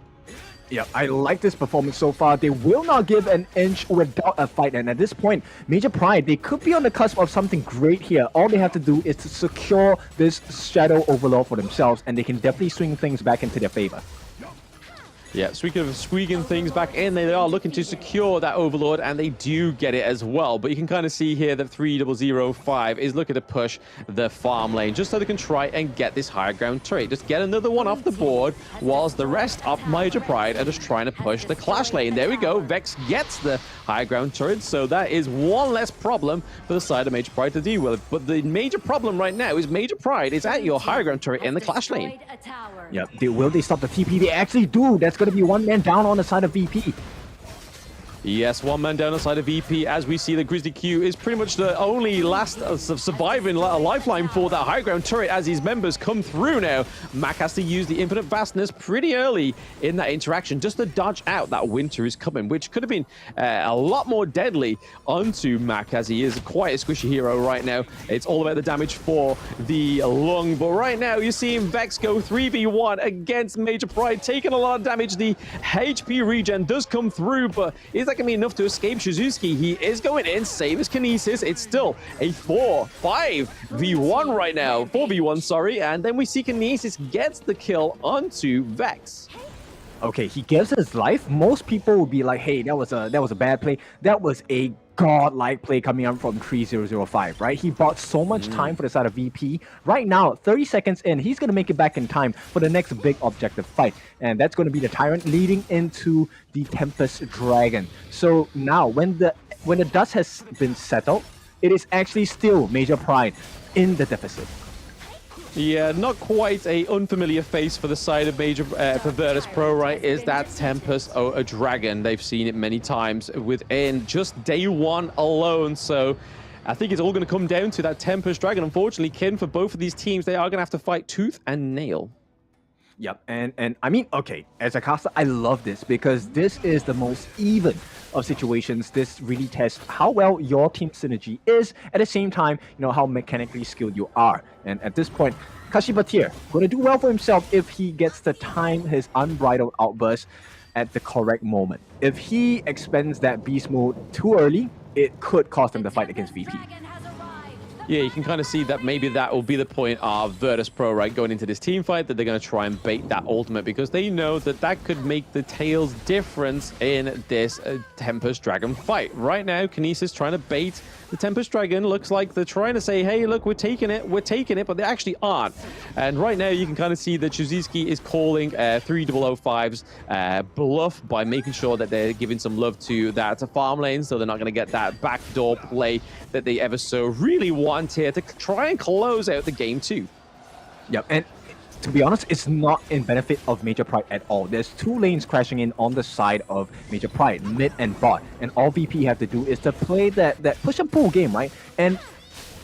[SPEAKER 4] Yeah, I like this performance so far. They will not give an inch without a fight. And at this point, Major Pride, they could be on the cusp of something great here. All they have to do is to secure this Shadow Overlord for themselves, and they can definitely swing things back into their favor.
[SPEAKER 2] Yeah, speaking of squeaking things back in, they are looking to secure that Overlord, and they do get it as well. But you can kind of see here that 3005 is looking to push the farm lane just so they can try and get this higher ground turret. Just get another one off the board, whilst the rest of Major Pride are just trying to push the clash lane. There we go. Vex gets the high ground turret, so that is one less problem for the side of Major Pride to deal with. But the major problem right now is Major Pride is at your high ground turret in the clash lane.
[SPEAKER 4] Yep. Will they stop the TP? They actually do. That's going to be one man down on the side of VP.
[SPEAKER 2] Yes, one man down the side of VP, as we see the Grizzly Q is pretty much the only last surviving lifeline for that high ground turret as his members come through now. Mac has to use the infinite vastness pretty early in that interaction just to dodge out that winter is coming, which could have been a lot more deadly onto Mac, as he is quite a squishy hero right now. It's all about the damage for the lung, but right now you're seeing Vex go 3v1 against Major Pride, taking a lot of damage. The HP regen does come through, but is that going to be enough to escape Shizuki? He is going in, save his Kinesis. It's still a 4-5v1 right now. 4v1, sorry. And then we see Kinesis gets the kill onto Vex.
[SPEAKER 4] Okay, he gives his life. Most people would be like, hey, that was a bad play. That was a godlike play coming up from 3005, right? He bought so much time for the side of VP. Right now, 30 seconds in, he's going to make it back in time for the next big objective fight. And that's going to be the Tyrant leading into the Tempest Dragon. So now, when the dust has been settled, it is actually still Major Pride in the deficit.
[SPEAKER 2] Yeah, not quite a unfamiliar face for the side of Major for Virtus.pro, right? Is that Tempest a dragon? They've seen it many times within just day one alone. So I think it's all going to come down to that Tempest dragon. Unfortunately, Kin, for both of these teams, they are going to have to fight tooth and nail.
[SPEAKER 4] Yep, and I mean, okay, as a caster, I love this because this is the most even of situations. This really tests how well your team synergy is, at the same time, you know, how mechanically skilled you are. And at this point, Kashibatir going to do well for himself if he gets to time his unbridled outburst at the correct moment. If he expends that beast mode too early, it could cost him the fight against VP.
[SPEAKER 2] Yeah, you can kind of see that maybe that will be the point of Virtus.pro, right, going into this team fight, that they're going to try and bait that ultimate because they know that that could make the tails difference in this Tempest Dragon fight. Right now, Kinesis trying to bait the Tempest Dragon. Looks like they're trying to say, hey, look, we're taking it, but they actually aren't. And right now, you can kind of see that Shizuki is calling 3005's bluff by making sure that they're giving some love to that farm lane, so they're not going to get that backdoor play that they ever so really want here to try and close out the game too.
[SPEAKER 4] Yep, and to be honest, it's not in benefit of Major Pride at all. There's two lanes crashing in on the side of Major Pride, mid and bot, and all VP have to do is to play that push and pull game, right? And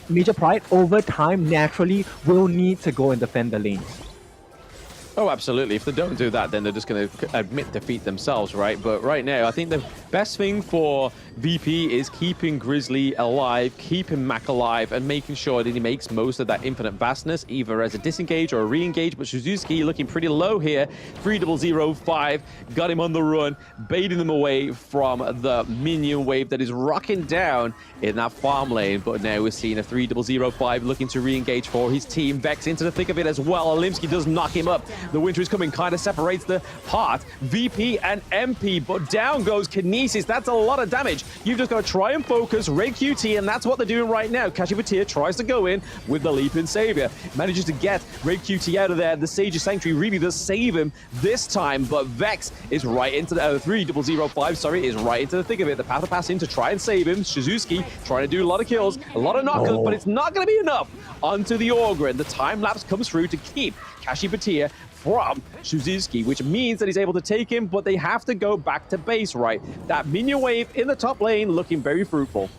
[SPEAKER 4] Major Pride, over time, naturally will need to go and defend the lanes.
[SPEAKER 2] Oh, absolutely. If they don't do that, then they're just going to admit defeat themselves, right? But right now, I think the best thing for VP is keeping Grizzly alive, keeping Mac alive, and making sure that he makes most of that infinite vastness, either as a disengage or a re-engage. But Shizuki looking pretty low here. 3005 got him on the run, baiting them away from the minion wave that is rocking down in that farm lane. But now we're seeing a 3005 looking to re-engage for his team. Vex into the thick of it as well. Olimsky does knock him up. The winter is coming, kind of separates the part. VP and MP, but down goes Kinesis. That's a lot of damage. You've just got to try and focus Red QT, and that's what they're doing right now. Kashibatir tries to go in with the Leaping Savior. Manages to get Red QT out of there. The Sage's Sanctuary really does save him this time, but Vex is right into the 3005, sorry, is right into the thick of it. The Path of Passing to try and save him. Shizuki trying to do a lot of kills, a lot of knockers, but it's not going to be enough onto the Ogre. And the time lapse comes through to keep Kashibatir from Shizuki, which means that he's able to take him, but they have to go back to base, right? That minion wave in the top lane looking very fruitful.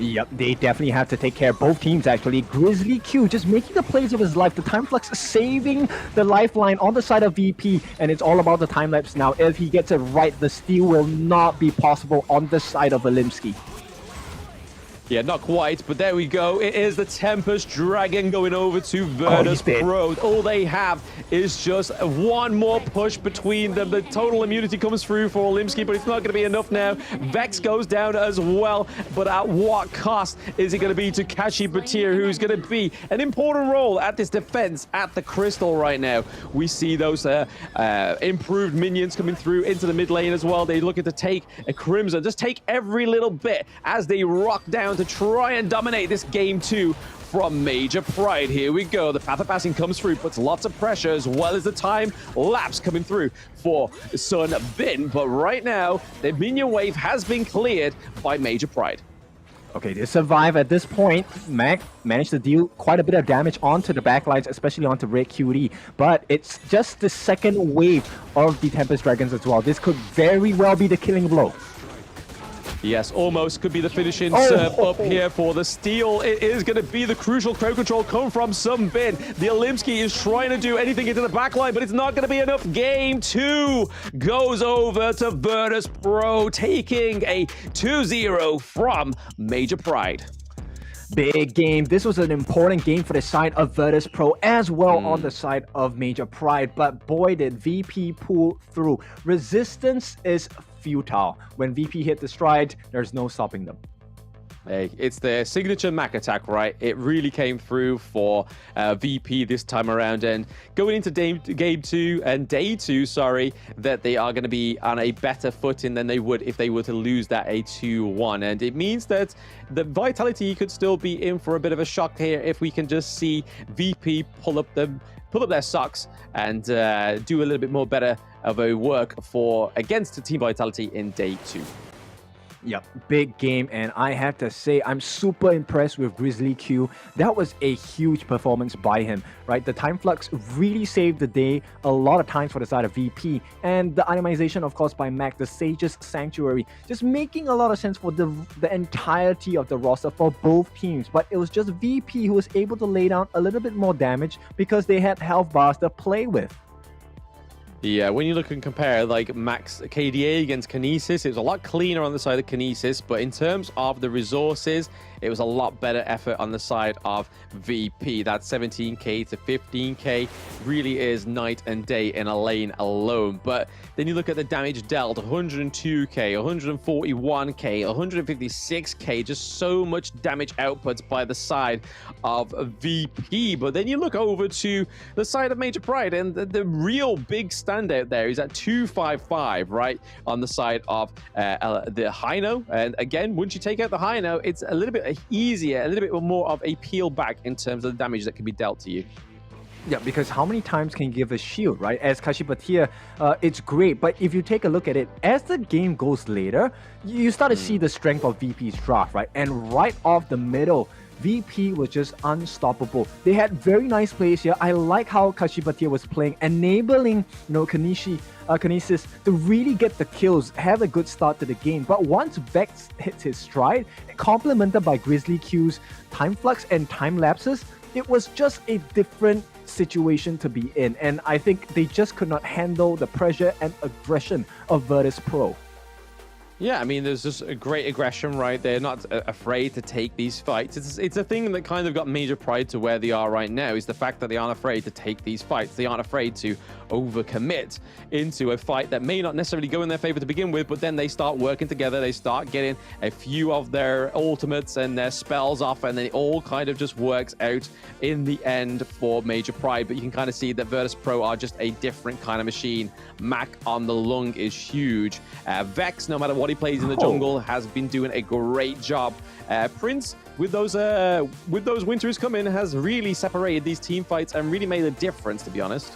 [SPEAKER 4] Yep, they definitely have to take care of both teams, actually. Grizzly Q just making the plays of his life. The time flux saving the lifeline on the side of VP, and it's all about the time lapse now. If he gets it right, the steal will not be possible on the side of Olimsky.
[SPEAKER 2] Yeah, not quite, but there we go. It is the Tempest Dragon going over to Virtus.pro. All they have is just one more push between them. The total immunity comes through for Olimsky, but it's not going to be enough now. Vex goes down as well, but at what cost is it going to be to Kashi Batir, who's going to be an important role at this defense at the Crystal right now. We see those improved minions coming through into the mid lane as well. They're looking to take a Crimson, just take every little bit as they rock down to try and dominate this game 2 from Major Pride. Here we go. The Path of Passing comes through, puts lots of pressure as well as the time lapse coming through for Sun Bin. But right now, the minion wave has been cleared by Major Pride.
[SPEAKER 4] Okay, they survive at this point. Mac managed to deal quite a bit of damage onto the backlines, especially onto Red QD. But it's just the second wave of the Tempest Dragons as well. This could very well be the killing blow.
[SPEAKER 2] Yes, almost could be the finishing serve up here for the steal. It is going to be the crucial crowd control come from Sun Bin. The Olimsky is trying to do anything into the backline, but it's not going to be enough. Game 2 goes over to Virtus.pro, taking a 2-0 from Major Pride.
[SPEAKER 4] Big game. This was an important game for the side of Virtus.pro as well on the side of Major Pride. But boy, did VP pull through. Resistance is futile. When VP hit the stride, there's no stopping them.
[SPEAKER 2] Hey, it's their signature Mac attack, right? It really came through for VP this time around. And going into game 2 and day 2, sorry, that they are going to be on a better footing than they would if they were to lose that a 2-1. And it means that the Vitality could still be in for a bit of a shock here if we can just see VP pull up their socks and do a little bit more better of a work against Team Vitality in day 2.
[SPEAKER 4] Yep, big game, and I have to say I'm super impressed with Grizzly Q. That was a huge performance by him, right? The time flux really saved the day a lot of times for the side of VP, and the itemization, of course, by Mac, the Sage's Sanctuary, just making a lot of sense for the entirety of the roster for both teams. But it was just VP who was able to lay down a little bit more damage because they had health bars to play with.
[SPEAKER 2] Yeah, when you look and compare like Max KDA against Kinesis, it was a lot cleaner on the side of Kinesis, but in terms of the resources, it was a lot better effort on the side of VP. That 17k to 15k really is night and day in a lane alone. But then you look at the damage dealt, 102k, 141k, 156k, just so much damage output by the side of VP. But then you look over to the side of Major Pride, and the real big standout there is at 255, right, on the side of the Hino. And again, once you take out the Hino, it's a little bit easier, a little bit more of a peel back in terms of the damage that can be dealt to you.
[SPEAKER 4] Yeah, because how many times can you give a shield, right? As Kashi Batir, it's great, but if you take a look at it, as the game goes later, you start to see the strength of VP's draft, right? And right off the middle, VP was just unstoppable. They had very nice plays here. I like how Kashi Batir was playing, enabling, Kinesis to really get the kills, have a good start to the game. But once Vex hits his stride, complemented by Grizzly Q's time flux and time lapses, it was just a different situation to be in. And I think they just could not handle the pressure and aggression of Virtus.pro.
[SPEAKER 2] Yeah, I mean, there's just a great aggression, right? They're not afraid to take these fights. It's a thing that kind of got Major Pride to where they are right now, is the fact that they aren't afraid to take these fights. They aren't afraid to overcommit into a fight that may not necessarily go in their favor to begin with, but then they start working together. They start getting a few of their ultimates and their spells off, and then it all kind of just works out in the end for Major Pride. But you can kind of see that Virtus.pro are just a different kind of machine. Mac on the lung is huge. Vex, no matter what he plays in the jungle, has been doing a great job. Prince, with those winters coming, has really separated these team fights and really made a difference, to be honest.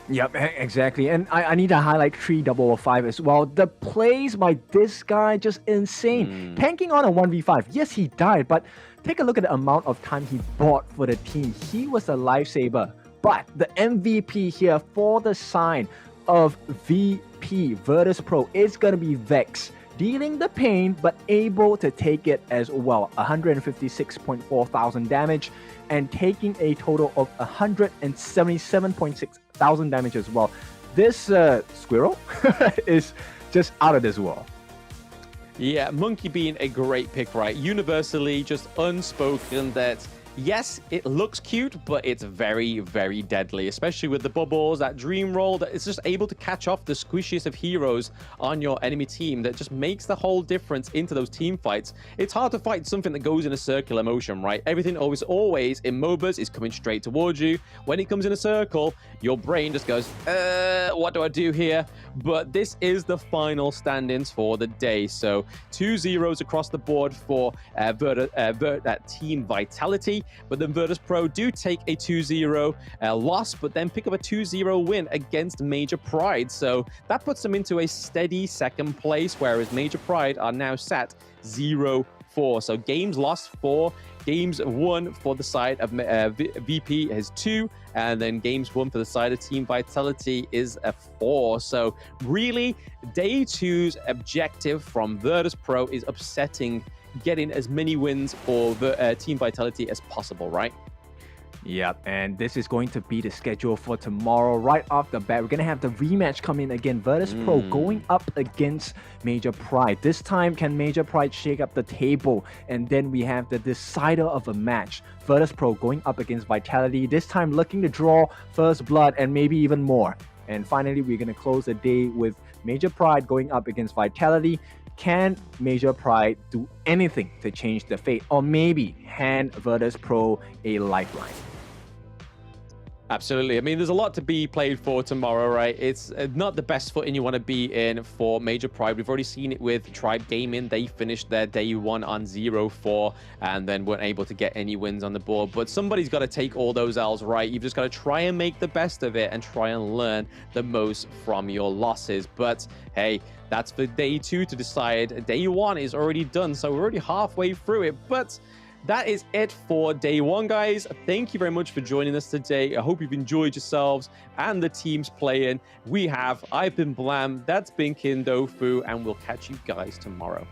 [SPEAKER 4] Yep, exactly. And I need to highlight 3005 as well. The plays by this guy, just insane. Tanking on a 1v5. Yes, he died, but take a look at the amount of time he bought for the team. He was a lifesaver. But the MVP here for the side of VP, Virtus.pro, is going to be Vex. Dealing the pain, but able to take it as well. 156.4 thousand damage and taking a total of 177.6 thousand damage as well. This Squirrel is just out of this world.
[SPEAKER 2] Yeah, Monkey being a great pick, right? Universally just unspoken that yes, it looks cute, but it's very, very deadly, especially with the bubbles, that dream roll, that it's just able to catch off the squishiest of heroes on your enemy team. That just makes the whole difference into those team fights. It's hard to fight something that goes in a circular motion, right? Everything always in MOBAs is coming straight towards you. When it comes in a circle, your brain just goes, what do I do here? But this is the final stand-ins for the day. So 2 zeros across the board for Team Vitality. But then Virtus.pro do take a 2-0 loss, but then pick up a 2-0 win against Major Pride. So that puts them into a steady second place, whereas Major Pride are now sat 0-4. So games lost 4, games won for the side of VP is 2, and then games won for the side of Team Vitality is a 4. So really, day 2's objective from Virtus.pro is upsetting, getting as many wins for the Team Vitality as possible, right?
[SPEAKER 4] Yep, and this is going to be the schedule for tomorrow. Right off the bat, we're going to have the rematch come in again. Virtus.pro going up against Major Pride. This time, can Major Pride shake up the table? And then we have the decider of a match. Virtus.pro going up against Vitality. This time looking to draw first blood and maybe even more. And finally, we're going to close the day with Major Pride going up against Vitality. Can Major Pride do anything to change the fate, or maybe hand Virtus.pro a lifeline?
[SPEAKER 2] Absolutely. I mean, there's a lot to be played for tomorrow, right? It's not the best footing you want to be in for Major Pride. We've already seen it with Tribe Gaming. They finished their day 1 on 0-4 and then weren't able to get any wins on the board. But somebody's got to take all those L's, right? You've just got to try and make the best of it and try and learn the most from your losses. But hey, that's for day 2 to decide. Day 1 is already done, so we're already halfway through it. But that is it for day 1, guys. Thank you very much for joining us today. I hope you've enjoyed yourselves and the teams playing. I've been Blam, that's been Kindofu, and we'll catch you guys tomorrow.